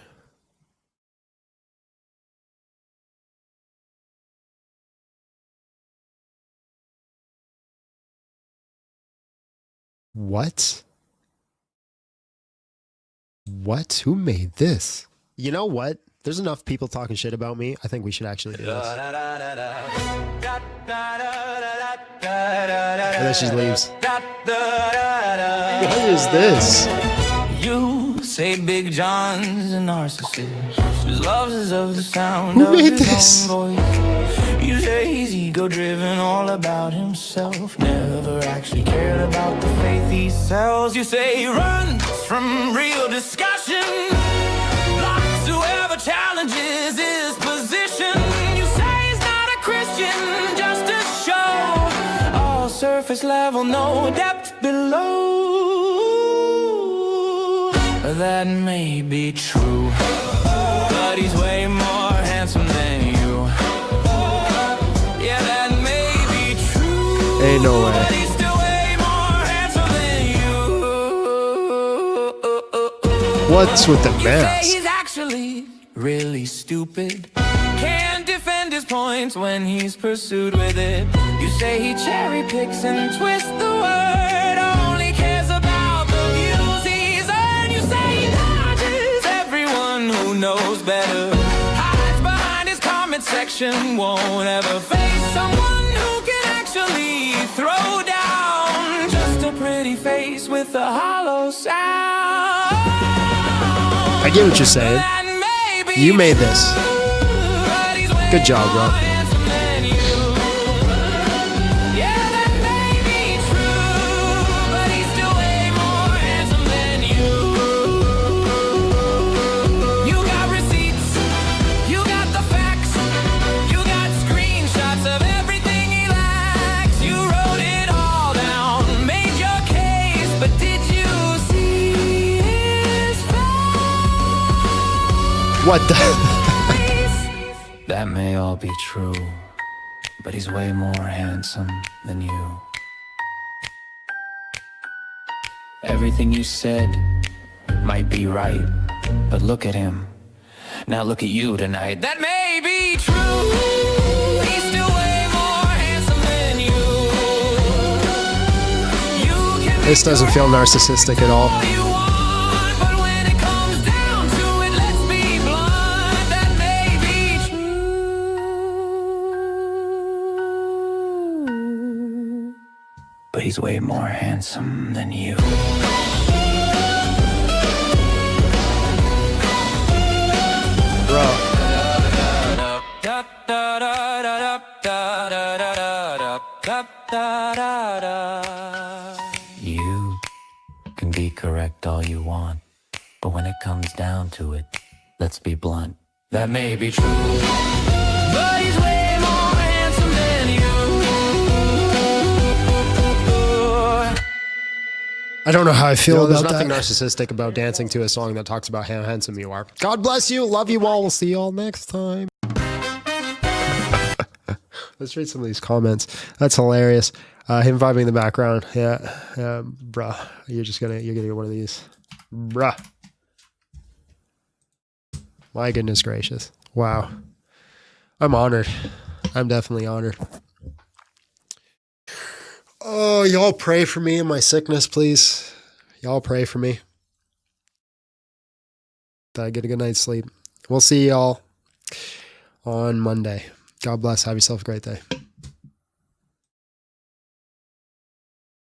What? What? Who made this? You know what? There's enough people talking shit about me. I think we should actually do this. And then she leaves. What is this? You say Big John's a narcissist. His love is of the sound Who of made his this? own voice. You say he's ego-driven, all about himself. Never actually cared about the faith he sells. You say he runs from real discussion. Blocks whoever challenges his position. You say he's not a Christian, just a show. All surface level, no depth below. That may be true, but he's way more handsome than you. Yeah, that may be true. Ain't no But way. he's still way more handsome than you. What's with the You say mask? he's actually really stupid. Can't defend his points when he's pursued with it. You say he cherry picks and twists the word. Only cares about the views he's earned. You say he dodges everyone who knows better. Hides behind his comment section. Won't ever face someone who can actually throw down. Just a pretty face with a hollow sound. I get what you're saying. You made this. Good job, bro. What the? That may all be true, but he's way more handsome than you. Everything you said might be right, but look at him. Now look at you tonight. That may be true. He's still way more handsome than you. This doesn't feel narcissistic at all. But he's way more handsome than you. Bro. You can be correct all you want, but when it comes down to it, let's be blunt. That may be true, but he's way more handsome than you. I don't know how I feel there's about nothing that. Narcissistic about dancing to a song that talks about how handsome you are. God bless you. Love you all. We'll see you all next time. Let's read some of these comments. That's hilarious. Him vibing in the background. Yeah. Bruh. You're gonna get one of these. Bruh. My goodness gracious. Wow. I'm honored. I'm definitely honored. Oh, y'all pray for me in my sickness, please. Y'all pray for me that I get a good night's sleep. We'll see y'all on Monday. God bless. Have yourself a great day.